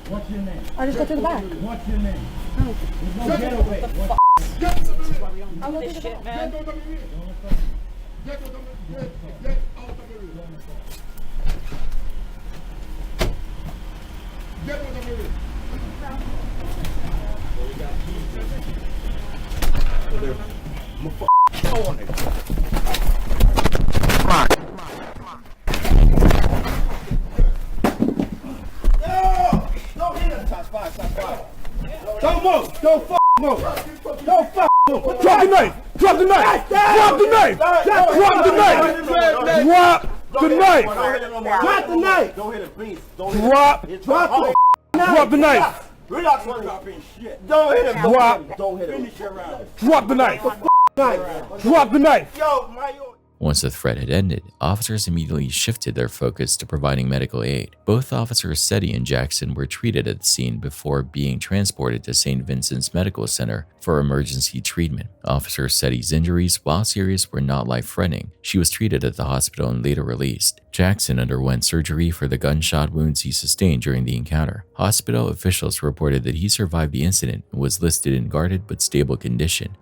What's your name? I'll just go through the back. What's your name? Oh. There's no getaway. What the f***? This is why we don't I'll do go this through the shit, back. man. Get out of the room. Get out of the room. So they're... I'm gonna kill one. Come on. Don't move. Don't fuck move. Don't fuck move. Drop the knife. Drop the knife. Drop the knife. Drop the knife. Drop the knife. Drop the knife. Don't hit it, please. Drop the knife. Relax, don't hit him. Don't hit him. Finish your round. Drop the knife. Drop the knife. Once the threat had ended, officers immediately shifted their focus to providing medical aid. Both officers Setti and Jackson were treated at the scene before being transported to St. Vincent's Medical Center for emergency treatment. Officer Setti's injuries, while serious, were not life-threatening. She was treated at the hospital and later released. Jackson underwent surgery for the gunshot wounds he sustained during the encounter. Hospital officials reported that he survived the incident and was listed in guarded but stable condition.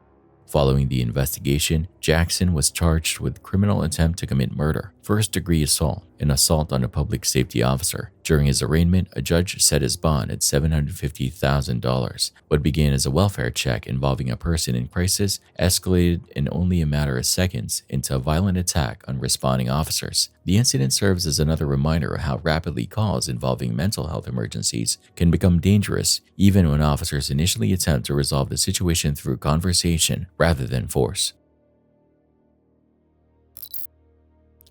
Following the investigation, Jackson was charged with criminal attempt to commit murder, first-degree assault, and assault on a public safety officer. During his arraignment, a judge set his bond at $750,000. What began as a welfare check involving a person in crisis escalated in only a matter of seconds into a violent attack on responding officers. The incident serves as another reminder of how rapidly calls involving mental health emergencies can become dangerous, even when officers initially attempt to resolve the situation through conversation rather than force.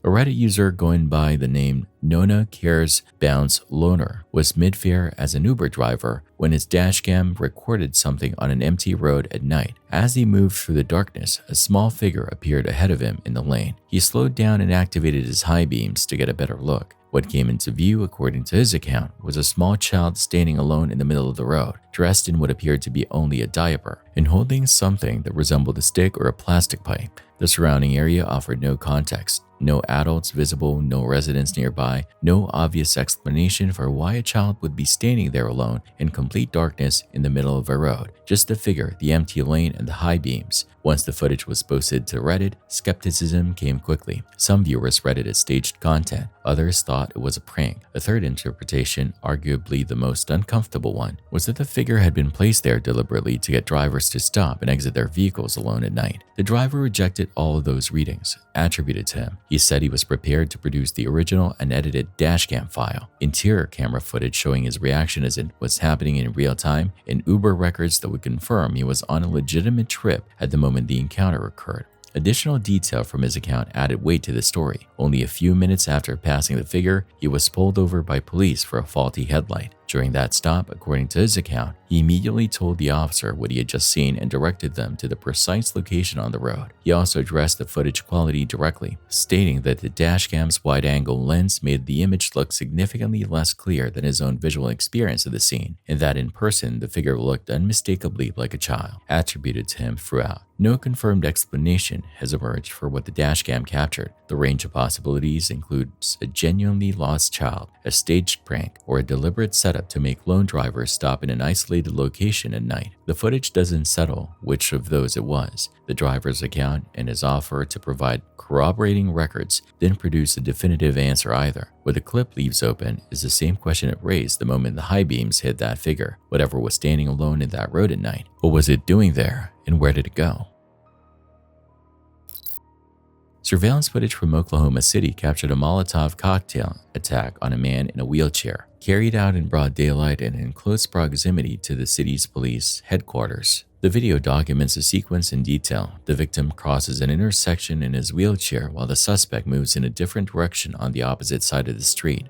A Reddit user going by the name Nona Cares Bounce Loner was mid-fare as an Uber driver when his dashcam recorded something on an empty road at night. As he moved through the darkness, a small figure appeared ahead of him in the lane. He slowed down and activated his high beams to get a better look. What came into view, according to his account, was a small child standing alone in the middle of the road, dressed in what appeared to be only a diaper, and holding something that resembled a stick or a plastic pipe. The surrounding area offered no context. No adults visible, no residents nearby, no obvious explanation for why a child would be standing there alone in complete darkness in the middle of a road. Just the figure, the empty lane, and the high beams. Once the footage was posted to Reddit, skepticism came quickly. Some viewers read it as staged content, others thought it was a prank. A third interpretation, arguably the most uncomfortable one, was that the figure had been placed there deliberately to get drivers to stop and exit their vehicles alone at night. The driver rejected all of those readings, attributed to him. He said he was prepared to produce the original unedited dashcam file, interior camera footage showing his reaction as it was happening in real time, and Uber records that would confirm he was on a legitimate trip at the moment the encounter occurred. Additional detail from his account added weight to the story. Only a few minutes after passing the figure, he was pulled over by police for a faulty headlight. During that stop, according to his account, he immediately told the officer what he had just seen and directed them to the precise location on the road. He also addressed the footage quality directly, stating that the dashcam's wide-angle lens made the image look significantly less clear than his own visual experience of the scene, and that in person the figure looked unmistakably like a child, attributed to him throughout. No confirmed explanation has emerged for what the dashcam captured. The range of possibilities includes a genuinely lost child, a staged prank, or a deliberate setup to make lone drivers stop in an isolated location at night. The footage doesn't settle which of those it was. The driver's account and his offer to provide corroborating records didn't produce a definitive answer either. What the clip leaves open is the same question it raised the moment the high beams hit that figure. Whatever was standing alone in that road at night, what was it doing there and where did it go? Surveillance footage from Oklahoma City captured a Molotov cocktail attack on a man in a wheelchair, carried out in broad daylight and in close proximity to the city's police headquarters. The video documents the sequence in detail. The victim crosses an intersection in his wheelchair while the suspect moves in a different direction on the opposite side of the street.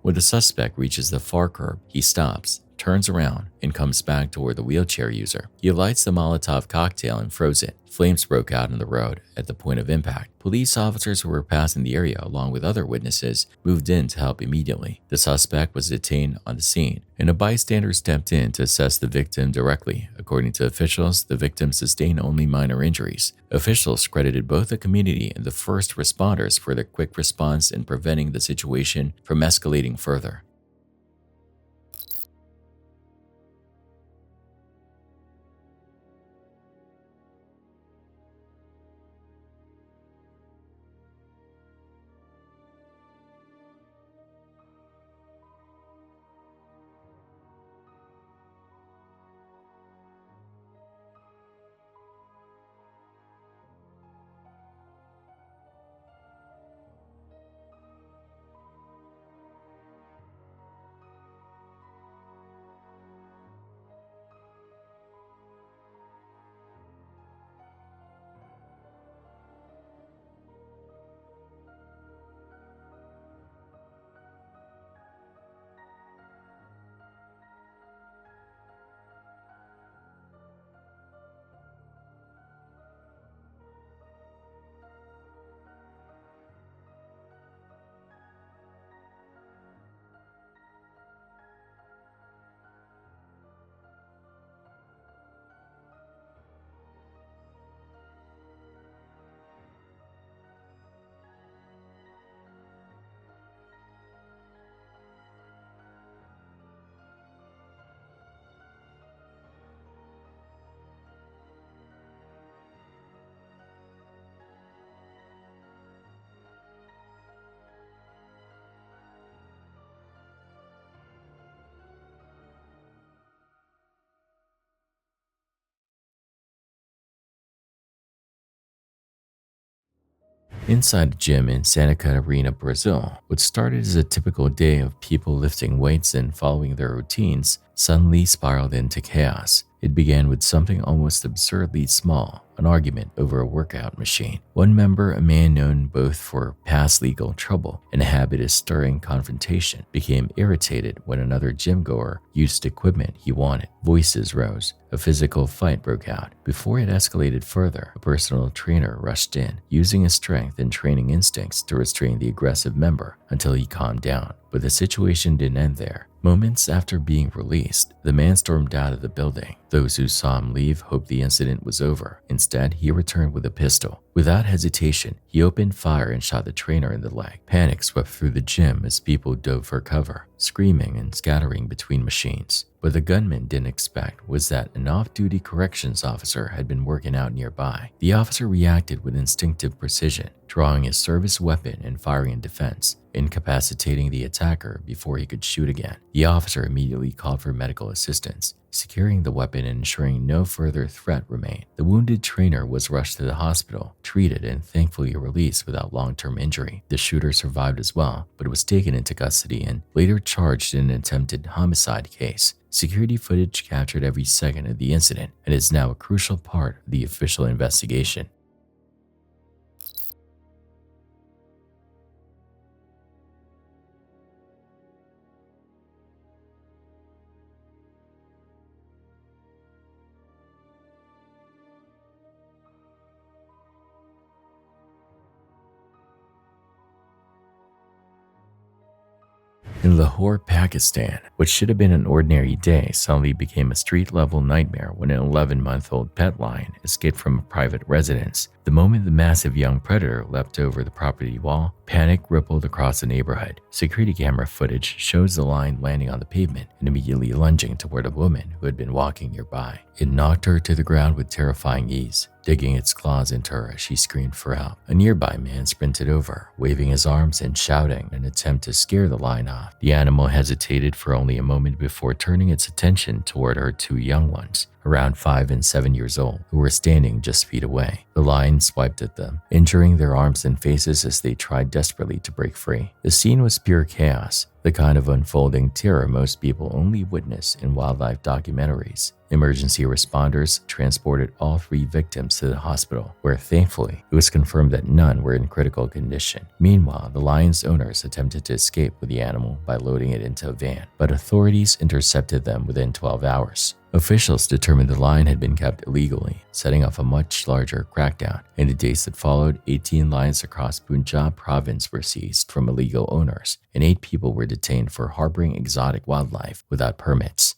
When the suspect reaches the far curb, he stops, turns around, and comes back toward the wheelchair user. He lights the Molotov cocktail and throws it. Flames broke out on the road at the point of impact. Police officers who were passing the area, along with other witnesses, moved in to help immediately. The suspect was detained on the scene, and a bystander stepped in to assess the victim directly. According to officials, the victim sustained only minor injuries. Officials credited both the community and the first responders for their quick response in preventing the situation from escalating further. Inside a gym in Santa Catarina, Brazil, what started as a typical day of people lifting weights and following their routines suddenly spiraled into chaos. It began with something almost absurdly small, an argument over a workout machine. One member, a man known both for past legal trouble and a habit of stirring confrontation, became irritated when another gym-goer used equipment he wanted. Voices rose. A physical fight broke out. Before it escalated further, a personal trainer rushed in, using his strength and training instincts to restrain the aggressive member until he calmed down. But the situation didn't end there. Moments after being released, the man stormed out of the building. Those who saw him leave hoped the incident was over. Instead, he returned with a pistol. Without hesitation, he opened fire and shot the trainer in the leg. Panic swept through the gym as people dove for cover, screaming and scattering between machines. What the gunman didn't expect was that an off-duty corrections officer had been working out nearby. The officer reacted with instinctive precision, drawing his service weapon and firing in defense, incapacitating the attacker before he could shoot again. The officer immediately called for medical assistance, securing the weapon and ensuring no further threat remained. The wounded trainer was rushed to the hospital, treated, and thankfully released without long-term injury. The shooter survived as well, but was taken into custody and later charged in an attempted homicide case. Security footage captured every second of the incident and is now a crucial part of the official investigation. In Lahore, Pakistan, what should have been an ordinary day suddenly became a street-level nightmare when an 11-month-old pet lion escaped from a private residence. The moment the massive young predator leapt over the property wall, panic rippled across the neighborhood. Security camera footage shows the lion landing on the pavement and immediately lunging toward a woman who had been walking nearby. It knocked her to the ground with terrifying ease, digging its claws into her as she screamed for help. A nearby man sprinted over, waving his arms and shouting in an attempt to scare the lion off. The animal hesitated for only a moment before turning its attention toward her two young ones, around 5 and 7 years old, who were standing just feet away. The lion swiped at them, injuring their arms and faces as they tried desperately to break free. The scene was pure chaos, the kind of unfolding terror most people only witness in wildlife documentaries. Emergency responders transported all 3 victims to the hospital, where thankfully it was confirmed that none were in critical condition. Meanwhile, the lion's owners attempted to escape with the animal by loading it into a van, but authorities intercepted them within 12 hours. Officials determined the lion had been kept illegally, setting off a much larger crackdown. In the days that followed, 18 lions across Punjab province were seized from illegal owners, and 8 people were detained for harboring exotic wildlife without permits.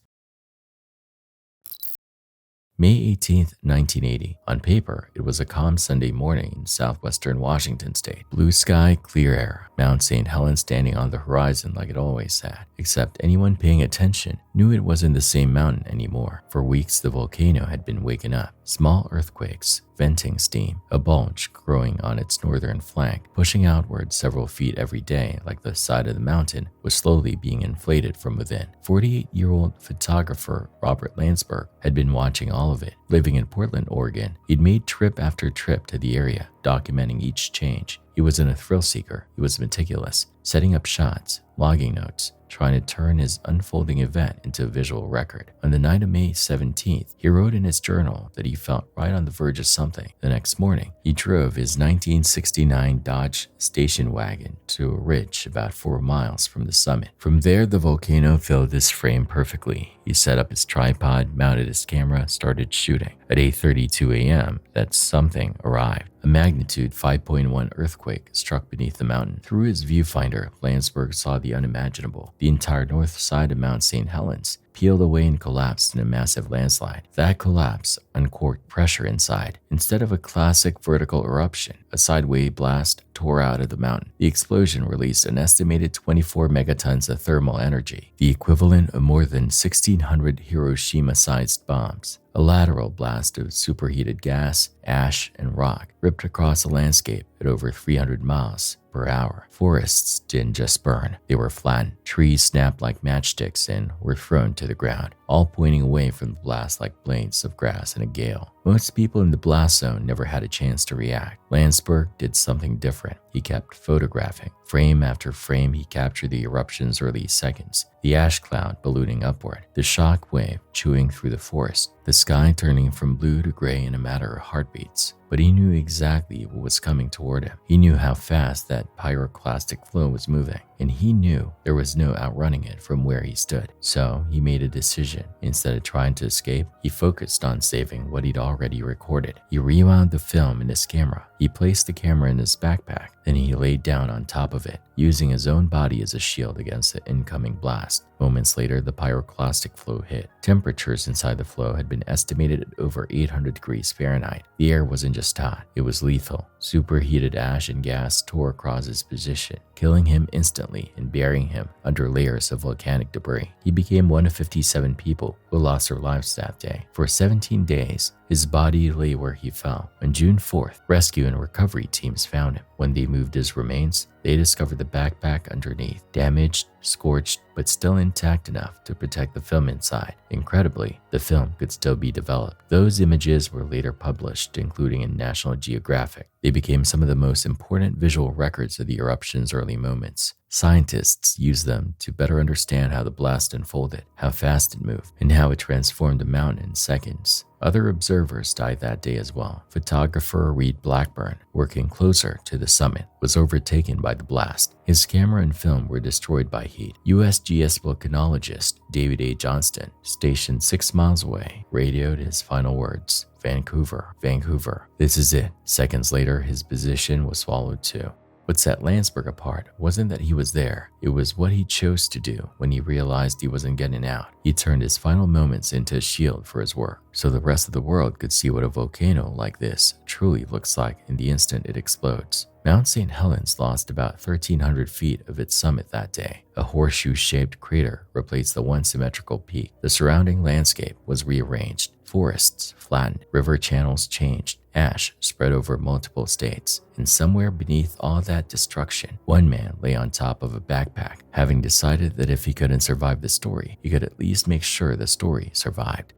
May 18, 1980. On paper, it was a calm Sunday morning in southwestern Washington state. Blue sky, clear air, Mount St. Helens standing on the horizon like it always had. Except anyone paying attention knew it wasn't the same mountain anymore. For weeks, the volcano had been waking up. Small earthquakes, venting steam, a bulge growing on its northern flank, pushing outward several feet every day like the side of the mountain was slowly being inflated from within. 48-year-old photographer Robert Landsberg had been watching all of it. Living in Portland, Oregon, he'd made trip after trip to the area, documenting each change. He wasn't a thrill seeker, he was meticulous, setting up shots, logging notes, trying to turn his unfolding event into a visual record. On the night of May 17th, he wrote in his journal that he felt right on the verge of something. The next morning, he drove his 1969 Dodge station wagon to a ridge about 4 miles from the summit. From there, the volcano filled his frame perfectly. He set up his tripod, mounted his camera, started shooting. At 8:32 a.m., that something arrived. A magnitude 5.1 earthquake struck beneath the mountain. Through his viewfinder, Landsberg saw the unimaginable. The entire north side of Mount St. Helens peeled away and collapsed in a massive landslide. That collapse uncorked pressure inside. Instead of a classic vertical eruption, a sideway blast tore out of the mountain. The explosion released an estimated 24 megatons of thermal energy, the equivalent of more than 1,600 Hiroshima-sized bombs. A lateral blast of superheated gas, ash, and rock ripped across the landscape at over 300 miles per hour. Forests didn't just burn, they were flattened. Trees snapped like matchsticks and were thrown to the ground, all pointing away from the blast like blades of grass in a gale. Most people in the blast zone never had a chance to react. Landsberg did something different. He kept photographing. Frame after frame, he captured the eruption's early seconds. The ash cloud ballooning upward, the shock wave chewing through the forest, the sky turning from blue to gray in a matter of heartbeats. But he knew exactly what was coming toward him. He knew how fast that pyroclastic flow was moving, and he knew there was no outrunning it from where he stood. So he made a decision. Instead of trying to escape, he focused on saving what he'd already recorded. He rewound the film in his camera. He placed the camera in his backpack, then he laid down on top of it, using his own body as a shield against the incoming blast. Moments later, the pyroclastic flow hit. Temperatures inside the flow had been estimated at over 800 degrees Fahrenheit. The air wasn't just hot, it was lethal. Superheated ash and gas tore across his position, killing him instantly and burying him under layers of volcanic debris. He became one of 57 people who lost their lives that day. For 17 days, his body lay where he fell. On June 4th, rescue and recovery teams found him. When they moved his remains, they discovered the backpack underneath, damaged, scorched, but still intact enough to protect the film inside. Incredibly, the film could still be developed. Those images were later published, including in National Geographic. They became some of the most important visual records of the eruption's early moments. Scientists used them to better understand how the blast unfolded, how fast it moved, and how it transformed the mountain in seconds. Other observers died that day as well. Photographer Reed Blackburn, working closer to the summit, was overtaken by the blast. His camera and film were destroyed by heat. USGS volcanologist David A. Johnston, stationed 6 miles away, radioed his final words: "Vancouver, Vancouver, this is it." Seconds later, his position was swallowed too. What set Landsberg apart wasn't that he was there, it was what he chose to do when he realized he wasn't getting out. He turned his final moments into a shield for his work, so the rest of the world could see what a volcano like this truly looks like in the instant it explodes. Mount St. Helens lost about 1,300 feet of its summit that day. A horseshoe-shaped crater replaced the once symmetrical peak. The surrounding landscape was rearranged. Forests flattened, river channels changed, ash spread over multiple states. And somewhere beneath all that destruction, one man lay on top of a backpack, having decided that if he couldn't survive the story, he could at least make sure the story survived.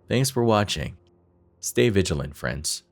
Thanks for watching. Stay vigilant, friends.